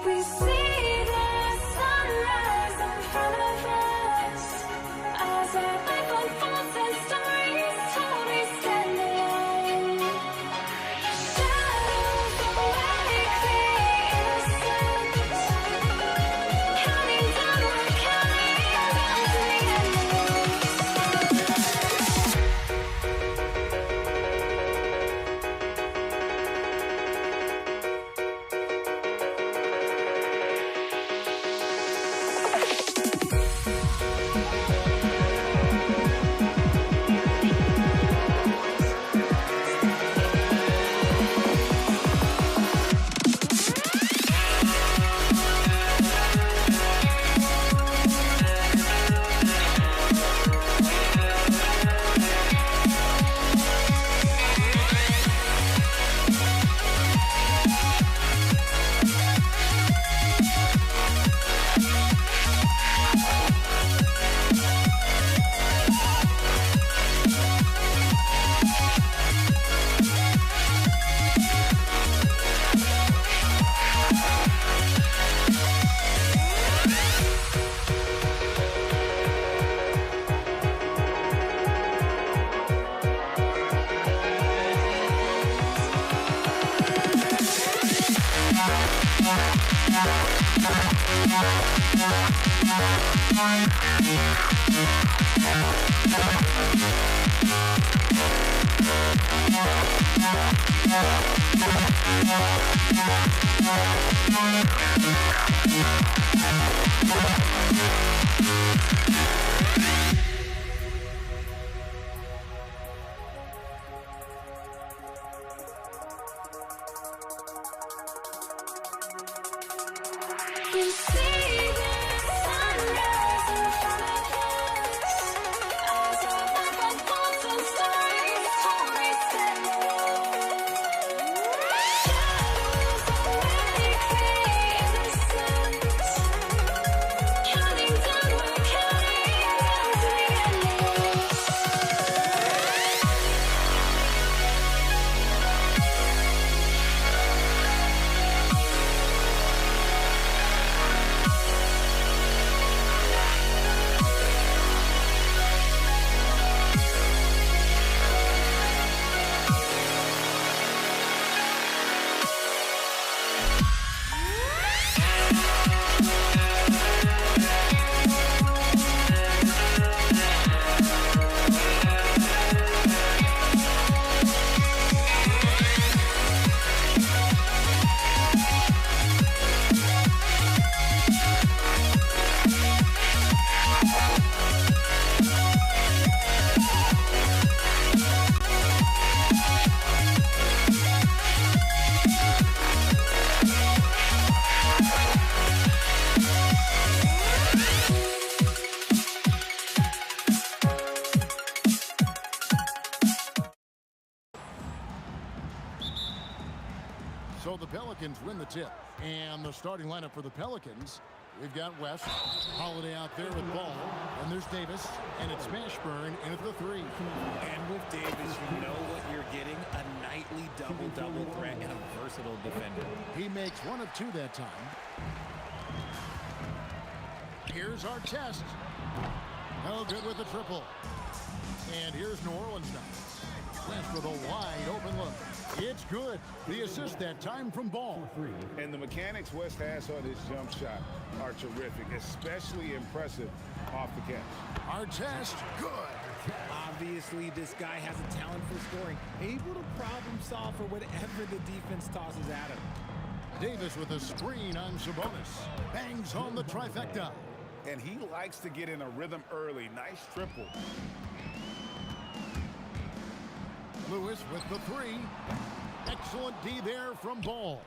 We see the sunrise in front of us as our life unfolds and stories told. We stand alone. Shadows awake the innocent, counting down, we're counting down to the We see the sunrise in front of us as our life unfolds and stories told. We stand alone. Shadows awake the innocent, counting down, we're counting down to the endless. So the Pelicans win the tip. And the starting lineup for the Pelicans, we've got West, Holiday out there with ball, and there's Davis, and it's Mashburn in at the three. And with Davis, you know what you're getting, a nightly double-double threat and a versatile defender. He makes one of two that time. Here's our test. No good with the triple. And here's New Orleans now. West with a wide open look. It's good. The assist that time from Ball. And the mechanics West has on his jump shot are terrific, especially impressive off the catch. Our test, good. Obviously, this guy has a talent for scoring, able to problem solve for whatever the defense tosses at him. Davis with a screen on Sabonis. Bangs on the trifecta. And he likes to get in a rhythm early. Nice triple. Lewis with the three. Excellent D there from Ball.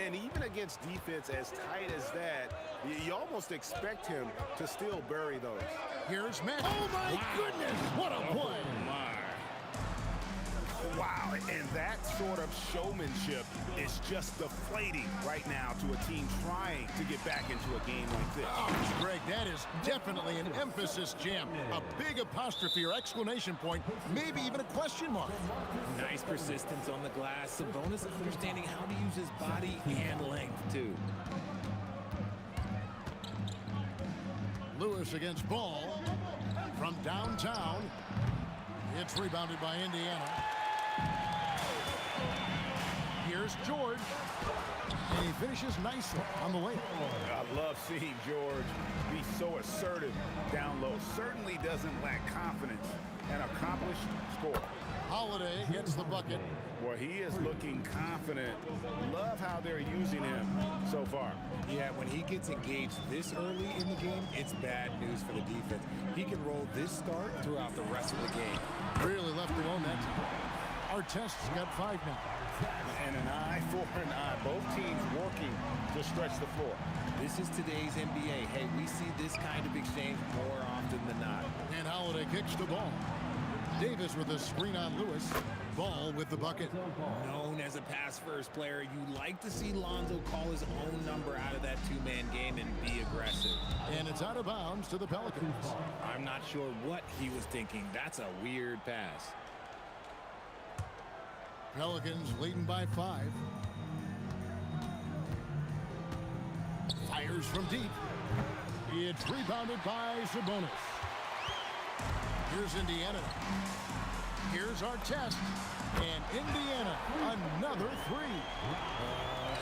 And even against defense as tight as that, you almost expect him to still bury those. Here's Matt. Oh, my goodness. What a play. Wow, and that sort of showmanship is just deflating right now to a team trying to get back into a game like this. Oh, Greg, that is definitely an emphasis jam. A big apostrophe or exclamation point, maybe even a question mark. Nice persistence on the glass. Sabonis understanding how to use his body and length, too. Lewis against Ball from downtown. It's rebounded by Indiana. Here's George. And he finishes nicely on the way. I love seeing George be so assertive down low. Certainly doesn't lack confidence. An accomplished scorer. Holiday gets the bucket. Well, he is looking confident. Love how they're using him so far. Yeah, when he gets engaged this early in the game, it's bad news for the defense. He can roll this start throughout the rest of the game. Really left alone that time. Artest's got 5 now. And an eye for an eye. Both teams working to stretch the floor. This is today's NBA. Hey, we see this kind of exchange more often than not. And Holiday kicks the ball. Davis with a screen on Lewis. Ball with the bucket. Known as a pass-first player, you like to see Lonzo call his own number out of that two-man game and be aggressive. And it's out of bounds to the Pelicans. I'm not sure what he was thinking. That's a weird pass. Pelicans leading by 5. Fires from deep. It's rebounded by Sabonis. Here's Indiana. Here's Artest. And Indiana, another 3.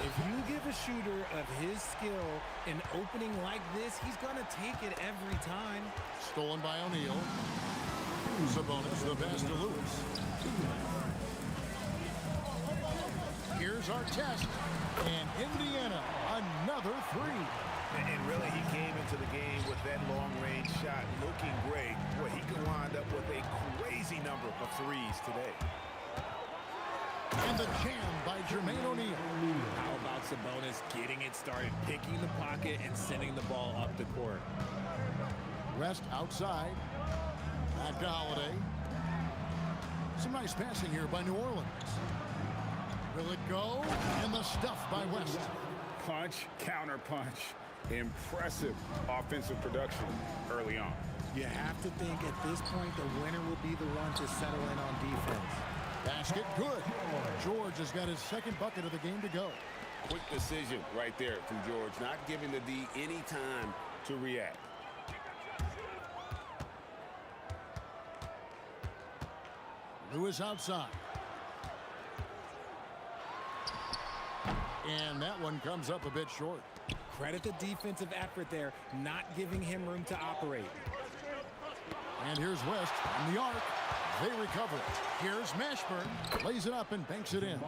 If you give a shooter of his skill an opening like this, he's going to take it every time. Stolen by O'Neal. Sabonis, the pass to Lewis. Here's Artest. And Indiana, another 3. And really, he came into the game with that long-range shot looking great. Boy, he could wind up with a crazy number of threes today. And the jam by Jermaine O'Neal. How about Sabonis getting it started, picking the pocket, and sending the ball up the court? West outside. Back to Holiday. Some nice passing here by New Orleans. Will it go? And the stuff by West. Punch, counter punch. Impressive offensive production early on. You have to think at this point the winner will be the one to settle in on defense. Basket good. George has got his second bucket of the game to go. Quick decision right there from George, not giving the D any time to react. Lewis outside. And that one comes up a bit short. Credit the defensive effort there, not giving him room to operate. And here's West in the arc. They recover it. Here's Mashburn. Lays it up and banks it in.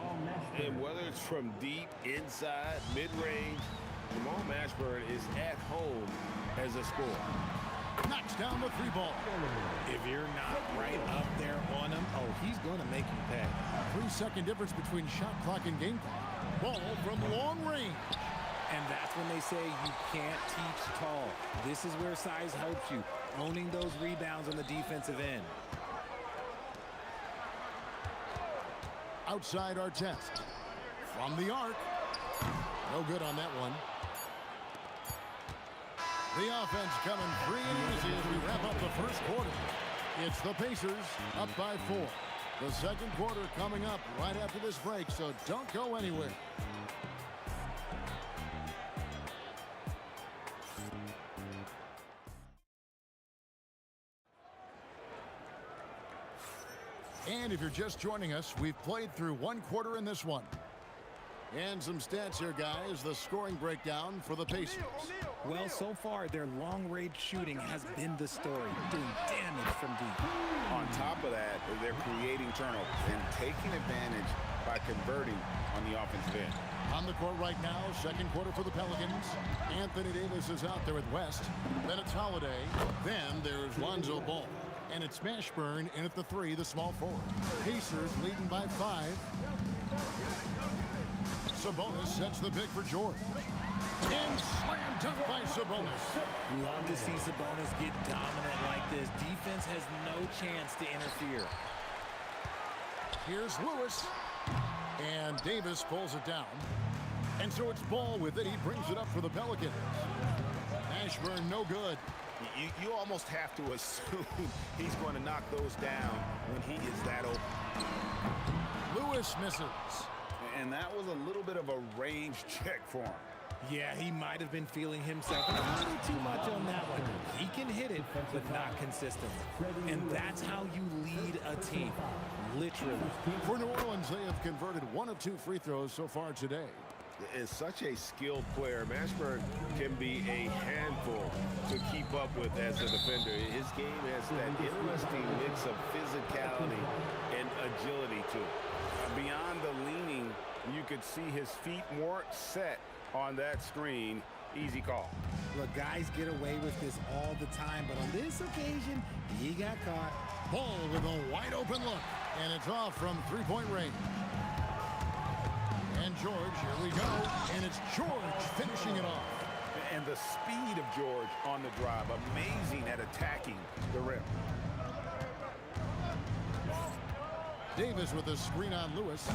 And whether it's from deep, inside, mid-range, Jamal Mashburn is at home as a scorer. Knocks down the 3-ball. If you're not right up there on him, oh, he's going to make you pay. 3-second difference between shot clock and game clock. Ball from long range. And that's when they say you can't teach tall. This is where size helps you, owning those rebounds on the defensive end. Outside Artest. From the arc. No good on that one. The offense coming free and easy as we wrap up the first quarter. It's the Pacers up by 4. The second quarter coming up right after this break, so don't go anywhere. And if you're just joining us, we've played through 1 quarter in this one. And some stats here, guys. The scoring breakdown for the Pacers. Well, so far, their long-range shooting has been the story, doing damage from deep. On top of that, they're creating turnovers and taking advantage by converting on the offensive end. On the court right now, second quarter for the Pelicans. Anthony Davis is out there with West. Then it's Holiday. Then there's Lonzo Ball. And it's Mashburn in at the 3, the small forward. Pacers leading by 5. Sabonis sets the pick for George. And slam dunk by Sabonis. Love to see Sabonis get dominant like this. Defense has no chance to interfere. Here's Lewis. And Davis pulls it down. And so it's Ball with it. He brings it up for the Pelicans. Mashburn no good. You almost have to assume he's going to knock those down when he is that open. Lewis misses. And that was a little bit of a range check for him. Yeah, he might have been feeling himself a little too much on that one. He can hit it, but not consistently. And that's how you lead a team, literally. For New Orleans, they have converted 1 of 2 free throws so far today. Is such a skilled player. Mashburn can be a handful to keep up with as a defender. His game has that interesting mix of physicality and agility to it. Beyond the leaning, you could see his feet more set on that screen. Easy call. Look, guys get away with this all the time, but on this occasion, he got caught. Ball with a wide open look, and it's off from three-point range. And George, here we go, and it's George finishing it off. And the speed of George on the drive, amazing at attacking the rim. Davis with a screen on Lewis.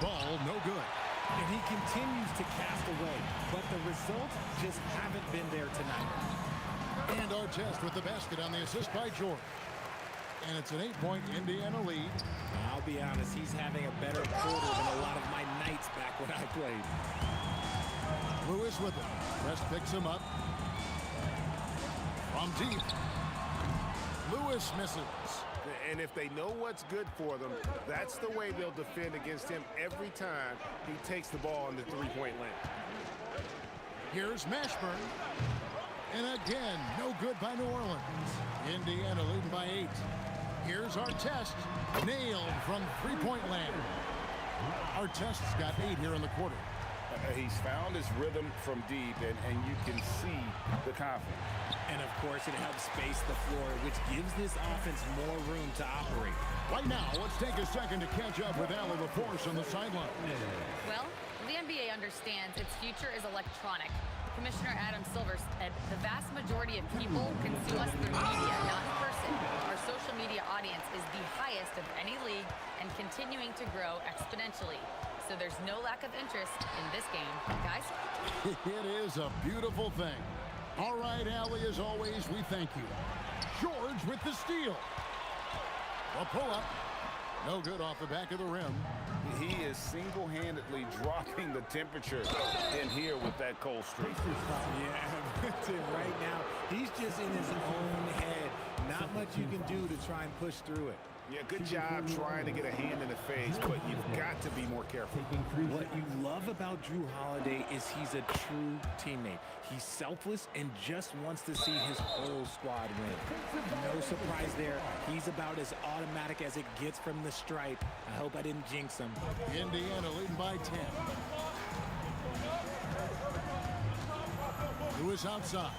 Ball no good. And he continues to cast away, but the results just haven't been there tonight. And Artest with the basket on the assist by George. And it's an 8-point Indiana lead. I'll be honest, he's having a better quarter than a lot of my nights back when I played. Lewis with it. West picks him up. From deep. Lewis misses. And if they know what's good for them, that's the way they'll defend against him every time he takes the ball in the three-point lane. Here's Mashburn. And again, no good by New Orleans. Indiana leading by 8. Here's Artest. Nailed from three-point land. Artest's got 8 here in the quarter. He's found his rhythm from deep, and you can see the confidence. And of course, it helps space the floor, which gives this offense more room to operate. Right now, let's take a second to catch up with Allie LaForce on the sideline. Well, the NBA understands its future is electronic. Commissioner Adam Silver said the vast majority of people consume us through media, not in person. Our social media audience is the highest of any league and continuing to grow exponentially. So there's no lack of interest in this game, guys. It is a beautiful thing. All right, Allie, as always, we thank you. George with the steal. A pull-up. No good off the back of the rim. He is single-handedly dropping the temperature in here with that cold streak. Yeah, right now, he's just in his own head. Not much you can do to try and push through it. Yeah, good job trying to get a hand in the face, but you've got to be more careful. What you love about Drew Holiday is he's a true teammate. He's selfless and just wants to see his whole squad win. No surprise there. He's about as automatic as it gets from the stripe. I hope I didn't jinx him. Indiana leading by 10. Lewis outside.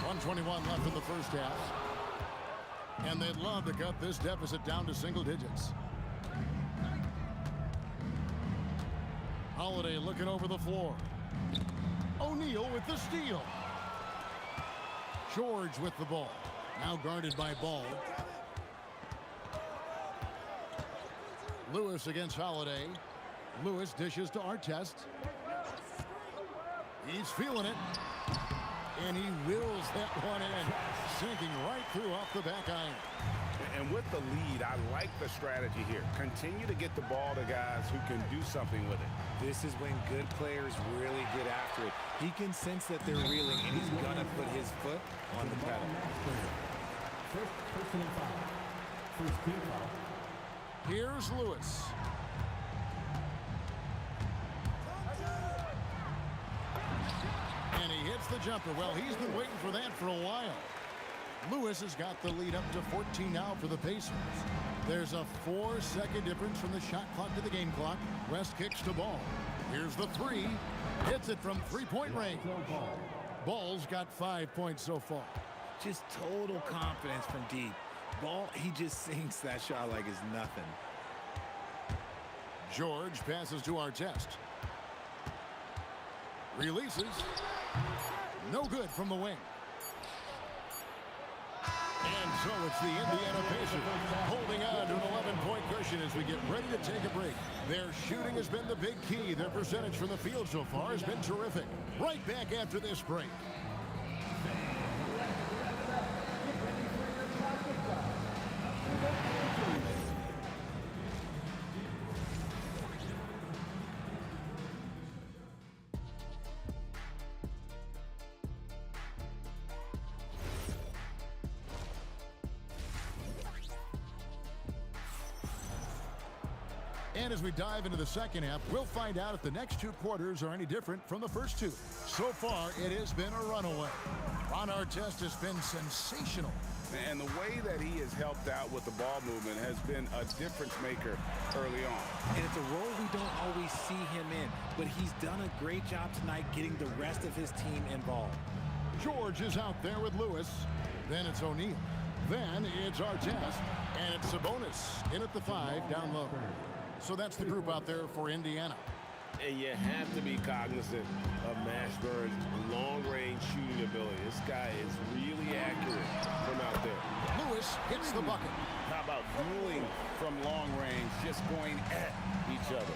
1:21 left in the first half. And they'd love to cut this deficit down to single digits. Holiday looking over the floor. O'Neal with the steal. George with the ball. Now guarded by Ball. Lewis against Holiday. Lewis dishes to Artest. He's feeling it. And he wills that one in, sinking right through off the back iron. And with the lead, I like the strategy here. Continue to get the ball to guys who can do something with it. This is when good players really get after it. He can sense that they're reeling, and he's going to put his foot on the pedal. First personal foul. First team foul. Here's Lewis. And he hits the jumper. Well, he's been waiting for that for a while. Lewis has got the lead up to 14 now for the Pacers. There's a 4-second difference from the shot clock to the game clock. West kicks to Ball. Here's the three. Hits it from three-point range. Ball's got 5 points so far. Just total confidence from deep. Ball, he just sinks that shot like it's nothing. George passes to Artest. Releases. No good from the wing. And so it's the Indiana Pacers holding on to an 11-point cushion as we get ready to take a break. Their shooting has been the big key. Their percentage from the field so far has been terrific. Right back after this break. And as we dive into the second half, we'll find out if the next two quarters are any different from the first two. So far, it has been a runaway. Ron Artest has been sensational. And the way that he has helped out with the ball movement has been a difference maker early on. And it's a role we don't always see him in, but he's done a great job tonight getting the rest of his team involved. George is out there with Lewis. Then it's O'Neal. Then it's Artest. And it's Sabonis in at the 5 down low. So that's the group out there for Indiana. And you have to be cognizant of Mashburn's long-range shooting ability. This guy is really accurate from out there. Lewis hits the bucket. How about dueling from long range, just going at each other?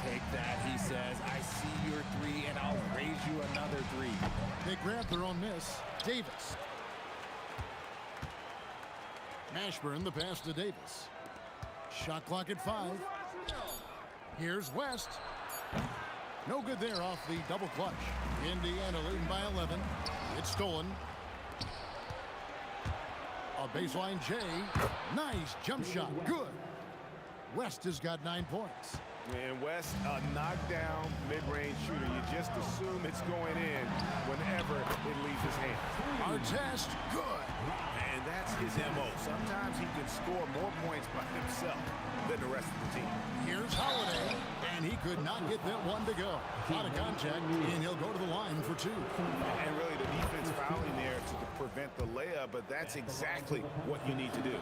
Take that, he says. I see your 3, and I'll raise you another 3. They grab their own miss. Davis. Mashburn, the pass to Davis. Shot clock at 5. Here's West. No good there off the double clutch. Indiana leading by 11. It's stolen. A baseline J. Nice jump shot. Good. West has got 9 points. And West, a knockdown mid-range shooter. You just assume it's going in whenever it leaves his hand. Artest, good. And that's his MO. Sometimes he can score more points by himself than the rest of the team. Here's Holiday, and he could not get that one to go. Out of contact, and he'll go to the line for 2. And really the defense fouling there to prevent the layup, but that's exactly what you need to do.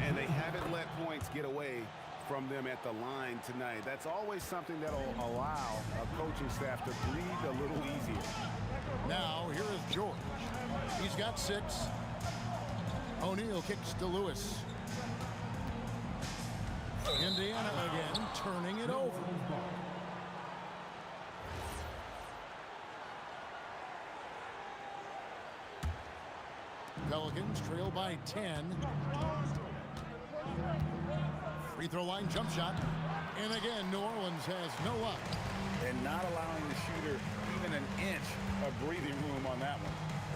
And they haven't let points get away from them at the line tonight. That's always something that'll allow a coaching staff to breathe a little easier. Now, here is George. He's got 6. O'Neal kicks to Lewis. Indiana again, turning it over. Pelicans trail by 10. Free throw line jump shot. And again, New Orleans has no luck. And not allowing the shooter even an inch of breathing room on that one.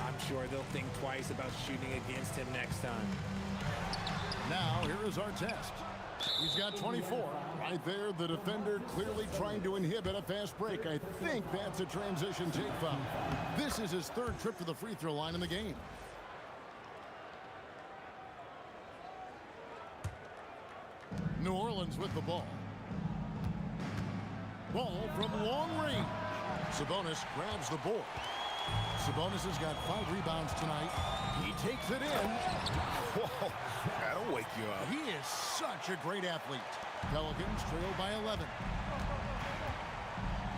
I'm sure they'll think twice about shooting against him next time. Now, here is Artest. He's got 24. Right there, the defender clearly trying to inhibit a fast break. I think that's a transition take foul. This is his 3rd trip to the free throw line in the game. New Orleans with the ball. Ball from long range. Sabonis grabs the board. Sabonis has got 5 rebounds tonight. He takes it in. Whoa, that'll wake you up. He is such a great athlete. Pelicans trail by 11.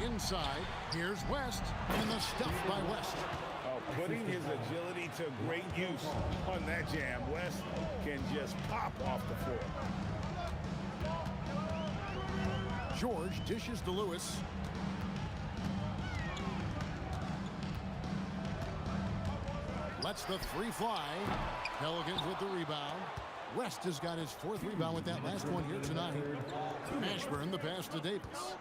Inside, here's West, and the stuff by West. Putting his agility to great use on that jam. West can just pop off the floor. George dishes to Lewis. Lets the 3 fly. Pelicans with the rebound. West has got his 4th rebound with that last one here tonight. Mashburn, the pass to Davis.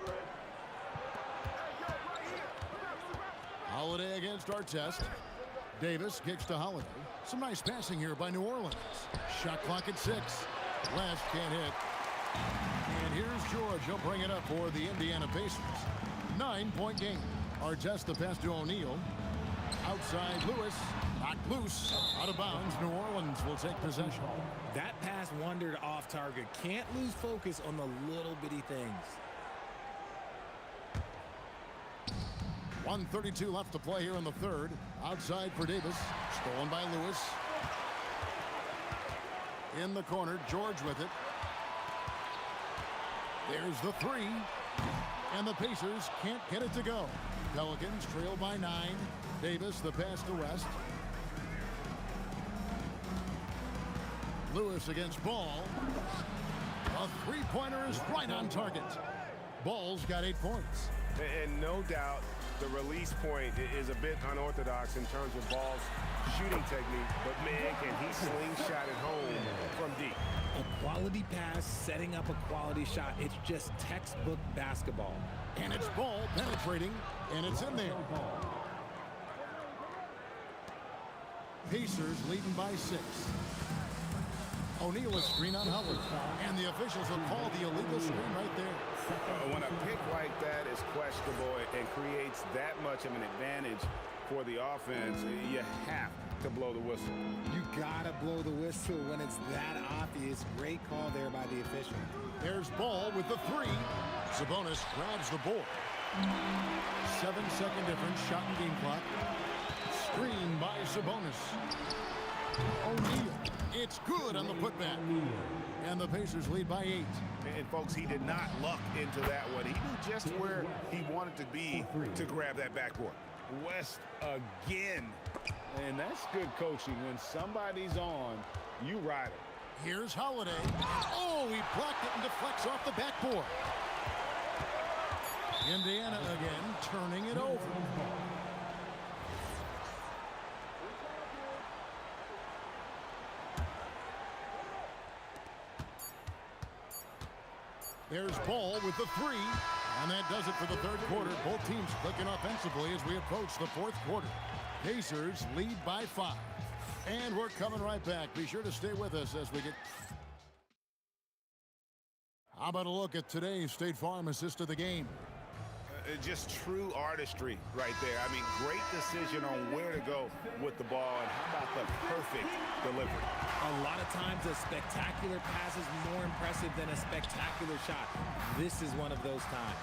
Holiday against Artest. Davis kicks to Holiday. Some nice passing here by New Orleans. Shot clock at 6. West can't hit. And here's George. He'll bring it up for the Indiana Pacers. 9-point game. Artest the pass to O'Neal. Outside Lewis. Knocked loose. Out of bounds. New Orleans will take possession. That pass wandered off target. Can't lose focus on the little bitty things. 1:32 left to play here in the 3rd. Outside for Davis. Stolen by Lewis. In the corner. George with it. There's the 3. And the Pacers can't get it to go. Pelicans trail by 9. Davis the pass to West. Lewis against Ball. A 3-pointer is right on target. Ball's got 8 points. And no doubt the release point is a bit unorthodox in terms of Ball's shooting technique, but man, can he slingshot it home from deep. A quality pass, setting up a quality shot. It's just textbook basketball. And it's Ball penetrating, and it's in there. Pacers leading by 6. O'Neal is screen on Howard. And the officials will call the illegal screen right there. When a pick like that is questionable and creates that much of an advantage for the offense, you have to blow the whistle. You gotta blow the whistle when it's that obvious. Great call there by the official. There's Ball with the three. Sabonis grabs the board. 7-second difference, shot and game clock. Screen by Sabonis. O'Neal. It's good on the putback. And the Pacers lead by 8. And folks, he did not luck into that one. He knew just where he wanted to be to grab that backboard. West again. And that's good coaching. When somebody's on, you ride it. Here's Holiday. Oh, he blocked it and deflects off the backboard. Indiana again, turning it over. There's Ball with the three. And that does it for the third quarter. Both teams clicking offensively as we approach the fourth quarter. Pacers lead by 5. And we're coming right back. Be sure to stay with us as we get... How about a look at today's State Farm assist of the game? Just true artistry right there. I mean, great decision on where to go with the ball, and how about the perfect delivery? A lot of times a spectacular pass is more impressive than a spectacular shot. This is one of those times.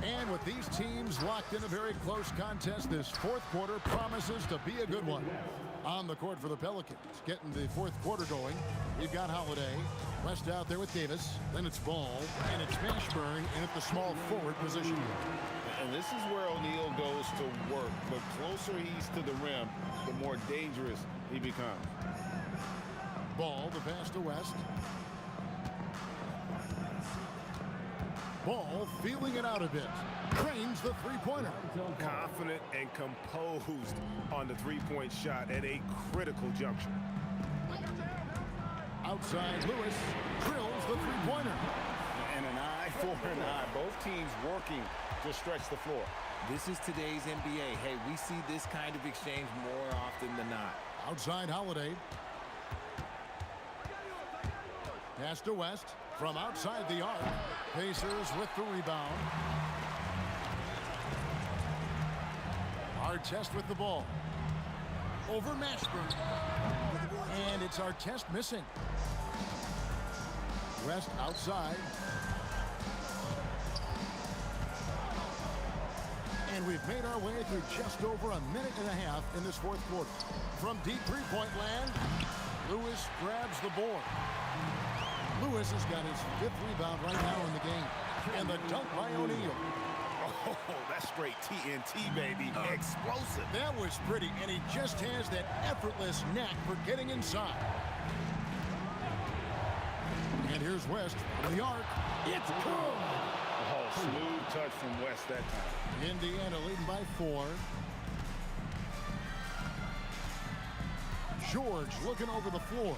And with these teams locked in a very close contest, this fourth quarter promises to be a good one. On the court for the Pelicans, getting the fourth quarter going. You've got Holiday, West out there with Davis, then it's Ball, and it's Mashburn in at the small forward position. And this is where O'Neal goes to work. The closer he's to the rim, the more dangerous he becomes. Ball, the pass to West. Ball feeling it out a bit. Trains the three-pointer. Confident and composed on the three-point shot at a critical juncture. Outside Lewis drills the three-pointer. And an eye for an eye. Both teams working to stretch the floor. This is today's NBA. Hey, we see this kind of exchange more often than not. Outside Holiday. Pass to West from outside the arc. Pacers with the rebound. Artest with the ball. Over Mashburn. And it's Artest missing. West outside. And we've made our way through just over a minute and a half in this fourth quarter. From deep three-point land, Lewis grabs the board. Lewis has got his 5th rebound right now in the game. And the dunk by O'Neal. Oh, that's straight TNT, baby. Explosive. That was pretty, and he just has that effortless knack for getting inside. And here's West from the arc. It's good. Oh, smooth touch from West that time. Indiana leading by 4. George looking over the floor.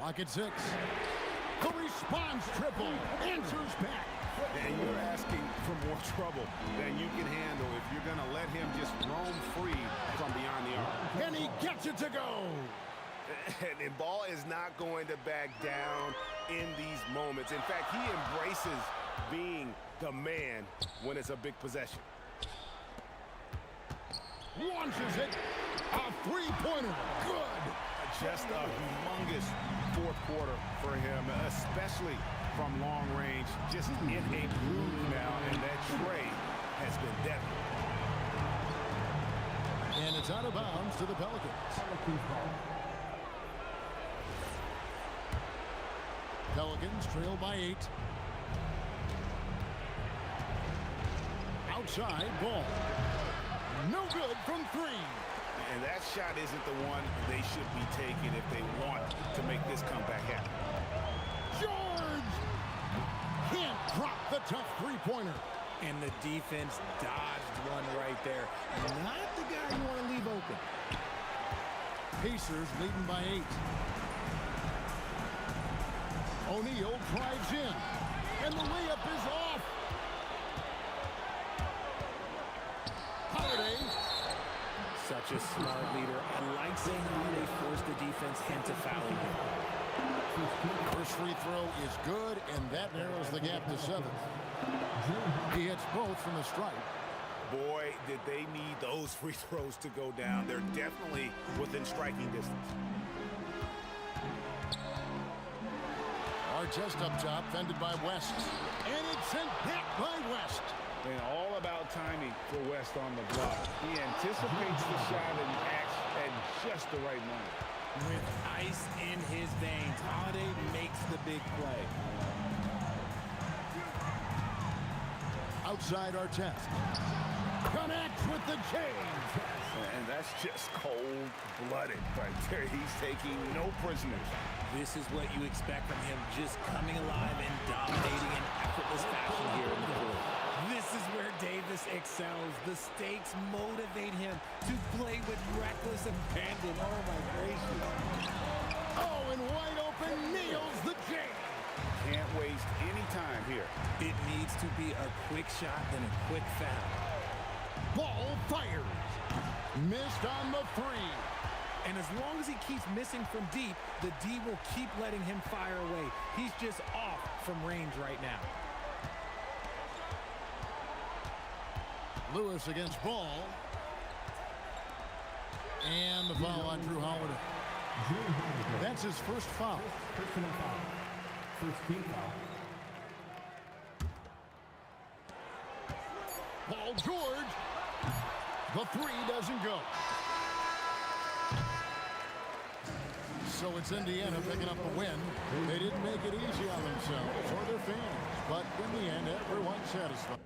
Clock at 6. The response triple answers back. And you're asking for more trouble than you can handle if you're going to let him just roam free from beyond the arc. And he gets it to go. And Ball is not going to back down in these moments. In fact, he embraces being the man when it's a big possession. Launches it. A three-pointer. Good. Just a humongous fourth quarter for him, especially from long range. Just in a groove now, and that tray has been deadly. And it's out of bounds to the Pelicans. Pelicans trail by 8. Outside Ball. No good from 3. And that shot isn't the one they should be taking if they want to make this comeback happen. George can't drop the tough three-pointer. And the defense dodged one right there. Not the guy you want to leave open. Pacers leading by 8. O'Neal drives in. And the layup is off. such a smart leader. I like seeing how they force the defense into fouling him. First free throw is good, and that narrows the gap to 7. He hits both from the stripe. Boy, did they need those free throws to go down. They're definitely within striking distance. Artest up top, fended by West. And it's sent back by West. And all about timing for West on the block. He anticipates the shot and acts at just the right moment. With ice in his veins, Holiday makes the big play. Outside Artest. Connects with the change. And that's just cold-blooded right there. He's taking no prisoners. This is what you expect from him, just coming alive and dominating in effortless fashion here in the court. This is where Davis excels. The stakes motivate him to play with reckless abandon. Oh, my gracious. Oh, and wide open, nails the jam. Can't waste any time here. It needs to be a quick shot and a quick foul. Ball fires. Missed on the 3. And as long as he keeps missing from deep, the D will keep letting him fire away. He's just off from range right now. Lewis against Ball. And the foul on Drew Holiday. That's his first foul. Personal foul. First team foul. Paul George. The 3 doesn't go. So it's Indiana picking up the win. They didn't make it easy on themselves or their fans, but in the end, everyone's satisfied.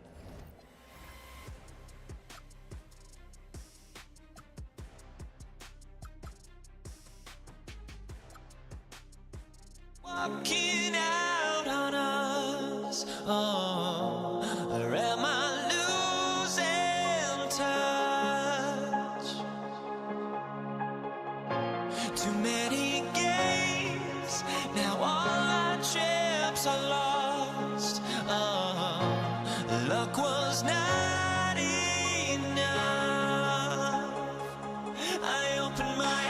Walking out on us. Oh, or am I losing touch? Too many games. Now all our chips are lost. Oh, luck was not enough. I opened my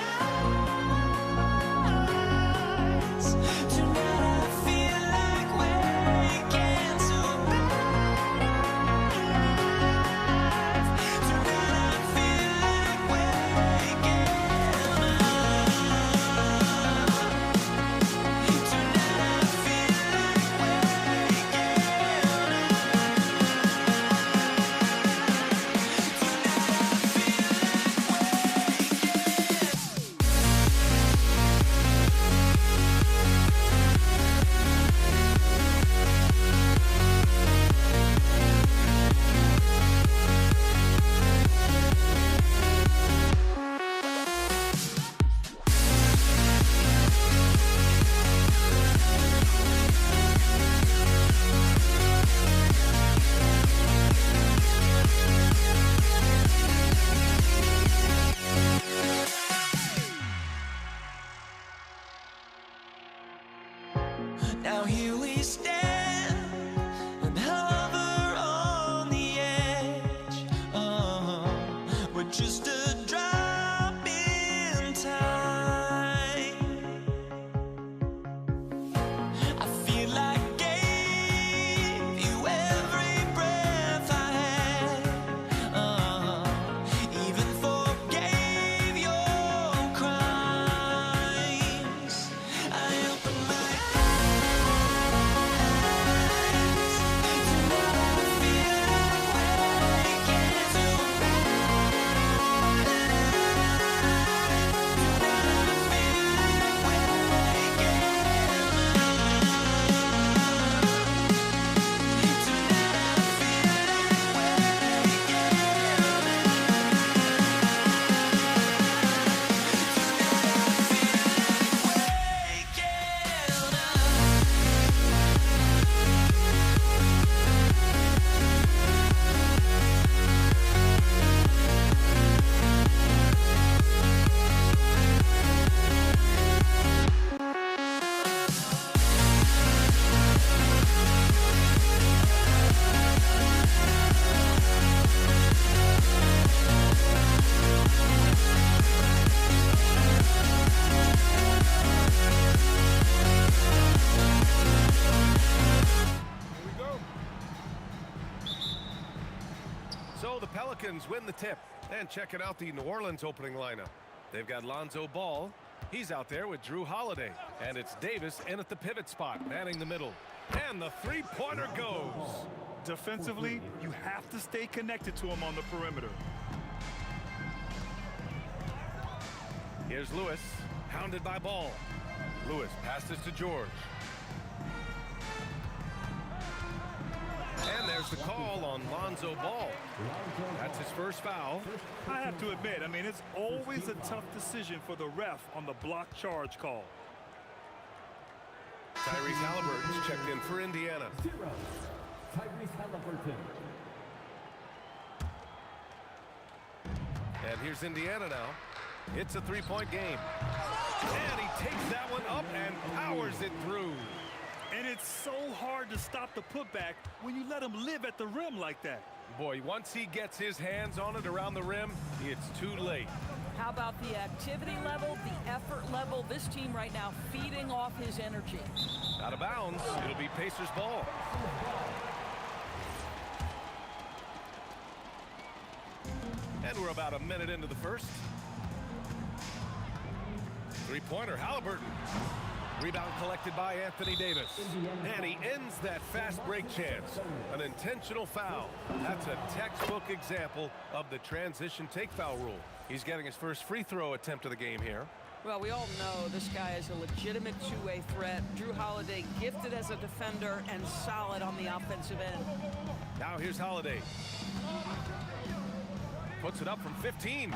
eyes. Tonight I feel like waking to life. Tonight I feel like waking up. Ravens win the tip. And checking out the New Orleans opening lineup. They've got Lonzo Ball. He's out there with Drew Holiday. And it's Davis in at the pivot spot, manning the middle. And the three-pointer goes. Defensively, you have to stay connected to him on the perimeter. Here's Lewis, hounded by Ball. Lewis passes to George. And there's the call on Lonzo Ball. That's his first foul. I have to admit, I mean, it's always a tough decision for the ref on the block charge call. Tyrese Halliburton's checked in for Indiana. 0. Tyrese Halliburton. And here's Indiana now. It's a three-point game. And he takes that one up and powers it through. And it's so hard to stop the putback when you let him live at the rim like that. Boy, once he gets his hands on it around the rim, it's too late. How about the activity level, the effort level? This team right now feeding off his energy. Out of bounds. It'll be Pacers ball. And we're about a minute into the first. Three-pointer, Halliburton. Rebound collected by Anthony Davis. And he ends that fast break chance. An intentional foul. That's a textbook example of the transition take foul rule. He's getting his first free throw attempt of the game here. Well, we all know this guy is a legitimate two-way threat. Drew Holiday gifted as a defender and solid on the offensive end. Now here's Holiday. Puts it up from 15.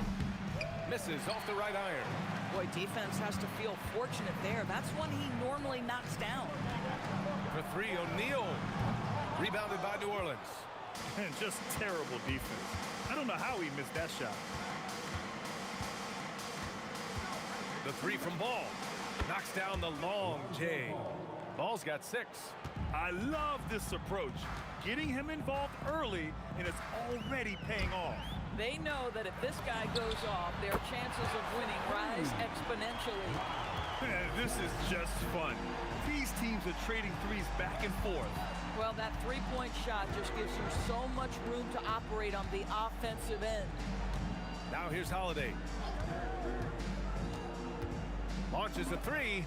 Misses off the right iron. Boy, defense has to feel fortunate there. That's one he normally knocks down. For three, O'Neal. Rebounded by New Orleans. And just terrible defense. I don't know how he missed that shot. The three from Ball. Knocks down the long J. Ball's got 6. I love this approach. Getting him involved early, and it's already paying off. They know that if this guy goes off, their chances of winning rise exponentially. This is just fun. These teams are trading threes back and forth. Well, that three-point shot just gives you so much room to operate on the offensive end. Now here's Holiday. Launches a three,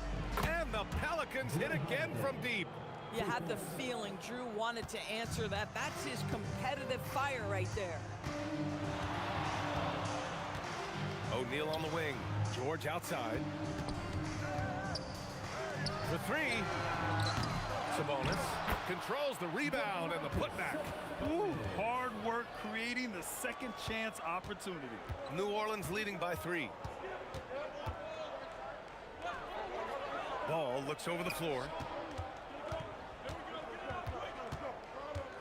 and the Pelicans hit again from deep. You had the feeling Drew wanted to answer that. That's his competitive fire right there. O'Neal on the wing. George outside. For three. Sabonis controls the rebound and the putback. Ooh, hard work creating the second chance opportunity. New Orleans leading by 3. Ball looks over the floor.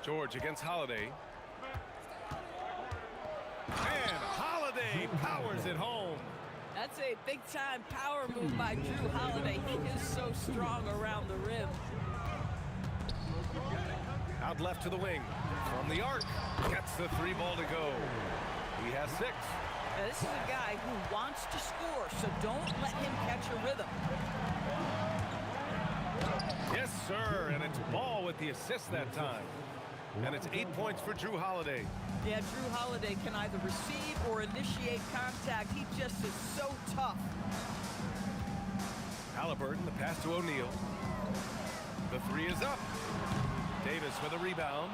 George against Holiday. And Holiday powers it home. That's a big-time power move by Drew Holiday. He is so strong around the rim. Out left to the wing. From the arc. Gets the 3 ball to go. He has 6. Now, this is a guy who wants to score, so don't let him catch a rhythm. Yes, sir. And it's Ball with the assist that time. And it's 8 points for Drew Holiday. Yeah, Drew Holiday can either receive or initiate contact. He just is so tough. Halliburton, the pass to O'Neal. The 3 is up. Davis with a rebound.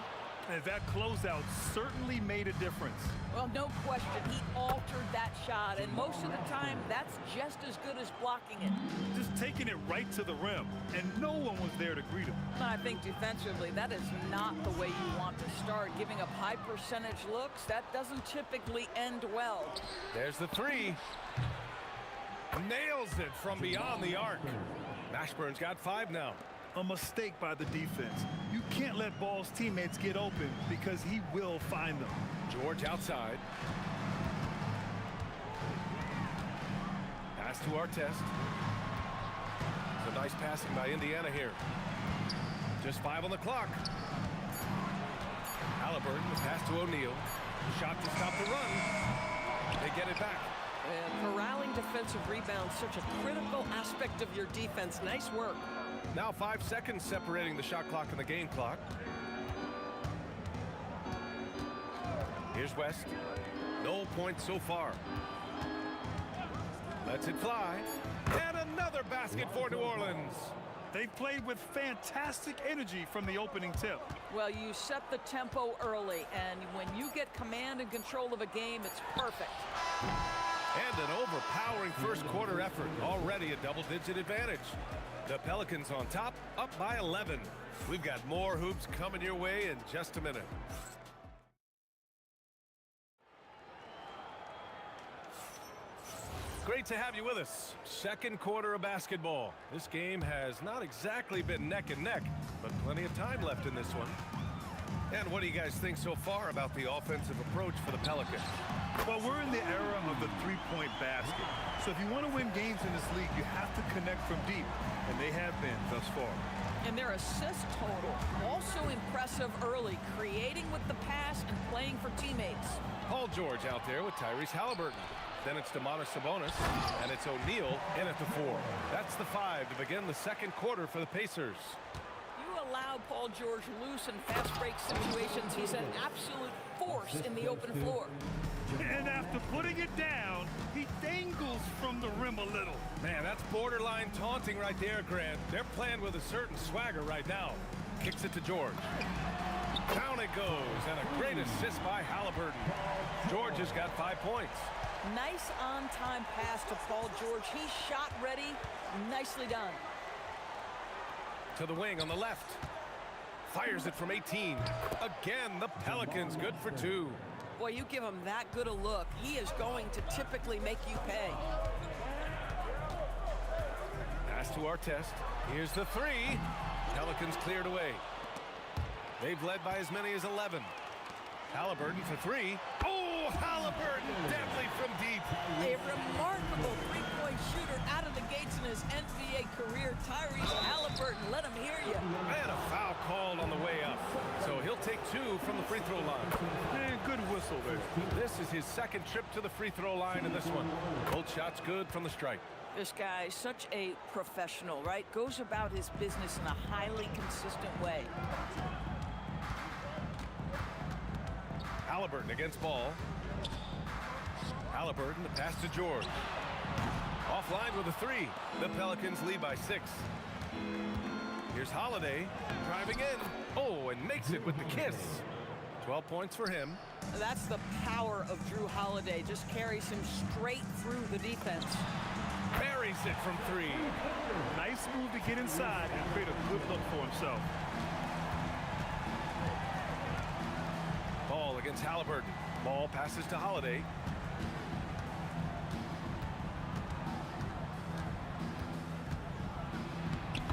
And that closeout certainly made a difference. Well, no question. He altered that shot, and most of the time, that's just as good as blocking it. Just taking it right to the rim, and no one was there to greet him. I think defensively, that is not the way you want to start. Giving up high percentage looks, that doesn't typically end well. There's the 3. Nails it from beyond the arc. Mashburn's got 5 now. A mistake by the defense. You can't let Ball's teammates get open because he will find them. George outside. Pass to Artest. It's a nice passing by Indiana here. Just 5 on the clock. Halliburton, the pass to O'Neal. Shot to stop the run. They get it back. And corralling defensive rebounds, such a critical aspect of your defense. Nice work. Now 5 seconds separating the shot clock and the game clock. Here's West. No points so far. Lets it fly. And another basket for New Orleans. They played with fantastic energy from the opening tip. Well, you set the tempo early, and when you get command and control of a game, it's perfect. And an overpowering first quarter effort. Already a double-digit advantage. The Pelicans on top, up by 11. We've got more hoops coming your way in just a minute. Great to have you with us. Second quarter of basketball. This game has not exactly been neck and neck, but plenty of time left in this one. And what do you guys think so far about the offensive approach for the Pelicans? Well, we're in the era of the three-point basket. So if you want to win games in this league, you have to connect from deep, and they have been thus far. And their assist total, also impressive early, creating with the pass and playing for teammates. Paul George out there with Tyrese Halliburton. Then it's Domantas Sabonis, and it's O'Neal in at the 4. That's the 5 to begin the second quarter for the Pacers. You allow Paul George loose in fast break situations. He's an absolute force in the open floor. And after putting it down, he dangles from the rim a little. Man, that's borderline taunting right there, Grant. They're playing with a certain swagger right now. Kicks it to George. Down it goes, and a great assist by Halliburton. George has got 5 points. Nice on-time pass to Paul George. He's shot ready. Nicely done. To the wing on the left. Fires it from 18. Again, the Pelicans good for 2. Boy, you give him that good a look, he is going to typically make you pay. Pass to Artest. Here's the 3. Pelicans cleared away. They've led by as many as 11. Halliburton for 3. Oh, Halliburton, deadly from deep. A remarkable three-point shooter out of the gates in his NBA career. Tyrese Halliburton, let him hear you. And a foul called on the way up. So he'll take 2 from the free throw line. And good whistle there. This is his second trip to the free throw line in this one. Both shots good from the stripe. This guy, such a professional, right? Goes about his business in a highly consistent way. Halliburton against ball. Halliburton, the pass to George. Offline with a 3. The Pelicans lead by 6. Here's Holiday driving in. Oh, and makes it with the kiss. 12 points for him. That's the power of Drew Holiday. Just carries him straight through the defense. Buries it from 3. Nice move to get inside and create a good look for himself. Ball against Halliburton. Ball passes to Holiday.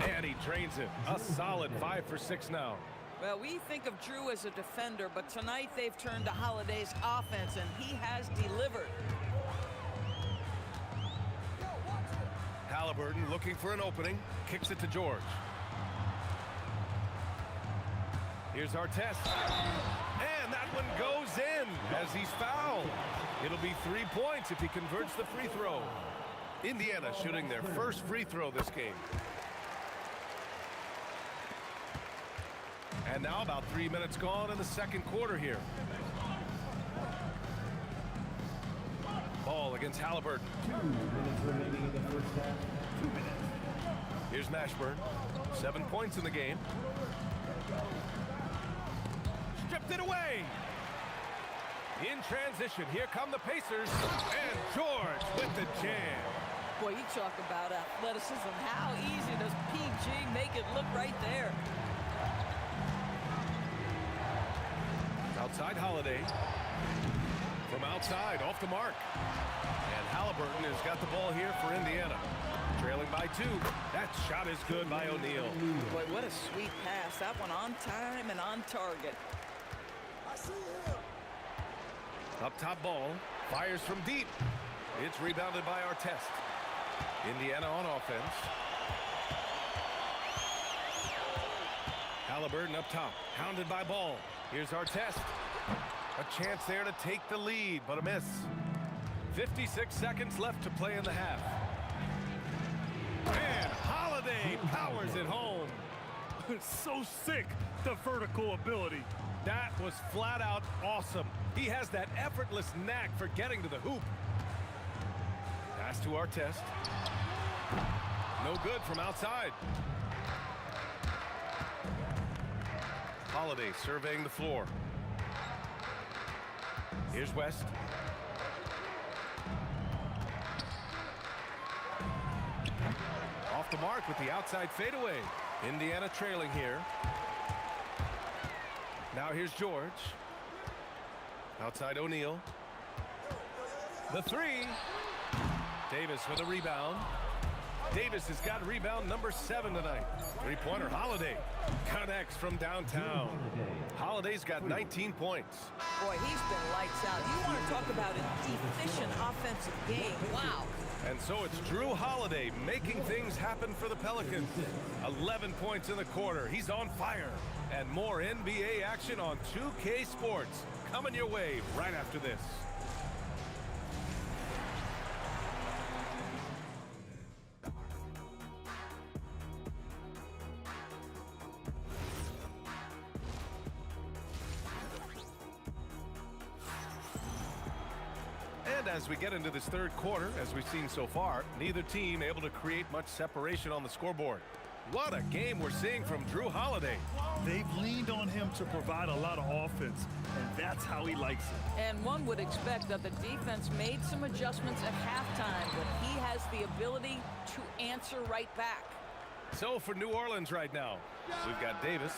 And he drains it. A solid 5 for 6 now. Well, we think of Drew as a defender, but tonight they've turned to Holiday's offense, and he has delivered. Halliburton looking for an opening. Kicks it to George. Here's Artest. And that one goes in as he's fouled. It'll be 3 points if he converts the free throw. Indiana shooting their first free throw this game. And now about 3 minutes gone in the second quarter here. Ball against Halliburton. 2 minutes remaining in the first half. 2 minutes. Here's Mashburn. 7 points in the game. Stripped it away. In transition, here come the Pacers. And George with the jam. Boy, you talk about athleticism. How easy does PG make it look right there? Outside Holiday. From outside, off the mark. And Halliburton has got the ball here for Indiana. Trailing by 2. That shot is good by O'Neal. Boy, what a sweet pass. That one on time and on target. Up top ball. Fires from deep. It's rebounded by Artest. Indiana on offense. Halliburton up top. Hounded by Ball. Here's Artest. A chance there to take the lead, but a miss. 56 seconds left to play in the half. And Holiday powers it home. So sick, the vertical ability. That was flat out awesome. He has that effortless knack for getting to the hoop. Pass to Artest. No good from outside. Holiday surveying the floor. Here's West. Off the mark with the outside fadeaway. Indiana trailing here. Now here's George. Outside O'Neal. The three. Davis with a rebound. Davis has got rebound number 7 tonight. Three-pointer Holiday connects from downtown. Holiday's got 19 points. Boy, he's been lights out. You want to talk about an efficient offensive game. Wow. And so it's Drew Holiday making things happen for the Pelicans. 11 points in the quarter. He's on fire. And more NBA action on 2K Sports coming your way right after this. And as we get into this third quarter, as we've seen so far, neither team able to create much separation on the scoreboard. What a game we're seeing from Drew Holiday. They've leaned on him to provide a lot of offense, and that's how he likes it. And one would expect that the defense made some adjustments at halftime, but he has the ability to answer right back. So for New Orleans right now, we've got Davis.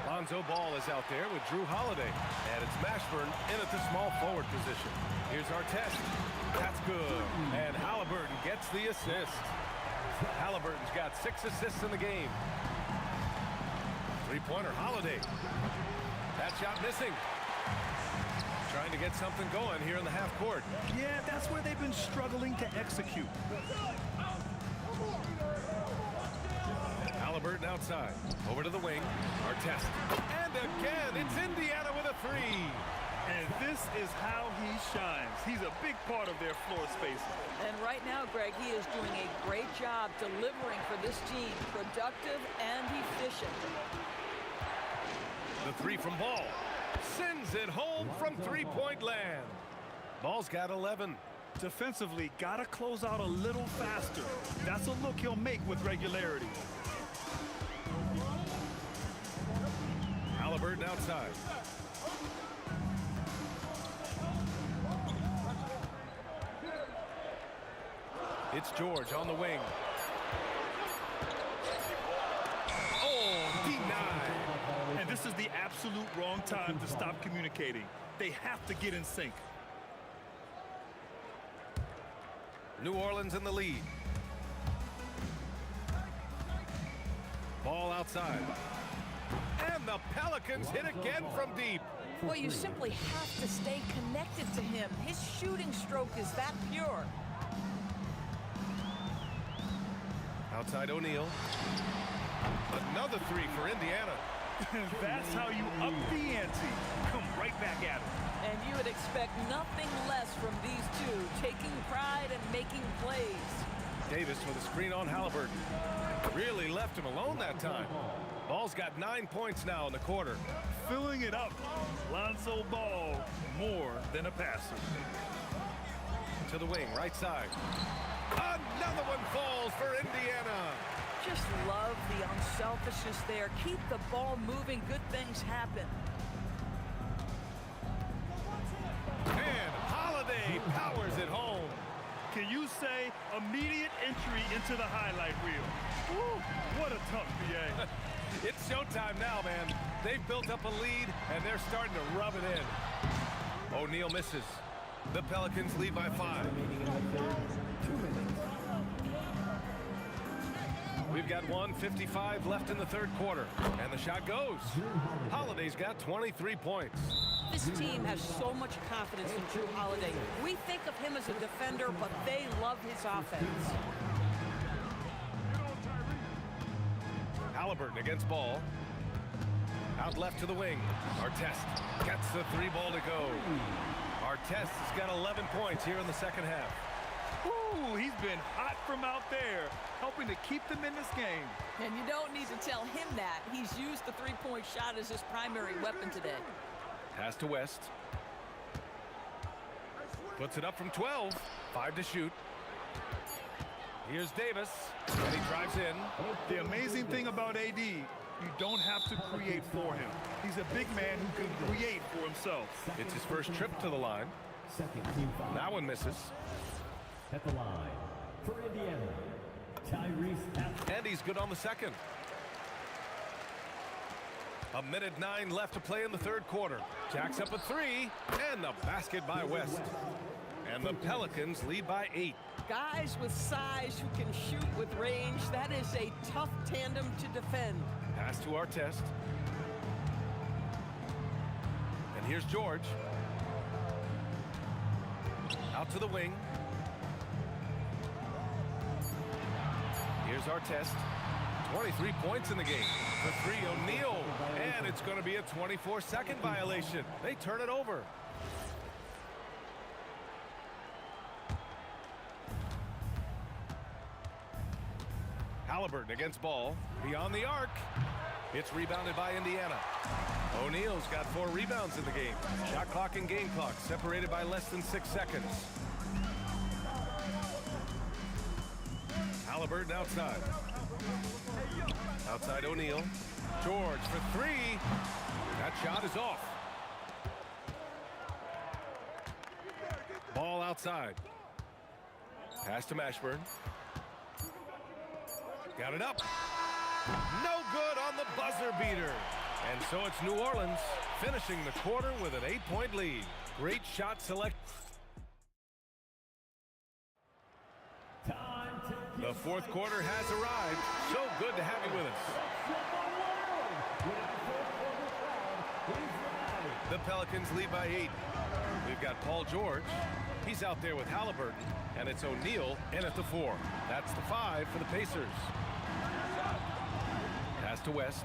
Lonzo Ball is out there with Drew Holiday. And it's Mashburn in at the small forward position. Here's Artest. That's good. And Halliburton gets the assist. Halliburton's got 6 assists in the game. Three-pointer Holiday. That shot missing. Trying to get something going here in the half court. Yeah, that's where they've been struggling to execute. Halliburton outside. Over to the wing. Artest. And again, it's Indiana with a 3. And this is how he shines. He's a big part of their floor space. And right now, Greg, he is doing a great job delivering for this team. Productive and efficient. The 3 from Ball. Sends it home from three-point land. Ball's got 11. Defensively, gotta close out a little faster. That's a look he'll make with regularity. Halliburton outside. It's George on the wing. Oh, denied. And this is the absolute wrong time to stop communicating. They have to get in sync. New Orleans in the lead. Ball outside. And the Pelicans hit again from deep. Well, you simply have to stay connected to him. His shooting stroke is that pure. Outside O'Neal. Another 3 for Indiana. That's how you up the ante. Come right back at him. And you would expect nothing less from these two, taking pride and making plays. Davis with a screen on Halliburton. Really left him alone that time. Ball's got 9 points now in the quarter. Filling it up. Lonzo Ball, more than a passer. To the wing, right side. Another one falls for Indiana. Just love the unselfishness there. Keep the ball moving. Good things happen. And Holiday powers it home. Can you say immediate entry into the highlight reel? Woo, what a tough PA. It's showtime now, man. They've built up a lead, and they're starting to rub it in. O'Neal misses. The Pelicans lead by 5. We've got 1:55 left in the third quarter, and the shot goes. Holiday's got 23 points. This team has so much confidence in Drew Holiday. We think of him as a defender, but they love his offense. Halliburton against Ball. Out left to the wing. Artest gets the 3 ball to go. Artest has got 11 points here in the second half. Ooh, he's been hot from out there, helping to keep them in this game. And you don't need to tell him that. He's used the three-point shot as his primary weapon today. Pass to West. Puts it up from 12. 5 to shoot. Here's Davis, and he drives in. The amazing thing about AD, you don't have to create for him. He's a big man who can create for himself. It's his first trip to the line. That one misses. At the line for Indiana, Tyrese. And he's good on the second. 1:09 left to play in the third quarter. Jacks up a 3, and the basket by West. And the Pelicans lead by 8. Guys with size who can shoot with range, that is a tough tandem to defend. Pass to Artest. And here's George. Out to the wing. Here's Artest. 23 points in the game. For 3, O'Neal. And it's going to be a 24-second violation. They turn it over. Halliburton against ball. Beyond the arc. It's rebounded by Indiana. O'Neal's got 4 rebounds in the game. Shot clock and game clock separated by less than 6 seconds. Halliburton outside. Outside O'Neal. George for 3. That shot is off. Ball outside. Pass to Mashburn. Got it up. No good on the buzzer beater. And so it's New Orleans finishing the quarter with an 8-point lead. Great shot select. The fourth quarter has arrived. So good to have you with us. The Pelicans lead by 8. We've got Paul George. He's out there with Halliburton. And it's O'Neal in at the 4. That's the 5 for the Pacers. Pass to West.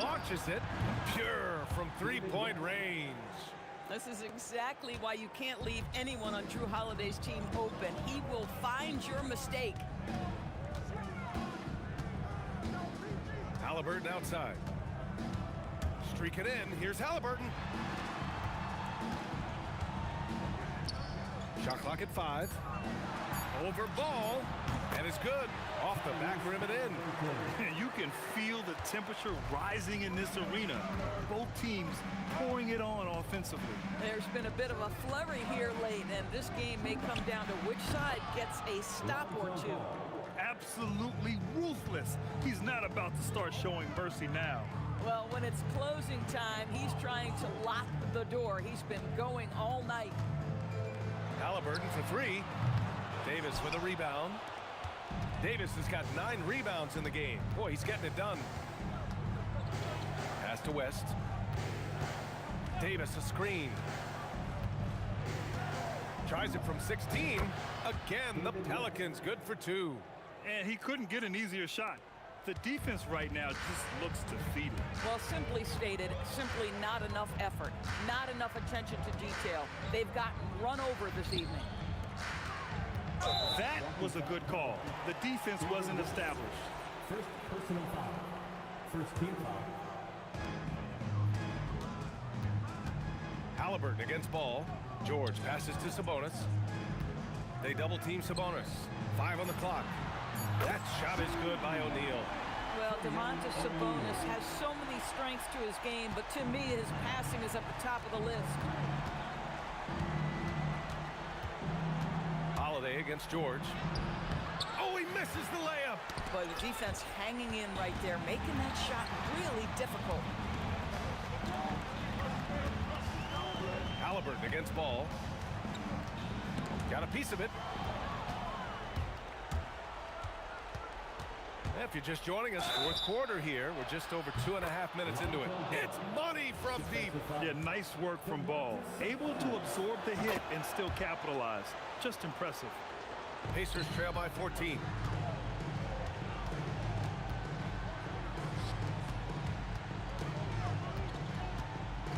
Launches it. Pure from 3-point range. This is exactly why you can't leave anyone on Drew Holiday's team open. He will find your mistake. Halliburton outside. Streak it in. Here's Halliburton. Shot clock at 5. Over ball. And it's good. Off the back rim and in. You can feel the temperature rising in this arena. Both teams pouring it on offensively. There's been a bit of a flurry here late, and this game may come down to which side gets a stop or 2. Absolutely ruthless. He's not about to start showing mercy now. Well, when it's closing time, he's trying to lock the door. He's been going all night. Halliburton for 3. Davis with a rebound. Davis has got 9 rebounds in the game. Boy, he's getting it done. Pass to West. Davis a screen. Tries it from 16. Again, the Pelicans good for 2. And he couldn't get an easier shot. The defense right now just looks defeated. Well, simply stated, simply not enough effort, not enough attention to detail. They've gotten run over this evening. That was a good call. The defense wasn't established. First personal foul. First team foul. Halliburton against ball. George passes to Sabonis. They double team Sabonis. 5 on the clock. That shot is good by O'Neal. Well, Domantas Sabonis has so many strengths to his game, but to me, his passing is at the top of the list. Holiday against George. Oh, he misses the layup. Boy, the defense hanging in right there, making that shot really difficult. Halliburton against ball. Got a piece of it. If you're just joining us, fourth quarter here. We're just over 2.5 minutes into it. It's money from deep. Yeah, nice work from Ball. Able to absorb the hit and still capitalize. Just impressive. Pacers trail by 14.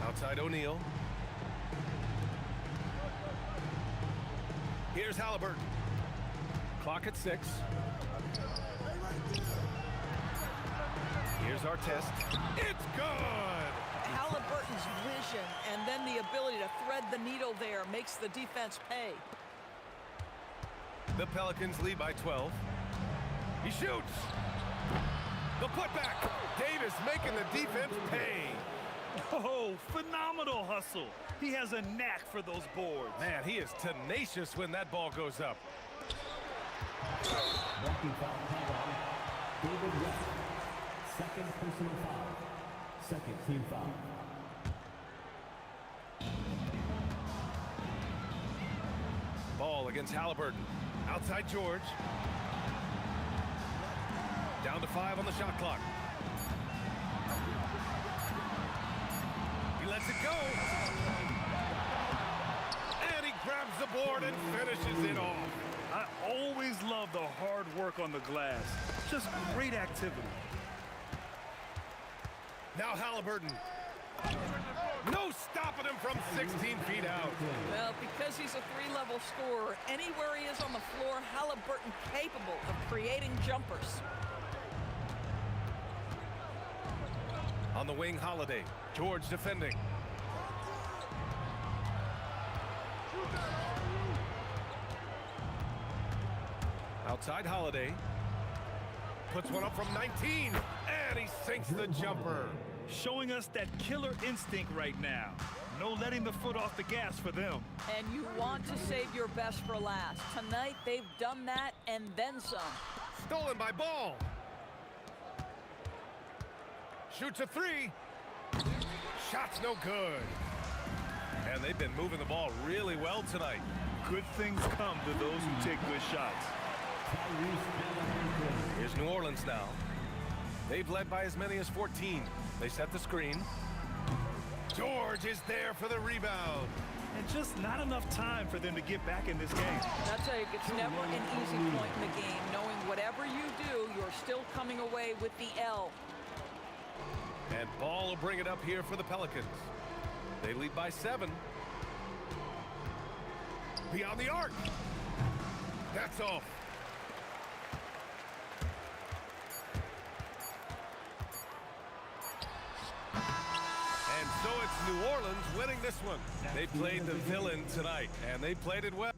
Outside O'Neal. Here's Halliburton. Clock at 6. Here's Artest. It's good! Halliburton's vision and then the ability to thread the needle there makes the defense pay. The Pelicans lead by 12. He shoots. The putback. Davis making the defense pay. Oh, phenomenal hustle. He has a knack for those boards. Man, he is tenacious when that ball goes up. Walking foul called on David West. Second personal foul. Second team foul. Ball against Halliburton. Outside George. Down to 5 on the shot clock. He lets it go. And he grabs the board and finishes it off. I always love the hard work on the glass. Just great activity. Now Halliburton. No stopping him from 16 feet out. Well, because he's a three-level scorer, anywhere he is on the floor, Halliburton capable of creating jumpers. On the wing, Holiday. George defending. Outside Holiday. Puts one up from 19. And he sinks the jumper. Showing us that killer instinct right now. No letting the foot off the gas for them. And you want to save your best for last. Tonight, they've done that and then some. Stolen by Ball. Shoots a 3. Shot's no good. And they've been moving the ball really well tonight. Good things come to those who take good shots. Here's New Orleans now. They've led by as many as 14. They set the screen. George is there for the rebound. And just not enough time for them to get back in this game. I'll tell you, it's never an easy point in the game, knowing whatever you do, you're still coming away with the L. And Ball will bring it up here for the Pelicans. They lead by 7. Beyond the arc. That's off. And so it's New Orleans winning this one. They played the villain tonight, and they played it well.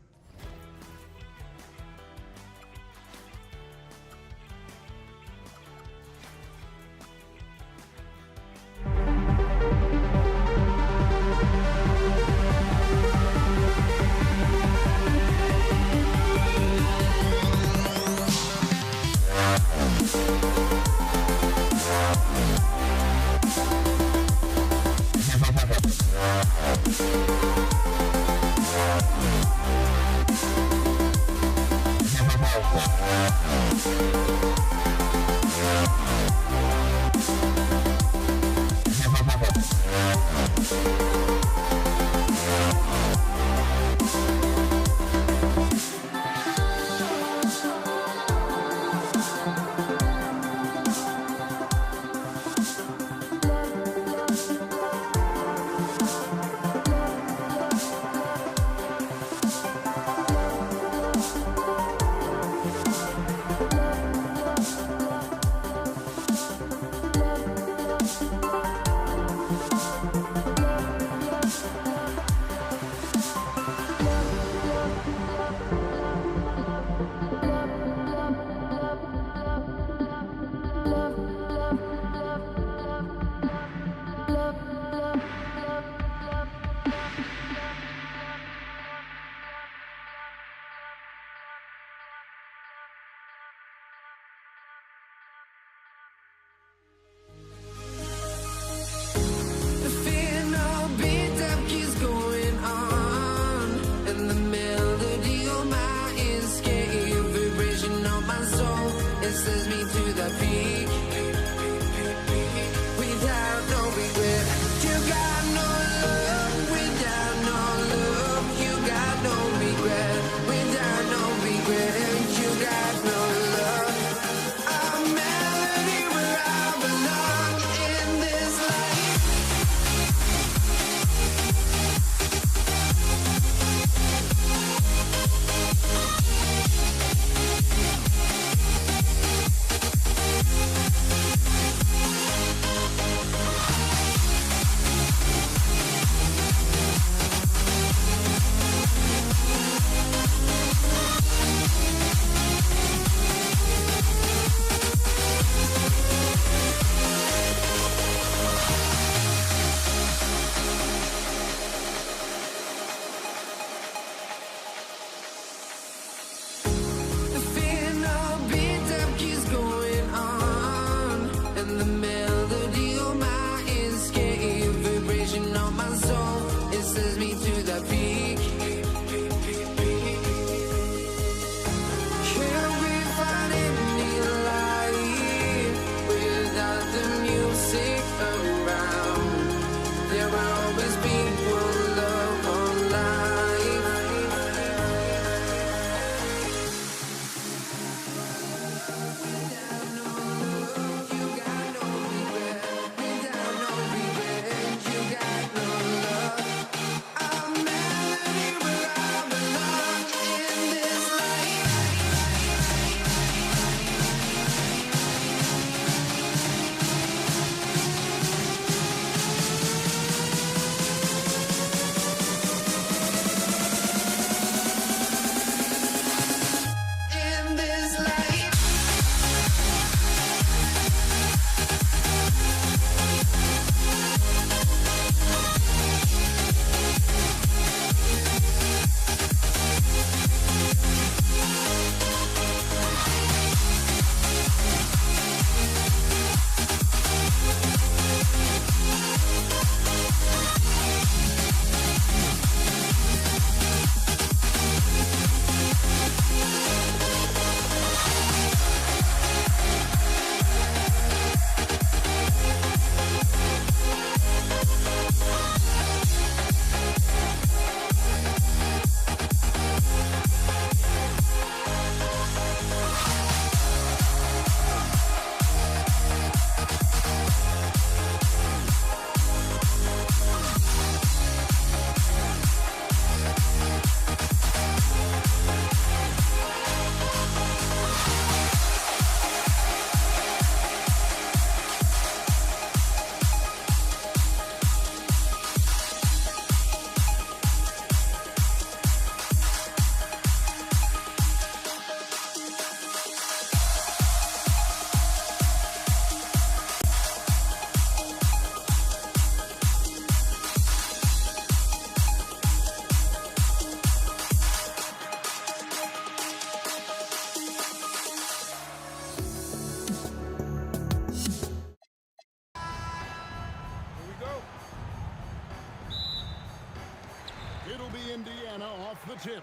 the tip.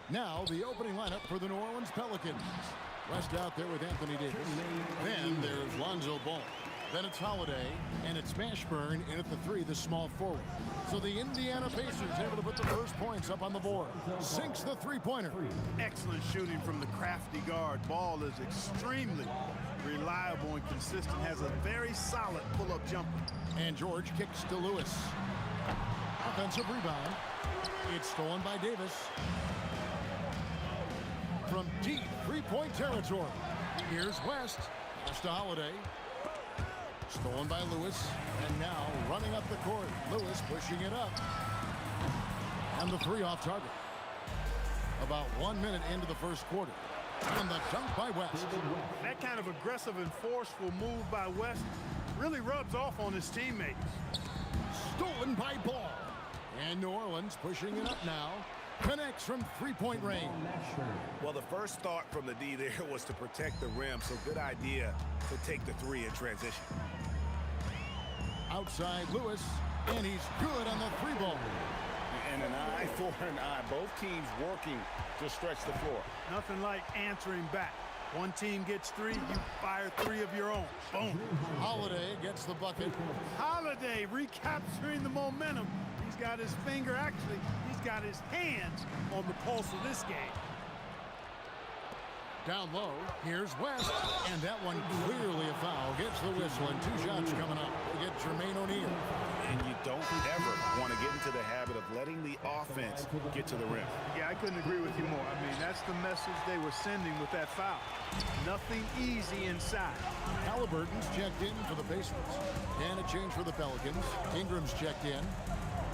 Now the opening lineup for the New Orleans Pelicans. West out there with Anthony Davis. Then there's Lonzo Ball. Then it's Holiday, and it's Mashburn in at the 3, the small forward. So the Indiana Pacers able to put the first points up on the board. Sinks the three-pointer. Excellent shooting from the crafty guard. Ball is extremely reliable and consistent. Has a very solid pull-up jumper. And George kicks to Lewis. Offensive rebound. It's stolen by Davis. From deep three-point territory. Here's West. Pass to Holiday. Stolen by Lewis. And now running up the court. Lewis pushing it up. And the 3 off target. About 1 minute into the first quarter. And the dunk by West. That kind of aggressive and forceful move by West really rubs off on his teammates. Stolen by Ball. And New Orleans pushing it up now. Connects from three-point range. Well, the first thought from the D there was to protect the rim, so good idea to take the 3 in transition. Outside Lewis, and he's good on the 3 ball. And an eye for an eye. Both teams working to stretch the floor. Nothing like answering back. One team gets 3, you fire 3 of your own. Boom. Holiday gets the bucket. Holiday recapturing the momentum. He's got his finger, actually, he's got his hands on the pulse of this game. Down low, here's West, and that one clearly a foul. Gets the whistle, and 2 shots coming up. We get Jermaine O'Neal. And you don't ever want to get into the habit of letting the offense get to the rim. Yeah, I couldn't agree with you more. I mean, that's the message they were sending with that foul. Nothing easy inside. Halliburton's checked in for the Pacers. And a change for the Pelicans. Ingram's checked in.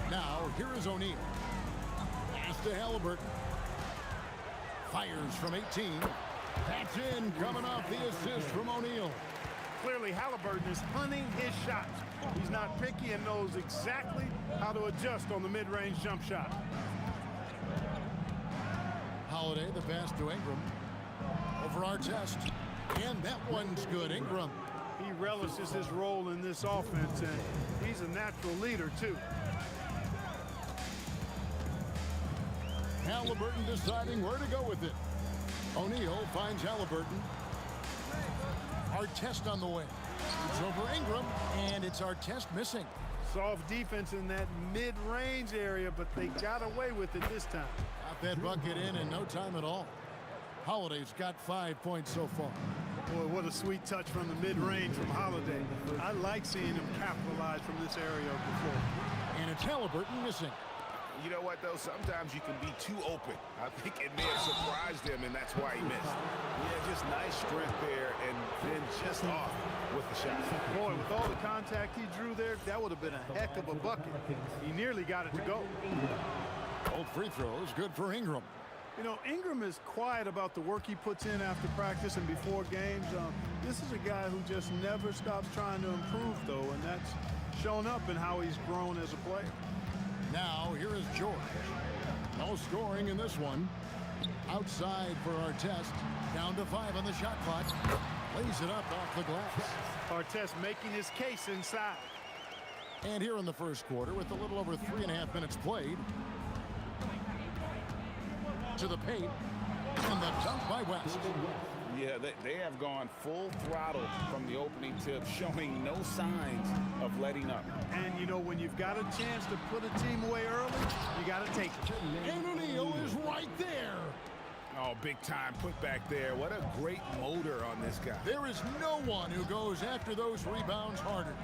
Now, here is O'Neal. Pass to Halliburton. Fires from 18. That's in, coming off the assist from O'Neal. Clearly, Halliburton is hunting his shots. He's not picky and knows exactly how to adjust on the mid-range jump shot. Holiday, the pass to Ingram. Over Artest. And that one's good. Ingram. He relishes his role in this offense, and he's a natural leader, too. Halliburton deciding where to go with it. O'Neal finds Halliburton. Artest on the way. It's over Ingram, and it's Artest missing. Soft defense in that mid-range area, but they got away with it this time. Got that bucket in no time at all. Holiday's got 5 points so far. Boy, what a sweet touch from the mid-range from Holiday. I like seeing him capitalize from this area before. And it's Halliburton missing. You know what, though? Sometimes you can be too open. I think it may have surprised him, and that's why he missed. Yeah, just nice strength there, and then just off with the shot. Boy, with all the contact he drew there, that would have been a heck of a bucket. He nearly got it to go. Both free throws, good for Ingram. You know, Ingram is quiet about the work he puts in after practice and before games. This is a guy who just never stops trying to improve, though, and that's shown up in how he's grown as a player. Now, here is George. No scoring in this one. Outside for Artest. Down to 5 on the shot clock. Lays it up off the glass. Artest making his case inside. And here in the first quarter, with a little over 3.5 minutes played. To the paint. And the dunk by West. Yeah, they have gone full throttle from the opening tip, showing no signs of letting up. And, you know, when you've got a chance to put a team away early, you got to take it. And O'Neal is right there. Oh, big time put back there. What a great motor on this guy. There is no one who goes after those rebounds harder.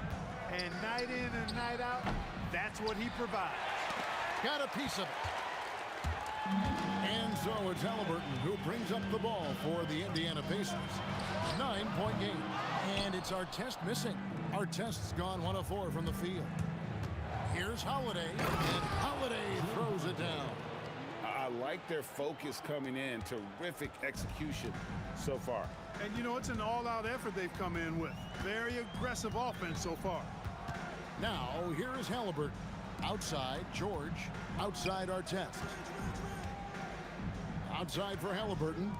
And night in and night out, that's what he provides. Got a piece of it. And so it's Halliburton who brings up the ball for the Indiana Pacers. 9-point game. And it's Artest missing. Artest's gone 1 of 4 from the field. Here's Holiday. And Holiday throws it down. I like their focus coming in. Terrific execution so far. And, you know, it's an all-out effort they've come in with. Very aggressive offense so far. Now, here is Halliburton. Outside, George. Outside, Artest. Outside for Halliburton.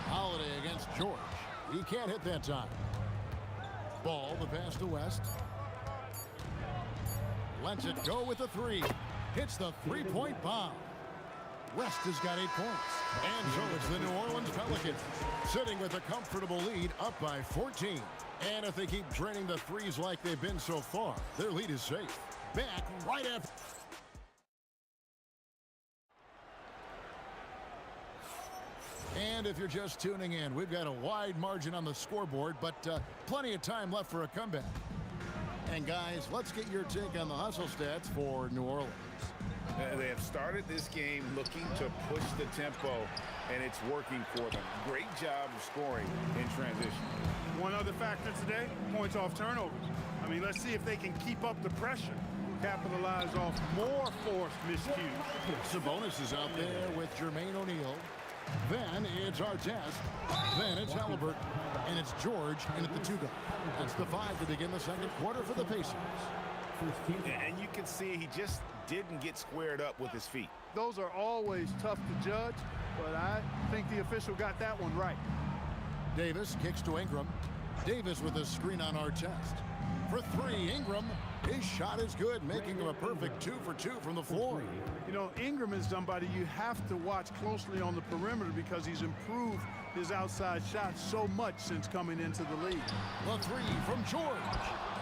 Holiday against George. He can't hit that time. Ball, the pass to West. Lets it go with the three. Hits the three-point bomb. West has got 8 points. And so it's the New Orleans Pelicans sitting with a comfortable lead up by 14. And if they keep draining the threes like they've been so far, their lead is safe. Back right after. And if you're just tuning in, we've got a wide margin on the scoreboard, but plenty of time left for a comeback. And guys, let's get your take on the hustle stats for New Orleans. They have started this game looking to push the tempo, and it's working for them. Great job of scoring in transition. One other factor today, points off turnovers. I mean, let's see if they can keep up the pressure, capitalize off more forced miscues. Sabonis is out there with Jermaine O'Neal. Then it's Artest. Then it's Halliburton. And it's George in at the 2-guard. That's the 5 to begin the second quarter for the Pacers. And you can see he just didn't get squared up with his feet. Those are always tough to judge, but I think the official got that one right. Davis kicks to Ingram. Davis with a screen on Artest. For 3, Ingram. His shot is good, making him a perfect 2 for 2 from the floor. You know, Ingram is somebody you have to watch closely on the perimeter because he's improved his outside shot so much since coming into the league. The 3 from George.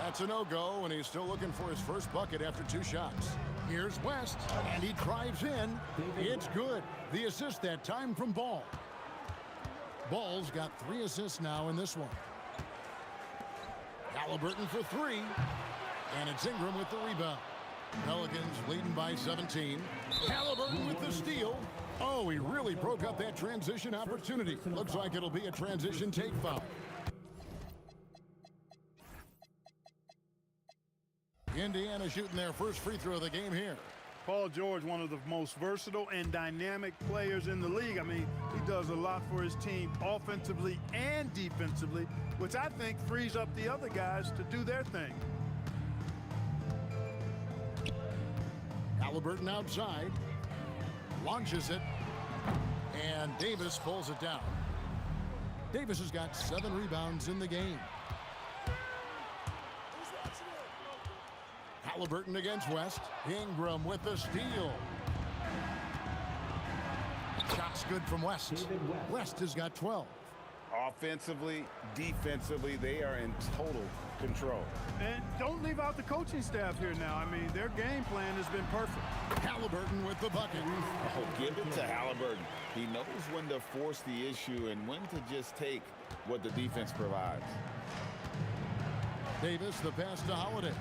That's a no-go, and he's still looking for his first bucket after 2 shots. Here's West, and he drives in. It's good. The assist that time from Ball. Ball's got 3 assists now in this one. Halliburton for 3. And it's Ingram with the rebound. Pelicans leading by 17. Halliburton with the steal. Oh, he really broke up that transition opportunity. Looks like it'll be a transition take foul. Indiana shooting their first free throw of the game here. Paul George, one of the most versatile and dynamic players in the league. I mean, he does a lot for his team offensively and defensively, which I think frees up the other guys to do their thing. Halliburton outside, launches it, and Davis pulls it down. Davis has got 7 rebounds in the game. Halliburton against West. Ingram with the steal. Shot's good from West. West has got 12. Offensively, defensively, they are in total control. And don't leave out the coaching staff here now. I mean, their game plan has been perfect. Halliburton with the bucket. Oh, give it to Halliburton. He knows when to force the issue and when to just take what the defense provides. Davis, the pass to Holiday.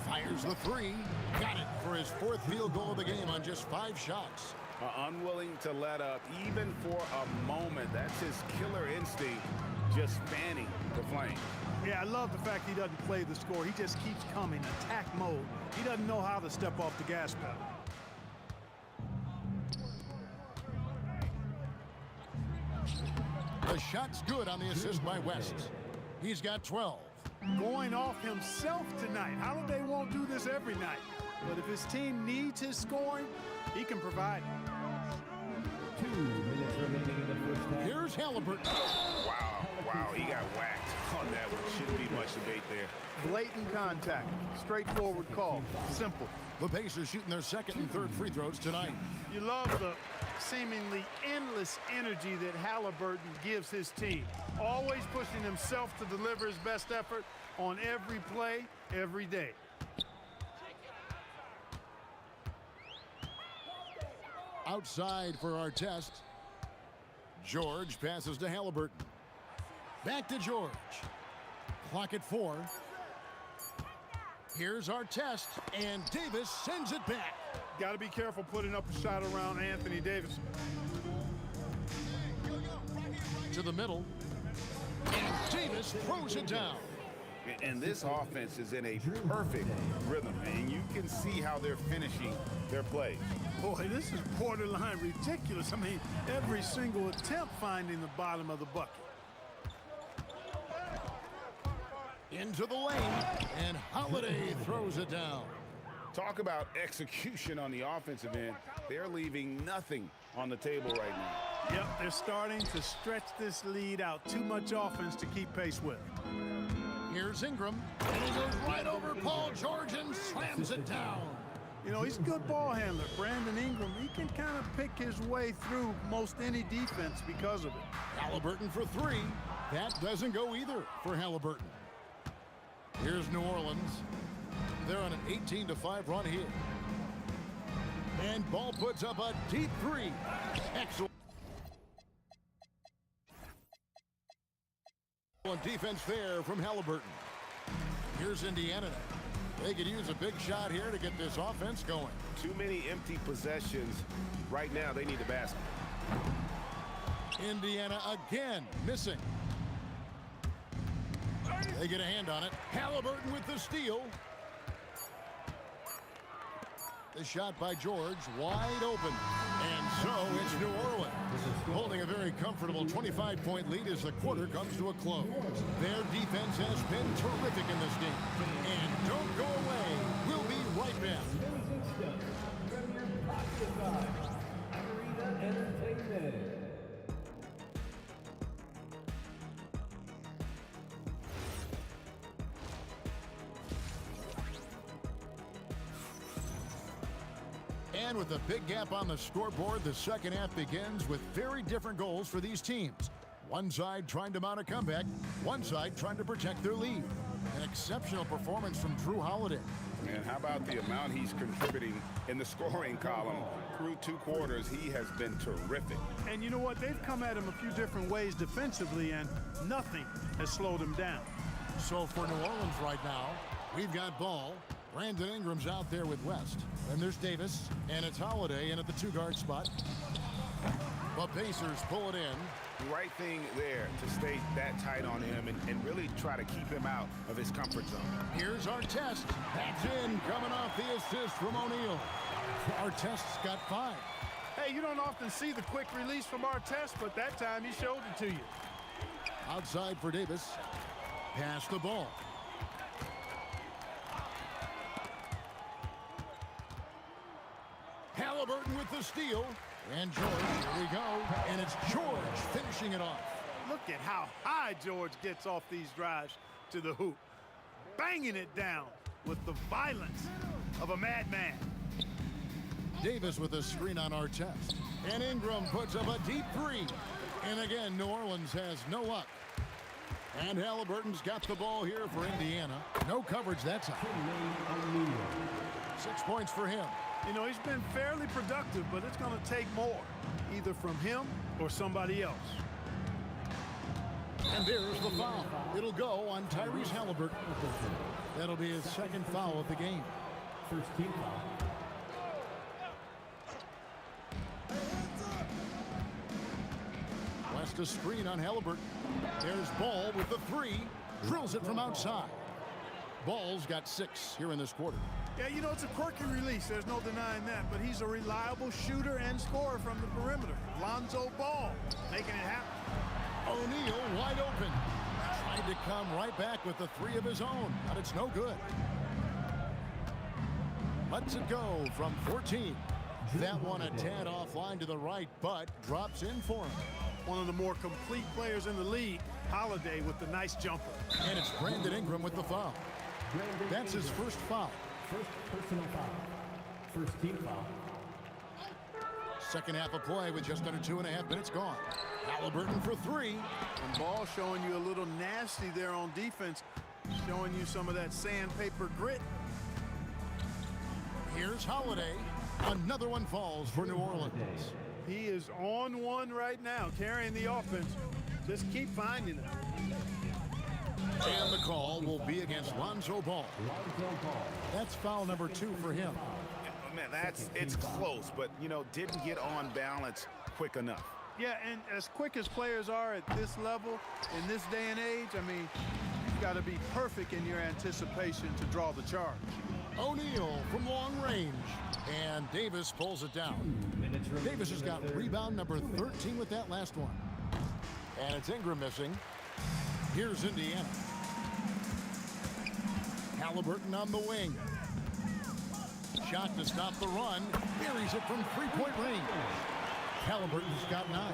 Fires the 3. Got it for his 4th field goal of the game on just 5 shots. Unwilling to let up even for a moment. That's his killer instinct, just fanning the flame. Yeah, I love the fact he doesn't play the score. He just keeps coming, attack mode. He doesn't know how to step off the gas pedal. The shot's good on the assist by West. He's got 12. Going off himself tonight. Holiday won't do this every night. But if his team needs his scoring, he can provide it. 2 minutes remaining in the first half. Here's Halliburton. Wow, he got whacked on that one. Shouldn't be much debate there. Blatant contact. Straightforward call. Simple. The Pacers shooting their 2nd and 3rd free throws tonight. You love the seemingly endless energy that Halliburton gives his team. Always pushing himself to deliver his best effort on every play, every day. Outside for Artest. George passes to Halliburton. Back to George. Clock at 4. Here's Artest, and Davis sends it back. Got to be careful putting up a shot around Anthony Davis. To the middle. And Davis throws it down. And this offense is in a perfect rhythm, and you can see how they're finishing their play. Boy, this is borderline ridiculous. I mean, every single attempt finding the bottom of the bucket. Into the lane, and Holiday throws it down. Talk about execution on the offensive end. They're leaving nothing on the table right now. Yep, they're starting to stretch this lead out. Too much offense to keep pace with. Here's Ingram, and he goes right over Paul George and slams it down. You know, he's a good ball handler. Brandon Ingram, he can kind of pick his way through most any defense because of it. Halliburton for three. That doesn't go either for Halliburton. Here's New Orleans. They're on an 18-5 run here. And Ball puts up a deep three. Excellent defense there from Halliburton. Here's Indiana. They could use a big shot here to get this offense going. Too many empty possessions. Right now, they need the basket. Indiana again missing. They get a hand on it. Halliburton with the steal. The shot by George, wide open. And so it's New Orleans, holding a very comfortable 25-point lead as the quarter comes to a close. Their defense has been terrific in this game. And don't go away. We'll be right back. And with a big gap on the scoreboard, the second half begins with very different goals for these teams. One side trying to mount a comeback, one side trying to protect their lead. An exceptional performance from Drew Holiday. And how about the amount he's contributing in the scoring column? Through 2 quarters, he has been terrific. And you know what? They've come at him a few different ways defensively, and nothing has slowed him down. So for New Orleans right now, we've got Ball. Brandon Ingram's out there with West. And there's Davis, and it's Holiday in at the 2-guard spot. The Pacers pull it in. The right thing there to stay that tight on him and really try to keep him out of his comfort zone. Here's Artest. That's in, coming off the assist from O'Neal. Artest's got 5. Hey, you don't often see the quick release from Artest, but that time he showed it to you. Outside for Davis. Pass the ball. Halliburton with the steal. And George, here we go. And it's George finishing it off. Look at how high George gets off these drives to the hoop. Banging it down with the violence of a madman. Davis with a screen on Artest. And Ingram puts up a deep 3. And again, New Orleans has no luck. And Halliburton's got the ball here for Indiana. No coverage that time. 6 points for him. You know, he's been fairly productive, but it's going to take more, either from him or somebody else. And there's the foul. It'll go on Tyrese Halliburton. That'll be his second foul of the game. First team foul. West a screen on Halliburton. There's Ball with the 3. Drills it from outside. Ball's got 6 here in this quarter. Yeah, you know, it's a quirky release. There's no denying that. But he's a reliable shooter and scorer from the perimeter. Lonzo Ball making it happen. O'Neal wide open. Tried to come right back with the 3 of his own, but it's no good. Lets it go from 14. That one a tad offline to the right, but drops in for him. One of the more complete players in the league. Holiday with the nice jumper. And it's Brandon Ingram with the foul. That's his first foul. First personal foul. First team foul. Second half of play with just under 2.5 minutes gone. Halliburton for 3. And Ball showing you a little nasty there on defense. Showing you some of that sandpaper grit. Here's Holiday. Another one falls for New Orleans. He is on one right now, carrying the offense. Just keep finding it. And the call will be against Lonzo Ball. That's foul number 2 for him. Man, it's close, but, you know, didn't get on balance quick enough. Yeah, and as quick as players are at this level, in this day and age, I mean, you've got to be perfect in your anticipation to draw the charge. O'Neal from long range. And Davis pulls it down. Davis has got rebound number 13 with that last one. And it's Ingram missing. Here's Indiana. Halliburton on the wing. Shot to stop the run. Buries it from 3-point range. Halliburton's got 9.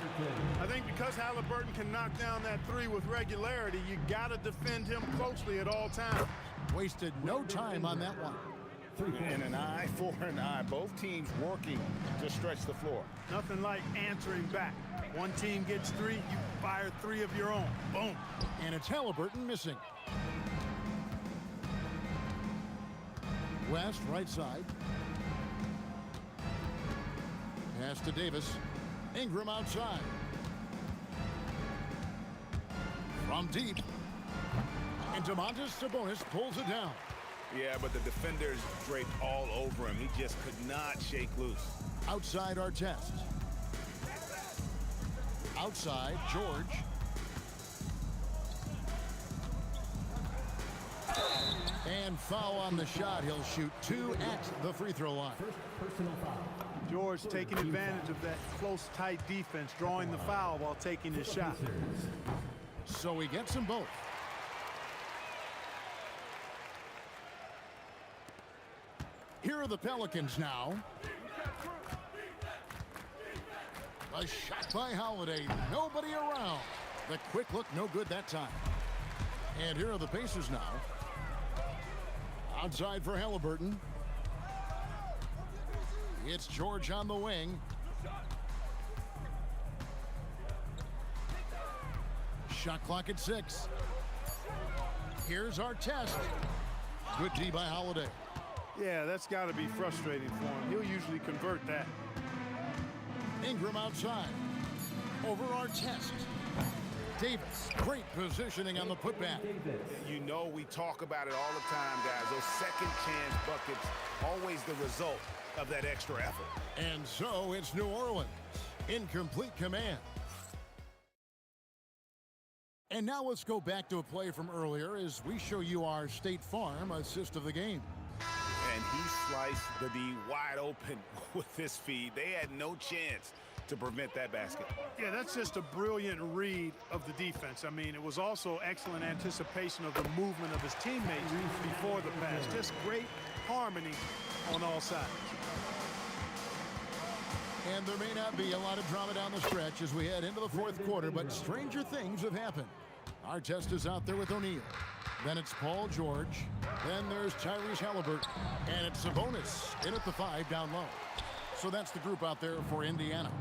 I think because Halliburton can knock down that three with regularity, you got to defend him closely at all times. Wasted no time on that one. And an eye for an eye. Both teams working to stretch the floor. Nothing like answering back. One team gets 3, you fire 3 of your own. Boom. And it's Halliburton missing. West, right side. Pass to Davis. Ingram outside. From deep. And Domantas Sabonis pulls it down. Yeah, but the defenders draped all over him. He just could not shake loose. Outside Artest. Outside George. And foul on the shot. He'll shoot 2 at the free throw line. First personal foul. George taking advantage of that close, tight defense, drawing the foul while taking his shot. So he gets them both. Here are the Pelicans now. A shot by Holiday. Nobody around. The quick look, no good that time. And here are the Pacers now. Outside for Halliburton. It's George on the wing. Shot clock at 6. Here's Artest. Good D by Holiday. Yeah, that's got to be frustrating for him. He'll usually convert that. Ingram outside. Over Artest. Davis. Great positioning on the putback. You know we talk about it all the time, guys. Those second chance buckets, always the result of that extra effort. And so it's New Orleans in complete command. And now let's go back to a play from earlier as we show you our State Farm assist of the game. And he sliced the D wide open with his feed. They had no chance to prevent that basket. Yeah, that's just a brilliant read of the defense. I mean, it was also excellent anticipation of the movement of his teammates before the pass. Just great harmony on all sides. And there may not be a lot of drama down the stretch as we head into the fourth quarter, but stranger things have happened. Artest is out there with O'Neal. Then it's Paul George. Then there's Tyrese Halliburton. And it's Sabonis in at the 5 down low. So that's the group out there for Indiana.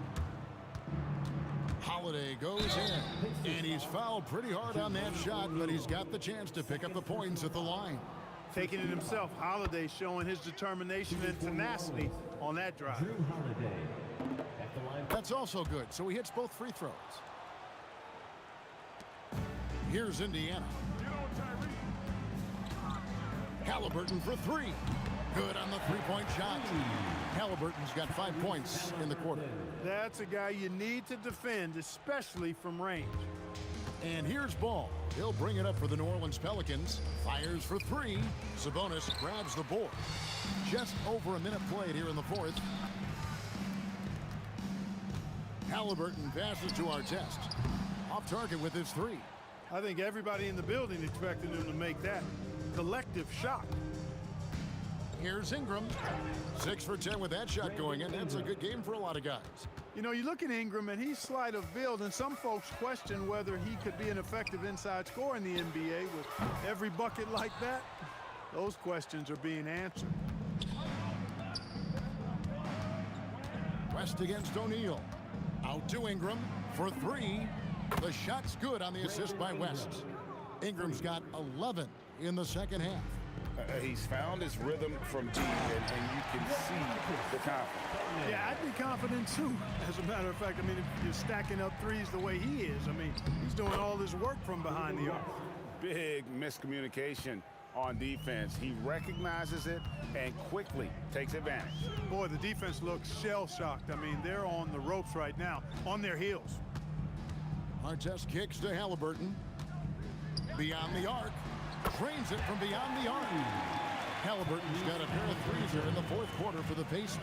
Holiday goes in. And he's fouled pretty hard on that shot, but he's got the chance to pick up the points at the line. Taking it himself, Holiday showing his determination and tenacity on that drive. Drew Holiday at the line. That's also good. So he hits both free throws. Here's Indiana. Halliburton for 3. Good on the three-point shot. Halliburton's got 5 points in the quarter. That's a guy you need to defend, especially from range. And here's Ball. He'll bring it up for the New Orleans Pelicans. Fires for 3. Sabonis grabs the board. Just over a minute played here in the fourth. Halliburton passes to Artest. Off target with his 3. I think everybody in the building expected him to make that. Collective shot. Here's Ingram. 6 for 10 with that shot going in. That's a good game for a lot of guys. You know, you look at Ingram, and he's slight of build, and some folks question whether he could be an effective inside scorer in the NBA with every bucket like that. Those questions are being answered. West against O'Neal. Out to Ingram for 3. The shot's good on the assist by West. Ingram's got 11 in the second half. He's found his rhythm from deep, and you can see the confidence. Yeah, I'd be confident too. As a matter of fact, I mean, if you're stacking up threes the way he is, I mean, he's doing all this work from behind the arc. Big miscommunication on defense. He recognizes it and quickly takes advantage. Boy, the defense looks shell-shocked. I mean, they're on the ropes right now, on their heels. Artest kicks to Halliburton. Beyond the arc. Drains it from beyond the arc. Halliburton's got a pair of threes here in the fourth quarter for the Pacers.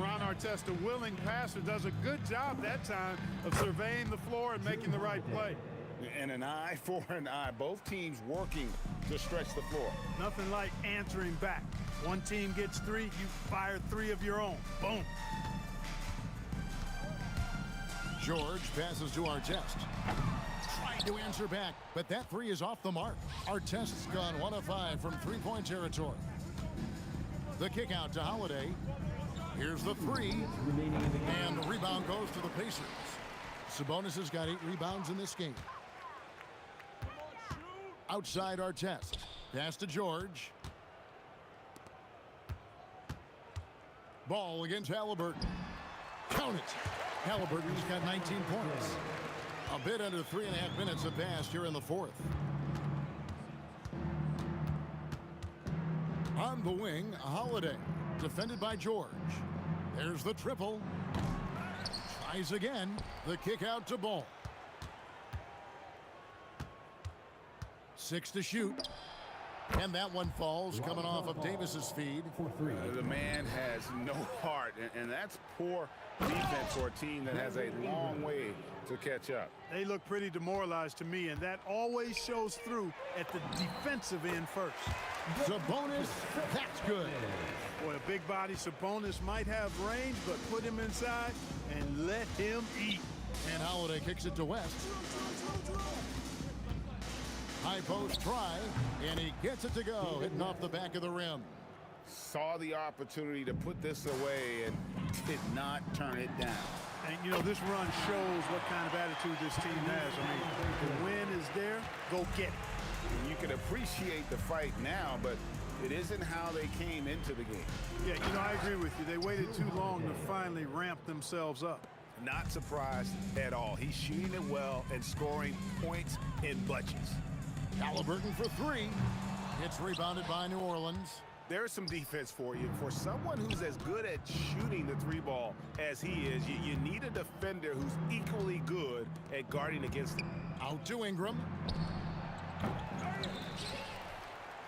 Ron Artest, a willing passer, does a good job that time of surveying the floor and making the right play. And an eye for an eye. Both teams working to stretch the floor. Nothing like answering back. One team gets 3, you fire 3 of your own. Boom. George passes to Artest. Trying to answer back, but that three is off the mark. Artest's gone 1 of 5 from three-point territory. The kick out to Holiday. Here's the three. And the rebound goes to the Pacers. Sabonis has got 8 rebounds in this game. Outside Artest. Pass to George. Ball against Halliburton. Count it. Halliburton's got 19 points. A bit under 3.5 minutes have passed here in the fourth. On the wing, Holiday. Defended by George. There's the triple. Tries again. The kick out to Ball. 6 to shoot. And that one falls coming off of Davis's feed. The man has no heart, and that's poor defense for a team that has a long way to catch up. They look pretty demoralized to me, and that always shows through at the defensive end first. Sabonis, that's good. Boy, a big body Sabonis might have range, but put him inside and let him eat. And Holiday kicks it to West. High post try, and he gets it to go, hitting off the back of the rim. Saw the opportunity to put this away and did not turn it down. And, you know, this run shows what kind of attitude this team has. I mean, the win is there, go get it. And you can appreciate the fight now, but it isn't how they came into the game. Yeah, you know, I agree with you. They waited too long to finally ramp themselves up. Not surprised at all. He's shooting it well and scoring points in bunches. Halliburton for 3. It's rebounded by New Orleans. There's some defense for you. For someone who's as good at shooting the 3 ball as he is, you need a defender who's equally good at guarding against him. Out to Ingram.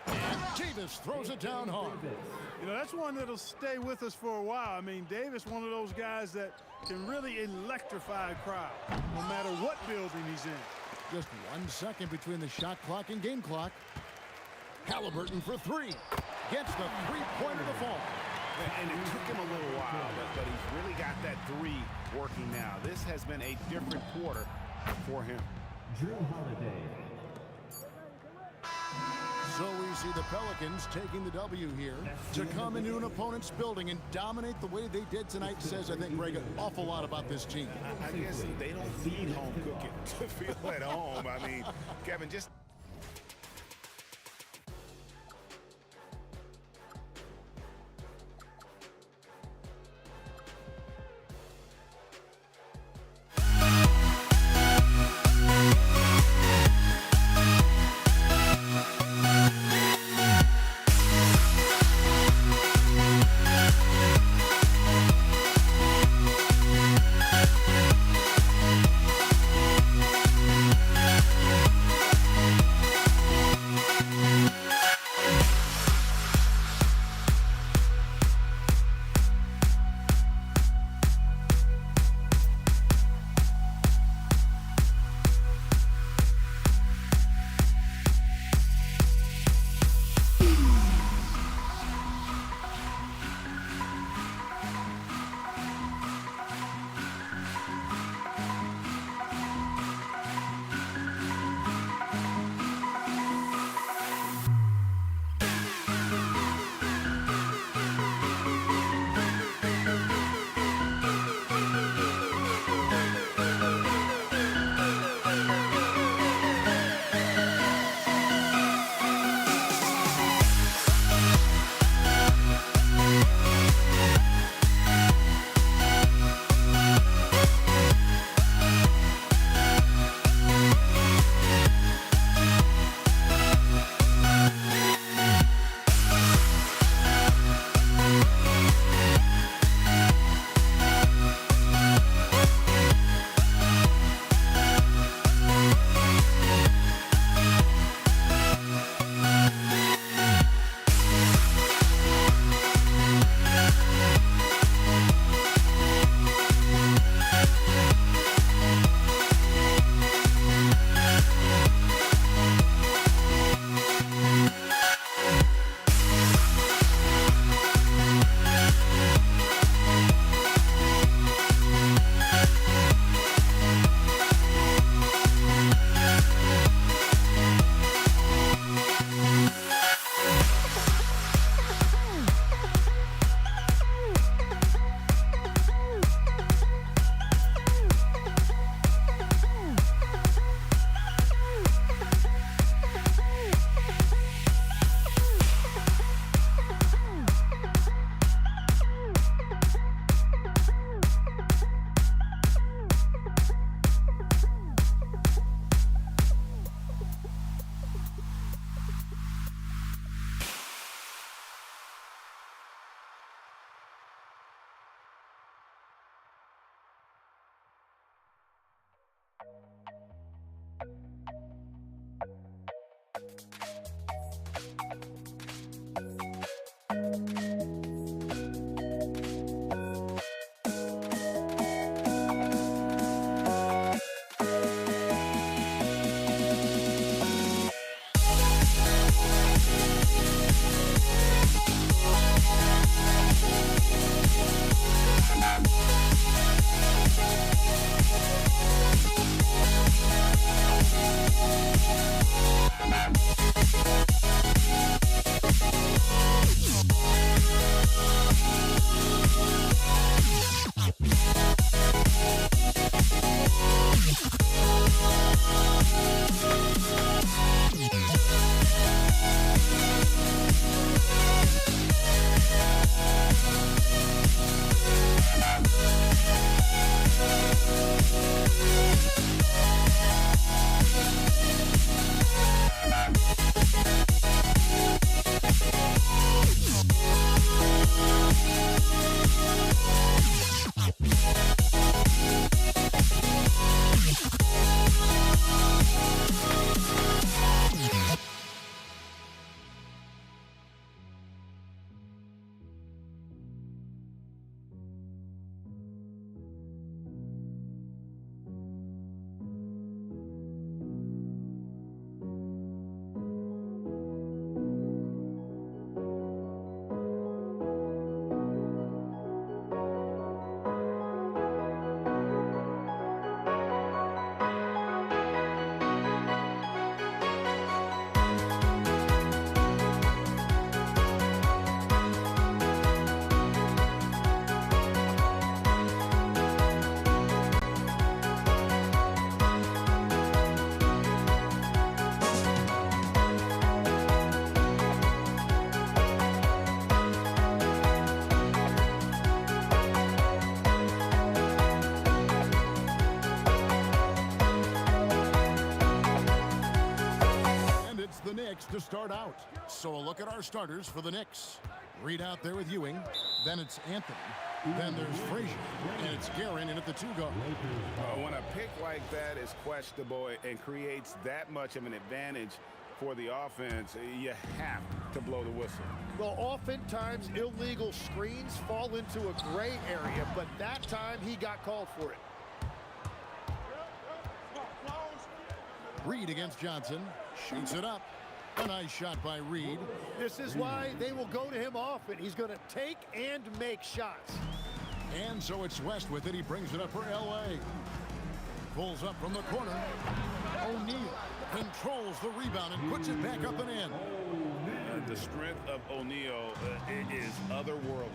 And Davis throws it down hard. You know, that's one that'll stay with us for a while. I mean, Davis, one of those guys that can really electrify a crowd, no matter what building he's in. Just 1 second between the shot clock and game clock. Halliburton for 3. Gets the three-pointer to fall. And it took him a little while, but he's really got that 3 working now. This has been a different quarter for him. Drew Holiday. So we see the Pelicans taking the W here. To come into an opponent's building and dominate the way they did tonight says, I think, Greg, an awful lot about this team. I guess they don't need home cooking to feel at home. I mean, Kevin, just To start out. So a look at our starters for the Knicks. Reed out there with Ewing. Then it's Anthony. Then there's Frazier. And it's Guerin in at the 2 guard. When a pick like that is questionable and creates that much of an advantage for the offense, you have to blow the whistle. Well, oftentimes illegal screens fall into a gray area, but that time he got called for it. Reed against Johnson. Shoots it up. A nice shot by Reed. This is why they will go to him often. He's going to take and make shots. And so it's West with it. He brings it up for L.A. Pulls up from the corner. O'Neal controls the rebound and puts it back up and in. The strength of O'Neal is otherworldly.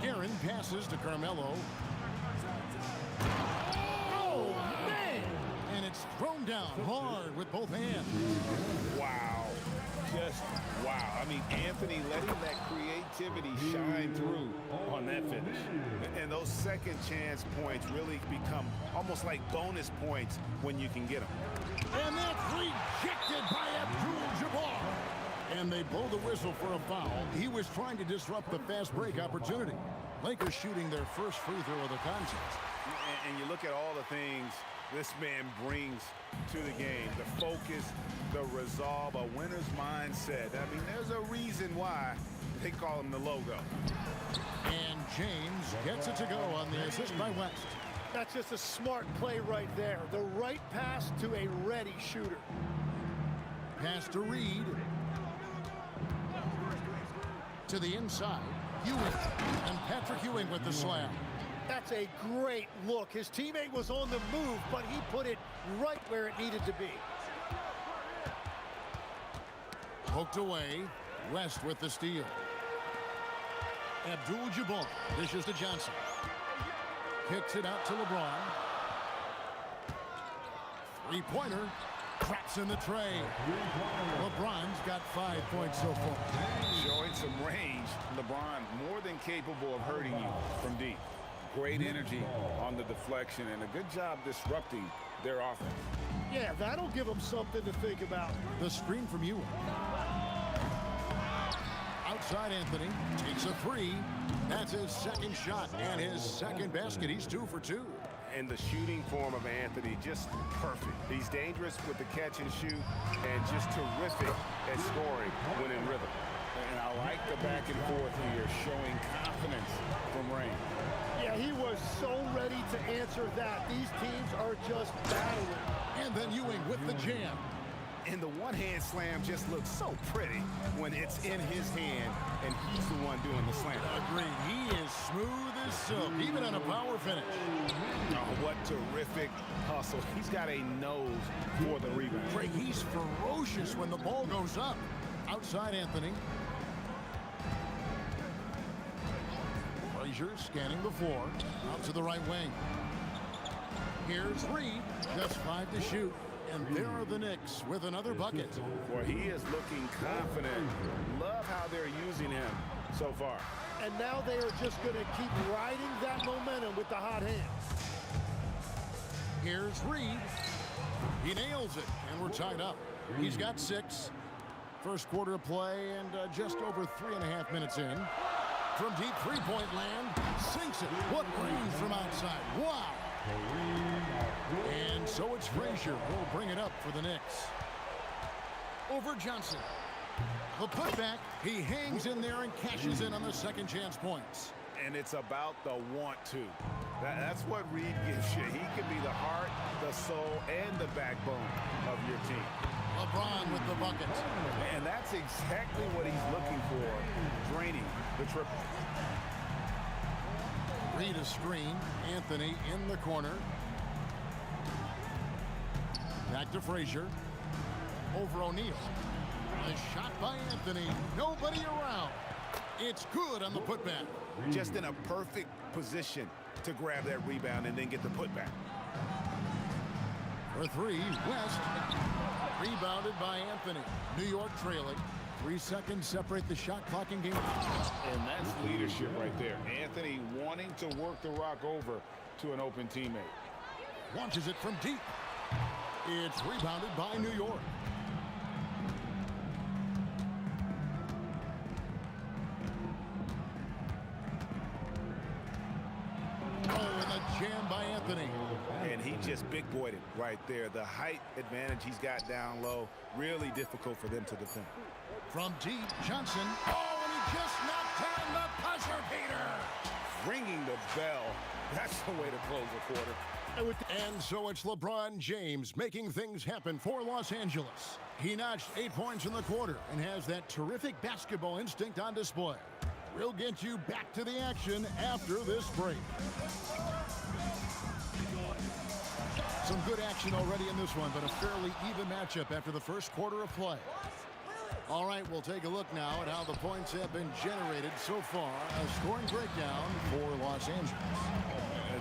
Guerin passes to Carmelo. It's thrown down hard with both hands. Wow. Just wow. I mean, Anthony letting that creativity shine through on that finish. And those second chance points really become almost like bonus points when you can get them. And that's rejected by Abdul-Jabbar. And they blow the whistle for a foul. He was trying to disrupt the fast break opportunity. Lakers shooting their first free throw of the contest. And you look at all the things this man brings to the game. The focus, the resolve, a winner's mindset. I mean, there's a reason why they call him the logo. And James gets it to go on the assist by West. That's just a smart play right there. The right pass to a ready shooter. Pass to Reed. To the inside. Ewing. And Patrick Ewing with the slam. That's a great look. His teammate was on the move, but he put it right where it needed to be. Poked away. West with the steal. Abdul-Jabbar dishes to Johnson. Kicks it out to LeBron. Three-pointer. Traps in the tray. LeBron's got 5 points so far. Showing some range. LeBron more than capable of hurting you from deep. Great energy on the deflection and a good job disrupting their offense. Yeah, that'll give them something to think about. The screen from Ewing. Outside Anthony takes a three. That's his second shot and his second basket. He's 2 for 2. And the shooting form of Anthony, just perfect. He's dangerous with the catch and shoot and just terrific at scoring when in rhythm. And I like the back and forth here, showing confidence from Rain. Yeah, he was so ready to answer that. These teams are just battling. And then Ewing with the jam. And the one-hand slam just looks so pretty when it's in his hand and he's the one doing the slam. Agreed. He is smooth as silk, even on a power finish. Oh, what terrific hustle. He's got a nose for the rebound. Greg, he's ferocious when the ball goes up. Outside Anthony. Frazier scanning the floor. Out to the right wing. Here's Reed. Just 5 to shoot. And there are the Knicks with another bucket. Well, he is looking confident. Love how they're using him so far. And now they are just going to keep riding that momentum with the hot hands. Here's Reed. He nails it, and we're tied up. He's got 6. First quarter of play, and just over 3.5 minutes in. From deep three-point land, sinks it. What range from outside. Wow. And so it's Frazier who'll bring it up for the Knicks. Over Johnson. The putback. He hangs in there and cashes in on the second chance points. And it's about the want to. That's what Reed gives you. He can be the heart, the soul, and the backbone of your team. LeBron with the bucket. And that's exactly what he's looking for, draining the triple. Reed a screen. Anthony in the corner. Back to Frazier. Over O'Neal. A shot by Anthony. Nobody around. It's good on the putback. Just in a perfect position to grab that rebound and then get the putback. For 3, West. Rebounded by Anthony. New York trailing. 3 seconds separate the shot clock in game. And that's leadership right there. Anthony wanting to work the rock over to an open teammate. Launches it from deep. It's rebounded by New York. Oh, and a jam by Anthony. And he just big-boyed it right there. The height advantage he's got down low, really difficult for them to defend. From deep, Johnson. Oh, and he just knocked down the buzzer beater. Ringing the bell. That's the way to close the quarter. And so it's LeBron James making things happen for Los Angeles. He notched 8 points in the quarter and has that terrific basketball instinct on display. We'll get you back to the action after this break. Some good action already in this one, but a fairly even matchup after the first quarter of play. All right, we'll take a look now at how the points have been generated so far. A scoring breakdown for Los Angeles.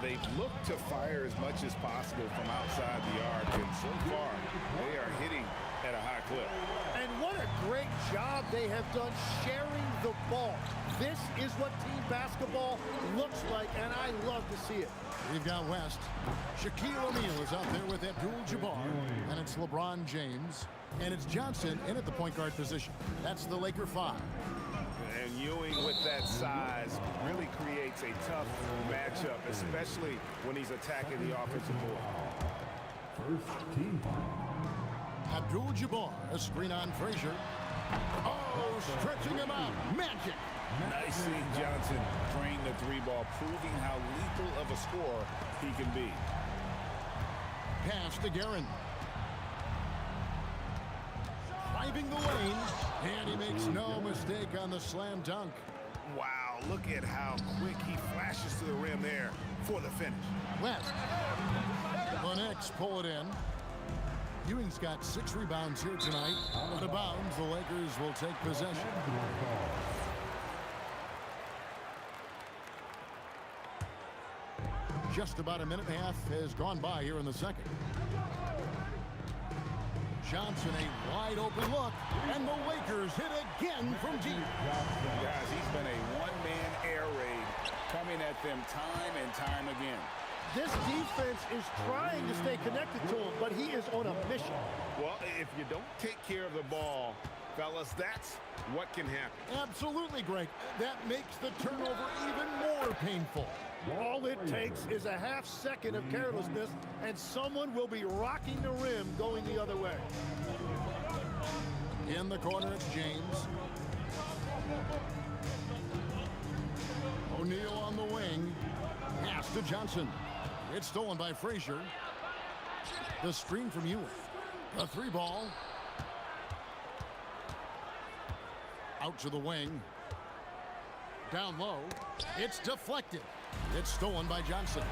They've looked to fire as much as possible from outside the arc, and so far they are hitting at a high clip. And what a great job they have done sharing the ball. This is what team basketball looks like, and I love to see it. We've got West. Shaquille O'Neal is out there with Abdul-Jabbar, and it's LeBron James, and it's Johnson in at the point guard position. That's the Laker 5. And Ewing with that size really creates a tough matchup, especially when he's attacking the offensive board. First team foul. Abdul-Jabbar, a screen on Frazier. Oh, stretching him out. Magic. Nice seeing Johnson drain the 3-ball, proving how lethal of a scorer he can be. Pass to Guerin. Driving the lane, and he makes no mistake on the slam dunk. Wow, look at how quick he flashes to the rim there for the finish. West. The Knicks pull it in. Ewing's got 6 rebounds here tonight. Out of bounds, the Lakers will take possession. Just about a minute and a half has gone by here in the second. Johnson, a wide open look, and the Lakers hit again from deep. Guys, he's been a one-man air raid coming at them time and time again. This defense is trying to stay connected to him, but he is on a mission. Well, if you don't take care of the ball, Fellas, that's what can happen. Absolutely, Greg. That makes the turnover even more painful. All it takes is a half second of carelessness, and someone will be rocking the rim going the other way. In the corner, it's James. O'Neal on the wing. Pass to Johnson. It's stolen by Frazier. The screen from Ewing. The three ball. Out to the wing. Down low. It's deflected. It's stolen by Johnson.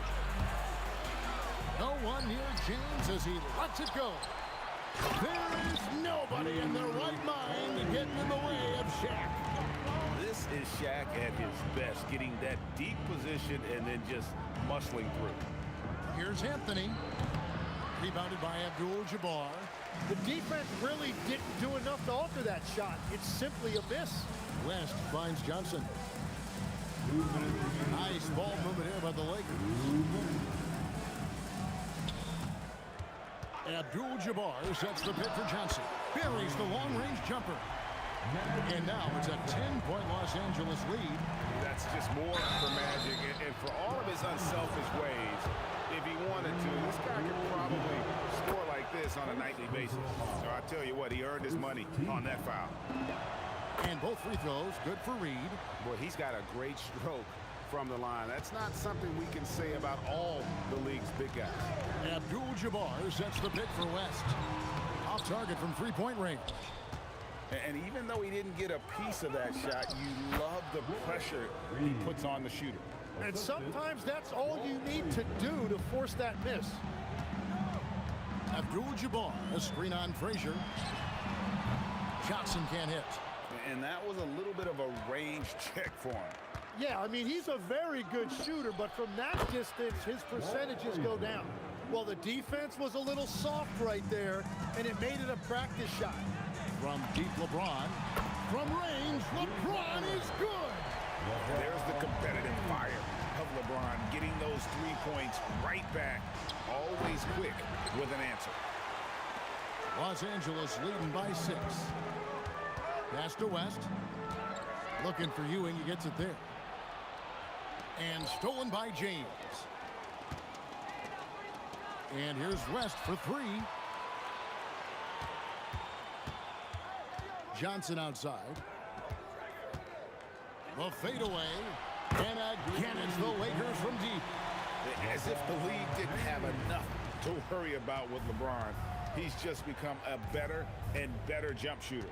No one near James as he lets it go. There is nobody in their right mind getting in the way of Shaq. This is Shaq at his best, getting that deep position and then just muscling through. Here's Anthony. Rebounded by Abdul-Jabbar. The defense really didn't do enough to alter that shot. It's simply a miss. West finds Johnson. Nice ball movement here by the Lakers. Abdul-Jabbar sets the pick for Johnson. Buries the long-range jumper. And now it's a 10-point Los Angeles lead. That's just more for Magic. And for all of his unselfish ways, if he wanted to, this guy could probably score like this on a nightly basis. So I tell you what, he earned his money on that foul. And both free throws good for Reed. Boy, he's got a great stroke from the line. That's not something we can say about all the league's big guys. Abdul-Jabbar sets the pick for West. Off target from three-point range. And even though he didn't get a piece of that shot, you love the pressure he puts on the shooter. And sometimes that's all you need to do to force that miss. Abdul-Jabbar, a screen on Frazier. Johnson can't hit. And that was a little bit of a range check for him. Yeah, I mean, he's a very good shooter, but from that distance, his percentages go down. Well, the defense was a little soft right there, and it made it a practice shot. From deep, LeBron. From range, LeBron is good. There's the competitive fire of LeBron, getting those 3 points right back, always quick with an answer. Los Angeles leading by 6. Pass to West. Looking for Ewing, he gets it there. And stolen by James. And here's West for 3. Johnson outside. The fadeaway. And again, it's the Lakers from deep. As if the league didn't have enough to worry about with LeBron. He's just become a better and better jump shooter.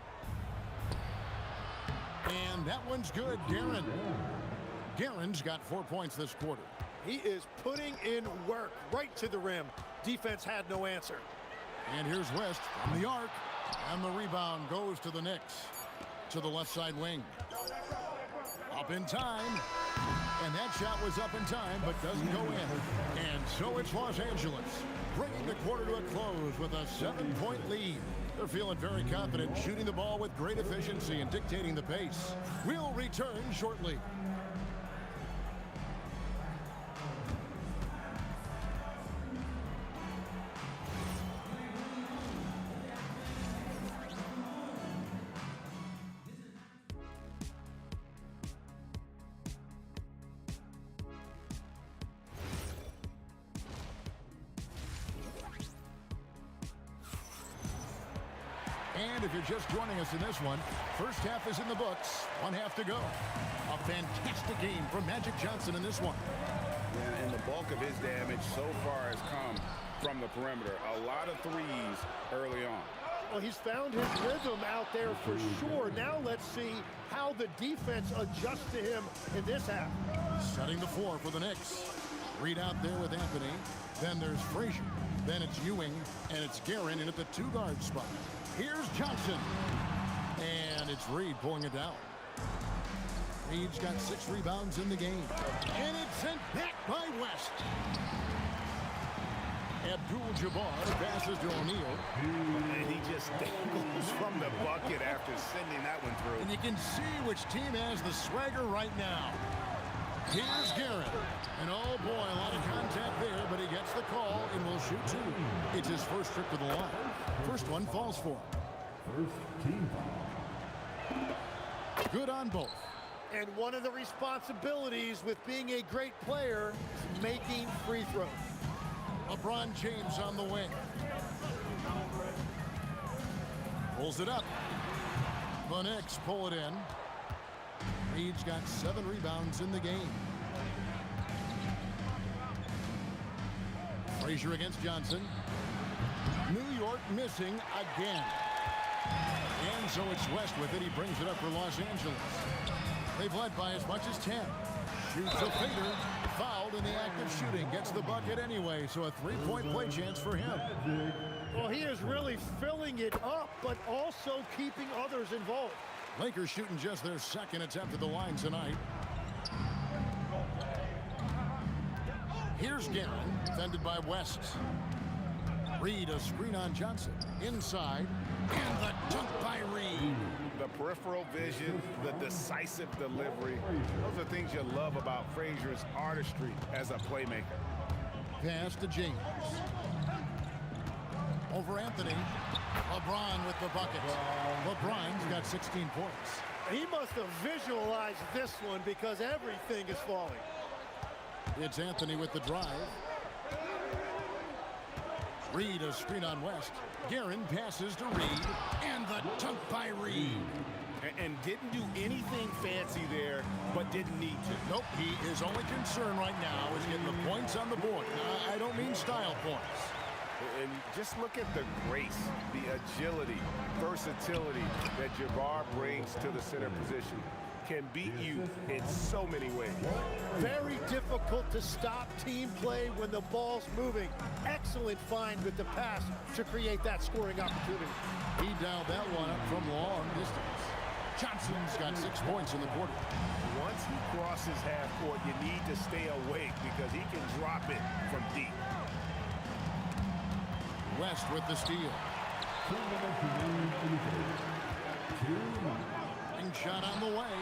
And that one's good, Guerin. Guerin's got 4 points this quarter. He is putting in work right to the rim. Defense had no answer. And here's West from the arc. And the rebound goes to the Knicks. To the left side wing. Up in time. And that shot was up in time, but doesn't go in. And so it's Los Angeles, bringing the quarter to a close with a 7-point lead. They're feeling very confident, shooting the ball with great efficiency and dictating the pace. We'll return shortly. And if you're just joining us in this one, first half is in the books. 1 half to go. A fantastic game from Magic Johnson in this one. And the bulk of his damage so far has come from the perimeter. A lot of threes early on. Well, he's found his rhythm out there for sure. Now let's see how the defense adjusts to him in this half. Setting the floor for the Knicks. Reed out there with Anthony. Then there's Frazier. Then it's Ewing. And it's Guerin in at the 2-guard spot. Here's Johnson. And it's Reed pulling it down. Reed's got 6 rebounds in the game. And it's sent back by West. Abdul-Jabbar passes to O'Neal. And he just dangles from the bucket after sending that one through. And you can see which team has the swagger right now. Here's Guerin. And oh boy, a lot of contact there, but he gets the call and will shoot 2. It's his first trip to the line. First one falls for him. First team foul. Good on both. And one of the responsibilities with being a great player is making free throws. LeBron James on the wing. Pulls it up. The Knicks pull it in. Reed's got 7 rebounds in the game. Frazier against Johnson. New York missing again. And so it's West with it. He brings it up for Los Angeles. They've led by as much as 10. Shoots a fader. Fouled in the act of shooting. Gets the bucket anyway, so a 3-point play chance for him. Well, he is really filling it up, but also keeping others involved. Lakers shooting just their second attempt at the line tonight. Here's Guerin, defended by West. Reed, a screen on Johnson. Inside, and the dunk by Reed. The peripheral vision, the decisive delivery. Those are things you love about Frazier's artistry as a playmaker. Pass to James. Over Anthony. LeBron with the bucket. LeBron's got 16 points. He must have visualized this one because everything is falling. It's Anthony with the drive. Reed, a screen on West. Guerin passes to Reed, and the dunk by Reed. And didn't do anything fancy there, but didn't need to. Nope, his only concern right now is getting the points on the board. I don't mean style points. And just look at the grace, the agility, versatility that Jabbar brings to the center position. Can beat you in so many ways. Very difficult to stop team play when the ball's moving. Excellent find with the pass to create that scoring opportunity. He dialed that one up from long distance. Johnson's got 6 points in the quarter. Once he crosses half court, you need to stay awake because he can drop it from deep. West with the steal. Shot on the way,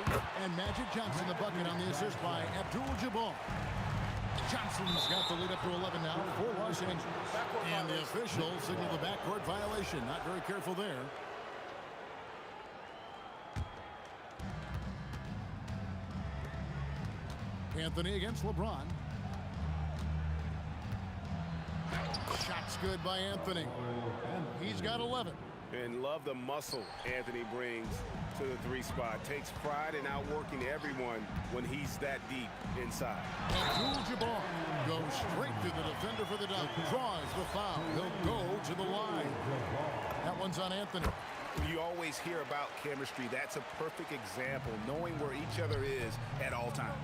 and Magic Johnson the bucket on the assist by Abdul-Jabbar. Johnson's got the lead up to 11 now for Los Angeles. And the officials signal the backcourt violation. Not very careful there. Anthony against LeBron. Shot's good by Anthony. He's got 11. And love the muscle Anthony brings to the 3 spot. Takes pride in outworking everyone when he's that deep inside. Abdul-Jabbar goes straight to the defender for the dunk. Draws the foul. He'll go to the line. That one's on Anthony. You always hear about chemistry. That's a perfect example, knowing where each other is at all times.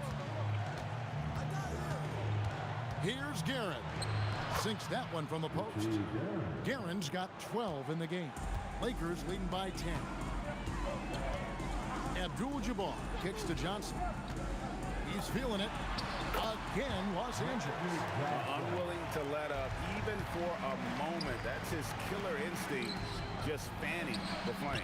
Here's Guerin. Sinks that one from the post. Guerin's got 12 in the game. Lakers leading by 10. Abdul-Jabbar kicks to Johnson. He's feeling it. Again, Los Angeles. Unwilling to let up even for a moment. That's his killer instinct, just fanning the flame.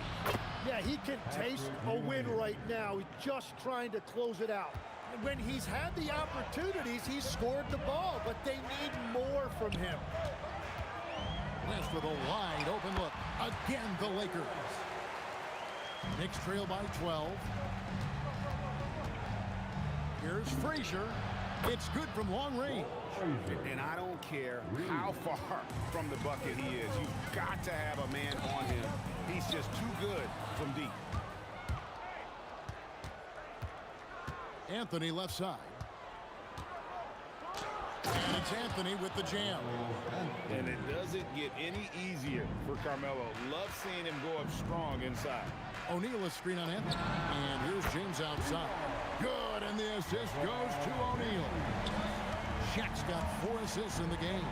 Yeah, he can taste a win right now. He's just trying to close it out. When he's had the opportunities, he's scored the ball, but they need more from him. West with a wide open look. Again, the Lakers. Knicks trail by 12. Here's Frazier. It's good from long range. And I don't care how far from the bucket he is. You've got to have a man on him. He's just too good from deep. Anthony left side. And it's Anthony with the jam. And it doesn't get any easier for Carmelo. Love seeing him go up strong inside. O'Neal a screen on Anthony. And here's James outside. Good, and the assist goes to O'Neal. Shaq's got 4 assists in the game.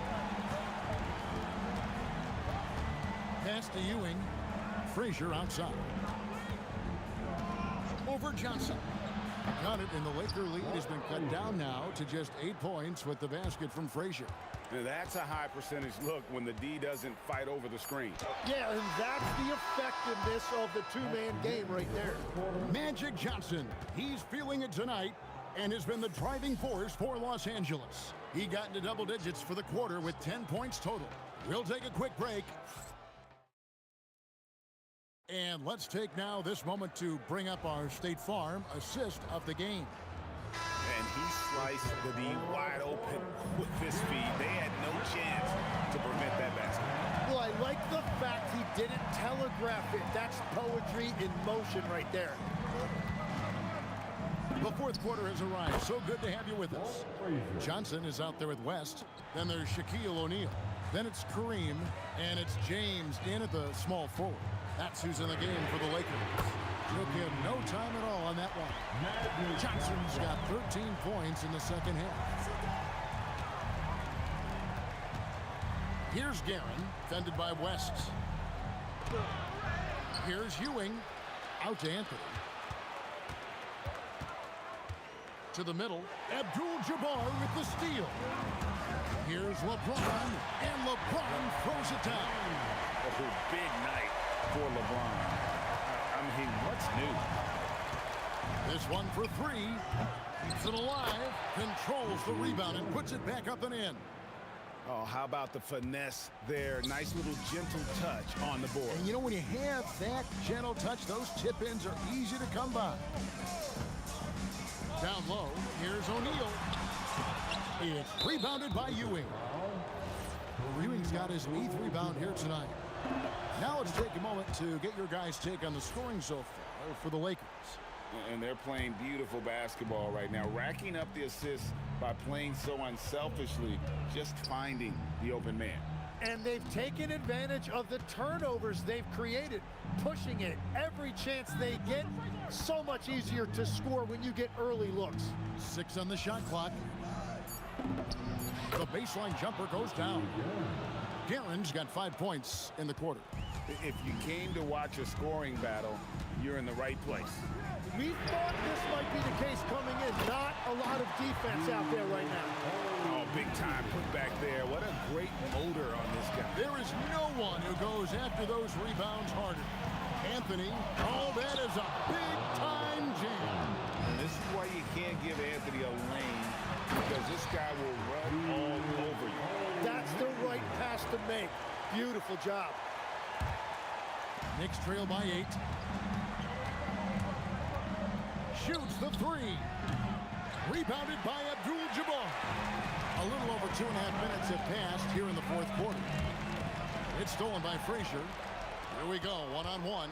Pass to Ewing. Frazier outside. Over Johnson. Got it, and the Laker lead has been cut down now to just 8 points with the basket from Frazier. Now that's a high percentage look when the D doesn't fight over the screen. Yeah, and that's the effectiveness of the 2-man game right there. Magic Johnson, he's feeling it tonight and has been the driving force for Los Angeles. He got into double digits for the quarter with 10 points total. We'll take a quick break. And let's take now this moment to bring up our State Farm assist of the game. And he sliced the D wide open with his feet. They had no chance to prevent that basket. Well, I like the fact he didn't telegraph it. That's poetry in motion right there. The fourth quarter has arrived. So good to have you with us. Johnson is out there with West. Then there's Shaquille O'Neal. Then it's Kareem. And it's James in at the small forward. That's who's in the game for the Lakers. Took him no time at all on that one. Johnson's got 13 points in the second half. Here's Guerin, defended by West. Here's Ewing, out to Anthony. To the middle, Abdul-Jabbar with the steal. Here's LeBron, and LeBron throws it down. A big night for LeBron. I mean, what's new? This one for three. Keeps it alive, controls the rebound, and puts it back up and in. Oh, how about the finesse there? Nice little gentle touch on the board. And you know, when you have that gentle touch, those tip-ins are easy to come by. Down low, here's O'Neal. It's rebounded by Ewing. Ewing's got his 8th rebound here tonight. Now let's take a moment to get your guys' take on the scoring so far for the Lakers. And they're playing beautiful basketball right now, racking up the assists by playing so unselfishly, just finding the open man. And they've taken advantage of the turnovers they've created, pushing it every chance they get. So much easier to score when you get early looks. 6 on the shot clock. The baseline jumper goes down. Guerin's got 5 points in the quarter. If you came to watch a scoring battle, you're in the right place. We thought this might be the case coming in. Not a lot of defense out there right now. Oh, big time put back there. What a great motor on this guy. There is no one who goes after those rebounds harder. Anthony, oh, that is a big-time jam. And this is why you can't give Anthony a lane, because this guy will run all over you. That's the right pass to make. Beautiful job. Knicks trail by 8. Shoots the 3. Rebounded by Abdul-Jabbar. A little over 2.5 minutes have passed here in the fourth quarter. It's stolen by Frazier. Here we go, one-on-one.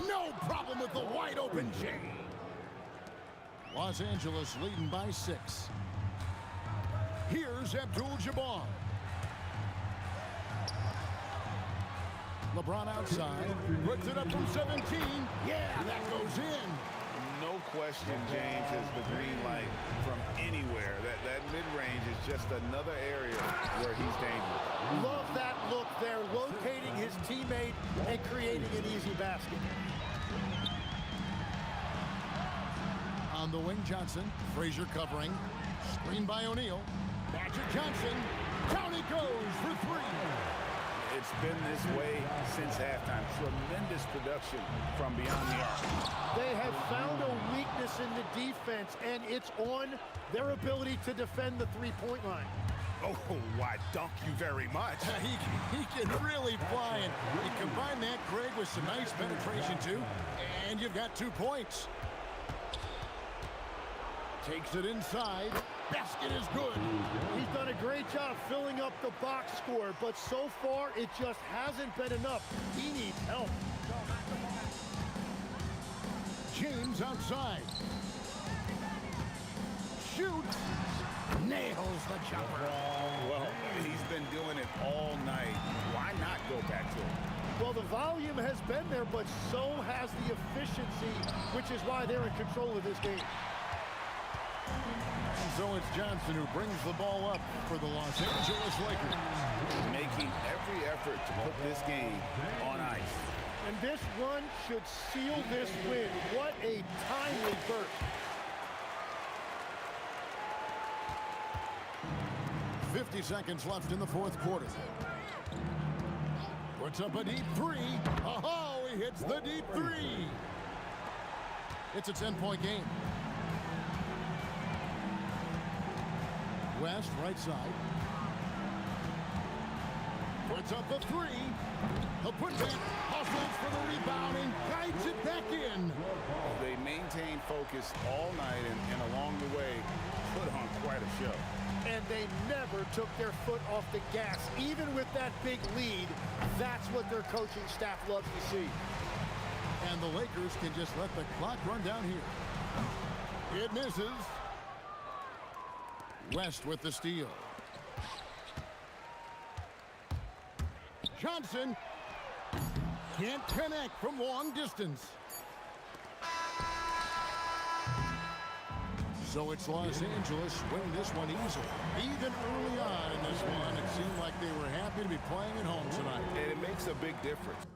No problem with the wide-open J. Los Angeles leading by 6. Here's Abdul-Jabbar. LeBron outside, puts it up from 17. Yeah, that goes in. No question, James has the green light from anywhere. That mid-range is just another area where he's dangerous. Love that look there, locating his teammate and creating an easy basket. On the wing, Johnson. Frazier covering. Screen by O'Neal. Magic Johnson. Down he goes for 3. It's been this way since halftime. Tremendous production from beyond the arc. They have found a weakness in the defense, and it's on their ability to defend the three-point line. Oh, why, dunk you very much. He can really fly, and you combine that, Craig, with some nice penetration, too, and you've got 2 points. Takes it inside. Basket is good. He's done a great job filling up the box score, but so far it just hasn't been enough. He needs help. James outside. Shoots. Nails the jumper. Well, he's been doing it all night. Why not go back to him? Well, the volume has been there, but so has the efficiency, which is why they're in control of this game. So it's Johnson who brings the ball up for the Los Angeles Lakers. Making every effort to put this game on ice. And this run should seal this win. What a timely burst. 50 seconds left in the fourth quarter. Puts up a deep 3. Oh, he hits the deep 3. It's a 10-point game. West, right side. Puts up a three. He'll put that, hustles for the rebound, and guides it back in. They maintained focus all night and along the way put on quite a show. And they never took their foot off the gas. Even with that big lead, that's what their coaching staff loves to see. And the Lakers can just let the clock run down here. It misses. West with the steal. Johnson can't connect from long distance. So it's Los Angeles winning this one easily. Even early on in this one, it seemed like they were happy to be playing at home tonight. And it makes a big difference.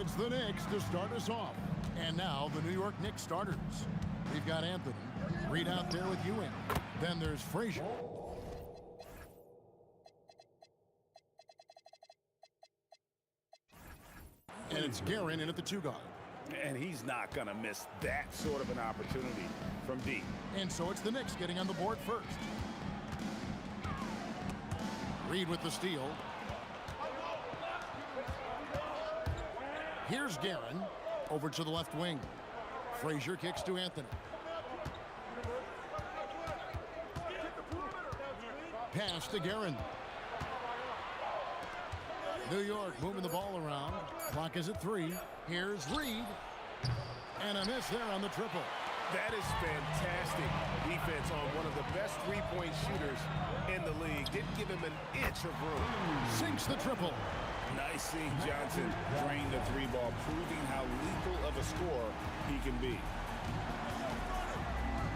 It's the Knicks to start us off. And now the New York Knicks starters. We've got Anthony. Reed out there with Ewing. Then there's Frazier. And it's Guerin in at the 2 guard. And he's not going to miss that sort of an opportunity from deep. And so it's the Knicks getting on the board first. Reed with the steal. Here's Guerin. Over to the left wing. Frazier kicks to Anthony. Pass to Guerin. New York moving the ball around. Clock is at 3. Here's Reed. And a miss there on the triple. That is fantastic defense on one of the best three-point shooters in the league. Didn't give him an inch of room. Sinks the triple. Nice seeing Johnson drain the 3-ball, proving how lethal of a scorer he can be.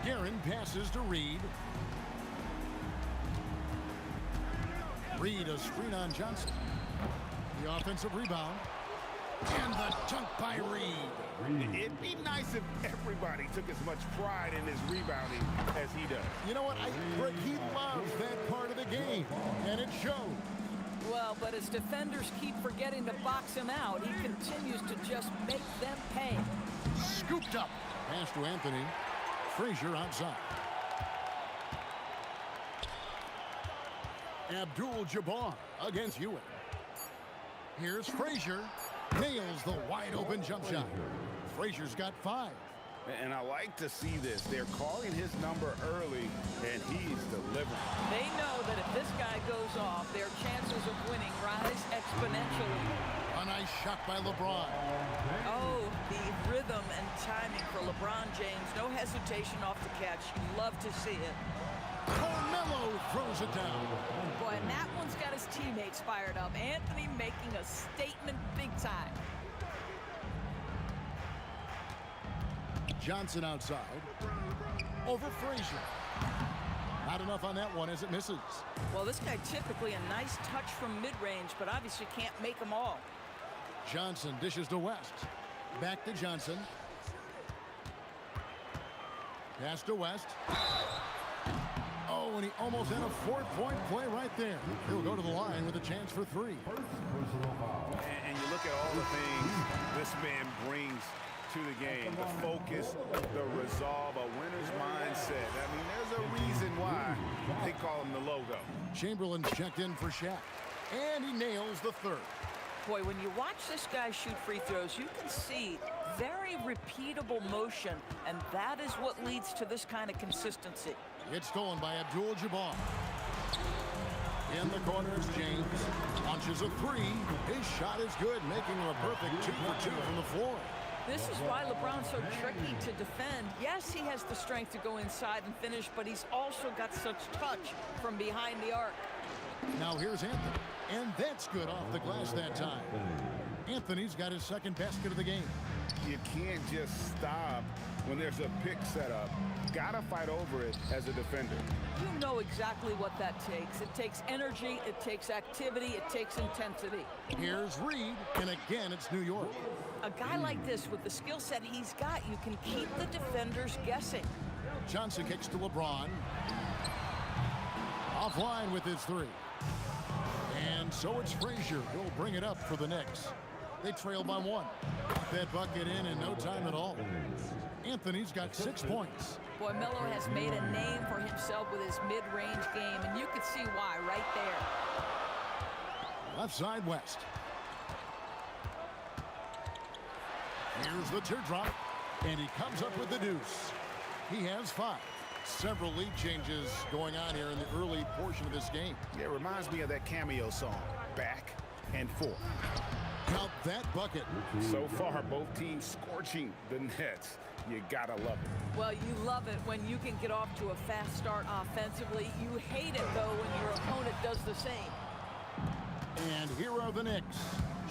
Guerin passes to Reed. Reed, a screen on Johnson. The offensive rebound. And the dunk by Reed. It'd be nice if everybody took as much pride in his rebounding as he does. You know what? Rick, he loves that part of the game, and it showed. Well, but as defenders keep forgetting to box him out, he continues to just make them pay. Scooped up. Pass to Anthony. Frazier outside. Abdul-Jabbar against Ewing. Here's Frazier. Nails the wide-open jump shot. Frazier's got 5. And I like to see this. They're calling his number early, and he's delivering. They know that if this guy goes off, their chances of winning rise exponentially. A nice shot by LeBron. Oh, the rhythm and timing for LeBron James. No hesitation off the catch. You love to see it. Carmelo throws it down. Boy, and that one's got his teammates fired up. Anthony making a statement big time. Johnson outside. Over Frazier. Not enough on that one as it misses. Well, this guy typically a nice touch from mid-range, but obviously can't make them all. Johnson dishes to West. Back to Johnson. Pass to West. Oh, and he almost had a 4-point play right there. He'll go to the line with a chance for 3. And you look at all the things this man brings to the game. The focus, the resolve, a winner's mindset. I mean, there's a reason why they call him the logo. Chamberlain's checked in for Shaq. And he nails the 3rd. Boy, when you watch this guy shoot free throws, you can see very repeatable motion, and that is what leads to this kind of consistency. It's stolen by Abdul-Jabbar. In the corner is James. Launches a 3. His shot is good, making him a perfect 2 for 2 from the floor. This is why LeBron's so tricky to defend. Yes, he has the strength to go inside and finish, but he's also got such touch from behind the arc. Now here's Anthony. And that's good off the glass that time. Anthony's got his 2nd basket of the game. You can't just stop when there's a pick set up. Gotta fight over it as a defender. You know exactly what that takes. It takes energy, it takes activity, it takes intensity. Here's Reed, and again it's New York. A guy like this with the skill set he's got, you can keep the defenders guessing. Johnson kicks to LeBron. Offline with his 3. And so it's Frazier. He'll bring it up for the Knicks. They trail by 1. Got that bucket in no time at all. Anthony's got 6 points. Boy, Melo has made a name for himself with his mid-range game, and you can see why right there. Left side West. Here's the teardrop, and he comes up with the deuce. He has 5. Several lead changes going on here in the early portion of this game. It reminds me of that cameo song, Back and Forth. Count that bucket. So far, both teams scorching the nets. You gotta love it. Well, you love it when you can get off to a fast start offensively. You hate it, though, when your opponent does the same. And here are the Knicks.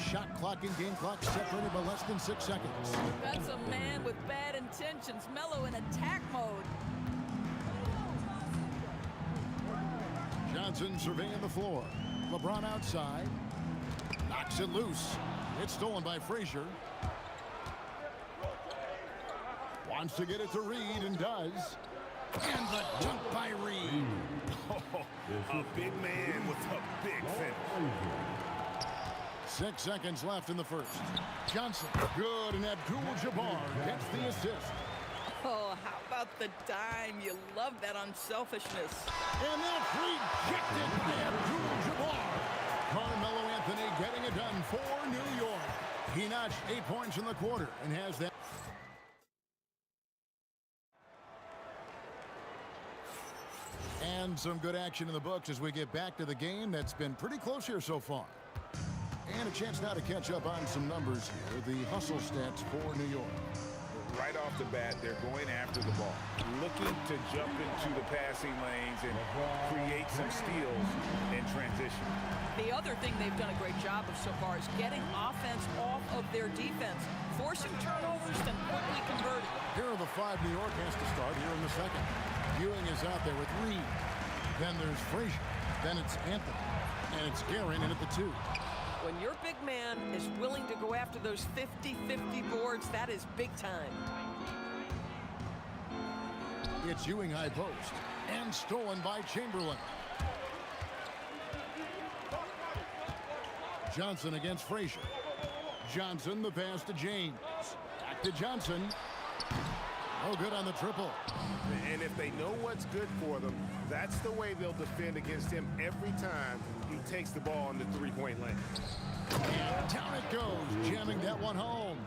Shot clock and game clock separated by less than 6 seconds. That's a man with bad intentions. Melo in attack mode. Johnson surveying the floor. LeBron outside. Knocks it loose. It's stolen by Frazier. Wants to get it to Reed and does. And the dunk by Reed. A big man with a big finish. 6 seconds left in the first. Johnson, good, and Abdul-Jabbar gets the assist. Oh, how about the dime? You love that unselfishness. And that's rejected by Abdul-Jabbar. Carmelo Anthony getting it done for New York. He notched 8 points in the quarter and has that. And some good action in the books as we get back to the game that's been pretty close here so far. And a chance now to catch up on some numbers here. The hustle stats for New York. Right off the bat, they're going after the ball, looking to jump into the passing lanes and create some steals in transition. The other thing they've done a great job of so far is getting offense off of their defense, forcing turnovers, then quickly converting. Here are the 5 New York has to start here in the second. Ewing is out there with Reed. Then there's Frazier. Then it's Anthony. And it's Guerin in at the 2. When your big man is willing to go after those 50-50 boards, that is big time. It's Ewing high post. And stolen by Chamberlain. Johnson against Frazier. Johnson, the pass to James. Back to Johnson. Oh, good on the triple. And if they know what's good for them, that's the way they'll defend against him every time he takes the ball in the three-point lane. And down it goes, jamming that one home.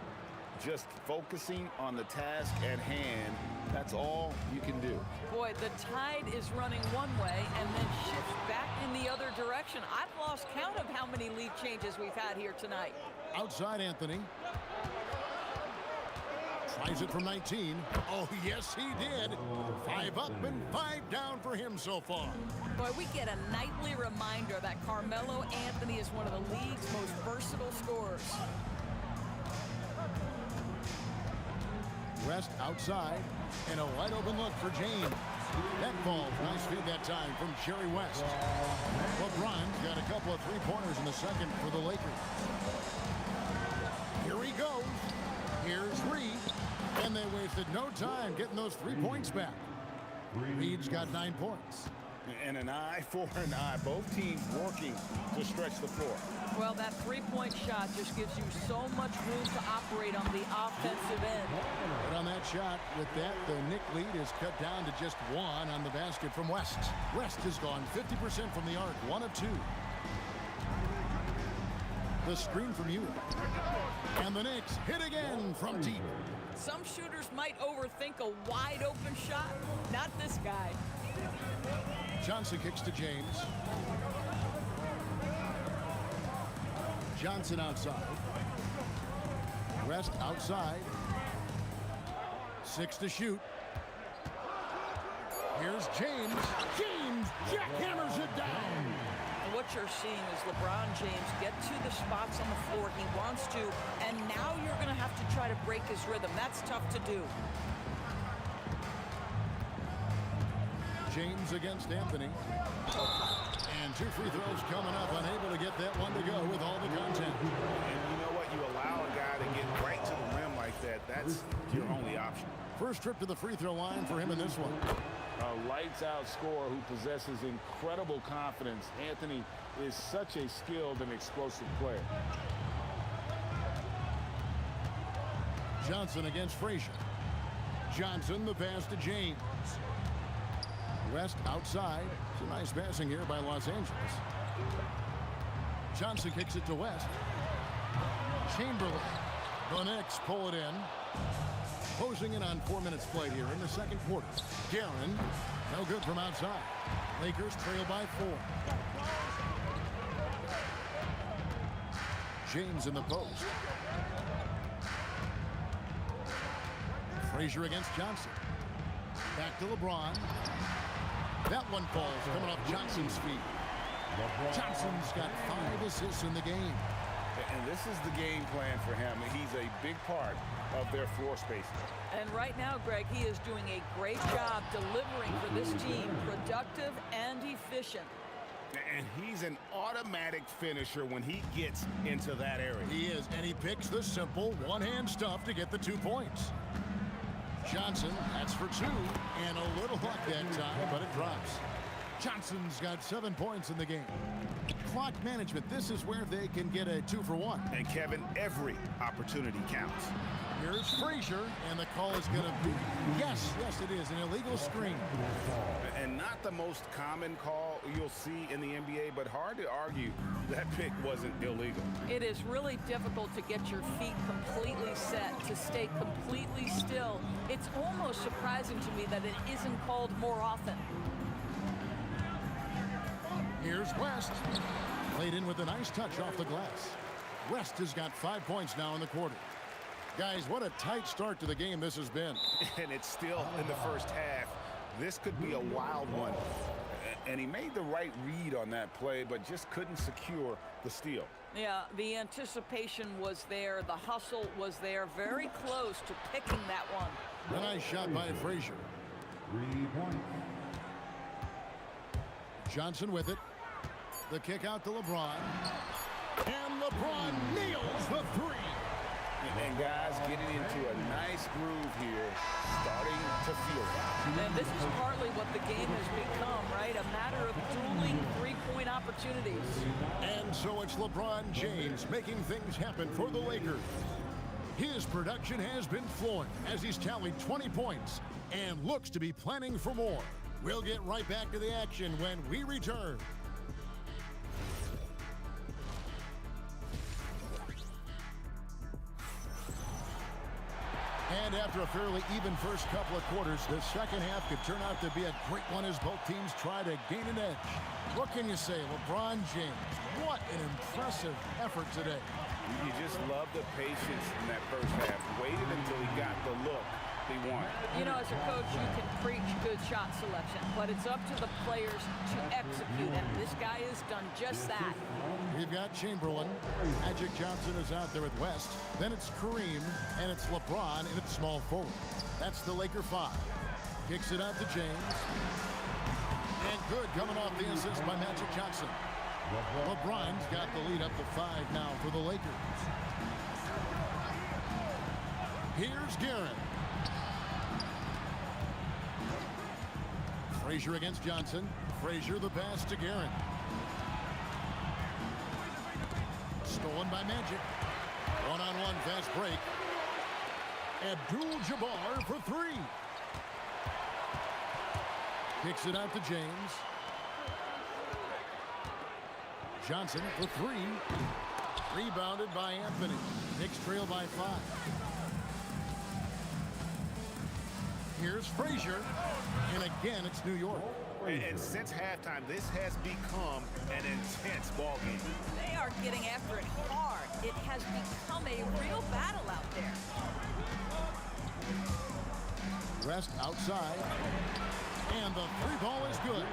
Just focusing on the task at hand, that's all you can do. Boy, the tide is running one way and then shifts back in the other direction. I've lost count of how many lead changes we've had here tonight. Outside Anthony. Tries it from 19. Oh, yes, he did. 5 up and 5 down for him so far. Boy, we get a nightly reminder that Carmelo Anthony is one of the league's most versatile scorers. West outside, and a wide open look for James. That falls. Nice feed that time from Jerry West. LeBron's got a couple of three-pointers in the second for the Lakers. Here he goes. Here's Reed. And they wasted no time getting those 3 points back. Reed's got 9 points. And an eye for an eye. Both teams working to stretch the floor. Well, that three-point shot just gives you so much room to operate on the offensive end. But on that shot, with that, the Knick lead is cut down to just 1 on the basket from West. West has gone 50% from the arc, 1 of 2. The screen from Ewing. And the Knicks hit again from deep. Some shooters might overthink a wide-open shot. Not this guy. Johnson kicks to James. Johnson outside. West outside. 6 to shoot. Here's James. James jackhammers it down. And what you're seeing is LeBron James get to the spots on the floor he wants to, and now you're going to have to try to break his rhythm. That's tough to do. James against Anthony. And 2 free throws coming up, unable to get that one to go with all the content. And you know what? You allow a guy to get right to the rim like that. That's your only option. First trip to the free throw line for him in this one. A lights-out scorer who possesses incredible confidence. Anthony is such a skilled and explosive player. Johnson against Frazier. Johnson, the pass to James. West outside. Some nice passing here by Los Angeles. Johnson kicks it to West. Chamberlain. The Knicks pull it in. Closing in on 4 minutes played here in the second quarter. Guerin, no good from outside. Lakers trail by 4. James in the post. Frazier against Johnson. Back to LeBron. That one falls coming off Johnson's feet. Johnson's got 5 assists in the game. And this is the game plan for him. He's a big part of their floor spacing. And right now, Greg, he is doing a great job delivering for this team, productive and efficient. And he's an automatic finisher when he gets into that area. He is, and he picks the simple one-hand stuff to get the 2 points. Johnson, that's for 2, and a little luck that time, but it drops. Johnson's got 7 points in the game. Clock management, this is where they can get a 2 for 1. And Kevin, every opportunity counts. Here's Frazier, and the call is going to be, yes, it is, an illegal screen. And not the most common call you'll see in the NBA, but hard to argue that pick wasn't illegal. It is really difficult to get your feet completely set, to stay completely still. It's almost surprising to me that it isn't called more often. Here's West. Played in with a nice touch off the glass. West has got 5 points now in the quarter. Guys, what a tight start to the game this has been. And it's still in the first half. This could be a wild one. And he made the right read on that play, but just couldn't secure the steal. Yeah, the anticipation was there. The hustle was there. Very close to picking that one. A nice shot by Frazier. 3 points. Johnson with it. The kick out to LeBron. And LeBron nails the 3. And guys getting into a nice groove here, starting to feel it. And this is partly what the game has become, right? A matter of dueling three-point opportunities. And so it's LeBron James making things happen for the Lakers. His production has been flowing as he's tallied 20 points and looks to be planning for more. We'll get right back to the action when we return. And after a fairly even first couple of quarters, the second half could turn out to be a great one as both teams try to gain an edge. What can you say, LeBron James? What an impressive effort today. You just love the patience in that first half. Waited until he got the look he wanted. You know, as a coach, you can preach good shot selection, but it's up to the players to execute, and this guy has done just that. We've got Chamberlain. Magic Johnson is out there with West. Then it's Kareem, and it's LeBron, and it's small forward. That's the Laker 5. Kicks it out to James. And good coming off the assist by Magic Johnson. LeBron's got the lead up to 5 now for the Lakers. Here's Garrett. Frazier against Johnson. Frazier the pass to Garrett. Stolen by Magic. One-on-one fast break. Abdul-Jabbar for 3. Kicks it out to James. Johnson for 3. Rebounded by Anthony. Knicks trail by 5. Here's Frazier. And again, it's New York. And since halftime, this has become an intense ballgame. They are getting after it hard. It has become a real battle out there. West outside. And the 3 ball is good.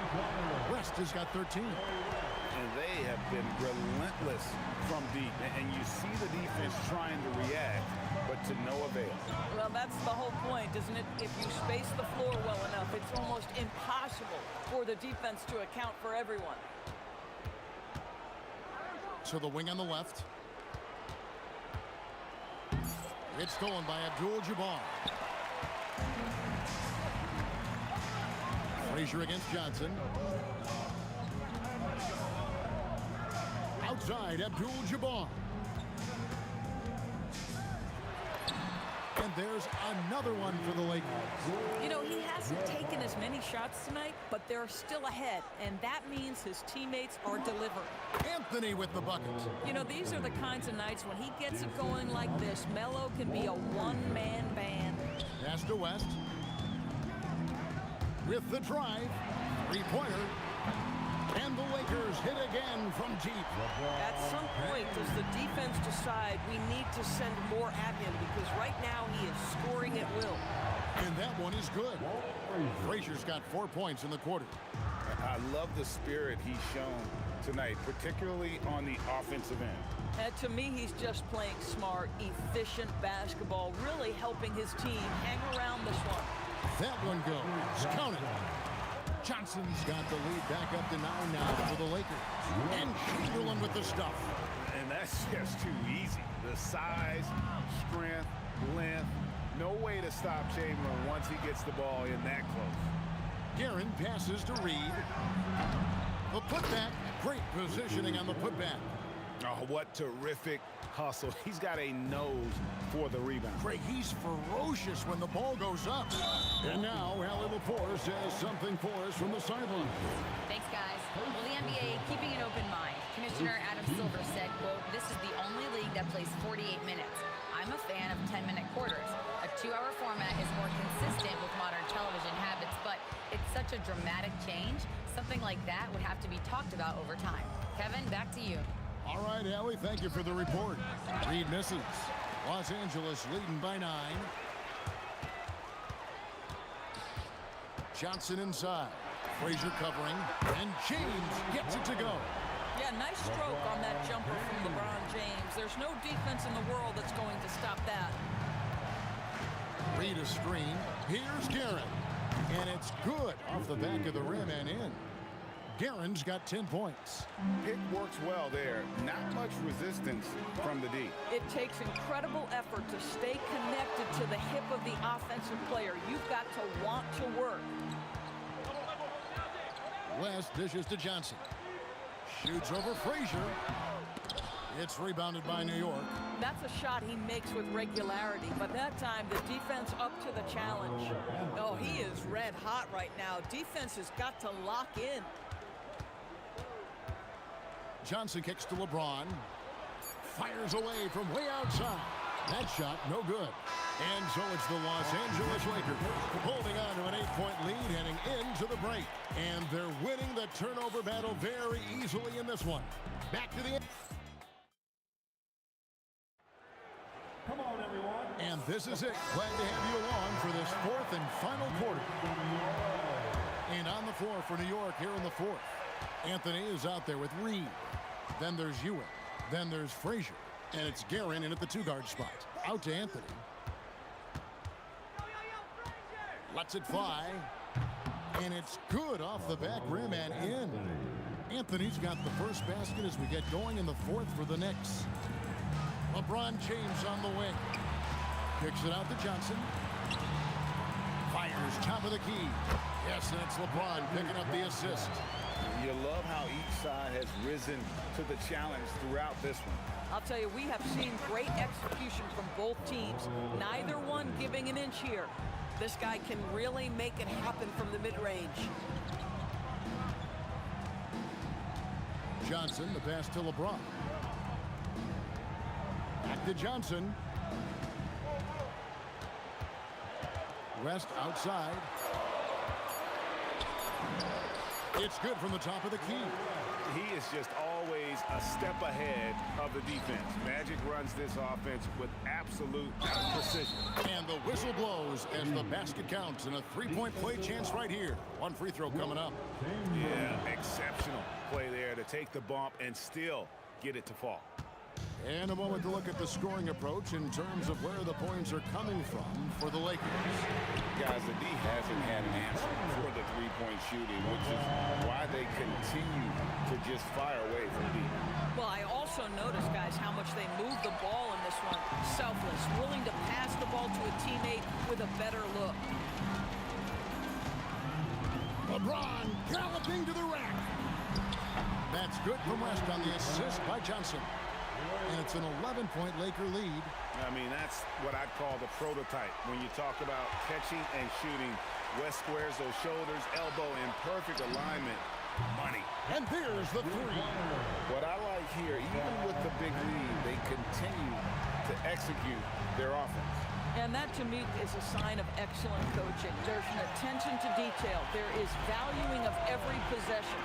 West has got 13. And they have been relentless from deep. And you see the defense trying to react, but to no avail. Well, that's the whole point, isn't it? If you space the floor well enough, it's almost impossible for the defense to account for everyone. So the wing on the left. It's stolen by Abdul-Jabbar. Frazier against Johnson. Outside, Abdul-Jabbar. And there's another one for the Lakers. You know, he hasn't taken as many shots tonight, but they're still ahead, and that means his teammates are delivering. Anthony with the bucket. You know, these are the kinds of nights when he gets it going like this. Melo can be a one-man band. Pass to West. With the drive. 3-pointer. And the Lakers hit again from deep. At some point, does the defense decide we need to send more at him? Because right now he is scoring at will. And that one is good. Frazier's got 4 points in the quarter. I love the spirit he's shown tonight, particularly on the offensive end. To me, he's just playing smart, efficient basketball, really helping his team hang around this one. That one goes. Count it. Johnson's got the lead back up to 9 now for the Lakers. And Chamberlain with the stuff. And that's just too easy. The size, strength, length. No way to stop Chamberlain once he gets the ball in that close. Guerin passes to Reed. The putback. Great positioning on the putback. Oh, what terrific hustle. He's got a nose for the rebound. Craig, he's ferocious when the ball goes up. And now, Allie Laforce has something for us from the sideline. Thanks, guys. Well, the NBA keeping an open mind. Commissioner Adam Silver said, quote, "This is the only league that plays 48 minutes. I'm a fan of 10-minute quarters. A 2-hour format is more consistent with modern television habits, but it's such a dramatic change. Something like that would have to be talked about over time." Kevin, back to you. All right, Allie, thank you for the report. Reed misses. Los Angeles leading by 9. Johnson inside. Frazier covering. And James gets it to go. Yeah, nice stroke on that jumper from LeBron James. There's no defense in the world that's going to stop that. Reed a screen. Here's Guerin. And it's good off the back of the rim and in. Guerin's got 10 points. Pick works well there. Not much resistance from the D. It takes incredible effort to stay connected to the hip of the offensive player. You've got to want to work. West dishes to Johnson. Shoots over Frazier. It's rebounded by New York. That's a shot he makes with regularity, but that time the defense up to the challenge. Oh, he is red hot right now. Defense has got to lock in. Johnson kicks to LeBron. Fires away from way outside. That shot, no good. And so it's the Los Angeles Lakers holding on to an 8-point lead heading into the break. And they're winning the turnover battle very easily in this one. Back to the end. Come on, everyone. And this is it. Glad to have you along for this 4th and final quarter. And on the floor for New York here in the 4th. Anthony is out there with Reed. Then there's Ewing. Then there's Frazier. And it's Guerin in at the 2-guard spot. Out to Anthony. Lets it fly. And it's good off the back rim and in. Anthony's got the first basket as we get going in the 4th for the Knicks. LeBron James on the wing. Kicks it out to Johnson. Fires top of the key. Yes, and it's LeBron picking up the assist. You love how each side has risen to the challenge throughout this one. I'll tell you, we have seen great execution from both teams. Neither one giving an inch here. This guy can really make it happen from the mid-range. Johnson, the pass to LeBron. Back to Johnson. West outside. It's good from the top of the key. He is just always a step ahead of the defense. Magic runs this offense with absolute precision. And the whistle blows as the basket counts, and a 3-point play chance right here. One free throw coming up. Yeah, exceptional play there to take the bump and still get it to fall. And a moment to look at the scoring approach in terms of where the points are coming from for the Lakers. Guys, the D hasn't had an answer for the three-point shooting, which is why they continue to just fire away from deep. Well, I also noticed, guys, how much they move the ball in this one. Selfless, willing to pass the ball to a teammate with a better look. LeBron galloping to the rack. That's good from West on the assist by Johnson. And it's an 11-point Laker lead. I mean, that's what I'd call the prototype. When you talk about catching and shooting, West squares those shoulders, elbow in perfect alignment. Money. And there's the 3. What I like here, even with the big lead, they continue to execute their offense. And that, to me, is a sign of excellent coaching. There's an attention to detail. There is valuing of every possession.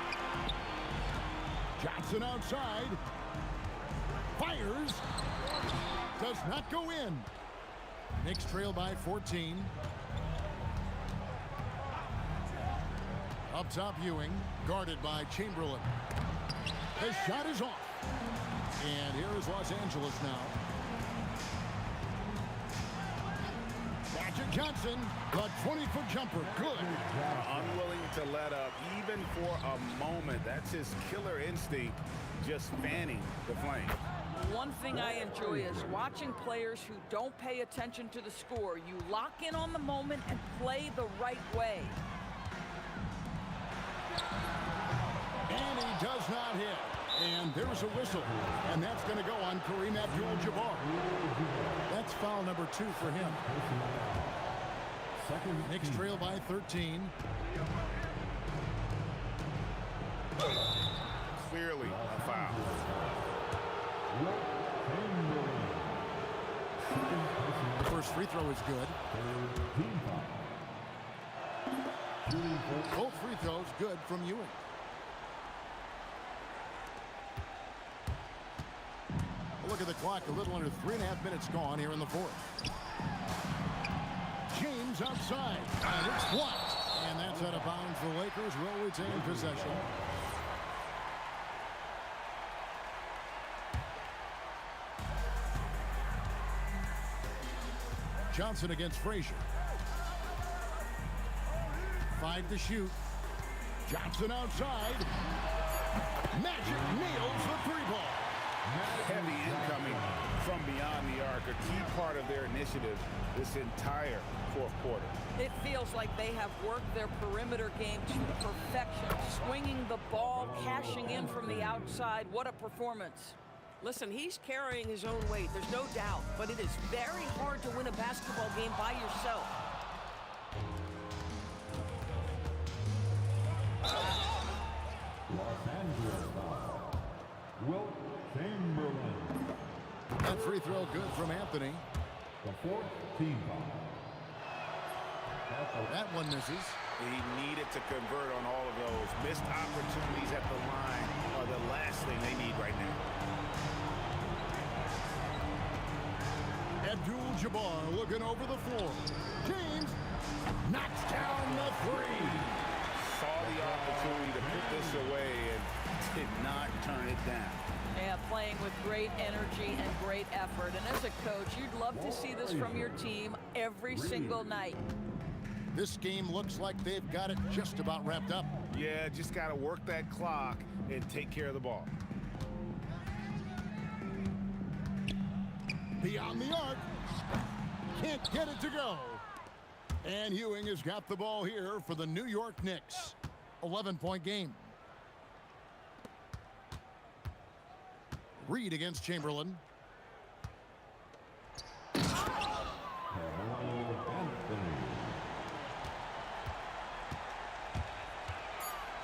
Johnson outside. Fires. Does not go in. Knicks trail by 14. Up top, Ewing, guarded by Chamberlain. The shot is off. And here is Los Angeles now. Magic Johnson, the 20-foot jumper, good. Unwilling to let up even for a moment. That's his killer instinct, just fanning the flame. One thing I enjoy is watching players who don't pay attention to the score. You lock in on the moment and play the right way. And he does not hit. And there's a whistle. And that's going to go on Kareem Abdul-Jabbar. That's foul number 2 for him. Knicks trail by 13. Clearly a foul. The first free throw is good. Both free throws good from Ewing. Look at the clock, a little under 3.5 minutes gone here in the fourth. James outside, and it's blocked. And that's out of bounds. The Lakers will retain possession. Johnson against Frazier. 5 to shoot. Johnson outside. Magic nails the 3-ball. Heavy incoming from beyond the arc, a key part of their initiative this entire fourth quarter. It feels like they have worked their perimeter game to perfection, swinging the ball, cashing in from the outside. What a performance. Listen, he's carrying his own weight, there's no doubt, but it is very hard to win a basketball game by yourself. Los Angeles foul. Wilt Chamberlain. That free throw good from Anthony. The fourth team foul. That one misses. He needed to convert on all of those. Missed opportunities at the line are the last thing they need right now. Abdul-Jabbar looking over the floor. James knocks down the 3. Saw the opportunity to put this away and did not turn it down. Yeah, playing with great energy and great effort. And as a coach, you'd love to see this from your team every single night. This game looks like they've got it just about wrapped up. Yeah, just got to work that clock and take care of the ball. Beyond the arc. Can't get it to go. And Ewing has got the ball here for the New York Knicks. 11-point game. Reed against Chamberlain.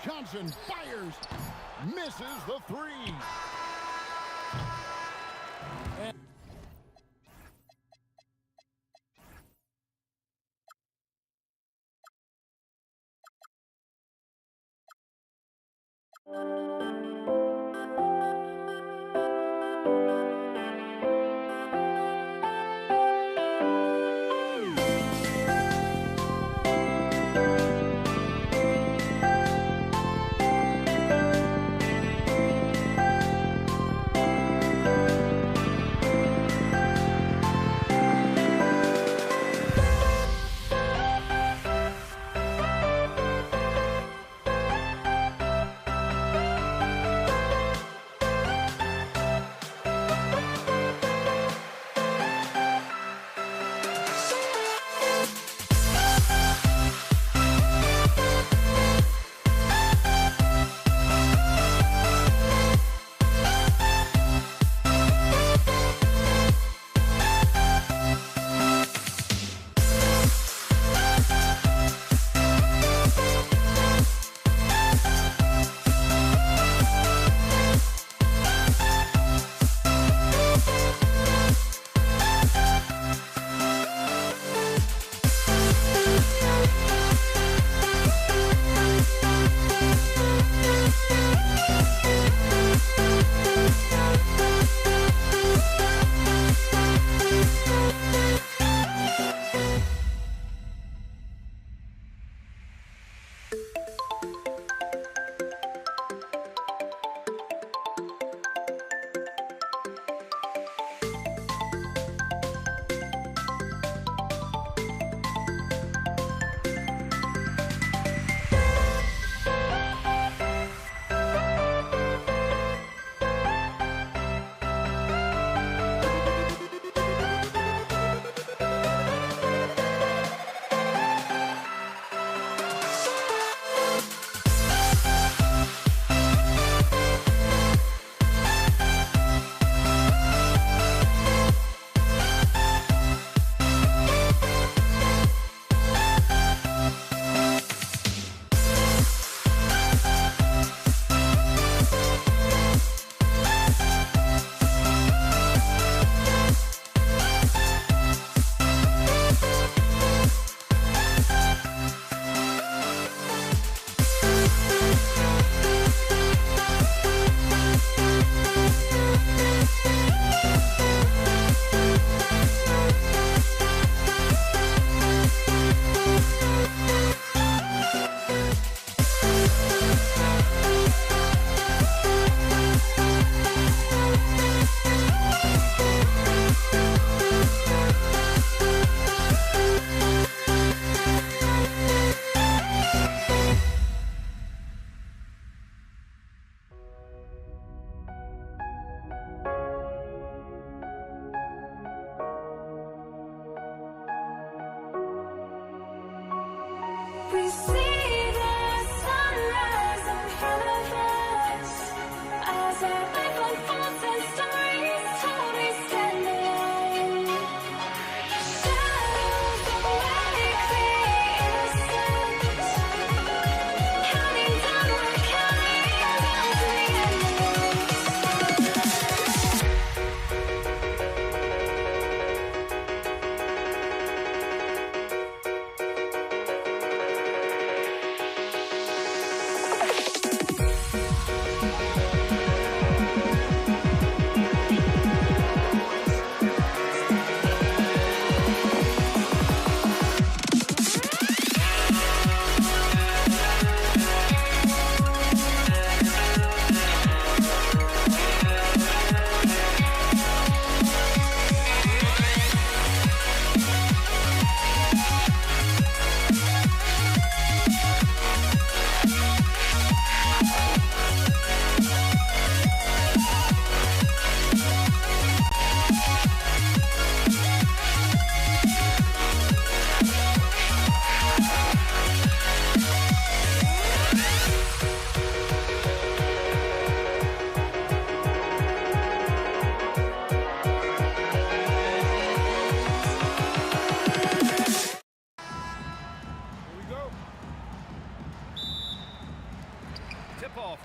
Johnson fires, misses the 3. And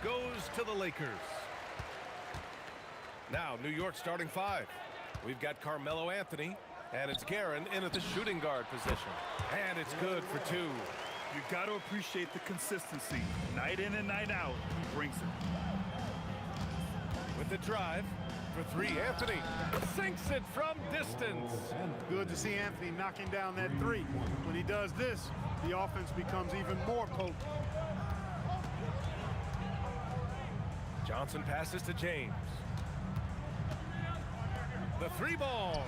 goes to the Lakers. Now, New York starting 5. We've got Carmelo Anthony, and it's Guerin in at the shooting guard position. And it's good for 2. You got to appreciate the consistency. Night in and night out, he brings it. With the drive for 3, Anthony sinks it from distance. Good to see Anthony knocking down that 3. When he does this, the offense becomes even more potent. Johnson passes to James. The 3 ball.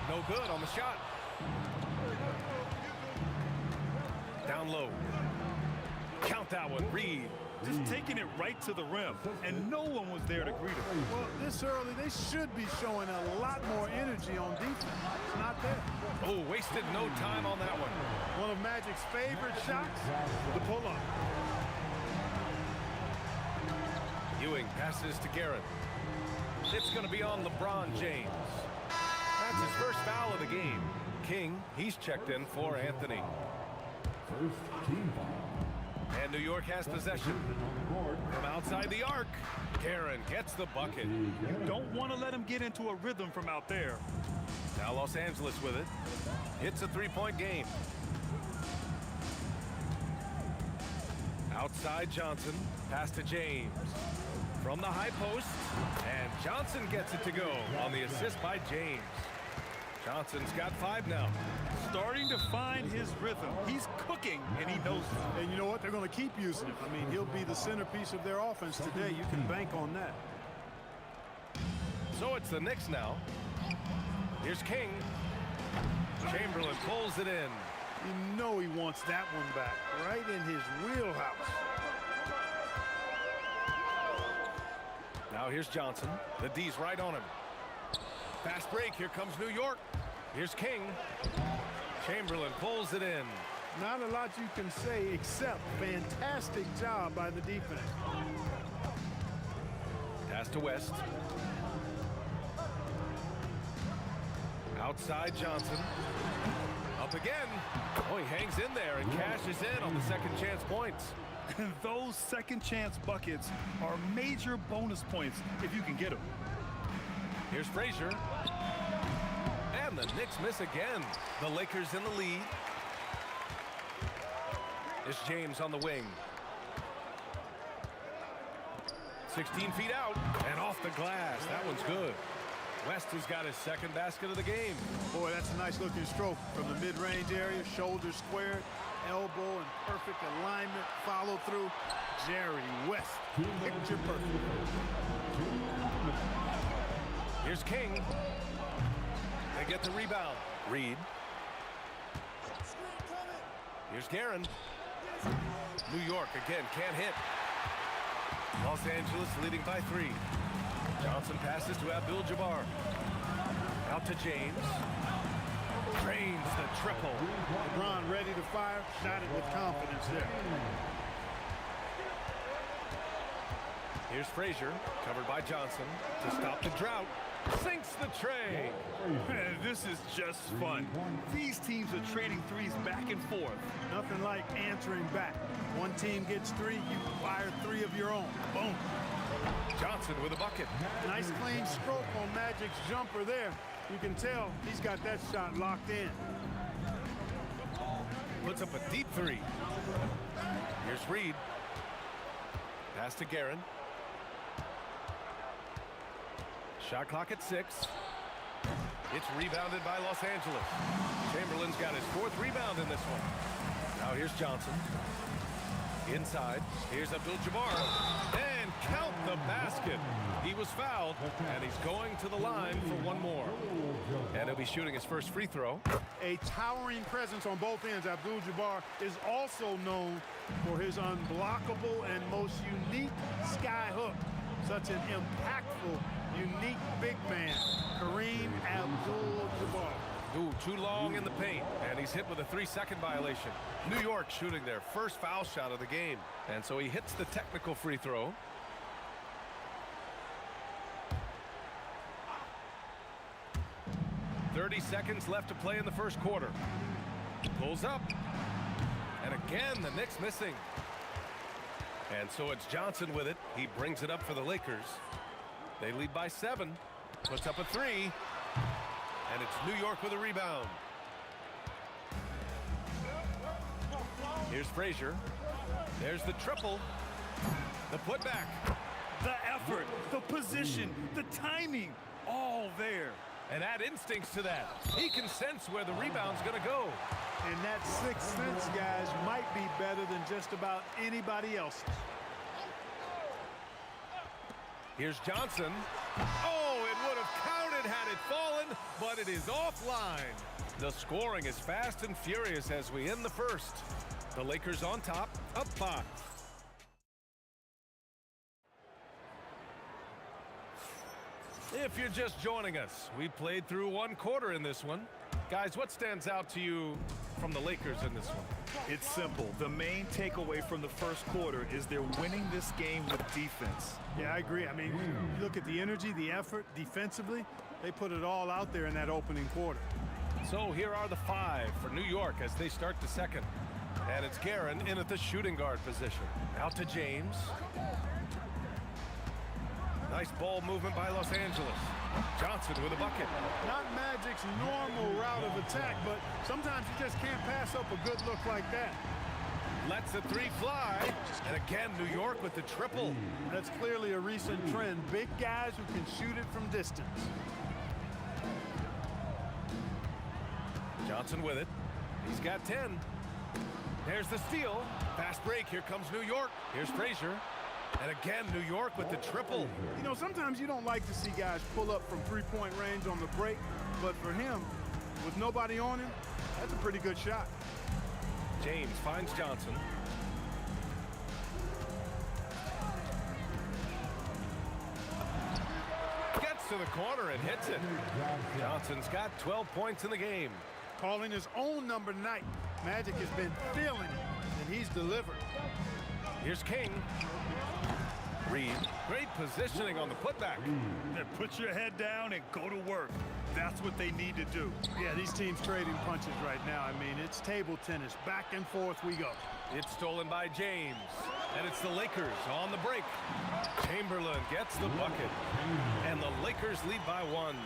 No good on the shot. Down low. Count that one, Reed. Just taking it right to the rim, and no one was there to greet him. Well, this early, they should be showing a lot more energy on defense. It's not there. Oh, wasted no time on that one. One of Magic's favorite shots, the pull-up. Ewing passes to Guerin. It's going to be on LeBron James. That's his first foul of the game. King, he's checked in for Anthony. First team foul. And New York has possession. From outside the arc, Guerin gets the bucket. You don't want to let him get into a rhythm from out there. Now Los Angeles with it. It's a 3-point game. Outside Johnson, pass to James. From the high post, and Johnson gets it to go on the assist by James. Johnson's got 5 now. Starting to find his rhythm. He's cooking, and he knows it. And you know what? They're going to keep using him. I mean, he'll be the centerpiece of their offense today. You can bank on that. So it's the Knicks now. Here's King. Chamberlain pulls it in. You know he wants that one back, right in his wheelhouse. Now here's Johnson. The D's right on him. Fast break. Here comes New York. Here's King. Chamberlain pulls it in. Not a lot you can say except fantastic job by the defense. Pass to West. Outside Johnson. Up again. Oh, he hangs in there and cashes in on the second chance points. And those second chance buckets are major bonus points if you can get them. Here's Frazier. And the Knicks miss again. The Lakers in the lead. It's James on the wing. 16 feet out and off the glass. That one's good. West has got his second basket of the game. Boy, that's a nice looking stroke from the mid-range area. Shoulders squared, elbow in perfect alignment, follow through. Jerry West, picture perfect. Here's King. They get the rebound. Reed. Here's Guerin. New York again can't hit. Los Angeles leading by 3. Johnson passes to Abdul-Jabbar. Out to James. Drains the triple. LeBron ready to fire. Shot it with confidence there. Here's Frazier, covered by Johnson to stop the drought. Sinks the tray. Man, this is just fun. These teams are trading threes back and forth. Nothing like answering back. One team gets 3, you fire 3 of your own. Boom. Johnson with a bucket. Nice clean stroke on Magic's jumper there. You can tell he's got that shot locked in. Puts up a deep 3. Here's Reed. Pass to Guerin. Shot clock at 6. It's rebounded by Los Angeles. Chamberlain's got his 4th rebound in this one. Now here's Johnson. Inside. Here's Abdul-Jabbar. And count the basket. He was fouled, and he's going to the line for one more. And he'll be shooting his first free throw. A towering presence on both ends. Abdul-Jabbar is also known for his unblockable and most unique sky hook. Such an impactful, unique big man, Kareem Abdul-Jabbar. Ooh, too long in the paint, and he's hit with a 3-second violation. New York shooting their first foul shot of the game, and so he hits the technical free throw. .30 seconds left to play in the first quarter. Pulls up, and again the Knicks missing. And so it's Johnson with it. He brings it up for the Lakers. They lead by 7. Puts up a 3. And it's New York with a rebound. Here's Frazier. There's the triple. The putback. The effort, the position, the timing, all there. And add instincts to that. He can sense where the rebound's going to go. And that sixth sense, guys, might be better than just about anybody else's. Here's Johnson. Oh, it would have counted had it fallen, but it is offline. The scoring is fast and furious as we end the first. The Lakers on top, up 5. If you're just joining us, we played through 1 quarter in this one. Guys, what stands out to you from the Lakers in this one? It's simple. The main takeaway from the first quarter is they're winning this game with defense. Yeah, I agree. I mean, you look at the energy, the effort, defensively, they put it all out there in that opening quarter. So here are the 5 for New York as they start the second. And it's Guerin in at the shooting guard position. Out to James. Nice ball movement by Los Angeles. Johnson with a bucket. Not Magic's normal route of attack, but sometimes you just can't pass up a good look like that. Lets the 3 fly. And again, New York with the triple. That's clearly a recent trend. Big guys who can shoot it from distance. Johnson with it. He's got 10. There's the steal. Fast break. Here comes New York. Here's Frazier. And again, New York with the triple. You know, sometimes you don't like to see guys pull up from three-point range on the break, but for him, with nobody on him, that's a pretty good shot. James finds Johnson. Gets to the corner and hits it. Johnson's got 12 points in the game. Calling his own number night. Magic has been feeling it, and he's delivered. Here's King. Reed, great positioning on the putback. Then put your head down and go to work. That's what they need to do. Yeah, these teams trading punches right now. I mean, it's table tennis. Back and forth we go. It's stolen by James. And it's the Lakers on the break. Chamberlain gets the bucket. And the Lakers lead by 1.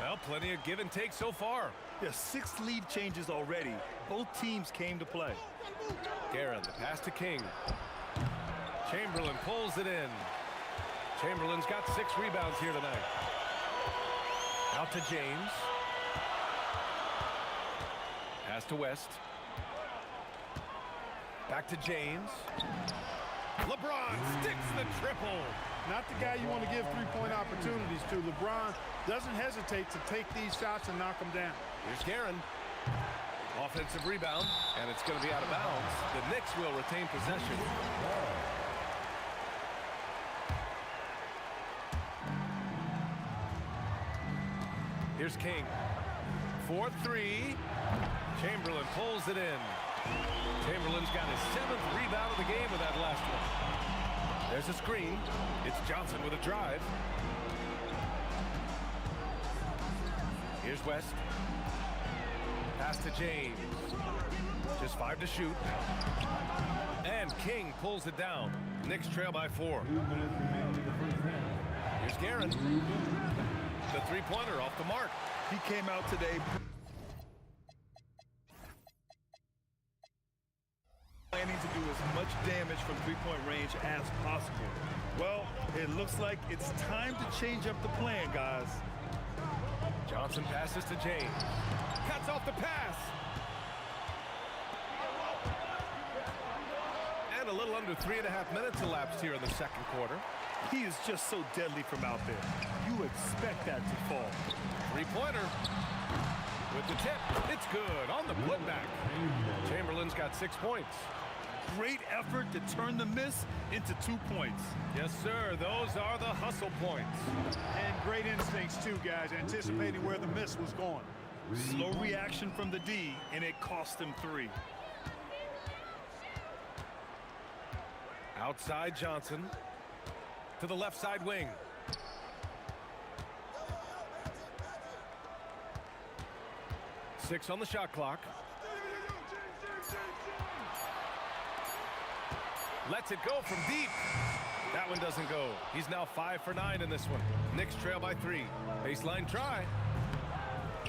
Well, plenty of give and take so far. Yeah, 6 lead changes already. Both teams came to play. Guerin, the pass to King. Chamberlain pulls it in. Chamberlain's got 6 rebounds here tonight. Out to James. Pass to West. Back to James. LeBron sticks the triple. Not the guy you want to give three-point opportunities to. LeBron doesn't hesitate to take these shots and knock them down. Here's Guerin. Offensive rebound, and it's going to be out of bounds. The Knicks will retain possession. Here's King. 4-3. Chamberlain pulls it in. Chamberlain's got his 7th rebound of the game with that last one. There's a screen. It's Johnson with a drive. Here's West. Pass to James. Just 5 to shoot. And King pulls it down. Knicks trail by 4. Here's Guerin. The three-pointer off the mark. He came out today planning to do as much damage from three-point range as possible. Well, it looks like it's time to change up the plan, guys. Johnson passes to James. Cuts off the pass. And a little under 3.5 minutes elapsed here in the second quarter. He is just so deadly from out there. You expect that to fall. Three-pointer. With the tip, it's good on the putback. Chamberlain's got 6 points. Great effort to turn the miss into 2 points. Yes, sir. Those are the hustle points. And great instincts, too, guys, anticipating where the miss was going. Slow reaction from the D, and it cost him 3. Outside Johnson. To the left side wing. Six on the shot clock. Lets it go from deep. That one doesn't go. He's now 5 for 9 in this one. Knicks trail by 3. Baseline try.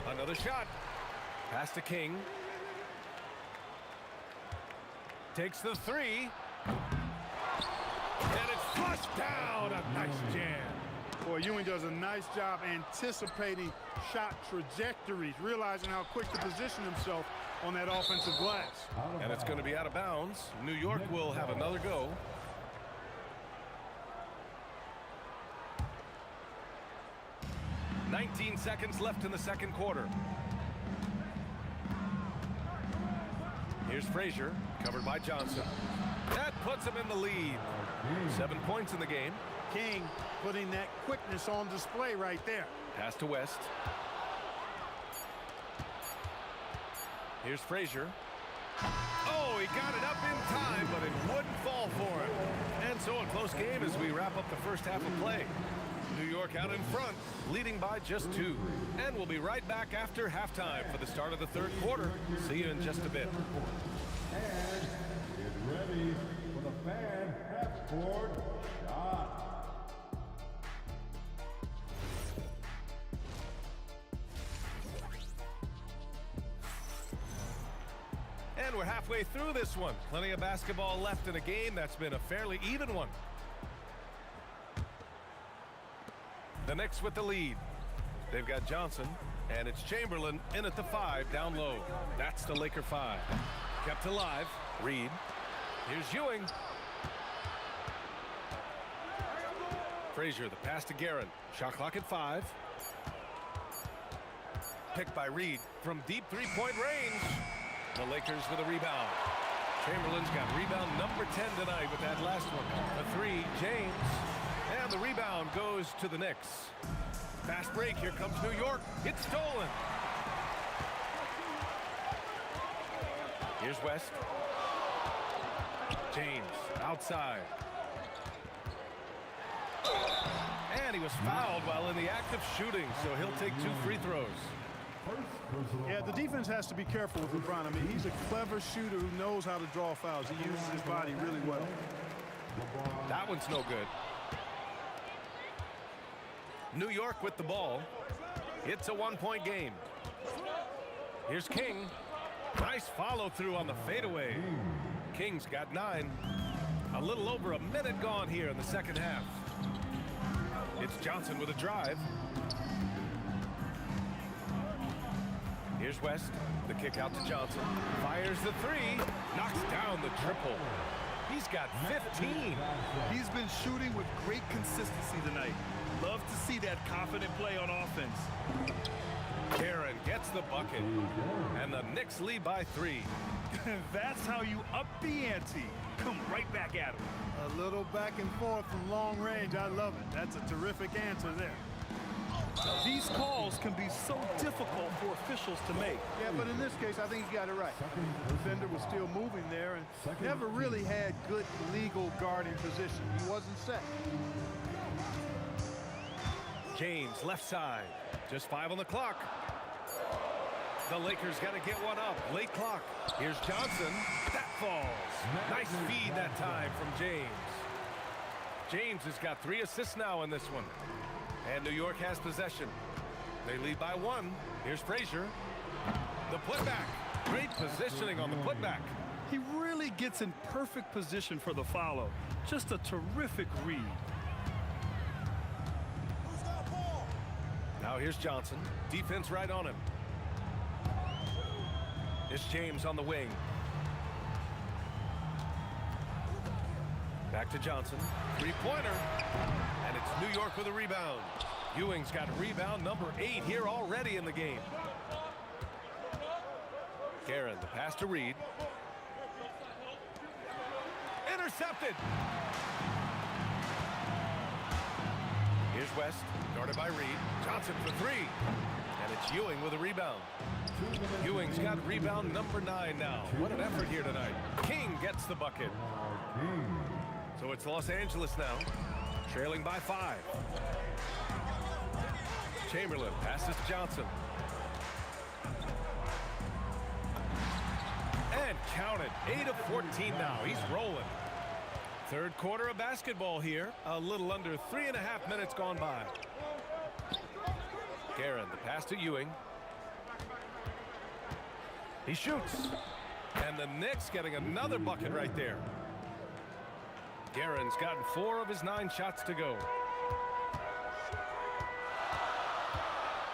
Another shot. Pass to King. Takes the 3. And it's flushed down. A nice jam. Boy, Ewing does a nice job anticipating shot trajectories, realizing how quick to position himself on that offensive glass. And it's going to be out of bounds. New York will have another go. "19 seconds left in the second quarter. Here's Frazier, covered by Johnson. That puts him in the lead. 7 points in the game. King putting that quickness on display right there. Pass to West. Here's Frazier. Oh, he got it up in time, but it wouldn't fall for him. And so a close game as we wrap up the first half of play. New York out in front, leading by just 2. And we'll be right back after halftime for the start of the third quarter. See you in just a bit. And get ready for the fan half-court shot. And we're halfway through this one. Plenty of basketball left in a game that's been a fairly even one. The Knicks with the lead. They've got Johnson, and it's Chamberlain in at the 5 down low. That's the Laker 5. Kept alive. Reed. Here's Ewing. Frazier, the pass to Guerin. Shot clock at 5. Picked by Reed from deep three-point range. The Lakers with a rebound. Chamberlain's got rebound number 10 tonight with that last one. The 3, James. And the rebound goes to the Knicks. Fast break. Here comes New York. It's stolen. Here's West. James outside. And he was fouled while in the act of shooting, so he'll take 2 free throws. Yeah, the defense has to be careful with LeBron. I mean, he's a clever shooter who knows how to draw fouls. He uses his body really well. That one's no good. New York with the ball. It's a 1-point game. Here's King. Nice follow-through on the fadeaway. King's got 9. A little over a minute gone here in the second half. It's Johnson with a drive. Here's West. The kick out to Johnson. Fires the 3. Knocks down the triple. He's got 15. He's been shooting with great consistency tonight. Love to see that confident play on offense. Guerin gets the bucket. And the Knicks lead by 3. That's how you up the ante. Come right back at him. A little back and forth from long range. I love it. That's a terrific answer there. These calls can be so difficult for officials to make. Yeah, but in this case, I think he got it right. The defender was still moving there and never really had good legal guarding position. He wasn't set. James left side. Just 5 on the clock. The Lakers got to get one up. Late clock. Here's Johnson. That falls. Nice feed that time from James. James has got 3 assists now in this one. And New York has possession. They lead by 1. Here's Frazier. The putback. Great positioning on the putback. He really gets in perfect position for the follow. Just a terrific read. Now here's Johnson. Defense right on him. It's James on the wing. Back to Johnson. 3-pointer. And it's New York with a rebound. Ewing's got rebound number 8 here already in the game. Guerin, the pass to Reed. Intercepted. Here's West, guarded by Reed. Johnson for 3. And it's Ewing with a rebound. Ewing's got rebound number 9 now. What an effort here tonight. King gets the bucket. So it's Los Angeles now, trailing by 5. Chamberlain passes to Johnson. And counted. 8 of 14 now. He's rolling. Third quarter of basketball here. A little under 3.5 minutes gone by. Guerin, the pass to Ewing. He shoots. And the Knicks getting another bucket right there. Guerin's gotten 4 of his 9 shots to go.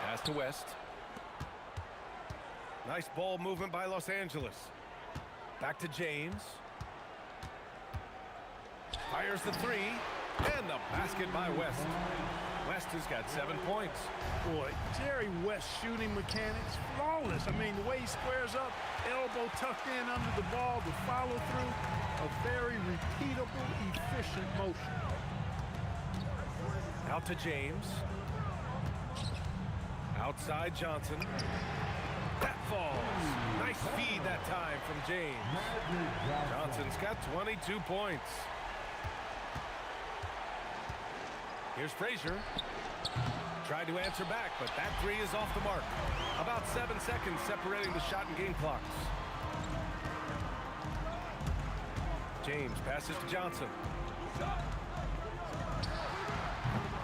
Pass to West. Nice ball movement by Los Angeles. Back to James. Fires the 3. And the basket by West. West has got 7 points. Boy, Jerry West's shooting mechanics, flawless. I mean, the way he squares up, elbow tucked in under the ball, the follow through, a very repeatable, efficient motion. Out to James. Outside Johnson. That falls. Nice feed that time from James. Johnson's got 22 points. Here's Frazier. Tried to answer back, but that 3 is off the mark. About 7 seconds separating the shot and game clocks. James passes to Johnson.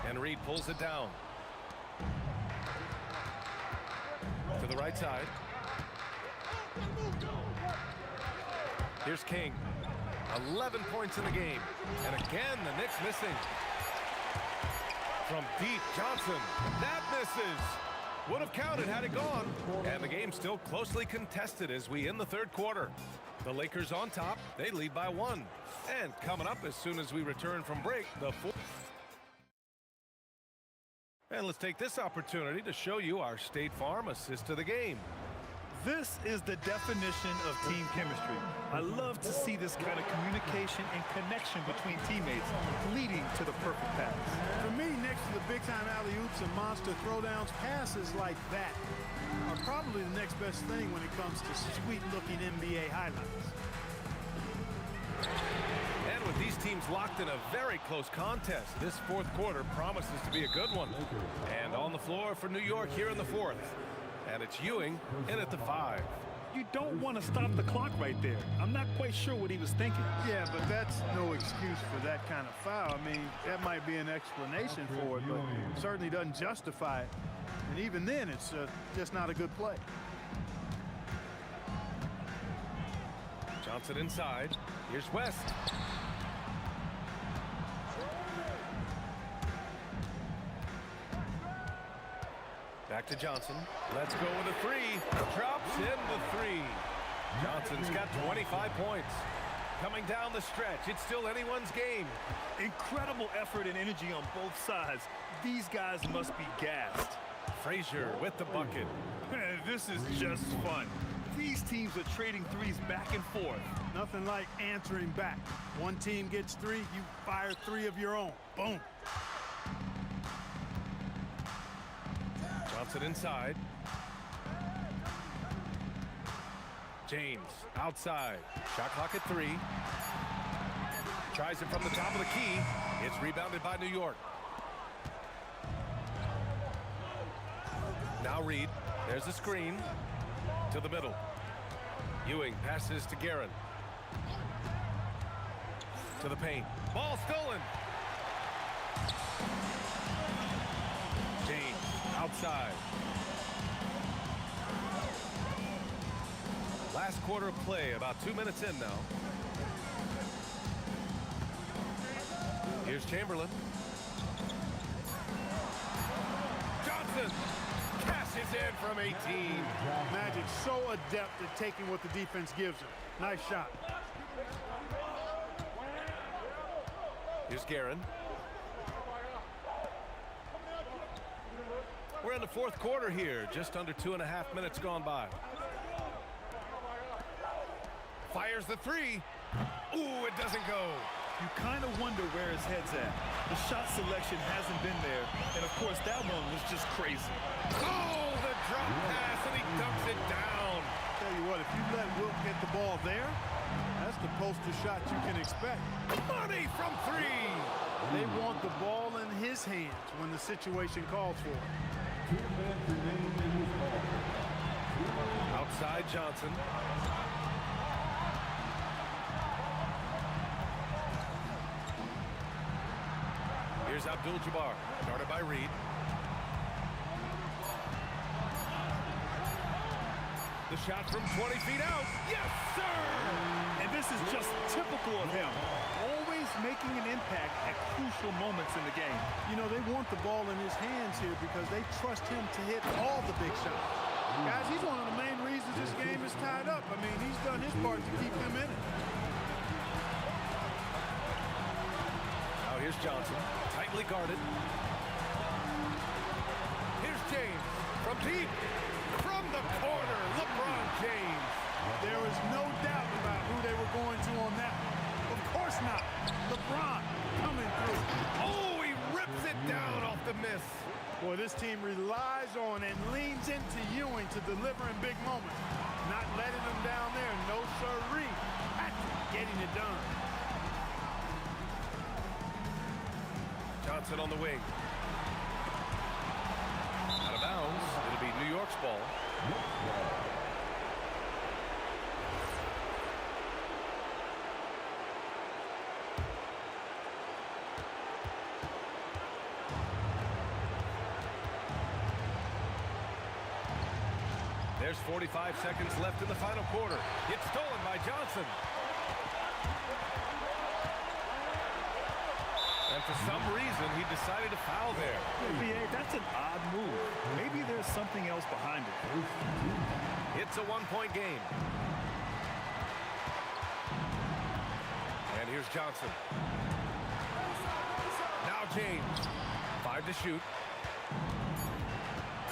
And Reed pulls it down. To the right side. Here's King. 11 points in the game. And again, the Knicks missing. From deep, Johnson. That misses. Would have counted had it gone. And the game's still closely contested as we end the third quarter. The Lakers on top. They lead by 1. And coming up as soon as we return from break, the fourth. And let's take this opportunity to show you our State Farm assist to the game. This is the definition of team chemistry. I love to see this kind of communication and connection between teammates leading to the perfect pass. For me, next to the big-time alley-oops and monster throwdowns, passes like that are probably the next best thing when it comes to sweet-looking NBA highlights. And with these teams locked in a very close contest, this fourth quarter promises to be a good one. And on the floor for New York here in the fourth. And it's Ewing in at the 5. You don't want to stop the clock right there. I'm not quite sure what he was thinking. Yeah, but that's no excuse for that kind of foul. I mean, that might be an explanation for it, but it certainly doesn't justify it. And even then, it's just not a good play. Johnson inside. Here's West. Back to Johnson. Let's go with a 3. Drops in the 3. Johnson's got 25 points. Coming down the stretch, it's still anyone's game. Incredible effort and energy on both sides. These guys must be gassed. Frazier with the bucket. This is just fun. These teams are trading threes back and forth. Nothing like answering back. One team gets 3, you fire 3 of your own. Boom. Johnson inside. James outside. Shot clock at 3. Tries it from the top of the key. It's rebounded by New York. Now Reed. There's the screen. To the middle. Ewing passes to Guerin. To the paint. Ball stolen. James outside. Last quarter of play, about 2 minutes in now. Here's Chamberlain. Johnson cashes in from 18. Magic so adept at taking what the defense gives him. Nice shot. Here's Guerin. We're in the fourth quarter here, just under 2.5 minutes gone by. Fires the 3. Ooh, it doesn't go. You kind of wonder where his head's at. The shot selection hasn't been there, and of course that one was just crazy. Oh, the drop pass, and he dumps it down. Tell you what, if you let Wilt get the ball there, that's the poster shot you can expect. Money from 3. They want the ball in his hands when the situation calls for it. Outside Johnson. Here's Abdul-Jabbar, guarded by Reed. The shot from 20 feet out. Yes, sir! And this is just typical of him. Always making an impact at crucial moments in the game. You know, they want the ball in his hands here because they trust him to hit all the big shots. Guys, he's one of the main reasons this game is tied up. I mean, he's done his part to keep them in it. Now here's Johnson, tightly guarded. Here's James from deep. From the corner, LeBron James. There is no doubt about who they were going to on that one. Of course not. LeBron coming through. Oh, he rips it down off the miss. Boy, this team relies on and leans into Ewing to deliver in big moments. Not letting them down there. No sirree. Getting it done. Johnson on the wing. Out of bounds. It'll be New York's ball. There's 45 seconds left in the final quarter. It's stolen by Johnson. And for some reason, he decided to foul there. Yeah, that's an odd move. Maybe there's something else behind it. It's a one-point game. And here's Johnson. Now James. 5 to shoot.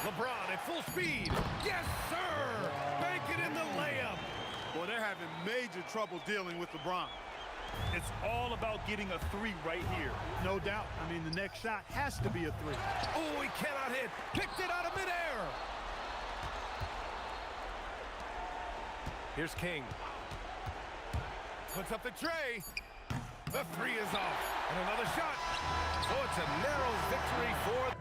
LeBron at full speed. Yes, sir! Make it in the layup. Boy, they're having major trouble dealing with LeBron. It's all about getting a three right here. No doubt. I mean, the next shot has to be a three. Oh, he cannot hit. Picked it out of midair. Here's King. Puts up the tray. The three is off. And another shot. So it's a narrow victory for...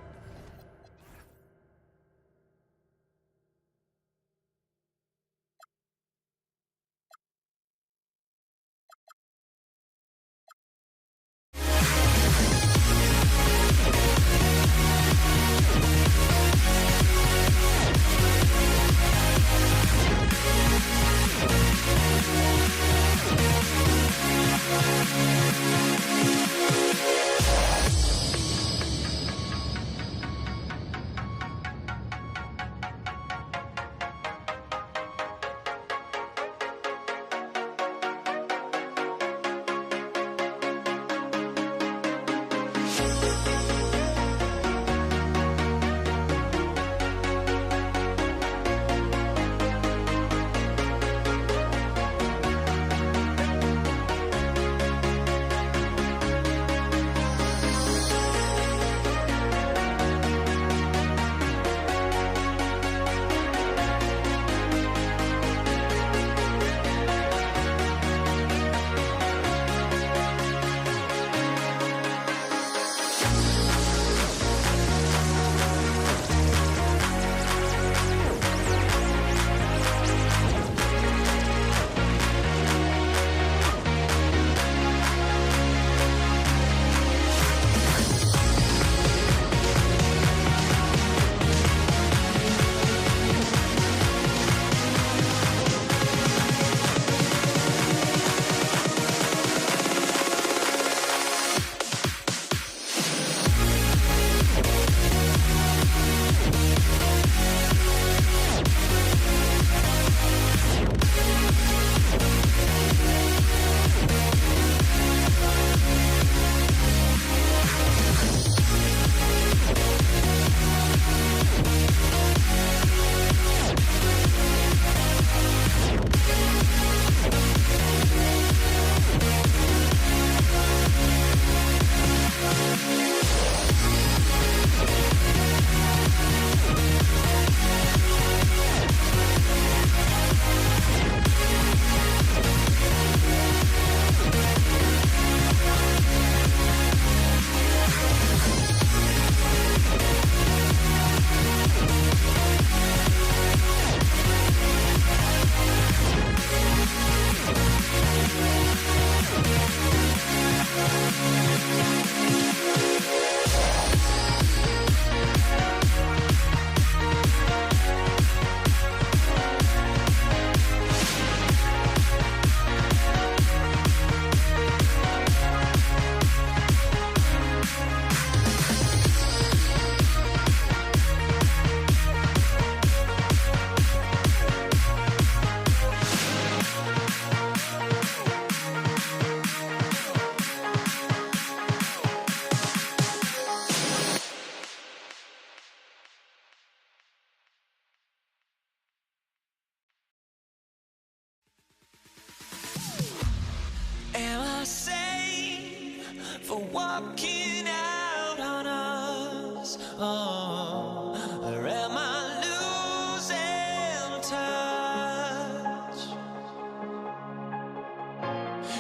walking out on us? Oh, or am I losing touch?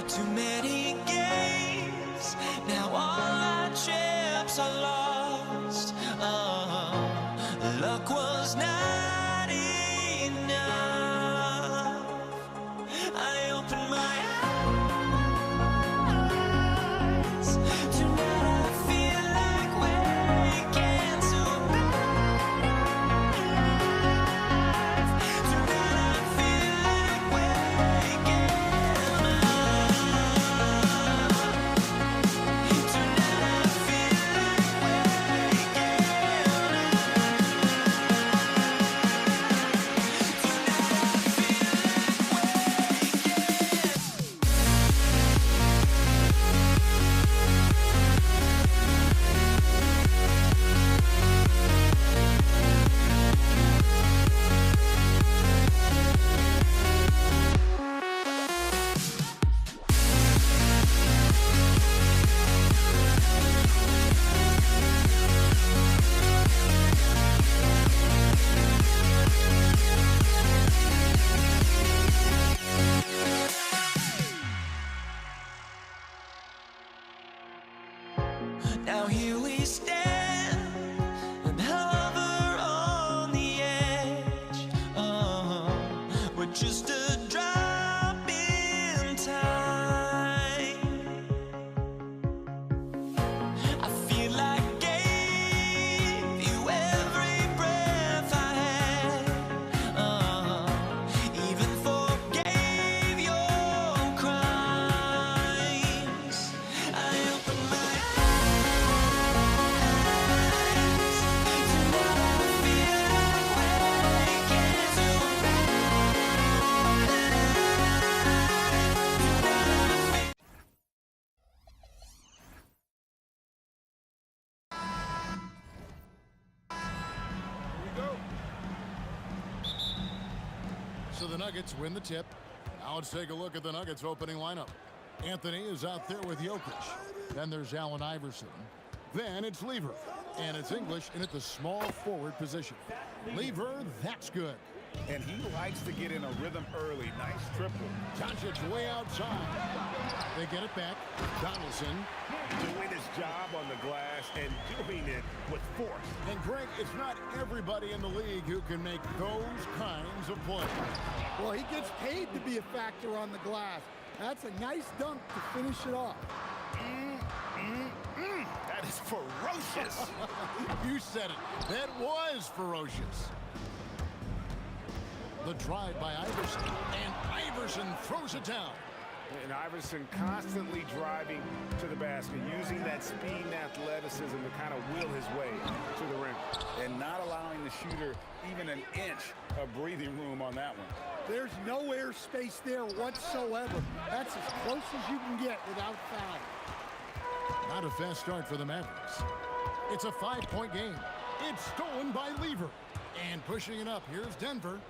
Too many games, now all our chips are lost. Oh, luck was not enough. I opened my eyes. Tonight I feel like waking to a better life. Tonight I feel like waking up. Tonight I feel like waking Now here we stand and hover on the edge. Oh, we're just a drop in time. I feel like I gave you every breath I had. Oh, even forgave your crimes. I opened my So the Nuggets win the tip. Now let's take a look at the Nuggets opening lineup. Anthony is out there with Jokic. Then there's Allen Iverson. Then it's Lever. And it's English in at the small forward position. Lever, that's good. And he likes to get in a rhythm early. Nice triple. Doncic way outside. They get it back. Donaldson doing his job on the glass and doing it with force. And Greg, it's not everybody in the league who can make those kinds of plays. Well, he gets paid to be a factor on the glass. That's a nice dunk to finish it off. That is ferocious. You said it. That was ferocious. The drive by Iverson, and Iverson throws it down. And Iverson constantly driving to the basket, using that speed and athleticism to kind of wheel his way to the rim. And not allowing the shooter even an inch of breathing room on that one. There's no air space there whatsoever. That's as close as you can get without foul. Not a fast start for the Mavericks. It's a 5-point game. It's stolen by Lever. And pushing it up, here's Denver.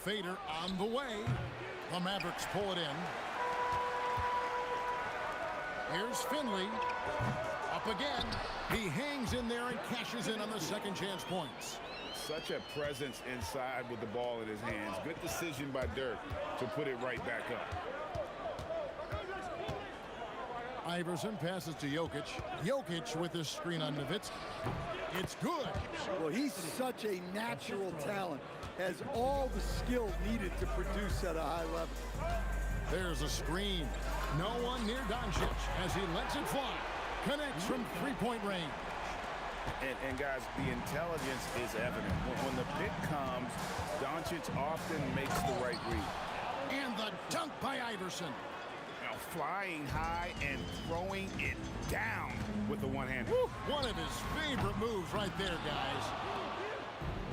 Fader on the way. The Mavericks pull it in. Here's Finley. Up again. He hangs in there and cashes in on the second chance points. Such a presence inside with the ball in his hands. Good decision by Dirk to put it right back up. Iverson passes to Jokic. Jokic with the screen on Nowitzki. It's good. Well, he's such a natural talent. Has all the skill needed to produce at a high level. There's a screen. No one near Doncic as he lets it fly. Connects from three-point range. And guys, the intelligence is evident. When the pick comes, Doncic often makes the right read. And the dunk by Iverson. Now flying high and throwing it down with the one hand. One of his favorite moves right there, guys.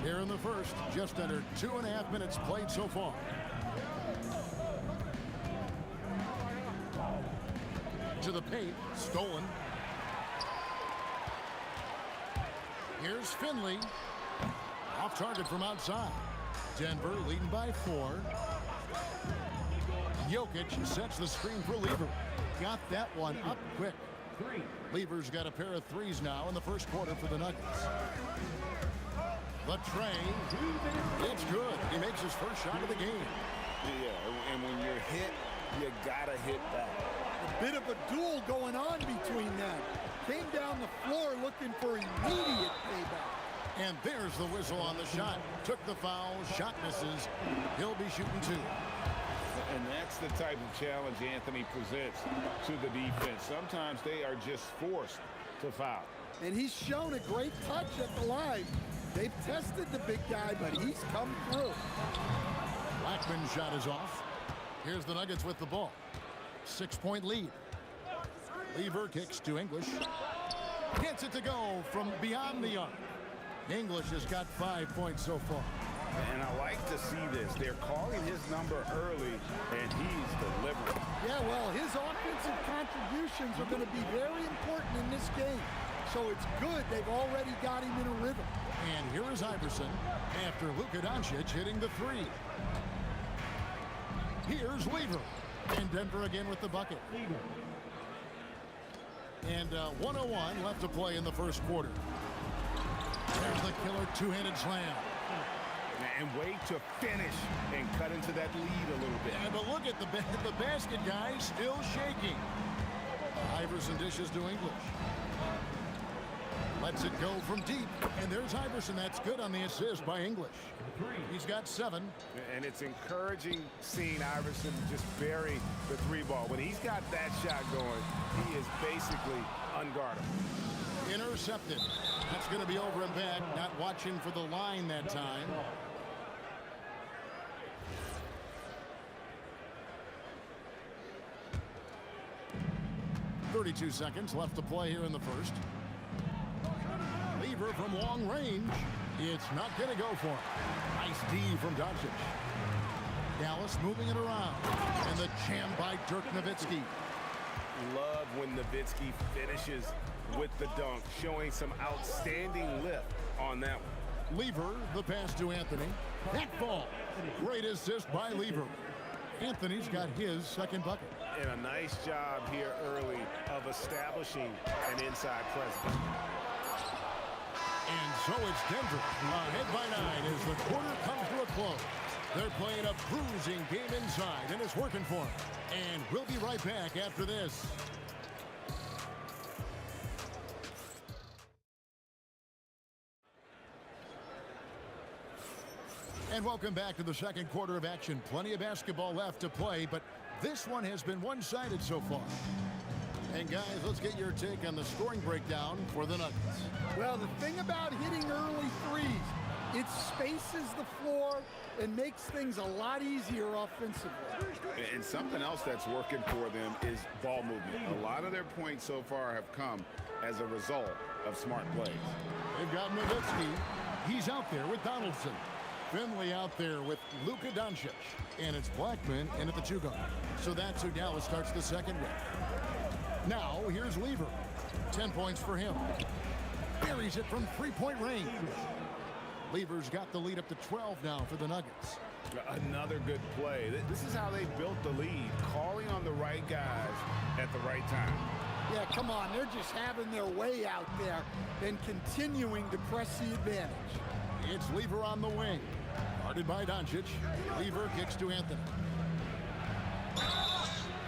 Here in the first, just under 2.5 minutes played so far. To the paint, stolen. Here's Finley. Off target from outside. Denver leading by 4. Jokic sets the screen for Lever. Got that one up quick. Lever's got a pair of threes now in the first quarter for the Nuggets. The tray. It's good. He makes his first shot of the game. Yeah, and when you're hit, you gotta hit back. A bit of a duel going on between them. Came down the floor looking for immediate payback. And there's the whistle on the shot. Took the foul. Shot misses. He'll be shooting two. And that's the type of challenge Anthony presents to the defense. Sometimes they are just forced to foul. And he's shown a great touch at the line. They've tested the big guy, but he's come through. Blackman's shot is off. Here's the Nuggets with the ball. 6-point lead. Lever kicks to English. Gets it to go from beyond the arc. English has got 5 points so far. And I like to see this. They're calling his number early, and he's delivering. Yeah, well, his offensive contributions are going to be very important in this game. So it's good they've already got him in a rhythm. And here is Iverson after Luka Doncic hitting the three. Here's Lever. And Denver again with the bucket. And 1:01 left to play in the first quarter. There's the killer two-handed slam. And way to finish and cut into that lead a little bit. And but look at the basket, guys, still shaking. Iverson dishes to English. Lets it go from deep. And there's Iverson. That's good on the assist by English. He's got 7. And it's encouraging seeing Iverson just bury the three ball. When he's got that shot going, he is basically unguardable. Intercepted. That's going to be over and back. Not watching for the line that time. .32 seconds left to play here in the first. Lever from long range. It's not going to go for him. Nice D from Doncic. Dallas moving it around. And the jam by Dirk Nowitzki. Love when Nowitzki finishes with the dunk, showing some outstanding lift on that one. Lever, the pass to Anthony. That ball. Great assist by Lever. Anthony's got his second bucket. And a nice job here early of establishing an inside presence. And so it's Denver ahead by 9 as the quarter comes to a close. They're playing a bruising game inside, and it's working for them. And we'll be right back after this. And welcome back to the second quarter of action. Plenty of basketball left to play, but this one has been one-sided so far. And guys, let's get your take on the scoring breakdown for the Nuggets. Well, the thing about hitting early threes, it spaces the floor and makes things a lot easier offensively. And something else that's working for them is ball movement. A lot of their points so far have come as a result of smart plays. They've got Nowitzki. He's out there with Donaldson. Finley out there with Luka Doncic. And it's Blackman in at the 2 guard. So that's who Dallas starts the second with. Now, here's Lever. 10 points for him. Buries it from 3-point range. Lever's got the lead up to 12 now for the Nuggets. Another good play. This is how they built the lead, calling on the right guys at the right time. Yeah, come on. They're just having their way out there and continuing to press the advantage. It's Lever on the wing. Guarded by Doncic. Lever kicks to Anthony.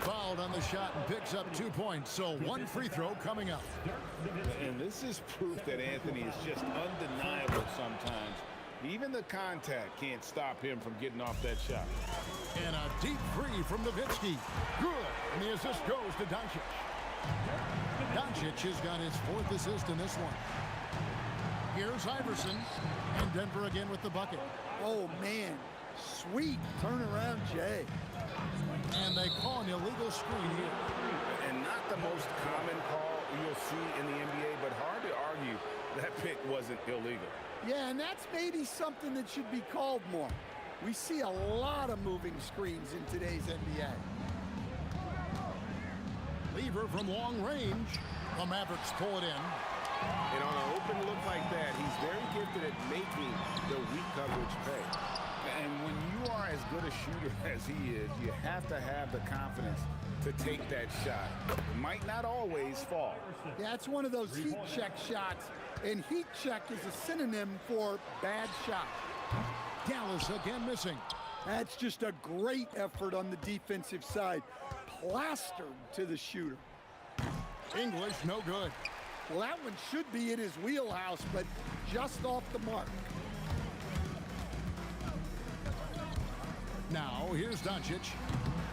Fouled on the shot and picks up 2 points. So 1 free throw coming up. And this is proof that Anthony is just undeniable sometimes. Even the contact can't stop him from getting off that shot. And a deep three from Nowitzki. Good. And the assist goes to Doncic. Doncic has got his 4th assist in this one. Here's Iverson. And Denver again with the bucket. Oh, man. Sweet turnaround, Jay. And they call an illegal screen here. And not the most common call you'll see in the NBA, but hard to argue that pick wasn't illegal. Yeah, and that's maybe something that should be called more. We see a lot of moving screens in today's NBA. Lever from long range. The Mavericks pull it in. And on an open look like that, he's very gifted at making the weak coverage pay. And when you you are as good a shooter as he is, you have to have the confidence to take that shot. It might not always fall. Yeah, it's one of those heat check shots, and heat check is a synonym for bad shot. Dallas again missing. That's just a great effort on the defensive side. Plastered to the shooter. English, no good. Well, that one should be in his wheelhouse, but just off the mark. Now, here's Doncic.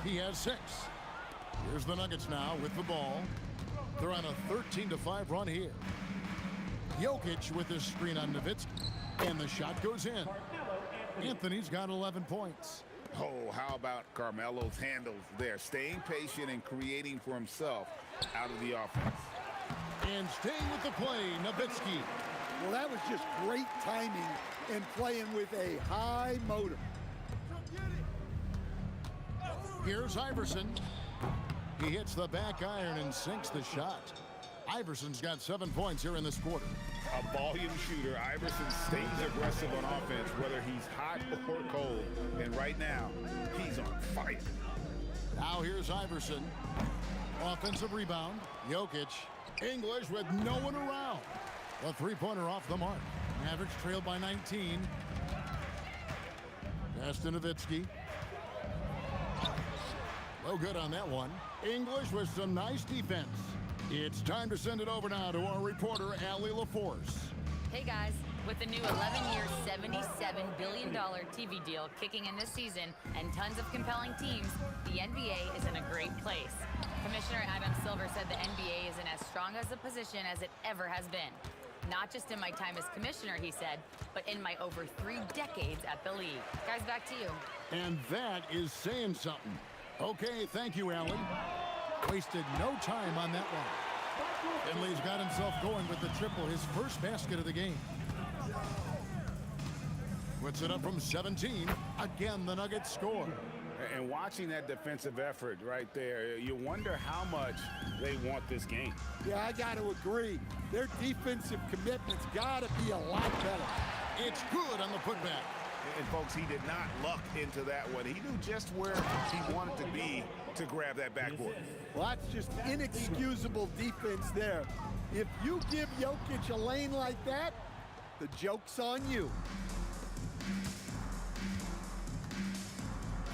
He has 6. Here's the Nuggets now with the ball. They're on a 13-5 run here. Jokic with his screen on Nowitzki, and the shot goes in. Anthony's got 11 points. Oh, how about Carmelo's handles there, staying patient and creating for himself out of the offense. And staying with the play, Nowitzki. Well, that was just great timing and playing with a high motor. Here's Iverson. He hits the back iron and sinks the shot. Iverson's got 7 points here in this quarter. A volume shooter, Iverson stays aggressive on offense, whether he's hot or cold. And right now, he's on fire. Now here's Iverson. Offensive rebound. Jokic. English with no one around. A three-pointer off the mark. Mavericks trailed by 19. Pass to Nowitzki. No good on that one. English with some nice defense. It's time to send it over now to our reporter, Allie LaForce. Hey guys, with the new 11-year, $77 billion TV deal kicking in this season and tons of compelling teams, the NBA is in a great place. Commissioner Adam Silver said the NBA is in as strong as a position as it ever has been. Not just in my time as commissioner, he said, but in my over 3 decades at the league. Guys, back to you. And that is saying something. Okay, thank you, Allie. Wasted no time on that one. Finley's got himself going with the triple, his first basket of the game. Puts it up from 17. Again, the Nuggets score. And watching that defensive effort right there, you wonder how much they want this game. Yeah, I got to agree. Their defensive commitment's got to be a lot better. It's good on the putback. And folks, he did not luck into that one. He knew just where he wanted to be to grab that backboard. Well, that's just inexcusable defense there. If you give Jokic a lane like that, the joke's on you.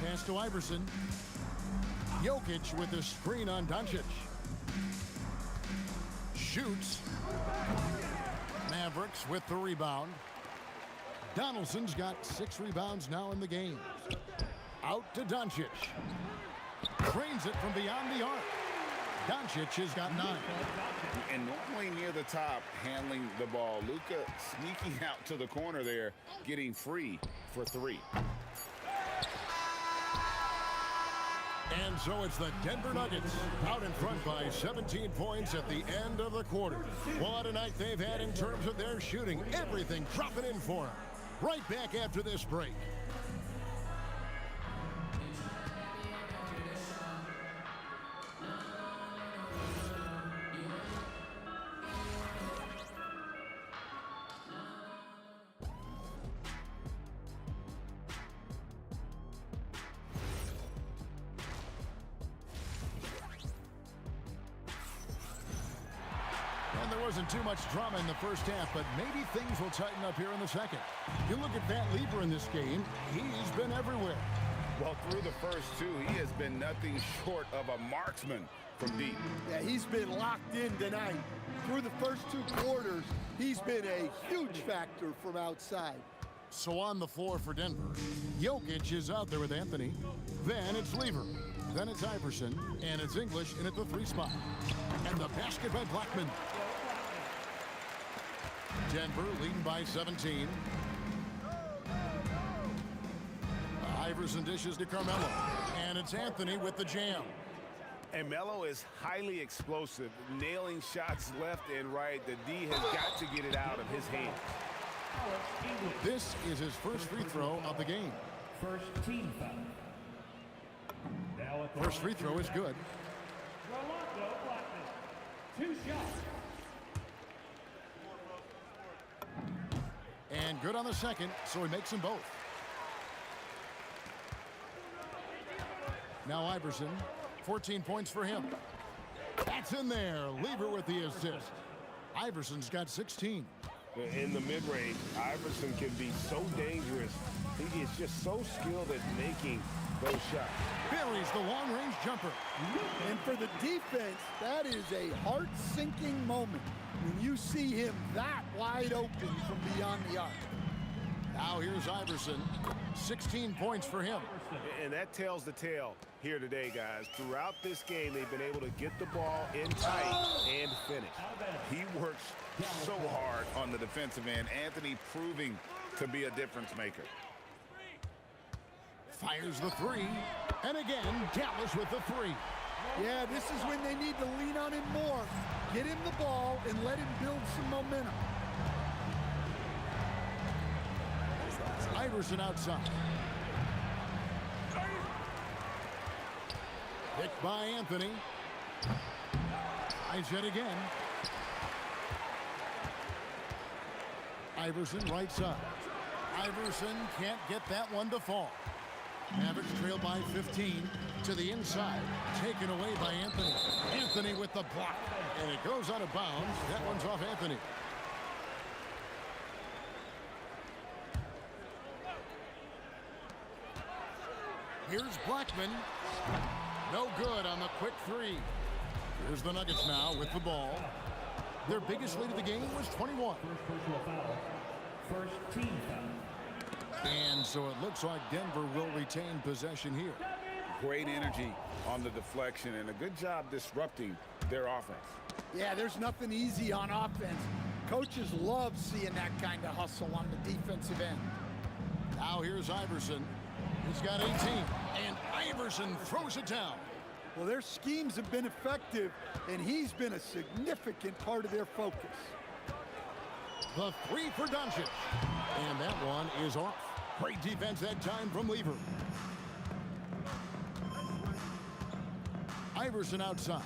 Pass to Iverson. Jokic with the screen on Doncic. Shoots. Mavericks with the rebound. Donaldson's got 6 rebounds now in the game. Out to Doncic. Trains it from beyond the arc. Doncic has got 9. And normally near the top, handling the ball. Luka sneaking out to the corner there, getting free for 3. And so it's the Denver Nuggets out in front by 17 points at the end of the quarter. What a night they've had in terms of their shooting. Everything dropping in for them. Right back after this break. And there wasn't too much drama in the first half, but maybe things will tighten up here in the second. You look at Van Lever in this game, he's been everywhere. Well, through the first 2, he has been nothing short of a marksman from deep. Yeah, he's been locked in tonight. Through the first 2 quarters, he's been a huge factor from outside. So on the floor for Denver, Jokic is out there with Anthony. Then it's Lever. Then it's Iverson. And it's English in at the 3 spot. And the basket by Blackman. Denver leading by 17. Iverson dishes to Carmelo. And it's Anthony with the jam. And Melo is highly explosive, nailing shots left and right. The D has got to get it out of his hands. This is his first free throw of the game. First team foul. First free throw is good. Rolando Blackman. 2 shots. And good on the second, so he makes them both. Now Iverson, 14 points for him. That's in there. Lever with the assist. Iverson's got 16. In the mid-range, Iverson can be so dangerous. He is just so skilled at making those shots. Buries the long-range jumper. And for the defense, that is a heart-sinking moment when you see him that wide open from beyond the arc. Now here's Iverson, 16 points for him. And that tells the tale here today, guys. Throughout this game, they've been able to get the ball in tight and finish. He works so hard on the defensive end. Anthony proving to be a difference maker. Fires the three. And again, Dallas with the three. Yeah, this is when they need to lean on him more. Get him the ball and let him build some momentum. Iverson outside. Picked by Anthony. Tries yet again. Iverson right side. Iverson can't get that one to fall. Mavericks trail by 15 to the inside. Taken away by Anthony. Anthony with the block. And it goes out of bounds. That one's off Anthony. Here's Blackman. No good on the quick three. Here's the Nuggets now with the ball. Their biggest lead of the game was 21. First personal foul. First team foul. And so it looks like Denver will retain possession here. Great energy on the deflection and a good job disrupting their offense. Yeah, there's nothing easy on offense. Coaches love seeing that kind of hustle on the defensive end. Now here's Iverson. He's got 18, and Iverson throws it down. Well, their schemes have been effective, and he's been a significant part of their focus. The three for Doncic, and that one is off. Great defense that time from Lever. Iverson outside.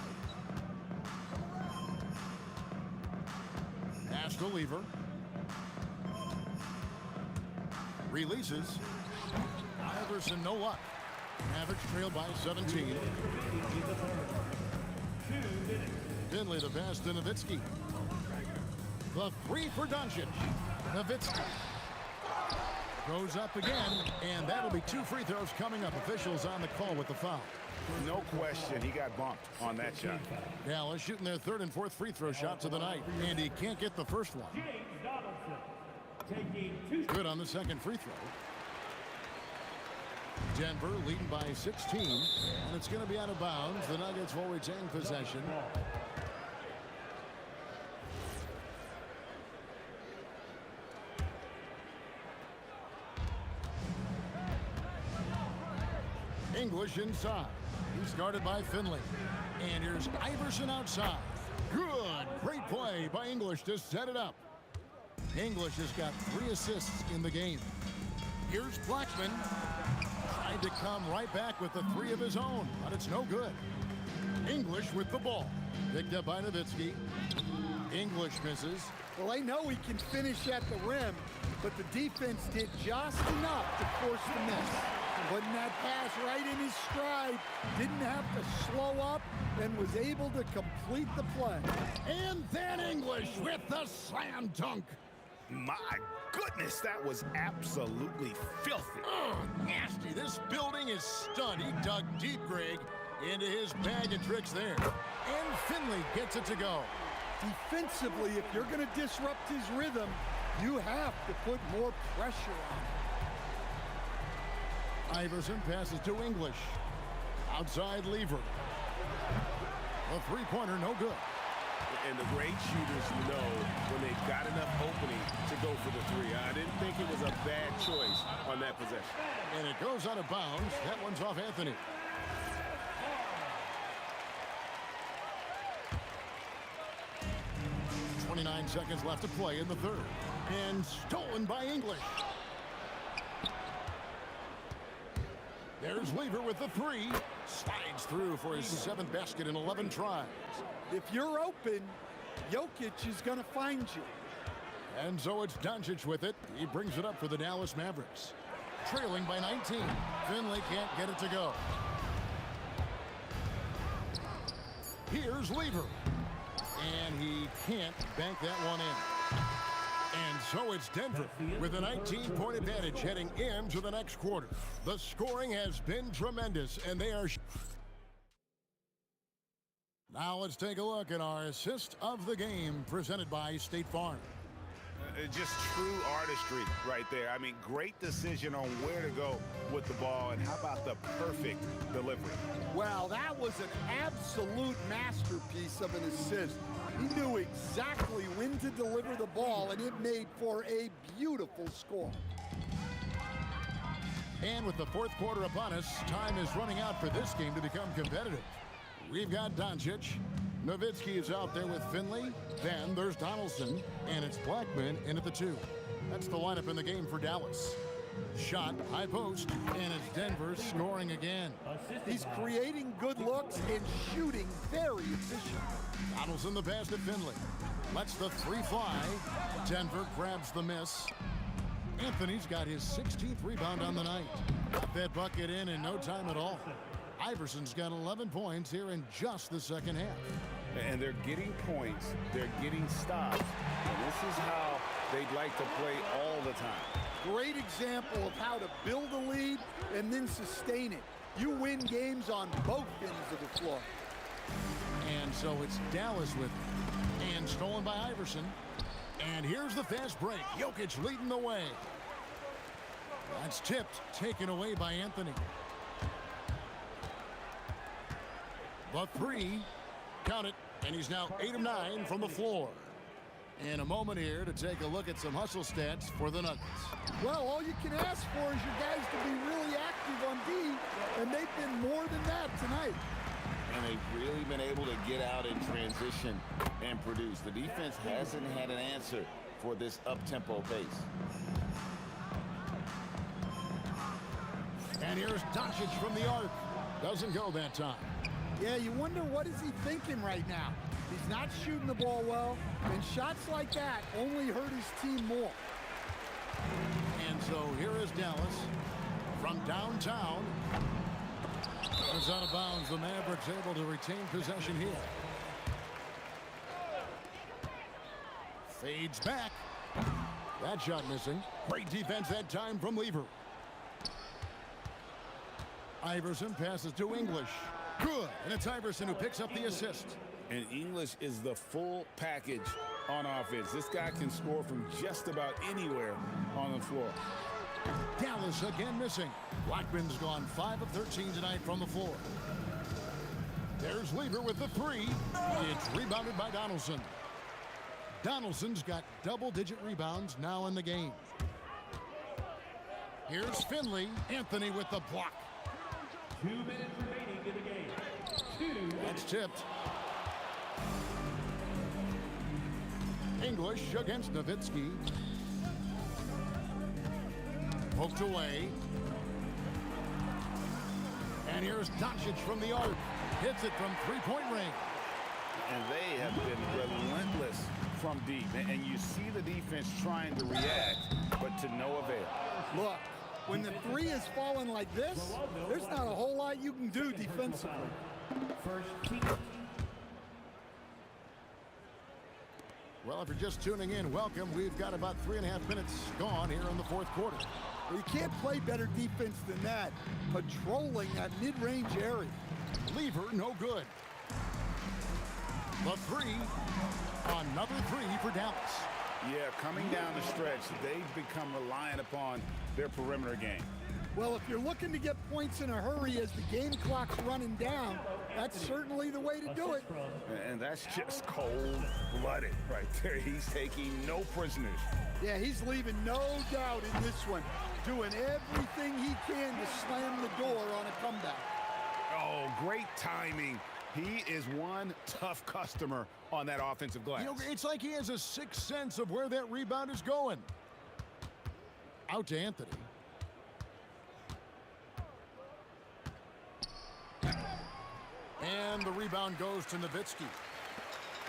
Pass to Lever. Releases. Iverson, no luck. Mavericks trail by 17. Finley the pass to Nowitzki. The three for Doncic. Nowitzki goes up again, and that'll be two free throws coming up. Officials on the call with the foul. No question, he got bumped on that shot. Dallas shooting their third and fourth free throw shots of the night, and he can't get the first one. Good on the second free throw. Denver leading by 16, and it's going to be out of bounds. The Nuggets will retain possession. English inside. He's guarded by Finley. And here's Iverson outside. Good. Great play by English to set it up. English has got 3 assists in the game. Here's Blackman. Tried to come right back with the 3 of his own, but it's no good. English with the ball. Picked up by Nowitzki. English misses. Well, they know he can finish at the rim, but the defense did just enough to force the miss. Putting that pass right in his stride, didn't have to slow up, and was able to complete the play. And then English with the slam dunk. My goodness, that was absolutely filthy. Oh, nasty. This building is stunned. He dug deep, Greg, into his bag of tricks there. And Finley gets it to go. Defensively, if you're going to disrupt his rhythm, you have to put more pressure on him. Iverson passes to English. Outside Lever. A three-pointer, no good. And the great shooters know when they've got enough opening to go for the 3. I didn't think it was a bad choice on that possession. And it goes out of bounds. That one's off Anthony. .29 seconds left to play in the third. And stolen by English. There's Lever with the 3. Slides through for his 7th basket in 11 tries. If you're open, Jokic is going to find you. And so it's Doncic with it. He brings it up for the Dallas Mavericks. Trailing by 19. Finley can't get it to go. Here's Lever. And he can't bank that one in. And so it's Denver with a 19-point advantage heading into the next quarter. The scoring has been tremendous, and they are... Now let's take a look at our assist of the game presented by State Farm. Just true artistry right there. I mean, great decision on where to go with the ball, and how about the perfect delivery? Well, that was an absolute masterpiece of an assist. He knew exactly when to deliver the ball, and it made for a beautiful score. And with the fourth quarter upon us, time is running out for this game to become competitive. We've got Doncic. Nowitzki is out there with Finley. Then there's Donaldson, and it's Blackman in at the 2. That's the lineup in the game for Dallas. Shot, high post, and it's Denver scoring again. He's creating good looks and shooting very efficient. Donaldson the pass to Finley. Lets the 3 fly. Denver grabs the miss. Anthony's got his 16th rebound on the night. Got that bucket in no time at all. Iverson's got 11 points here in just the second half. And they're getting points, they're getting stops, and this is how they'd like to play all the time. Great example of how to build a lead and then sustain it. You win games on both ends of the floor. And so it's Dallas with it. And stolen by Iverson. And here's the fast break. Jokic leading the way. That's tipped, taken away by Anthony. The 3, count it, and he's now 8 of 9 from the floor. In a moment here to take a look at some hustle stats for the Nuggets. Well, all you can ask for is your guys to be really active on D, and they've been more than that tonight. And they've really been able to get out in transition and produce. The defense hasn't had an answer for this up-tempo pace. And here's Doncic from the arc. Doesn't go that time. Yeah, you wonder what is he thinking right now. He's not shooting the ball well, and shots like that only hurt his team more. And so here is Dallas from downtown. It's out of bounds. The Mavericks able to retain possession here. Fades back. That shot missing. Great defense that time from Lever. Iverson passes to English. Good, and it's Iverson who picks up the assist. And English is the full package on offense. This guy can score from just about anywhere on the floor. Dallas again missing. Blackman's gone 5 of 13 tonight from the floor. There's Lever with the 3. It's rebounded by Donaldson. Donaldson's got double-digit rebounds now in the game. Here's Finley. Anthony with the block. 2 minutes remaining in the game. That's tipped. English against Nowitzki. Poked away. And here's Doncic from the arc. Hits it from three-point range. And they have been relentless from deep. And you see the defense trying to react, but to no avail. Look, when the 3 is falling like this, there's not a whole lot you can do defensively. Well, if you're just tuning in, welcome. We've got about 3.5 minutes gone here in the fourth quarter. Well, you can't play better defense than that, patrolling that mid-range area. Lever, no good. The 3, another 3 for Dallas. Yeah, coming down the stretch, they've become reliant upon their perimeter game. Well, if you're looking to get points in a hurry as the game clock's running down, that's certainly the way to do it. And that's just cold-blooded right there. He's taking no prisoners. Yeah, he's leaving no doubt in this one, doing everything he can to slam the door on a comeback. Oh, great timing. He is one tough customer on that offensive glass. You know, it's like he has a sixth sense of where that rebound is going. Out to Anthony. And the rebound goes to Nowitzki.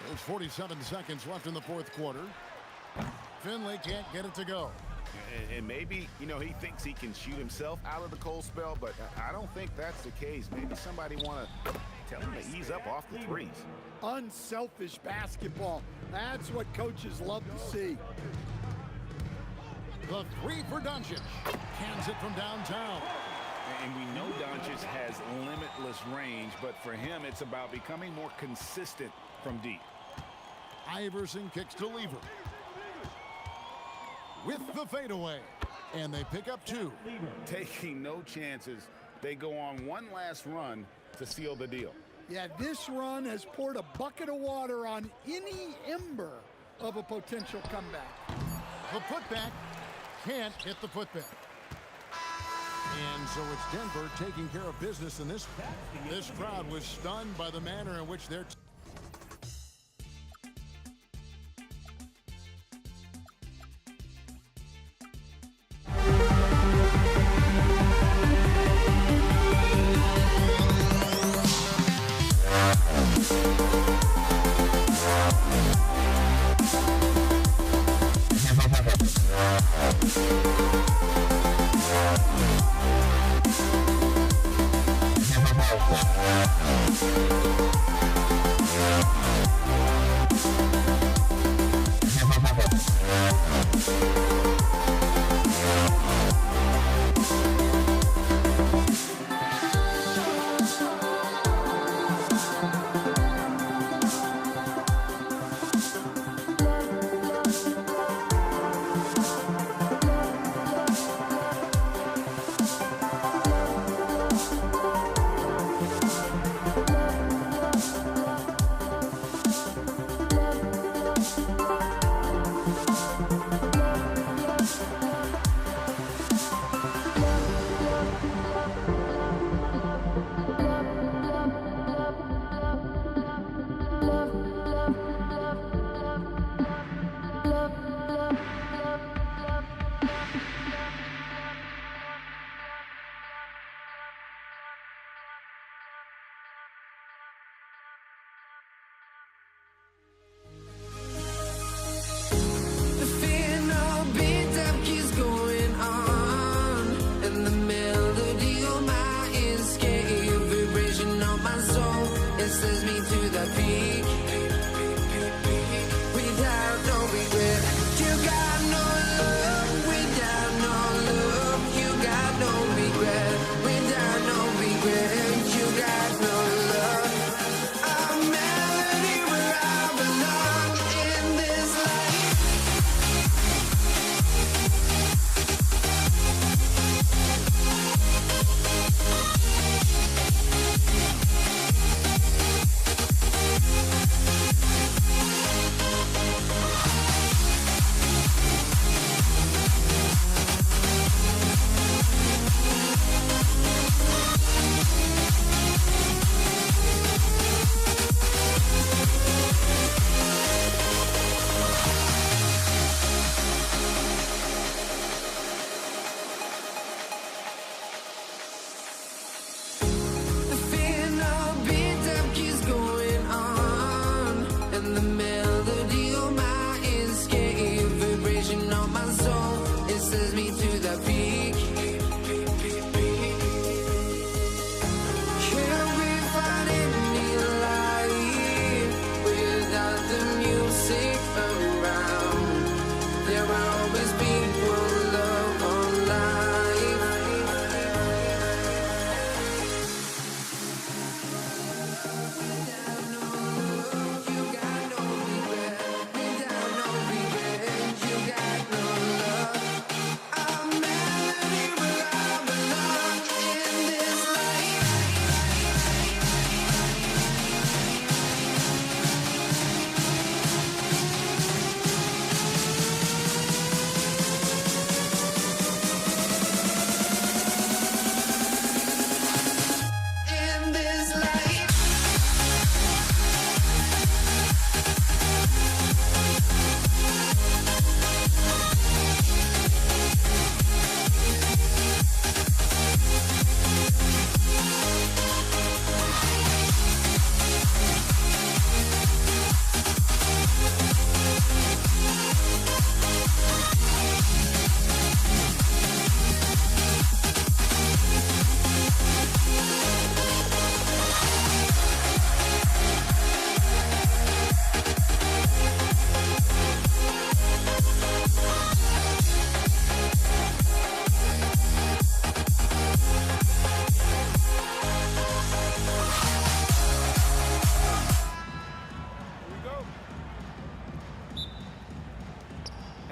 There's 47 seconds left in the fourth quarter. Finley can't get it to go. And maybe, you know, he thinks he can shoot himself out of the cold spell, but I don't think that's the case. Maybe somebody want to Tell him to ease up off the threes. Unselfish basketball. That's what coaches love to see. The three for Doncic. Cans it from downtown. And we know Doncic has limitless range, but for him, it's about becoming more consistent from deep. Iverson kicks to Lever. With the fadeaway. And they pick up two. Taking no chances. They go on one last run to seal the deal. Yeah, this run has poured a bucket of water on any ember of a potential comeback. The putback can't hit the putback. And so it's Denver taking care of business in this. This crowd was stunned by the manner in which they're.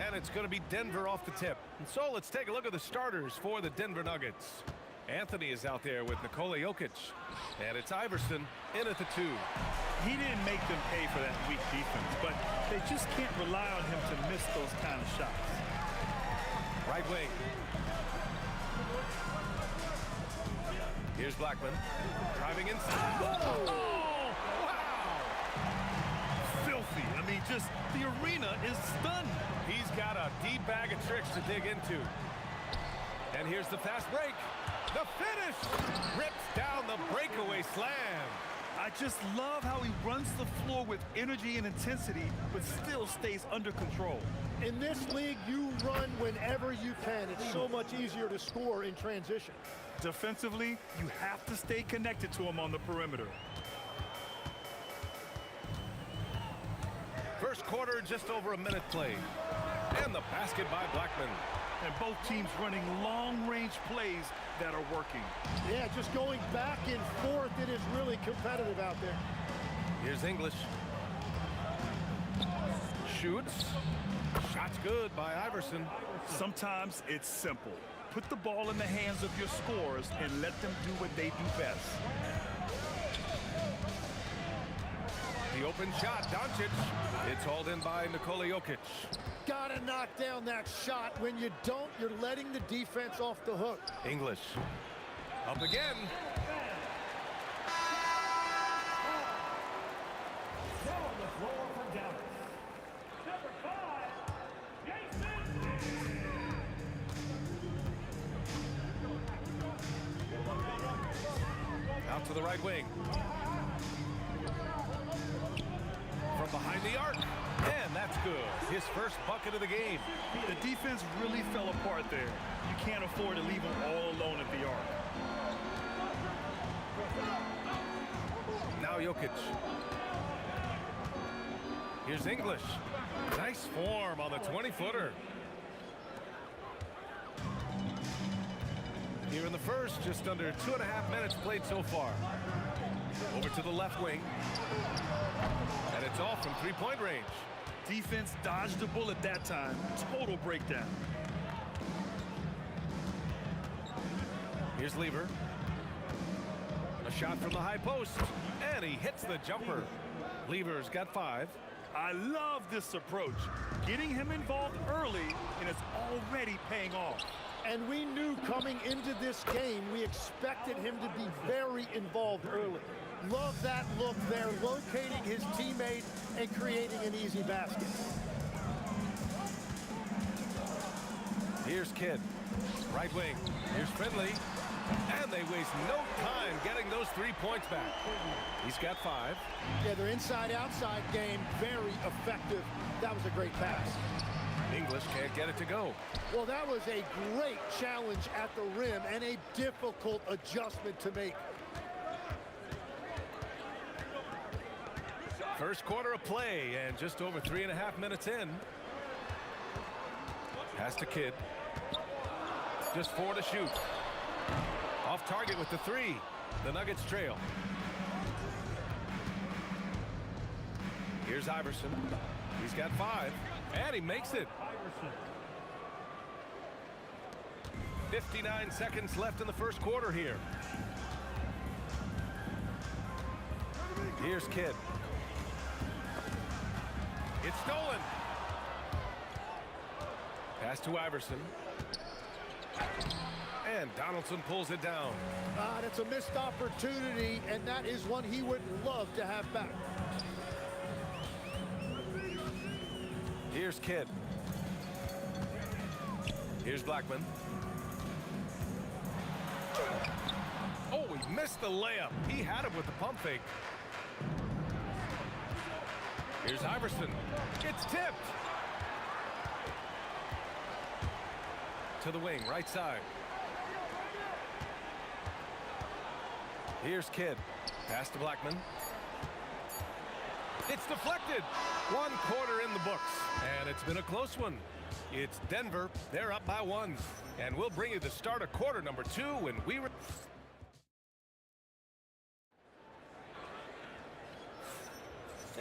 And it's going to be Denver off the tip. And so let's take a look at the starters for the Denver Nuggets. Anthony is out there with Nikola Jokic. And it's Iverson in at the 2. He didn't make them pay for that weak defense, but they just can't rely on him to miss those kind of shots. Right wing. Here's Blackman. Driving inside. Oh, wow! Filthy. I mean, just the arena is stunned. He's got a deep bag of tricks to dig into. And here's the fast break. The finish! Rips down the breakaway slam. I just love how he runs the floor with energy and intensity, but still stays under control. In this league, you run whenever you can. It's so much easier to score in transition. Defensively, you have to stay connected to him on the perimeter. First quarter, just over a minute played. And the basket by Blackman. And both teams running long-range plays that are working. Yeah, just going back and forth, it is really competitive out there. Here's English. Shoots. Shot's good by Iverson. Sometimes it's simple. Put the ball in the hands of your scorers and let them do what they do best. The open shot, Doncic. It's hauled in by Nikola Jokic. Gotta knock down that shot. When you don't, you're letting the defense off the hook. English. Up again. Out to the right wing. From behind the arc. And that's good. His first bucket of the game. The defense really fell apart there. You can't afford to leave them all alone at the arc. Now Jokic. Here's English. Nice form on the 20-footer. Here in the first, just under 2.5 minutes played so far. Over to the left wing. And it's off from three-point range. Defense dodged the bullet that time. Total breakdown. Here's Lever. A shot from the high post. And he hits the jumper. Lever's got 5. I love this approach. Getting him involved early, and it's already paying off. And we knew coming into this game, we expected him to be very involved early. Love that look there, locating his teammate and creating an easy basket. Here's Kidd. Right wing. Here's Finley. And they waste no time getting those 3 points back. He's got 5. Yeah, their inside-outside game, very effective. That was a great pass. English can't get it to go. Well, that was a great challenge at the rim and a difficult adjustment to make. First quarter of play and just over 3.5 minutes in. Pass to Kidd. Just 4 to shoot. Off target with the 3. The Nuggets trail. Here's Iverson. He's got 5. And he makes it. 59 seconds left in the first quarter here. Here's Kidd. It's stolen. Pass to Iverson. And Donaldson pulls it down. That's a missed opportunity, and that is one he would love to have back. Here's Kidd. Here's Blackman. Oh, he missed the layup. He had it with the pump fake. Here's Iverson. It's tipped. To the wing, right side. Here's Kidd. Pass to Blackman. It's deflected. 1 quarter in the books. And it's been a close one. It's Denver. They're up by 1. And we'll bring you the start of quarter number 2 when we...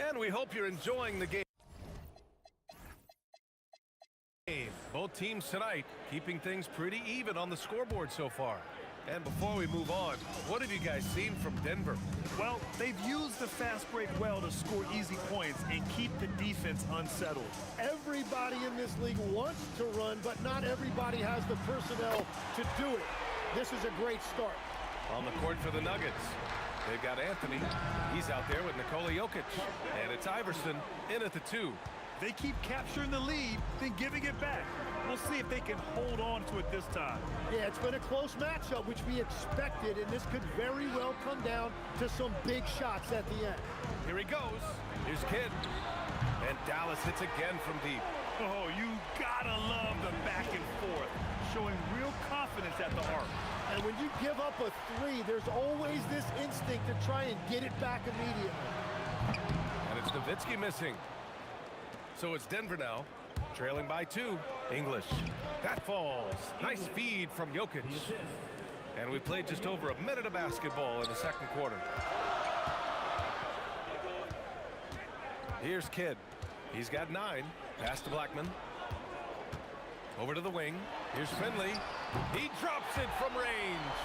And we hope you're enjoying the game. Both teams tonight keeping things pretty even on the scoreboard so far. And before we move on, what have you guys seen from Denver? Well, they've used the fast break well to score easy points and keep the defense unsettled. Everybody in this league wants to run, but not everybody has the personnel to do it. This is a great start. On the court for the Nuggets, they've got Anthony. He's out there with Nikola Jokic. And it's Iverson in at the 2. They keep capturing the lead, then giving it back. We'll see if they can hold on to it this time. Yeah, it's been a close matchup, which we expected, and this could very well come down to some big shots at the end. Here he goes. Here's Kidd. And Dallas hits again from deep. Oh, you gotta love the back and forth, showing real confidence at the arc. And when you give up a 3, there's always this instinct to try and get it back immediately. And it's Nowitzki missing. So it's Denver now, trailing by 2. English. That falls. Nice feed from Jokic. And we played just over a minute of basketball in the second quarter. Here's Kidd. He's got 9. Pass to Blackman. Over to the wing. Here's Finley. He drops it from range.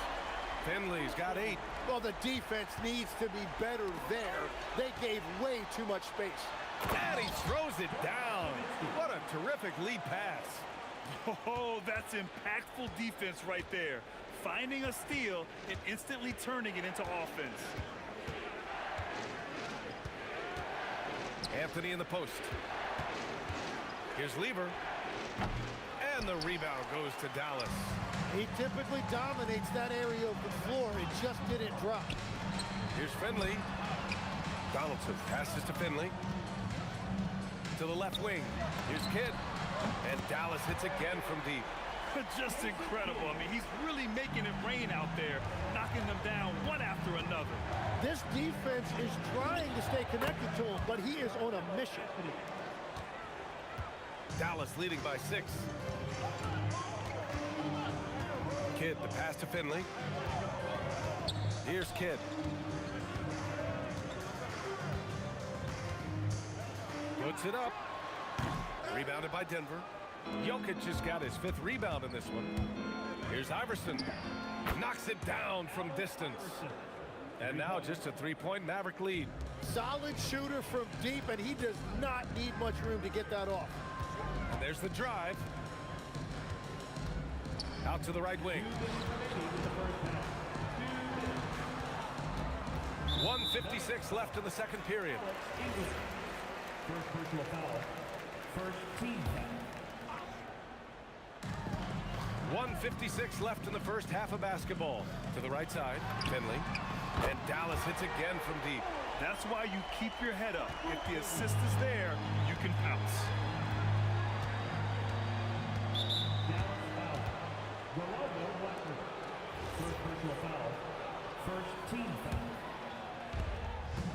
Finley's got 8. Well, the defense needs to be better there. They gave way too much space. And he throws it down. What a terrific lead pass. Oh, that's impactful defense right there. Finding a steal and instantly turning it into offense. Anthony in the post. Here's Lever. And the rebound goes to Dallas. He typically dominates that area of the floor. It just didn't drop. Here's Finley. Donaldson passes to Finley. To the left wing. Here's Kidd. And Dallas hits again from deep. Just incredible. I mean, he's really making it rain out there, knocking them down one after another. This defense is trying to stay connected to him, but he is on a mission. Dallas leading by 6. Kidd, the pass to Finley. Here's Kidd. Puts it up. Rebounded by Denver. Jokic has got his 5th rebound in this one. Here's Iverson. Knocks it down from distance. And now just a 3-point Maverick lead. Solid shooter from deep, and he does not need much room to get that off. And there's the drive. Out to the right wing. 1:56 left in the second period. First personal foul. First team foul. 1:56 left in the first half of basketball. To the right side, Finley. And Dallas hits again from deep. That's why you keep your head up. If the assist is there, you can pounce. Dallas foul. Ronaldo Blackman. First personal foul. First team foul.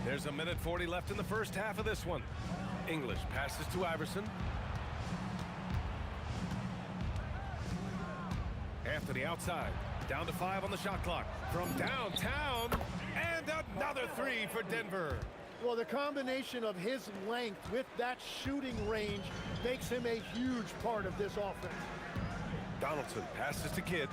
There's a 1:40 left in the first half of this one. English passes to Iverson. Anthony outside. Down to 5 on the shot clock. From downtown. And another 3 for Denver. Well, the combination of his length with that shooting range makes him a huge part of this offense. Donaldson passes to Kidd.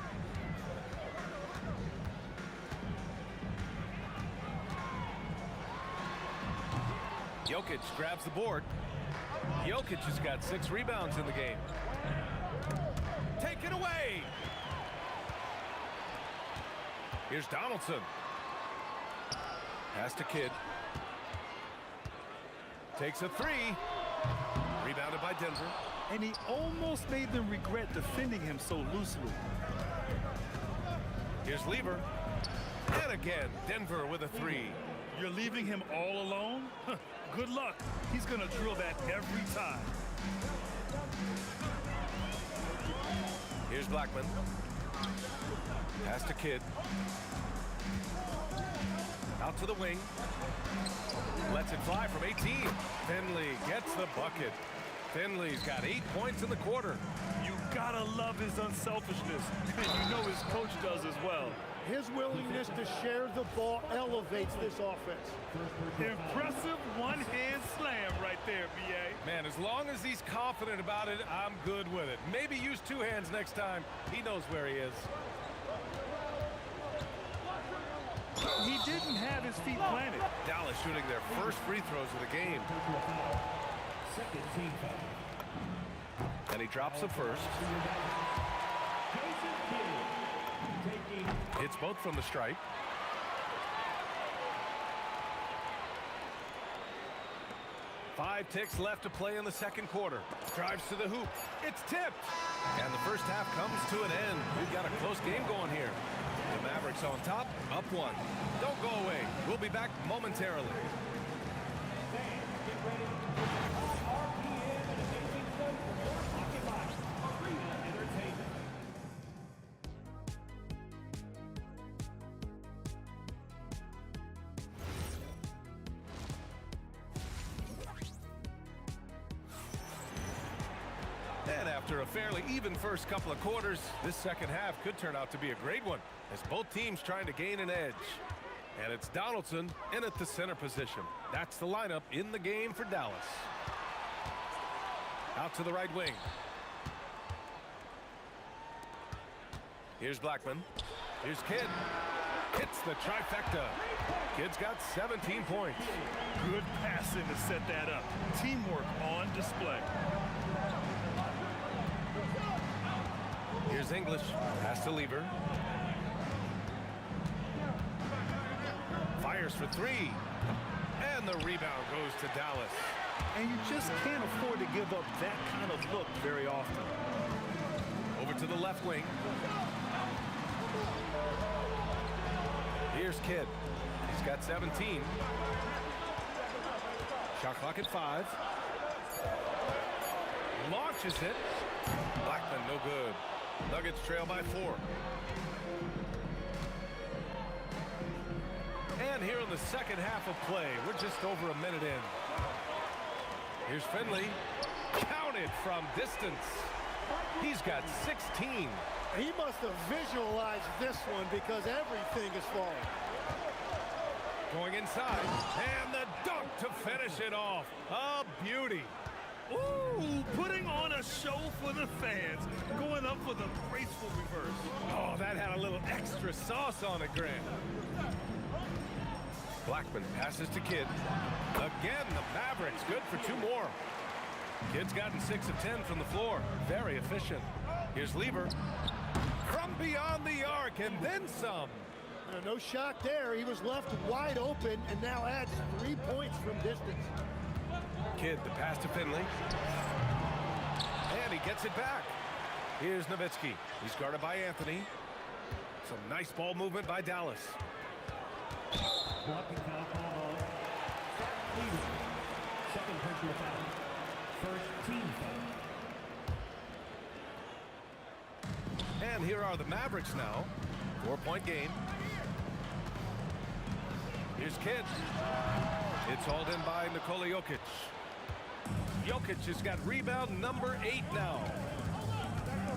Jokic grabs the board. Jokic has got 6 rebounds in the game. Take it away. Here's Donaldson. Pass to Kidd. Takes a 3. Rebounded by Denver. And he almost made them regret defending him so loosely. Here's Lever. And again, Denver with a 3. You're leaving him all alone? Good luck. He's going to drill that every time. Here's Blackman. Pass to Kidd. Out to the wing. Lets it fly from 18. Finley gets the bucket. Finley's got 8 points in the quarter. You gotta love his unselfishness, and you know his coach does as well. His willingness to share the ball elevates this offense. Impressive one-hand slam right there, B.A. Man, as long as he's confident about it, I'm good with it. Maybe use 2 hands next time. He knows where he is. He didn't have his feet planted. Dallas shooting their first free throws of the game. Second team foul. And he drops the first. Hits both from the stripe. Five ticks left to play in the second quarter. Drives to the hoop. It's tipped. And the first half comes to an end. We've got a close game going here. The Mavericks on top, up 1. Don't go away. We'll be back momentarily. And after a fairly even first couple of quarters, this second half could turn out to be a great one, as both teams trying to gain an edge. And it's Donaldson in at the center position. That's the lineup in the game for Dallas. Out to the right wing. Here's Blackman. Here's Kidd. Hits the trifecta. Kidd's got 17 points. Good passing to set that up. Teamwork on display. Here's English. Pass to Lever. Fires for 3. And the rebound goes to Dallas. And you just can't afford to give up that kind of look very often. Over to the left wing. Here's Kidd. He's got 17. Shot clock at 5. Launches it. Blackman no good. Nuggets trail by 4. And here in the second half of play, we're just over a minute in. Here's Finley. Counted from distance. He's got 16. He must have visualized this one because everything is falling. Going inside. And the dunk to finish it off. A beauty. Ooh, putting on a show for the fans. Going up with a graceful reverse. Oh, that had a little extra sauce on it, Grant. Blackman passes to Kidd. Again, the Mavericks good for 2 more. Kidd's gotten 6 of 10 from the floor. Very efficient. Here's Lever. From beyond the arc and then some. No shock there. He was left wide open and now adds 3 points from distance. Kidd, the pass to Finley. And he gets it back. Here's Nowitzki. He's guarded by Anthony. Some nice ball movement by Dallas. Blocking foul called on Cleveland. Second personal foul. First team foul. And here are the Mavericks now. 4-point game. Here's Kidd. It's hauled in by Nikola Jokic. Jokic has got rebound number 8 now.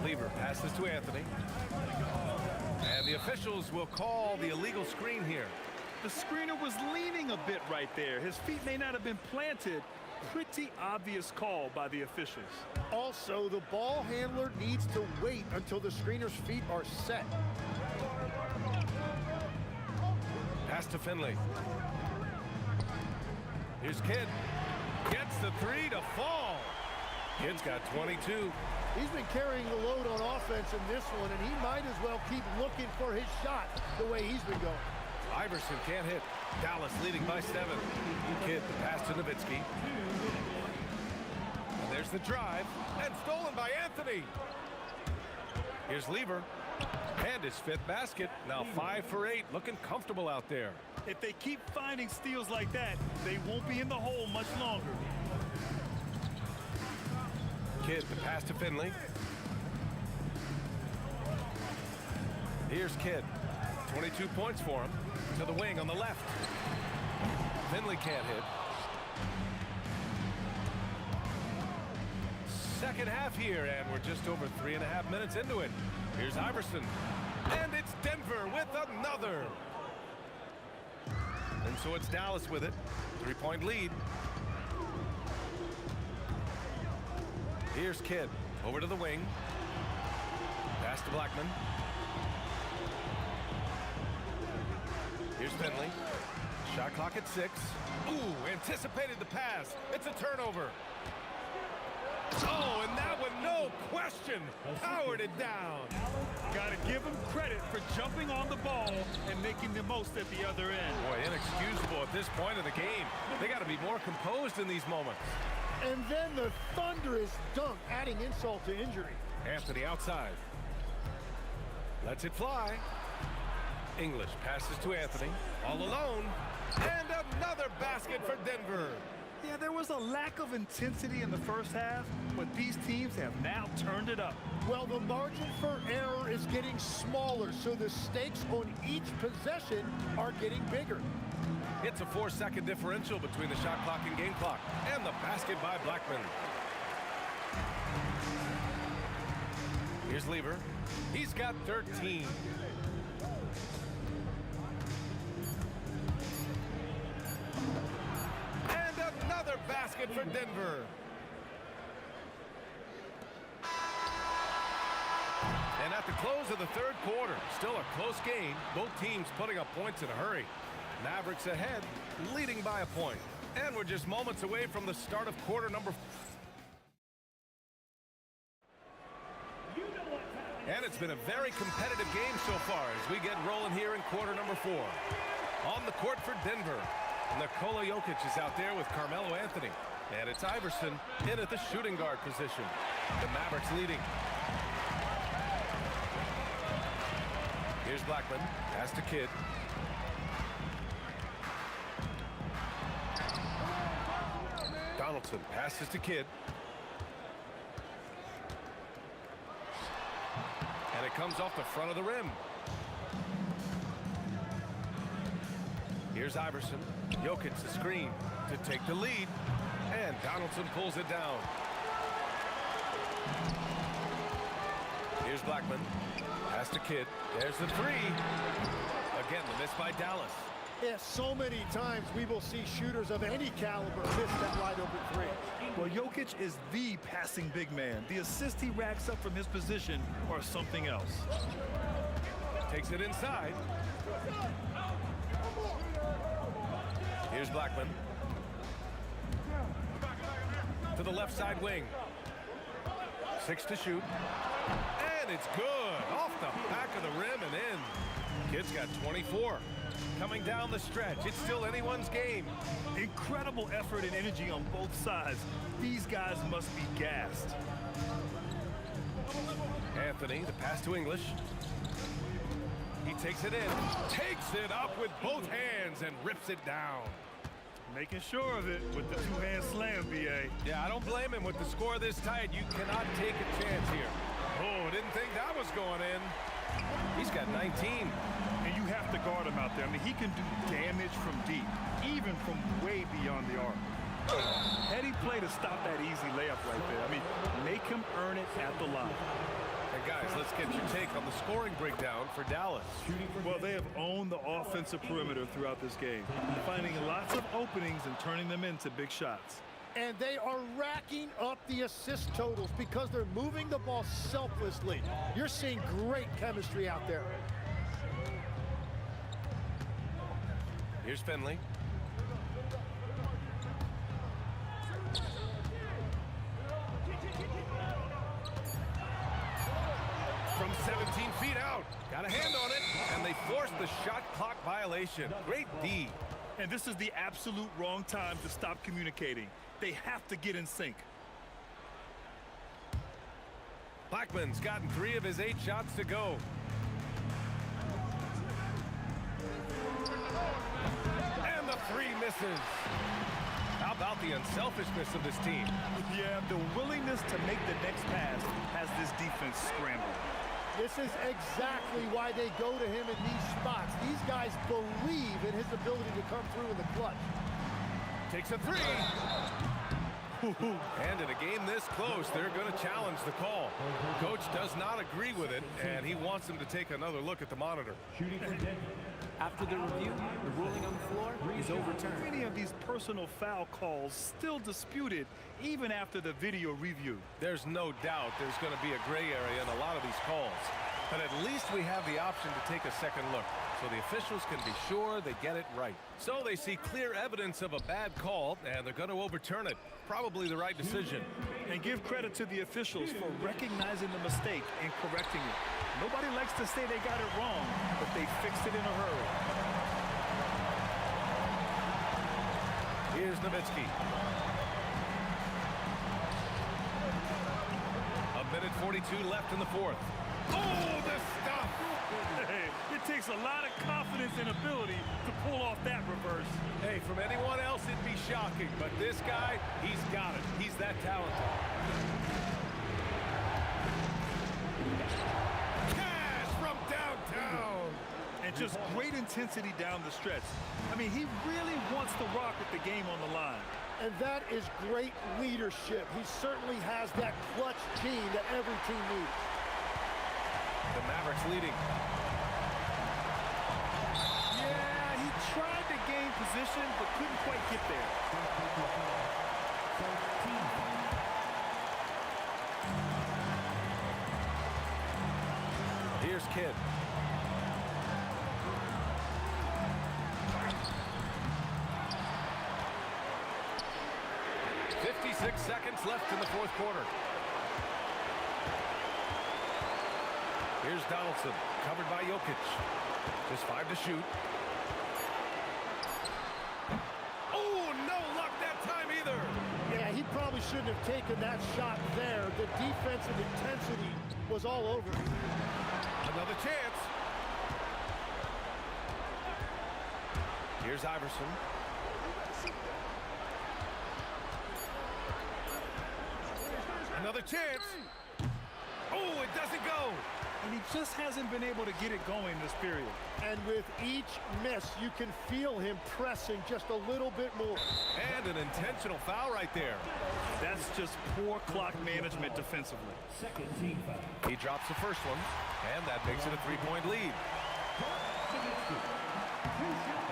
Lever passes to Anthony. And the officials will call the illegal screen here. The screener was leaning a bit right there. His feet may not have been planted. Pretty obvious call by the officials. Also, the ball handler needs to wait until the screener's feet are set. Pass to Finley. Here's Kidd. Gets the 3 to fall. Kidd's got 22. He's been carrying the load on offense in this one, and he might as well keep looking for his shot the way he's been going. Iverson can't hit. Dallas leading by 7. Kidd, the pass to Nowitzki. And there's the drive. And stolen by Anthony. Here's Lever. And his 5th basket. Now 5 for 8. Looking comfortable out there. If they keep finding steals like that, they won't be in the hole much longer. Kidd, the pass to Finley. Here's Kidd. 22 points for him. To the wing on the left. Finley can't hit. second half here, and we're just over 3.5 minutes into it. Here's Iverson. And it's Denver with another. And so it's Dallas with it. 3-point lead. Here's Kidd. Over to the wing. Pass to Blackman. Here's Finley. Shot clock at 6. Ooh, anticipated the pass. It's a turnover. Oh, and that one, no question, powered it down. Got to give him credit for jumping on the ball and making the most at the other end. Boy, inexcusable at this point of the game. They got to be more composed in these moments. And then the thunderous dunk, adding insult to injury. Anthony outside. Lets it fly. English passes to Anthony. All alone. And another basket for Denver. Yeah, there was a lack of intensity in the first half, but these teams have now turned it up. Well, the margin for error is getting smaller, so the stakes on each possession are getting bigger. It's a 4-second differential between the shot clock and game clock. And the basket by Blackman. Here's Lever. He's got 13. Another basket for Denver. And at the close of the third quarter, still a close game. Both teams putting up points in a hurry. Mavericks ahead, leading by a point. And we're just moments away from the start of quarter number 4. And it's been a very competitive game so far as we get rolling here in quarter number 4. On the court for Denver, Nikola Jokic is out there with Carmelo Anthony. And it's Iverson in at the shooting guard position. The Mavericks leading. Here's Blackman. Pass to Kidd. Donaldson passes to Kidd. And it comes off the front of the rim. Here's Iverson. Jokic the screen to take the lead. And Donaldson pulls it down. Here's Blackman. Pass to Kidd. There's the three. Again, the miss by Dallas. Yeah, so many times we will see shooters of any caliber miss that wide open three. Well, Jokic is the passing big man. The assists he racks up from his position are something else. Takes it inside. Here's Blackman. To the left side wing. 6 to shoot. And it's good. Off the back of the rim and in. Kidd's got 24. Coming down the stretch. It's still anyone's game. Incredible effort and energy on both sides. These guys must be gassed. Anthony, the pass to English. He takes it in. Takes it up with both hands and rips it down. Making sure of it with the two-hand slam, B.A. Yeah, I don't blame him. With the score this tight, you cannot take a chance here. Oh, didn't think that was going in. He's got 19. And you have to guard him out there. I mean, he can do damage from deep, even from way beyond the arc. Heady play to stop that easy layup right there. I mean, make him earn it at the line. And guys, let's get your take on the scoring breakdown for Dallas. Well, they have owned the offensive perimeter throughout this game, finding lots of openings and turning them into big shots. And they are racking up the assist totals because they're moving the ball selflessly. You're seeing great chemistry out there. Here's Finley. From 17 feet out. Got a hand on it. And they forced the shot clock violation. Great D. And this is the absolute wrong time to stop communicating. They have to get in sync. Blackman's gotten 3 of his 8 shots to go. And the 3 misses. How about the unselfishness of this team? Yeah, the willingness to make the next pass has this defense scrambled. This is exactly why they go to him in these spots. These guys believe in his ability to come through in the clutch. Takes a 3. And in a game this close, they're going to challenge the call. Coach does not agree with it, and he wants them to take another look at the monitor. After the review, the ruling on the floor is overturned. Many of these personal foul calls still disputed even after the video review. There's no doubt there's going to be a gray area in a lot of these calls. But at least we have the option to take a second look, so the officials can be sure they get it right. So they see clear evidence of a bad call, and they're going to overturn it. Probably the right decision. And give credit to the officials for recognizing the mistake and correcting it. Nobody likes to say they got it wrong, but they fixed it in a hurry. Here's Nowitzki. A minute 42 left in the fourth. Oh, the stuff! Hey, it takes a lot of confidence and ability to pull off that reverse. Hey, from anyone else, it'd be shocking. But this guy, he's got it. He's that talented. Cash from downtown! And just great intensity down the stretch. I mean, he really wants to rock with the game on the line. And that is great leadership. He certainly has that clutch gene that every team needs. The Mavericks leading. Yeah, he tried to gain position, but couldn't quite get there. Here's Kidd. .56 seconds left in the fourth quarter. Here's Donaldson, covered by Jokic. Just 5 to shoot. Oh, no luck that time either. Yeah, he probably shouldn't have taken that shot there. The defensive intensity was all over. Another chance. Here's Iverson. Another chance. Oh, it doesn't go. And he just hasn't been able to get it going this period. And with each miss, you can feel him pressing just a little bit more. And an intentional foul right there. That's just poor clock management defensively. Second team foul. He drops the first one, and that makes it a 3-point lead.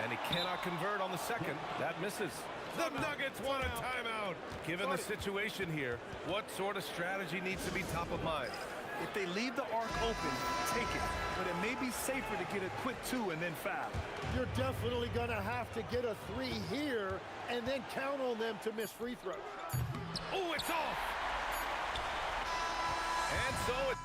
And he cannot convert on the second. That misses. The Nuggets want a timeout. Given the situation here, what sort of strategy needs to be top of mind? If they leave the arc open, take it. But it may be safer to get a quick 2 and then foul. You're definitely going to have to get a 3 here and then count on them to miss free throws. Oh, it's off. And so it...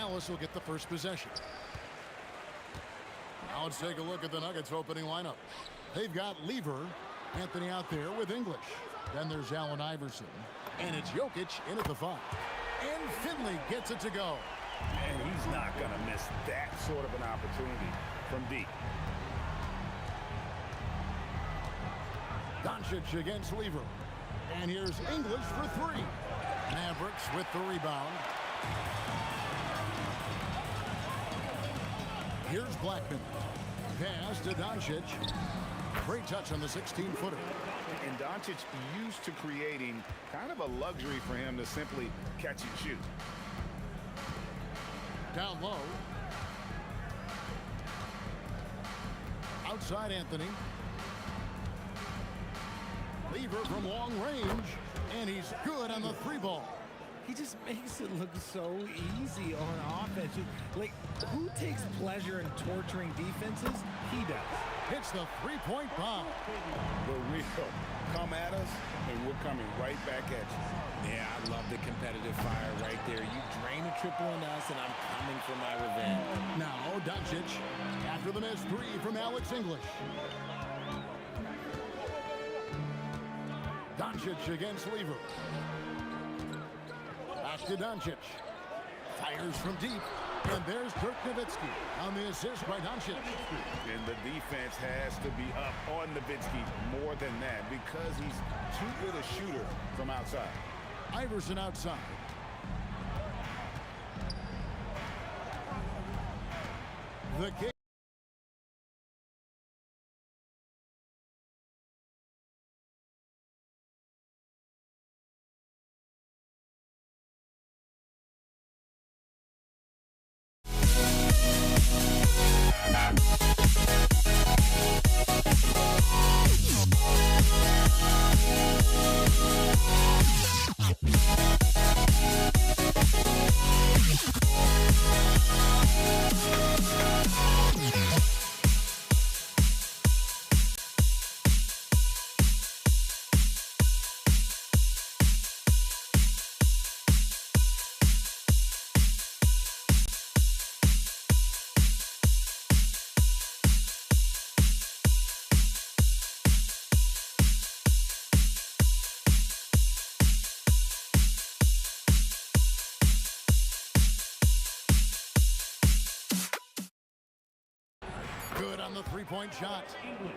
Dallas will get the first possession. Now let's take a look at the Nuggets opening lineup. They've got Lever, Anthony out there with English. Then there's Allen Iverson. And it's Jokic in at the 5. And Finley gets it to go. And he's not going to miss that sort of an opportunity from deep. Doncic against Lever. And here's English for 3. Mavericks with the rebound. Here's Blackman. Pass to Doncic. Great touch on the 16-footer. And Doncic used to creating kind of a luxury for him to simply catch and shoot. Down low. Outside Anthony. Lever from long range. And he's good on the 3-ball. He just makes it look so easy on offense. Like, who takes pleasure in torturing defenses? He does. Hits the 3-point bomb. The real come at us, and we're coming right back at you. Yeah, I love the competitive fire right there. You drain a triple on us, and I'm coming for my revenge. Now, Doncic, after the missed 3 from Alex English. Doncic against Lever. Back to Doncic. Fires from deep. And there's Dirk Nowitzki on the assist by Doncic. And the defense has to be up on Nowitzki more than that because he's too good a shooter from outside. Iverson outside. The kick. Good on the 3-point shot.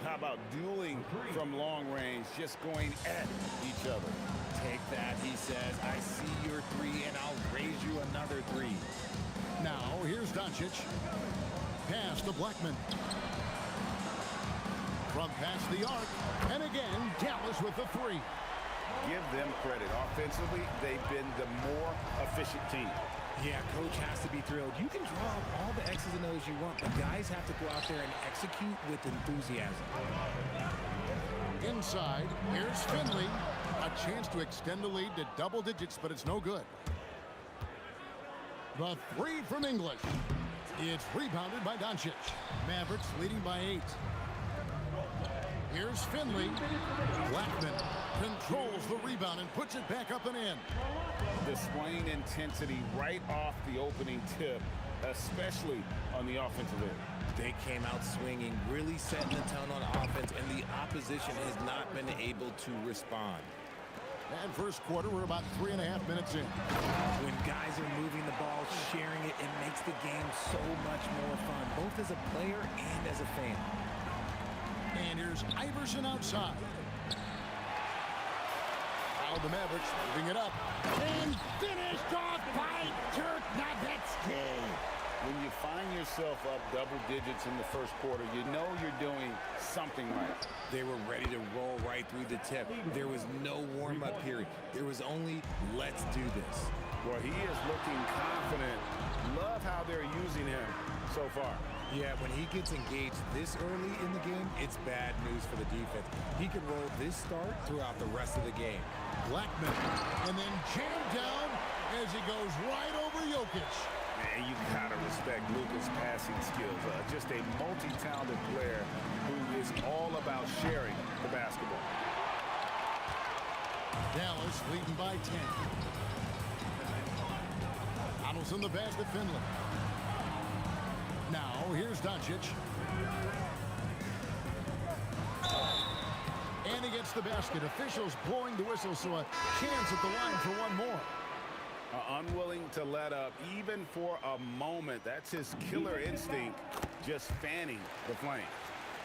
How about dueling from long range, just going at each other? Take that, he says. I see your 3, and I'll raise you another 3. Now, here's Doncic. Pass to Blackman. From past the arc. And again, Dallas with the 3. Give them credit. Offensively, they've been the more efficient team. Yeah, coach has to be thrilled. You can draw up all the X's and O's you want, but guys have to go out there and execute with enthusiasm. Inside, here's Finley. A chance to extend the lead to double digits, but it's no good. The 3 from English. It's rebounded by Doncic. Mavericks leading by 8. Here's Finley. Blackman controls the rebound and puts it back up and in. Displaying intensity right off the opening tip, especially on the offensive end. They came out swinging, really setting the tone on offense, and the opposition has not been able to respond. And first quarter, we're about 3.5 minutes in. When guys are moving the ball, sharing it, it makes the game so much more fun, both as a player and as a fan. And here's Iverson outside. Now the Mavericks moving it up. And finished off by Dirk Nowitzki. When you find yourself up double digits in the first quarter, you know you're doing something right. They were ready to roll right through the tip. There was no warm-up period. There was only, let's do this. Well, he is looking confident. Love how they're using him so far. Yeah, when he gets engaged this early in the game, it's bad news for the defense. He can roll this start throughout the rest of the game. Blackman, and then jammed down as he goes right over Jokic. Man, you gotta respect Luka's passing skills. Just a multi-talented player who is all about sharing the basketball. Dallas leading by 10. Donaldson the pass to Finley. Now here's Doncic. And he gets the basket. Officials blowing the whistle, so a chance at the line for one more. Unwilling to let up even for a moment. That's his killer instinct, just fanning the flame.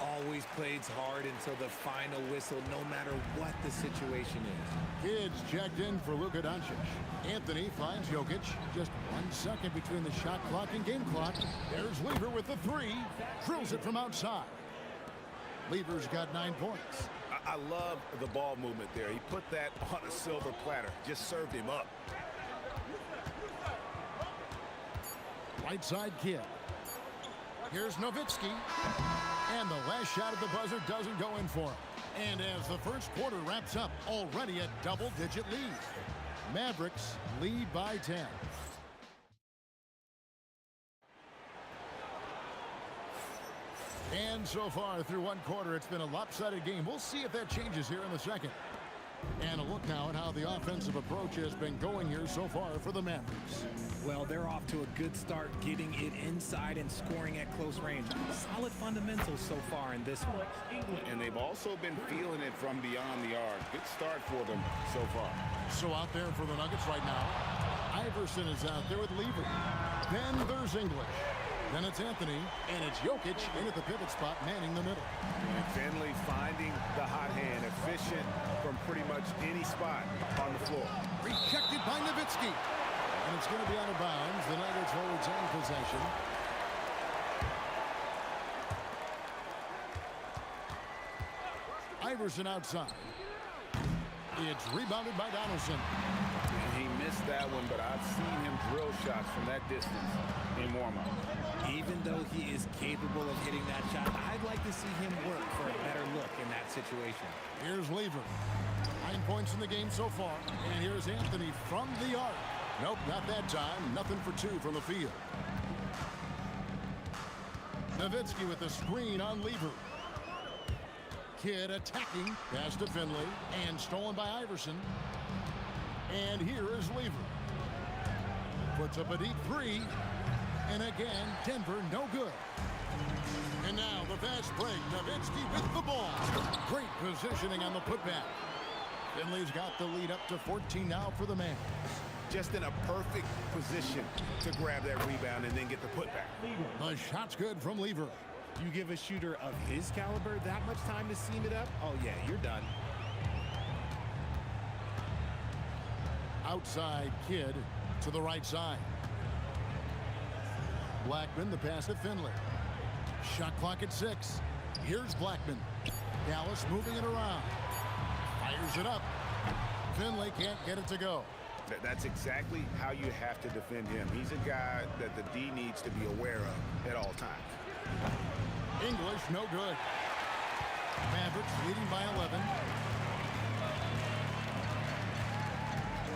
Always plays hard until the final whistle, no matter what the situation is. Kids checked in for Luka Doncic. Anthony finds Jokic. Just 1 second between the shot clock and game clock. There's Lever with the three. Drills it from outside. Lever's got 9 points. I love the ball movement there. He put that on a silver platter. Just served him up. Right side Kid. Here's Nowitzki. And the last shot at the buzzer doesn't go in for him. And as the first quarter wraps up, already a double-digit lead. Mavericks lead by 10. And so far through one quarter, it's been a lopsided game. We'll see if that changes here in the second. And a look now at how the offensive approach has been going here so far for the Mavericks. Well, they're off to a good start getting it inside and scoring at close range. Solid fundamentals so far in this one. And they've also been feeling it from beyond the arc. Good start for them so far. So out there for the Nuggets right now, Iverson is out there with Lever. Then there's English. Then it's Anthony, and it's Jokic in at the pivot spot, manning the middle. And Finley finding the hot hand, efficient from pretty much any spot on the floor. Rejected by Nowitzki. And it's going to be out of bounds. The Nuggets will retain possession. Iverson outside. It's rebounded by Donaldson. And he missed that one, but I've seen him drill shots from that distance in warm-up. Even though he is capable of hitting that shot, I'd like to see him work for a better look in that situation. Here's Lever. 9 points in the game so far. And here's Anthony from the arc. Nope, not that time. Nothing for 2 from the field. Nowitzki with the screen on Lever. Kidd attacking. Pass to Finley. And stolen by Iverson. And here is Lever. Puts up a deep 3. And again, Denver no good. And now the fast break. Nowitzki with the ball. Great positioning on the putback. Finley's got the lead up to 14 now for the man. Just in a perfect position to grab that rebound and then get the putback. The shot's good from Lever. You give a shooter of his caliber that much time to seam it up? Oh, yeah, you're done. Outside Kidd to the right side. Blackman, the pass to Finley. Shot clock at 6. Here's Blackman. Dallas moving it around. Fires it up. Finley can't get it to go. That's exactly how you have to defend him. He's a guy that the D needs to be aware of at all times. English, no good. Mavericks leading by 11.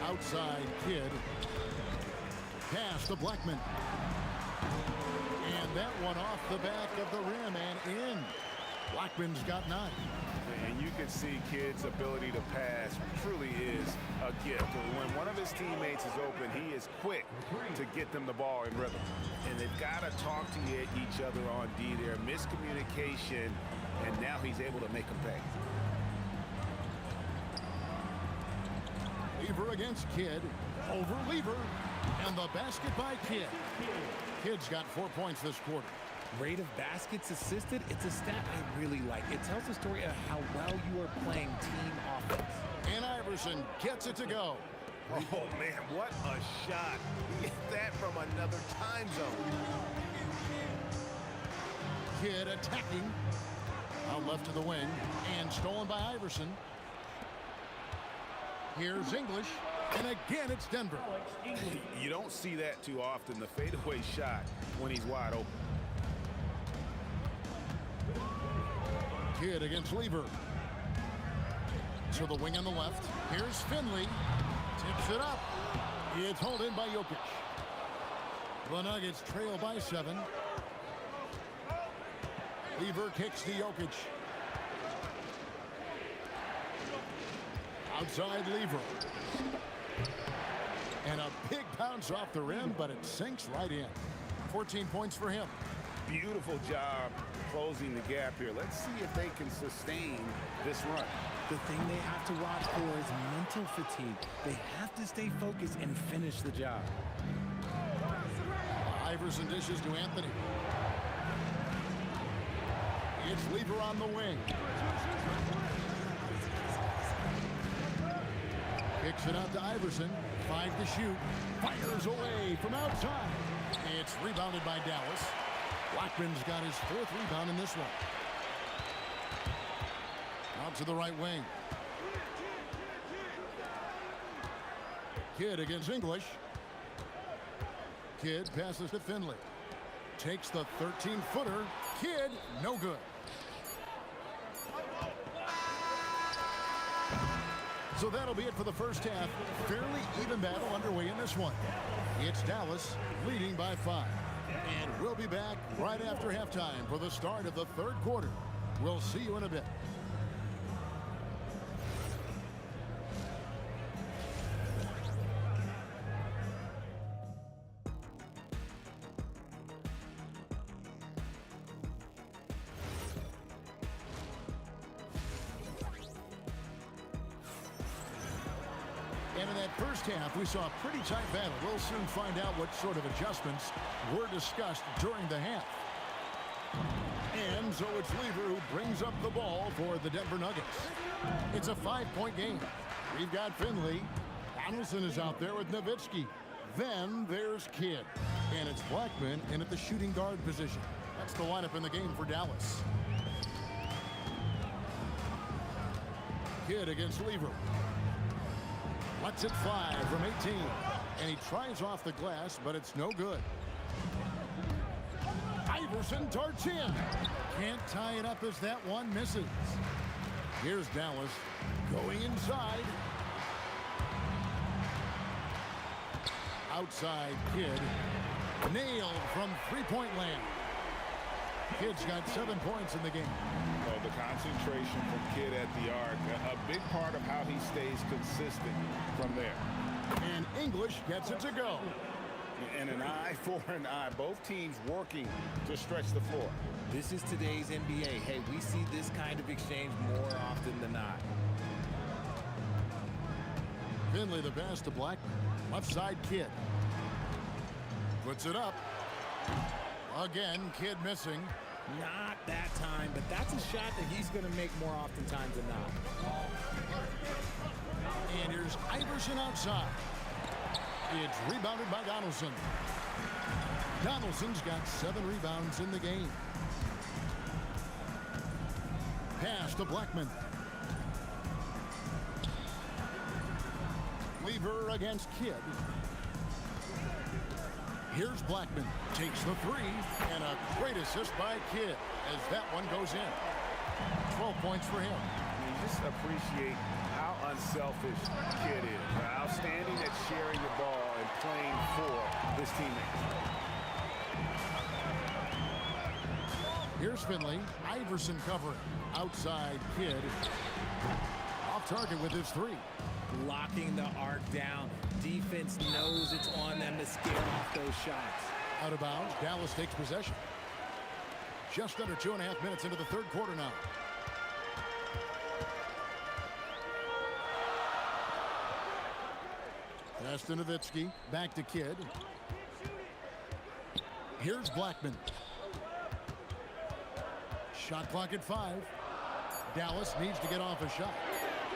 Outside Kidd. Pass to Blackman. And that one off the back of the rim and in. Blackman's got 9. And you can see Kidd's ability to pass truly is a gift. When one of his teammates is open, he is quick to get them the ball in rhythm. And they've got to talk to each other on D there. Miscommunication, and now he's able to make them pay. Lever against Kidd. Over Lever. And the basket by Kidd. Kidd's got 4 points this quarter. Rate of baskets assisted, it's a stat I really like. It tells the story of how well you are playing team offense. And Iverson gets it to go. Oh, man, what a shot. Get that from another time zone. Kidd attacking. Out left to the wing. And stolen by Iverson. Here's English. And again, it's Denver. You don't see that too often, the fadeaway shot when he's wide open. Kidd against Lever. To the wing on the left. Here's Finley. Tips it up. It's hauled in by Jokic. The Nuggets trail by 7. Lever kicks to Jokic. Outside Lever. And a big bounce off the rim, but it sinks right in. 14 points for him. Beautiful job closing the gap here. Let's see if they can sustain this run. The thing they have to watch for is mental fatigue. They have to stay focused and finish the job. Iverson dishes to Anthony. It's Lever on the wing. Kicks it out to Iverson. 5 to shoot. Fires away from outside. It's rebounded by Dallas. Blackman's got his 4th rebound in this one. Out to the right wing. Kidd against English. Kidd passes to Finley. Takes the 13-footer. Kidd, no good. So that'll be it for the first half. Fairly even battle underway in this one. It's Dallas leading by 5. And we'll be back right after halftime for the start of the 3rd quarter. We'll see you in a bit. And in that first half, we saw a pretty tight battle. We'll soon find out what sort of adjustments were discussed during the half. And so it's Lever who brings up the ball for the Denver Nuggets. It's a 5-point game. We've got Finley. Donaldson is out there with Nowitzki. Then there's Kidd. And it's Blackman in at the shooting guard position. That's the lineup in the game for Dallas. Kidd against Lever. Lets it fly from 18. And he tries off the glass, but it's no good. Iverson darts in. Can't tie it up as that one misses. Here's Dallas going inside. Outside Kidd. Nailed from three-point land. Kidd's got 7 points in the game. Oh, the concentration from Kidd at the arc, a big part of how he stays consistent from there. And English gets it to go. And an eye for an eye. Both teams working to stretch the floor. This is today's NBA. Hey, we see this kind of exchange more often than not. Finley the pass to Blackman. Left side Kidd. Puts it up. Again, Kidd missing. Not that time, but that's a shot that he's going to make more oftentimes than not. And here's Iverson outside. It's rebounded by Donaldson. Donaldson's got 7 rebounds in the game. Pass to Blackman. Lever against Kidd. Here's Blackman. Takes the 3. And a great assist by Kidd as that one goes in. 12 points for him. You just appreciate how unselfish Kidd is. Outstanding at sharing the ball and playing for his teammates. Here's Finley. Iverson covering. Outside Kidd. Off target with his 3. Locking the arc down. Defense knows it's on them to scare off those shots. Out of bounds. Dallas takes possession. Just under 2.5 minutes into the 3rd quarter now. Pass to Nowitzki. Back to Kidd. Here's Blackman. Shot clock at 5. Dallas needs to get off a shot.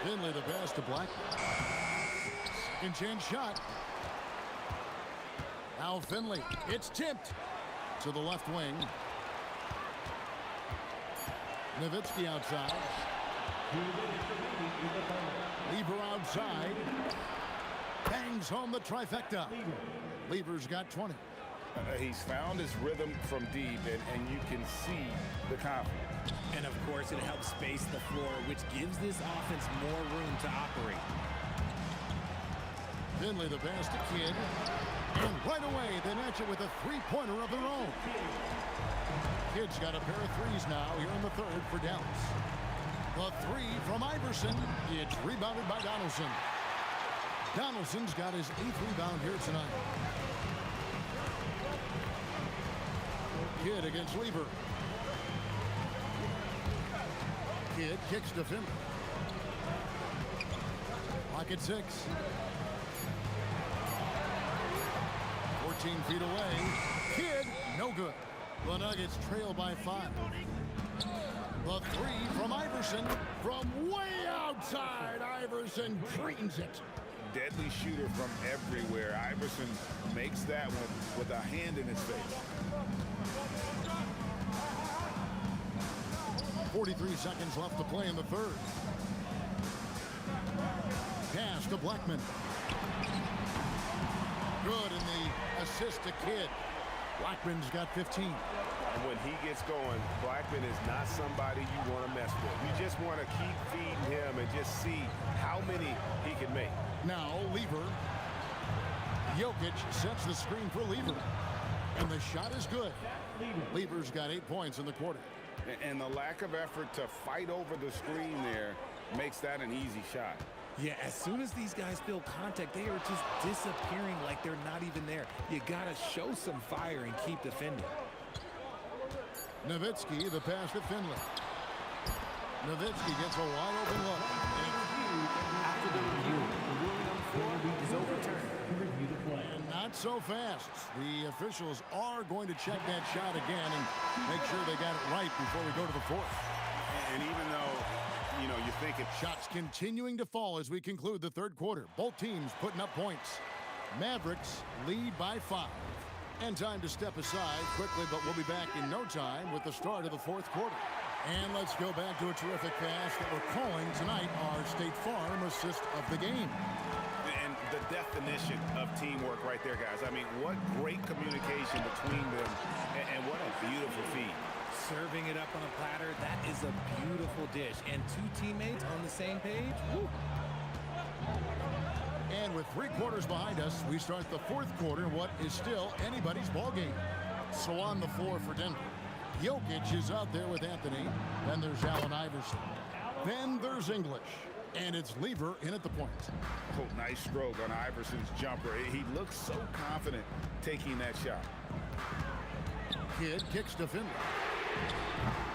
Finley the pass to Blackman. Second chance shot. Now Finley. It's tipped to the left wing. Nowitzki outside. Lever outside. Bangs home the trifecta. Lever's got 20. He's found his rhythm from deep, and you can see the confidence. And of course, it helps space the floor, which gives this offense more room to operate. Finley the pass to Kidd. And right away, they match it with a 3-pointer of their own. Kidd's got a pair of 3s now here in the 3rd for Dallas. The 3 from Iverson. It's rebounded by Donaldson. Donaldson's got his 8th rebound here tonight. Kidd against Lever. Kidd kicks to Finley. Lock at 6. 14 feet away. Kidd, no good. The Nuggets trail by 5. The 3 from Iverson. From way outside, Iverson drains it. Deadly shooter from everywhere. Iverson makes that one with a hand in his face. 43 seconds left to play in the third. Pass to Blackman. Good, and the assist to Kidd. Blackman's got 15. And when he gets going, Blackman is not somebody you want to mess with. You just want to keep feeding him and just see how many he can make. Now, Lever. Jokic sets the screen for Lever. And the shot is good. Lever's got 8 points in the quarter. And the lack of effort to fight over the screen there makes that an easy shot. Yeah, as soon as these guys feel contact, they are just disappearing like they're not even there. You got to show some fire and keep defending. Nowitzki, the pass to Finley. Nowitzki gets a wide open look. After the review, the ruling on the floor is overturned. Review the play. And not so fast. The officials are going to check that shot again and make sure they got it right before we go to the fourth. And even though, you know, you think it... Shots continuing to fall as we conclude the third quarter. Both teams putting up points. Mavericks lead by 5. And time to step aside quickly, but we'll be back in no time with the start of the fourth quarter. And let's go back to a terrific pass that we're calling tonight our State Farm assist of the game. And the definition of teamwork right there, guys. I mean, what great communication between them, and what a beautiful feed. Serving it up on a platter, that is a beautiful dish. And 2 teammates on the same page, woo. And with 3 quarters behind us, we start the fourth quarter in what is still anybody's ball game. So on the floor for Denver, Jokic is out there with Anthony. Then there's Allen Iverson. Then there's English. And it's Lever in at the point. Oh, nice stroke on Iverson's jumper. He looks so confident taking that shot. Kidd kicks to Finley.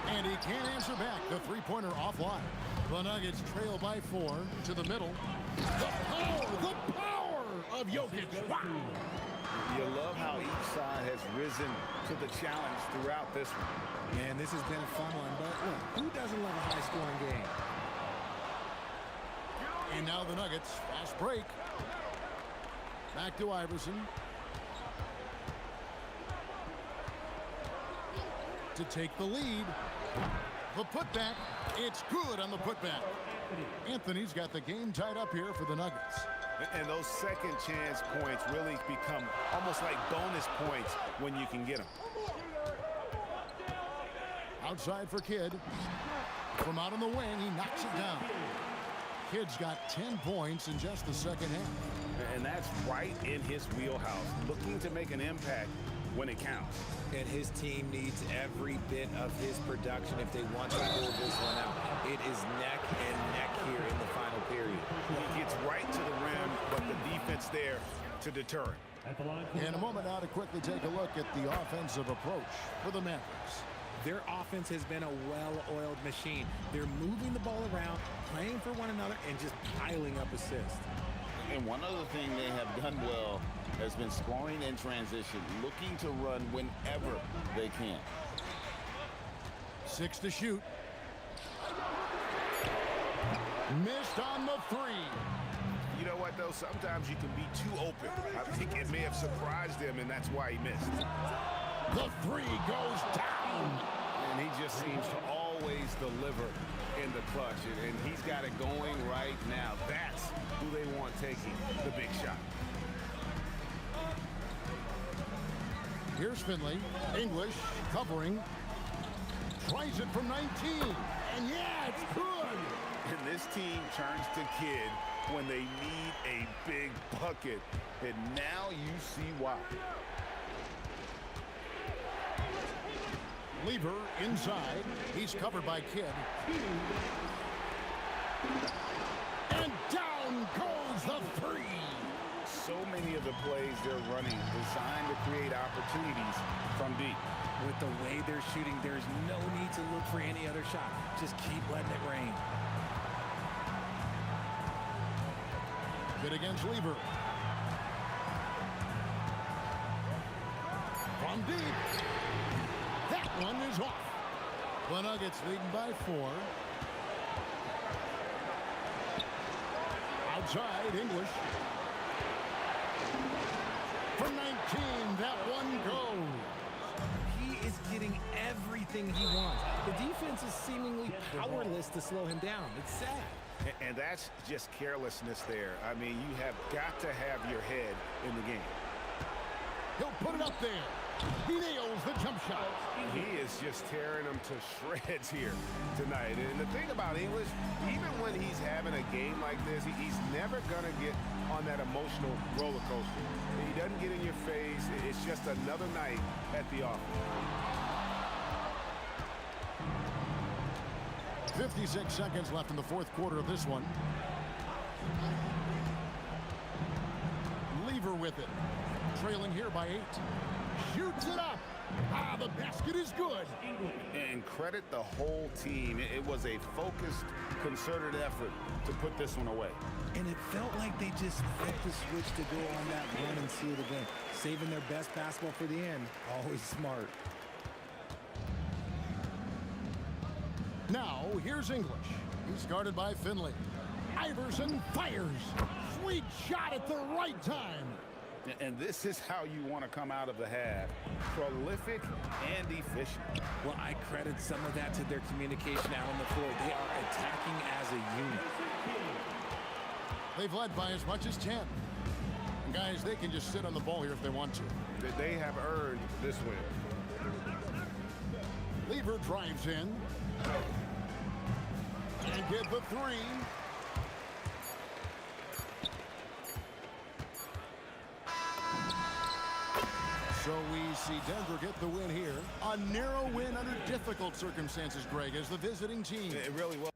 And he can't answer back. The three-pointer offline. The Nuggets trail by 4 to the middle. The power of Jokic. Wow. You love how each side has risen to the challenge throughout this one. Man, this has been a fun one, but look, who doesn't love a high-scoring game? And now the Nuggets, fast break. Back to Iverson. To take the lead. The putback, it's good on the putback. Anthony's got the game tied up here for the Nuggets. And those second chance points really become almost like bonus points when you can get them. Outside for Kidd. From out on the wing, he knocks it down. Kidd's got 10 points in just the second half. And that's right in his wheelhouse, looking to make an impact when it counts. And his team needs every bit of his production if they want to pull this one out. It is neck and neck here in the final period. He gets right to the rim, but the defense there to deter it. In a moment now to quickly take a look at the offensive approach for the Mavericks. Their offense has been a well-oiled machine. They're moving the ball around, playing for one another, and just piling up assists. And one other thing they have done well has been scoring in transition, looking to run whenever they can. 6 to shoot. Missed on the 3. You know what, though? Sometimes you can be too open. I think it may have surprised him, and that's why he missed. The 3 goes down. And he just seems to always deliver in the clutch. And he's got it going right now. That's who they want taking the big shot. Here's Finley. English covering. Tries it from 19. And yeah, it's good. And this team turns to Kidd when they need a big bucket. And now you see why. Lever inside. He's covered by Kidd. And down goes the 3. so many of the plays they're running designed to create opportunities from deep. With the way they're shooting, there's no need to look for any other shot. Just keep letting it rain. Good against Lever. From deep. That one is off. The Nuggets leading by 4. Outside, English. From 19, that one goes. He is getting everything he wants. The defense is seemingly powerless to slow him down. It's sad. And that's just carelessness there. I mean, you have got to have your head in the game. He'll put it up there. He nails the jump shot. He is just tearing them to shreds here tonight. And the thing about English, even when he's having a game like this, he's never going to get on that emotional roller coaster. He doesn't get in your face. It's just another night at the office. 56 seconds left in the fourth quarter of this one. Lever with it. Trailing here by 8. Shoots it up. Ah, the basket is good. And credit the whole team. It was a focused, concerted effort to put this one away. And it felt like they just flipped the switch to go on that run and seal the game. Saving their best basketball for the end. Always smart. Now, here's English. He's guarded by Finley. Iverson fires. Sweet shot at the right time. And this is how you want to come out of the half. Prolific and efficient. Well, I credit some of that to their communication out on the floor. They are attacking as a unit. They've led by as much as 10. And guys, they can just sit on the ball here if they want to. They have earned this win. Lever drives in. And get the 3. So we see Denver get the win here. A narrow win under difficult circumstances, Greg, as the visiting team. It really was.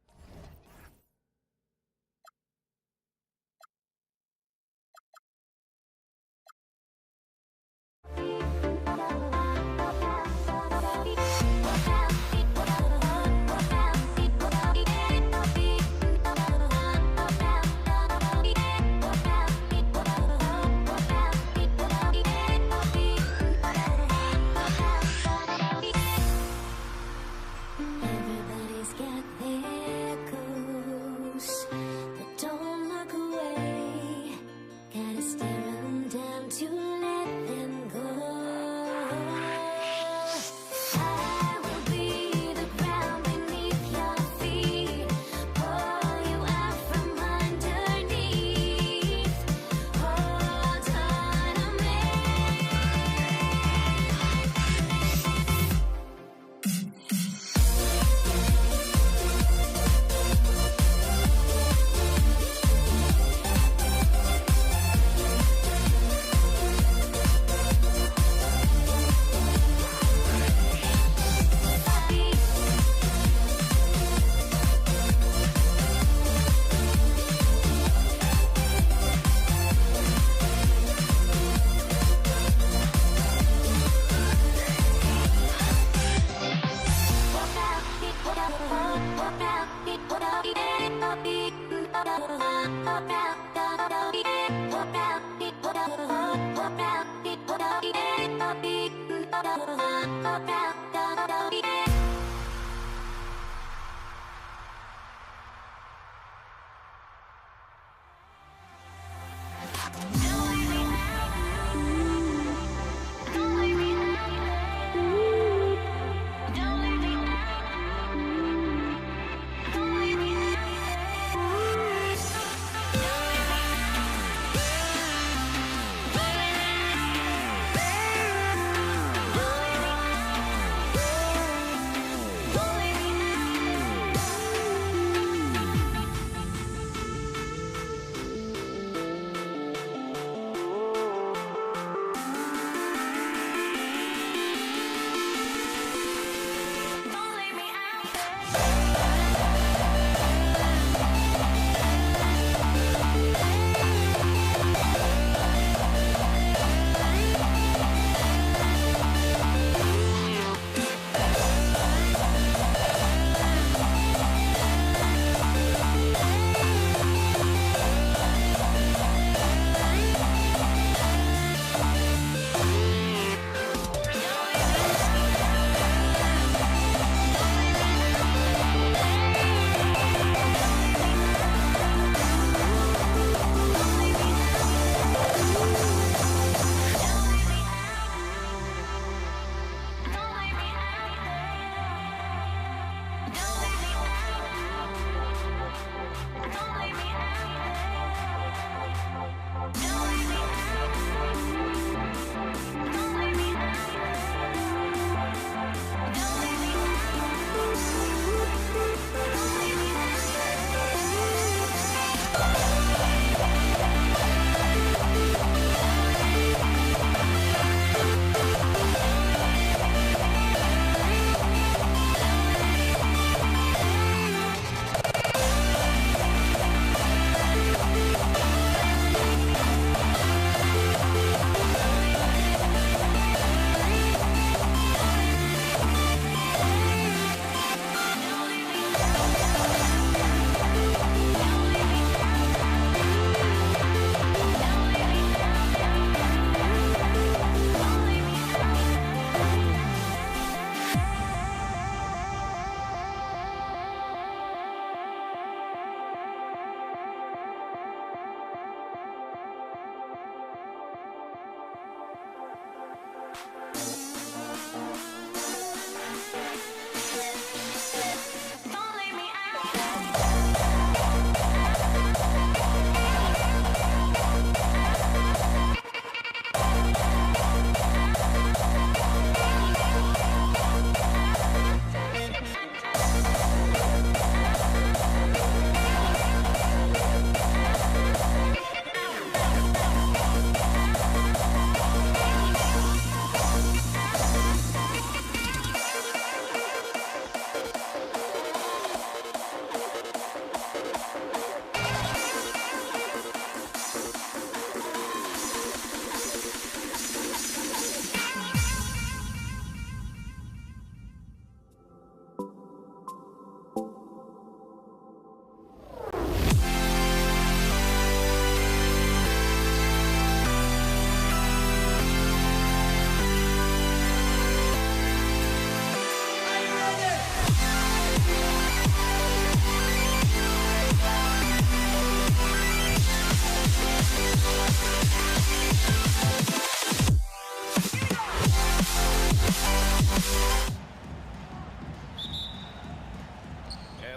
Everybody's got their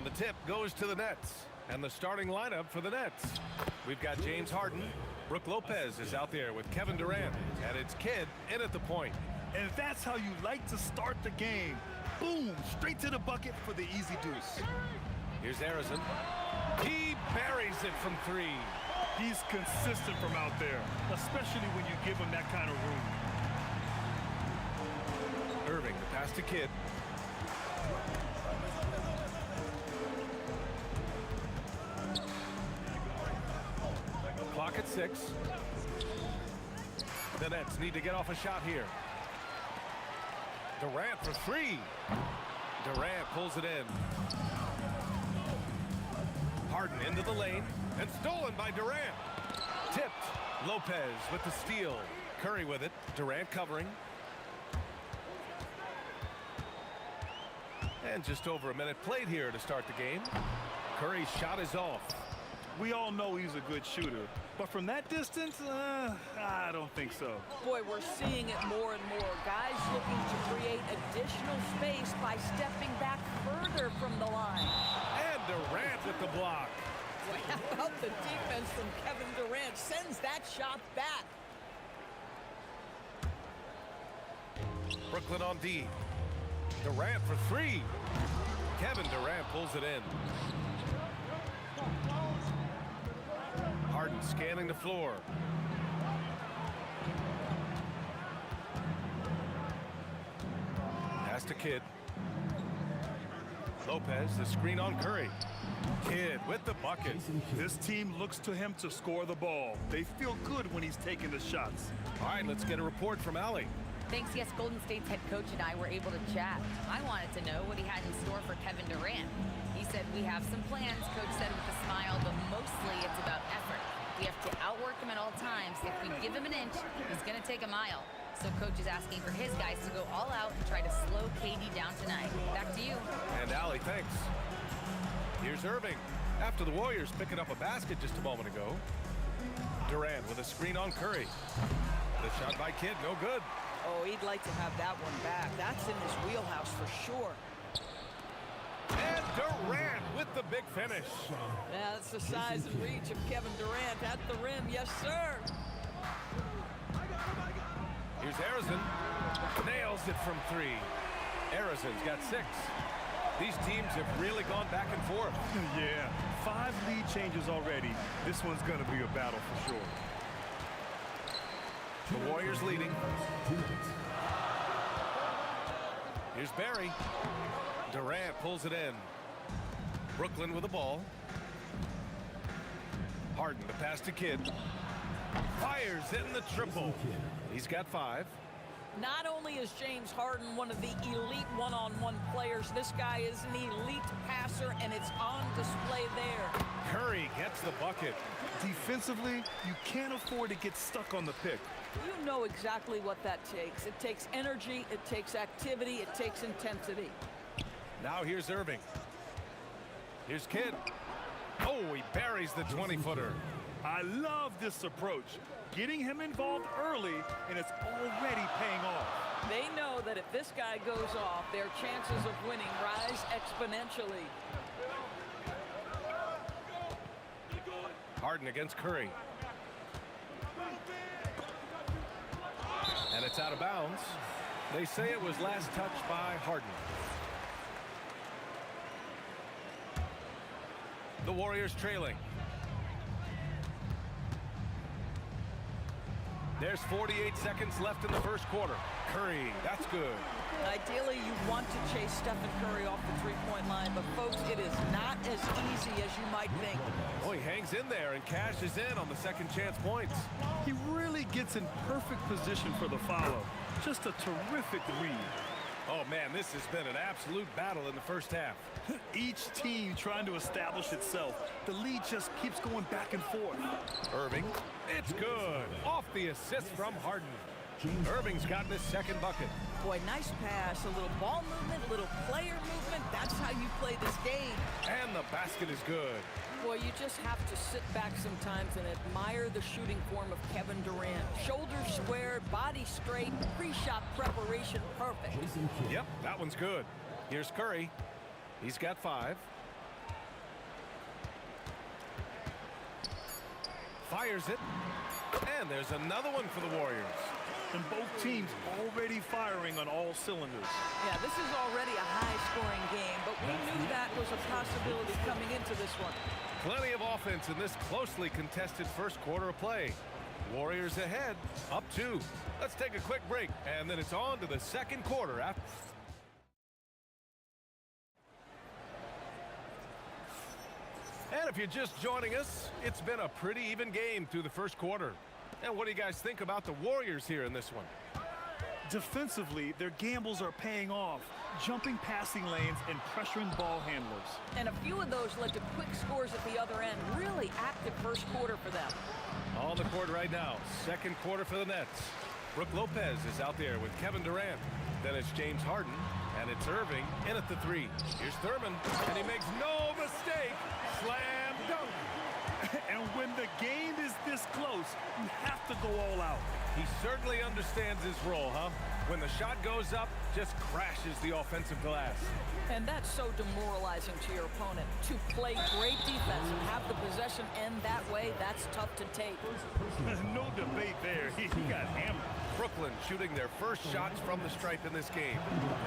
The tip goes to the Nets. And the starting lineup for the Nets. We've got James Harden. Brooke Lopez is out there with Kevin Durant. And it's Kidd in at the point. And that's how you like to start the game. Boom, straight to the bucket for the easy deuce. Here's Arizon. He buries it from 3. He's consistent from out there, especially when you give him that kind of room. Irving, the pass to Kidd. Clock at 6. The Nets need to get off a shot here. Durant for 3. Durant pulls it in. Harden into the lane and stolen by Durant. Tipped. Lopez with the steal. Curry with it. Durant covering. And just over a minute played here to start the game. Curry's shot is off. We all know he's a good shooter, but from that distance, I don't think so. Boy, we're seeing it more and more. Guys looking to create additional space by stepping back further from the line. And Durant with the block. Boy, how about the defense from Kevin Durant sends that shot back. Brooklyn on D. Durant for 3. Kevin Durant pulls it in. Harden scanning the floor. Pass to Kidd. Lopez, the screen on Curry. Kidd with the bucket. This team looks to him to score the ball. They feel good when he's taking the shots. All right, let's get a report from Allie. Thanks, yes, Golden State's head coach and I were able to chat. I wanted to know what he had in store for Kevin Durant. He said, we have some plans, coach said with a smile, but mostly it's about effort. We have to outwork him at all times. If we give him an inch, he's going to take a mile. So coach is asking for his guys to go all out and try to slow KD down tonight. Back to you. And Allie, thanks. Here's Irving. After the Warriors picking up a basket just a moment ago. Durant with a screen on Curry. The shot by Kidd, no good. Oh, he'd like to have that one back. That's in his wheelhouse for sure. And Durant with the big finish. Yeah, that's the size and reach of Kevin Durant at the rim. Yes, sir. Here's Arizon. Nails it from 3. Arizon's got 6. These teams have really gone back and forth. Yeah, 5 lead changes already. This one's going to be a battle for sure. The Warriors leading. Here's Barry. Durant pulls it in. Brooklyn with the ball. Harden, the pass to Kidd. Fires in the triple. He's got 5. Not only is James Harden one of the elite one-on-one players, this guy is an elite passer, and it's on display there. Curry gets the bucket. Defensively, you can't afford to get stuck on the pick. You know exactly what that takes. It takes energy, it takes activity, it takes intensity. Now here's Irving. Here's Kidd. Oh, he buries the 20-footer. I love this approach. Getting him involved early, and it's already paying off. They know that if this guy goes off, their chances of winning rise exponentially. Harden against Curry. And it's out of bounds. They say it was last touched by Harden. The Warriors trailing. There's 48 seconds left in the first quarter. Curry, that's good. Ideally, you want to chase Stephen Curry off the three-point line, but folks, it is not as easy as you might think. Oh, he hangs in there and cashes in on the second chance points. He really gets in perfect position for the follow. Just a terrific read. Oh, man, this has been an absolute battle in the first half. Each team trying to establish itself. The lead just keeps going back and forth. Irving, it's good. Off the assist from Harden. Irving's gotten his second bucket. Boy, nice pass. A little ball movement, a little player movement. That's how you play this game. And the basket is good. Boy, you just have to sit back sometimes and admire the shooting form of Kevin Durant. Shoulders square, body straight, pre-shot preparation perfect. Yep, that one's good. Here's Curry. He's got 5. Fires it. And there's another one for the Warriors. And both teams already firing on all cylinders. Yeah, this is already a high-scoring game, but we knew that was a possibility coming into this one. Plenty of offense in this closely contested first quarter of play. Warriors ahead, up 2. Let's take a quick break, and then it's on to the second quarter. And if you're just joining us, it's been a pretty even game through the first quarter. And what do you guys think about the Warriors here in this one? Defensively, their gambles are paying off, jumping passing lanes and pressuring ball handlers. And a few of those led to quick scores at the other end. Really active first quarter for them. On the court right now, second quarter for the Nets. Brook Lopez is out there with Kevin Durant. Then it's James Harden, and it's Irving in at the 3. Here's Thurman, and he makes no mistake. Slam dunk. And when the game is this close, you have to go all out. He certainly understands his role, huh? When the shot goes up, just crashes the offensive glass. And that's so demoralizing to your opponent. To play great defense and have the possession end that way, that's tough to take. No debate there. He got hammered. Brooklyn shooting their first shots from the stripe in this game.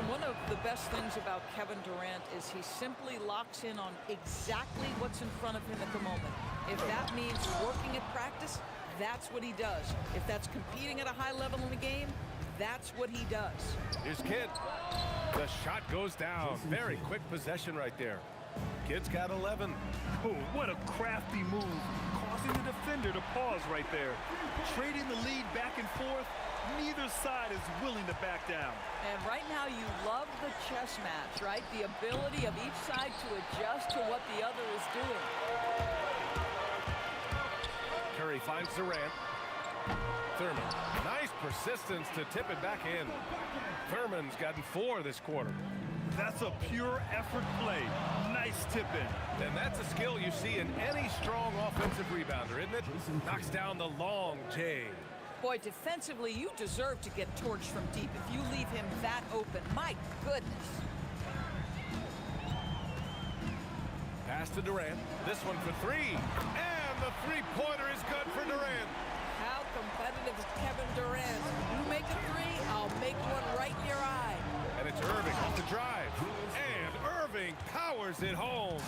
One of the best things about Kevin Durant is he simply locks in on exactly what's in front of him at the moment. If that means working at practice, that's what he does. If that's competing at a high level in the game, that's what he does. Here's Kidd. The shot goes down. Very quick possession right there. Kidd's got 11. Oh, what a crafty move, causing the defender to pause right there. Trading the lead back and forth, neither side is willing to back down. And right now you love the chess match, right? The ability of each side to adjust to what the other is doing. Curry finds Durant. Thurman, nice persistence to tip it back in. Thurman's gotten 4 this quarter. That's a pure effort play. Nice tip-in. And that's a skill you see in any strong offensive rebounder, isn't it? Knocks down the long J. Boy, defensively, you deserve to get torched from deep if you leave him that open. My goodness. Pass to Durant. This one for 3. And the three-pointer is good for Durant. How competitive is Kevin Durant? You make a 3, I'll make one right in your eye. And it's Irving off the drive. And Irving powers it home.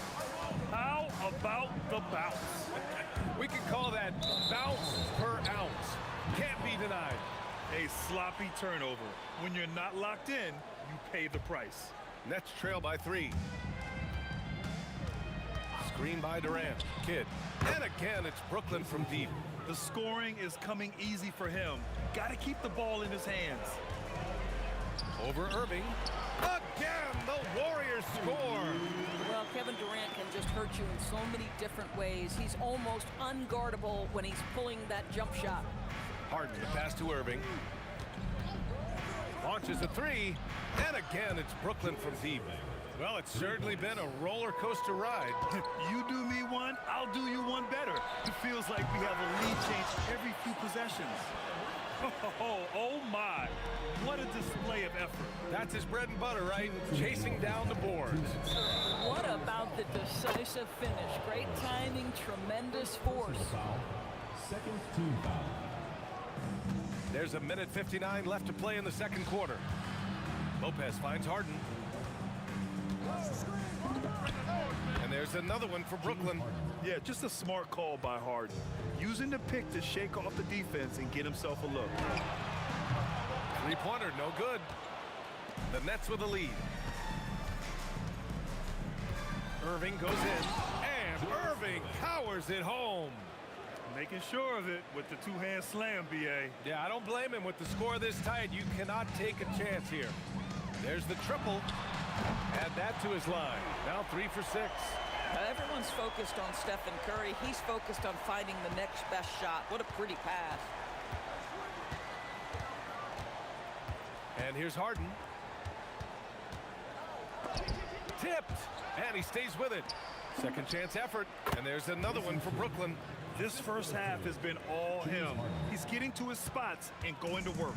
How about the bounce? We could call that bounce per ounce. Can't be denied. A sloppy turnover. When you're not locked in, you pay the price. Nets trail by 3. Screen by Durant. Kidd. And again, it's Brooklyn from deep. The scoring is coming easy for him. Got to keep the ball in his hands. Over Irving. Again, the Warriors score. Well, Kevin Durant can just hurt you in so many different ways. He's almost unguardable when he's pulling that jump shot. Harden, the pass to Irving. Launches a 3. And again, it's Brooklyn from deep. Well, it's certainly been a roller coaster ride. You do me one, I'll do you one better. It feels like we have a lead change every few possessions. Oh my. What a display of effort. That's his bread and butter, right? Chasing down the boards. What about the decisive finish? Great timing, tremendous force. Second team foul. There's a minute 59 left to play in the second quarter. Lopez finds Harden. And there's another one for Brooklyn. Yeah, just a smart call by Harden. Using the pick to shake off the defense and get himself a look. Three-pointer, no good. The Nets with the lead. Irving goes in, and Irving powers it home. Making sure of it with the two-hand slam, B.A. Yeah, I don't blame him. With the score this tight, you cannot take a chance here. There's the triple. Add that to his line. Now 3 for 6. Everyone's focused on Stephen Curry. He's focused on finding the next best shot. What a pretty pass. And here's Harden. Tipped. And he stays with it. Second chance effort. And there's another one for Brooklyn. This first half has been all him. He's getting to his spots and going to work.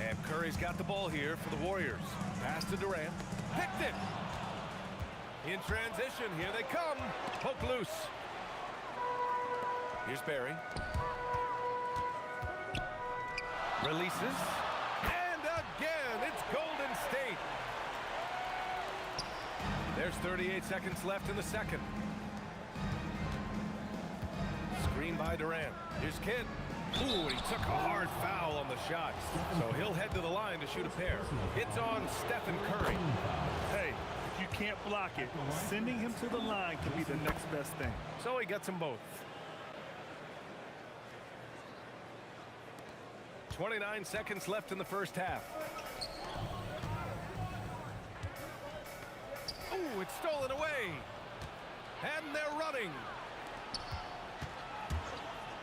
And Curry's got the ball here for the Warriors. Pass to Durant. Picked it. In transition, here they come. Poke loose. Here's Barry. Releases. And again, it's Golden State. There's 38 seconds left in the second. Screen by Durant. Here's Kidd. Ooh, he took a hard foul on the shot. So he'll head to the line to shoot a pair. It's on Stephen Curry. Hey, if you can't block it, sending him to the line can be the next best thing. So he gets them both. 29 seconds left in the first half. Ooh, it's stolen away. And they're running.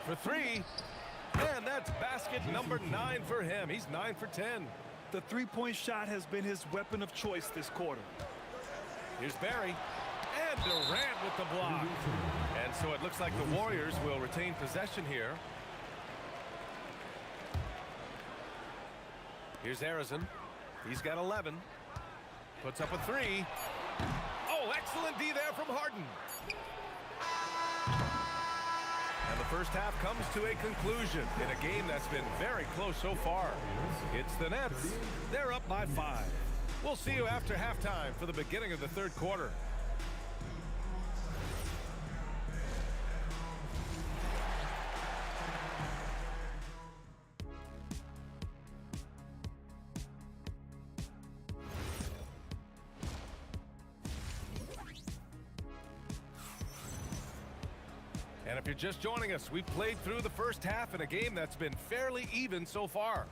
For three. And that's basket number 9 for him. He's 9 for 10. The three-point shot has been his weapon of choice this quarter. Here's Barry. And Durant with the block. And so it looks like the Warriors will retain possession here. Here's Harrison. He's got 11. Puts up a 3. Oh, excellent D there from Harden. And the first half comes to a conclusion in a game that's been very close so far. It's the Nets. They're up by 5. We'll see you after halftime for the beginning of the third quarter. And if you're just joining us, we've played through the first half in a game that's been fairly even so far.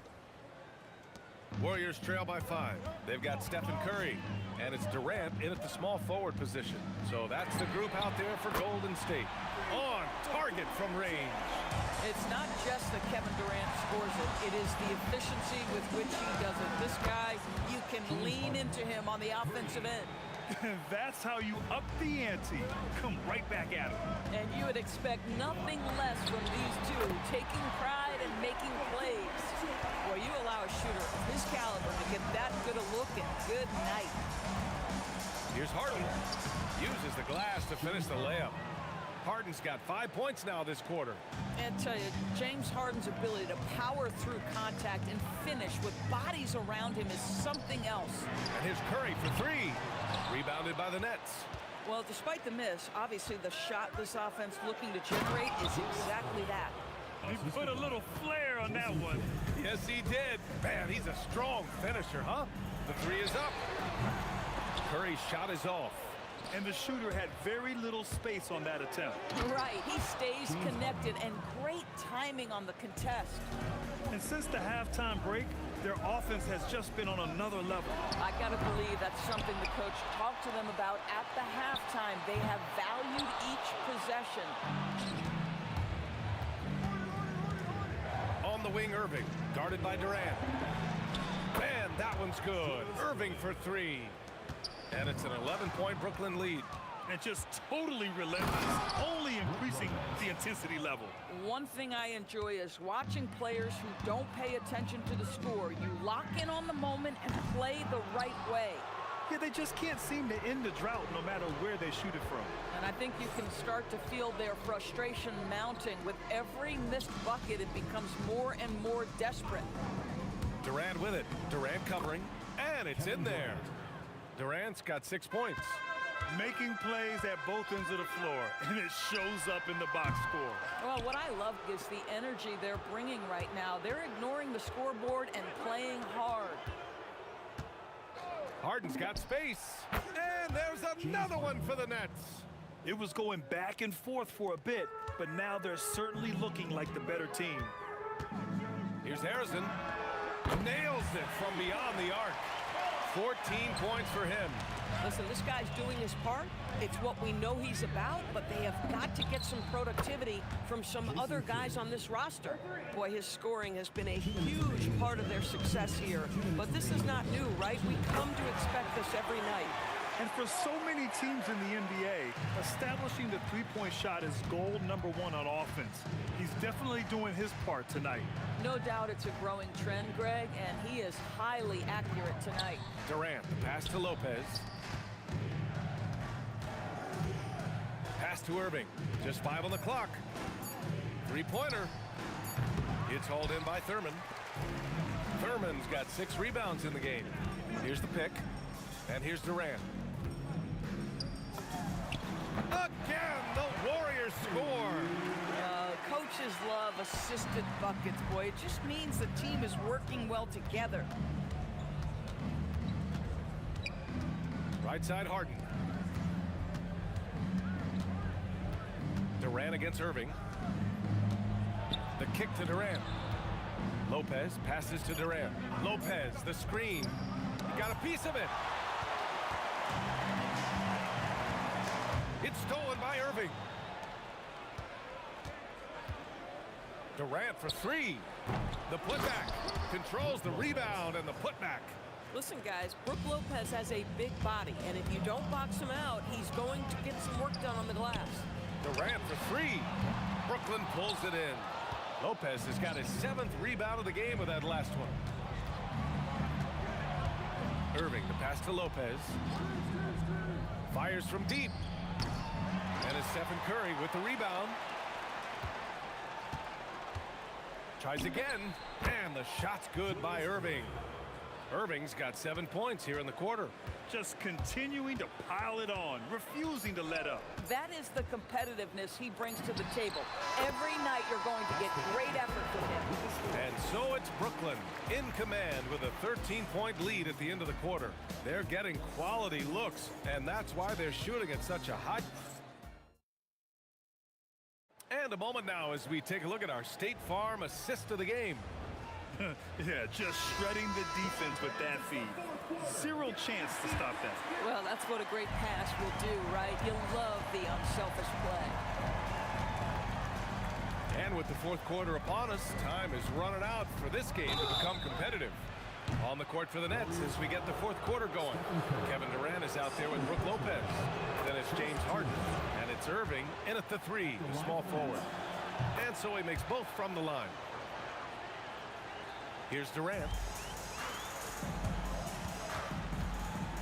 Warriors trail by 5. They've got Stephen Curry, and it's Durant in at the small forward position. So that's the group out there for Golden State. On target from range. It's not just that Kevin Durant scores it. It is the efficiency with which he does it. This guy, you can lean into him on the offensive end. That's how you up the ante. Come right back at him. And you would expect nothing less from these two, taking pride and making plays. Boy, you allow a shooter of his caliber to get that good a look, and good night. Here's Harden. Uses the glass to finish the layup. Harden's got 5 points now this quarter. And tell you, James Harden's ability to power through contact and finish with bodies around him is something else. And here's Curry for 3. Rebounded by the Nets. Well, despite the miss, obviously the shot this offense looking to generate is exactly that. He put a little flair on that one. Yes, he did. Man, he's a strong finisher, huh? The 3 is up. Curry's shot is off. And the shooter had very little space on that attempt. Right, he stays connected, and great timing on the contest. And since the halftime break, their offense has just been on another level. I gotta believe that's something the coach talked to them about at the halftime. They have valued each possession. On the wing, Irving, guarded by Durant. And that one's good. Irving for 3. And it's an 11-point Brooklyn lead. And just totally relentless, only increasing the intensity level. One thing I enjoy is watching players who don't pay attention to the score. You lock in on the moment and play the right way. Yeah, they just can't seem to end the drought no matter where they shoot it from. And I think you can start to feel their frustration mounting. With every missed bucket, it becomes more and more desperate. Durant with it. Durant covering. And it's in there. Durant's got 6 points. Making plays at both ends of the floor, and it shows up in the box score. Well, what I love is the energy they're bringing right now. They're ignoring the scoreboard and playing hard. Harden's got space. And there's another one for the Nets. It was going back and forth for a bit, but now they're certainly looking like the better team. Here's Harrison. Nails it from beyond the arc. 14 points for him. Listen, this guy's doing his part. It's what we know he's about, but they have got to get some productivity from some other guys on this roster. Boy, his scoring has been a huge part of their success here. But this is not new, right? We come to expect this every night. And for so many teams in the NBA, establishing the three-point shot is goal number 1 on offense. He's definitely doing his part tonight. No doubt it's a growing trend, Greg, and he is highly accurate tonight. Durant, the pass to Lopez. Pass to Irving. Just 5 on the clock. Three-pointer. It's hauled in by Thurman. Thurman's got 6 rebounds in the game. Here's the pick. And here's Durant. Again, the Warriors score. Coaches love assisted buckets, boy. It just means the team is working well together. Right side, Harden. Durant against Irving. The kick to Durant. Lopez passes to Durant. Lopez, the screen. He got a piece of it. It's stolen by Irving. Durant for 3. The putback. Controls the rebound and the putback. Listen, guys, Brook Lopez has a big body, and if you don't box him out, he's going to get some work done on the glass. Durant for 3. Brooklyn pulls it in. Lopez has got his 7th rebound of the game with that last one. Irving, the pass to Lopez. Fires from deep. And it's Stephen Curry with the rebound. Tries again, and the shot's good by Irving. Irving's got 7 points here in the quarter. Just continuing to pile it on, refusing to let up. That is the competitiveness he brings to the table. Every night you're going to get great effort from him. And so it's Brooklyn in command with a 13-point lead at the end of the quarter. They're getting quality looks, and that's why they're shooting at such a high. And a moment now as we take a look at our State Farm assist of the game. Yeah, just shredding the defense with that feed. 0 chance to stop that. Well, that's what a great pass will do, right? You love the unselfish play. And with the 4th quarter upon us, time is running out for this game to become competitive. On the court for the Nets as we get the 4th quarter going. Kevin Durant is out there with Brook Lopez. Then it's James Harden. And it's Irving in at the 3, the small forward. And so he makes both from the line. Here's Durant.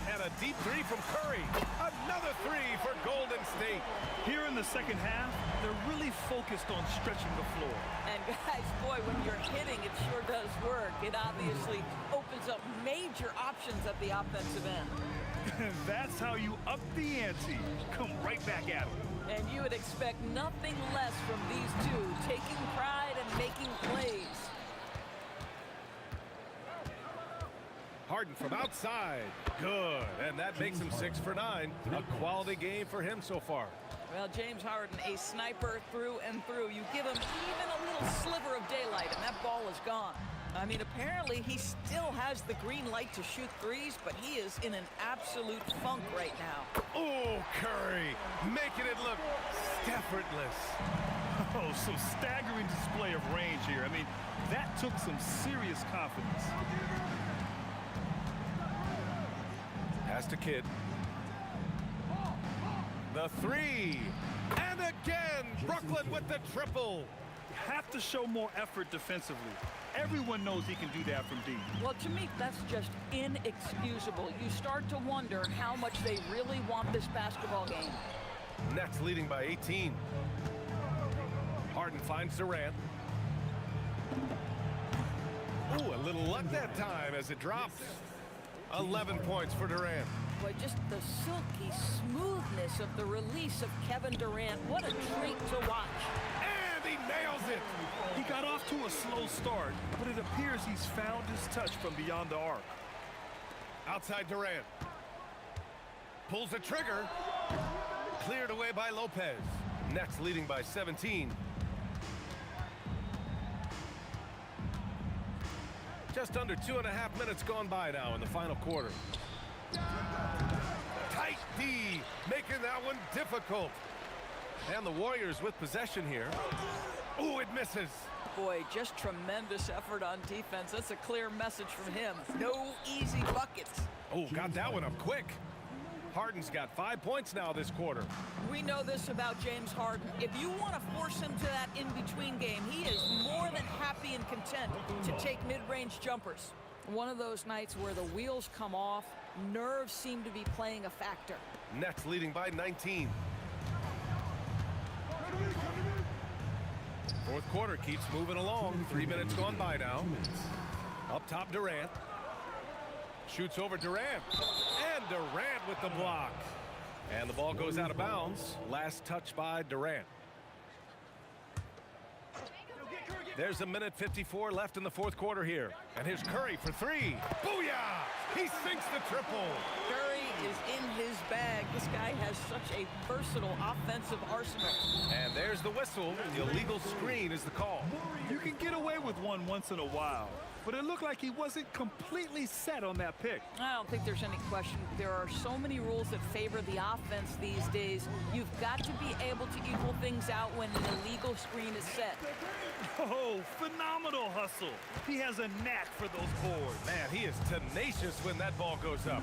And a deep 3 from Curry. Another 3 for Golden State. Here in the second half, they're really focused on stretching the floor. And guys, boy, when you're hitting, it sure does work. It obviously opens up major options at the offensive end. That's how you up the ante. Come right back at them. And you would expect nothing less from these two, taking pride and making plays. Harden from outside. Good. And that makes him 6 for 9. A quality game for him so far. Well, James Harden, a sniper through and through. You give him even a little sliver of daylight, and that ball is gone. I mean, apparently he still has the green light to shoot threes, but he is in an absolute funk right now. Oh, Curry, making it look effortless. Oh, some staggering display of range here. I mean, that took some serious confidence. Pass to Kidd. The 3. And again, Brooklyn with the triple. You have to show more effort defensively. Everyone knows he can do that from deep. Well, to me, that's just inexcusable. You start to wonder how much they really want this basketball game. Nets leading by 18. Harden finds Durant. Ooh, a little luck that time as it drops. 11 points for Durant. Boy, just the silky smoothness of the release of Kevin Durant. What a treat to watch. And he nails it. He got off to a slow start, but it appears he's found his touch from beyond the arc. Outside Durant. Pulls the trigger. Cleared away by Lopez. Nets leading by 17. Just under 2.5 minutes gone by now in the final quarter. Tight D, making that one difficult. And the Warriors with possession here. Ooh, it misses. Boy, just tremendous effort on defense. That's a clear message from him. No easy buckets. Oh, got that one up quick. Harden's got 5 points now this quarter. We know this about James Harden. If you want to force him to that in-between game, he is more than happy and content to take mid-range jumpers. One of those nights where the wheels come off, nerves seem to be playing a factor. Nets leading by 19. Fourth quarter keeps moving along. 3 minutes gone by now. Up top, Durant. Shoots over Durant. And Durant with the block. And the ball goes out of bounds. Last touch by Durant. There's a minute 54 left in the fourth quarter here. And here's Curry for three. Booyah! He sinks the triple. Curry is in his bag. This guy has such a versatile offensive arsenal. And there's the whistle. The illegal screen is the call. You can get away with one once in a while, but it looked like he wasn't completely set on that pick. I don't think there's any question. There are so many rules that favor the offense these days. You've got to be able to equal things out when an illegal screen is set. Oh, phenomenal hustle. He has a knack for those boards. Man, he is tenacious when that ball goes up.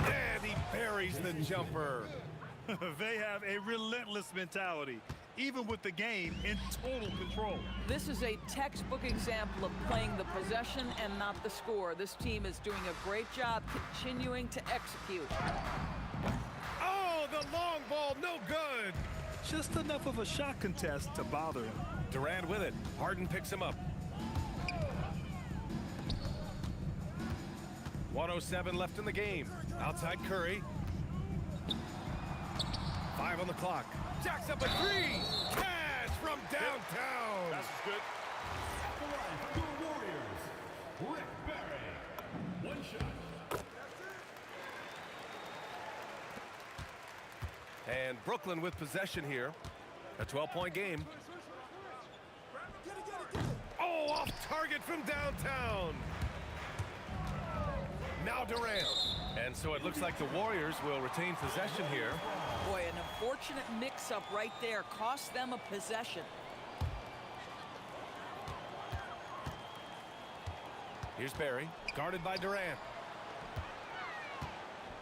And he buries the jumper. They have a relentless mentality, even with the game in total control. This is a textbook example of playing the possession and not the score. This team is doing a great job continuing to execute. Oh, the long ball, no good. Just enough of a shot contest to bother him. Durant with it. Harden picks him up. 1:07 left in the game. Outside Curry. 5 on the clock. Jacks up a three. Cash from downtown. That's good. At the line, the Warriors, Rick Barry. One shot. And Brooklyn with possession here. A 12-point game. Oh, off target from downtown. Now Durant. And so it looks like the Warriors will retain possession here. Boy, an unfortunate mix-up right there cost them a possession. Here's Barry, guarded by Durant.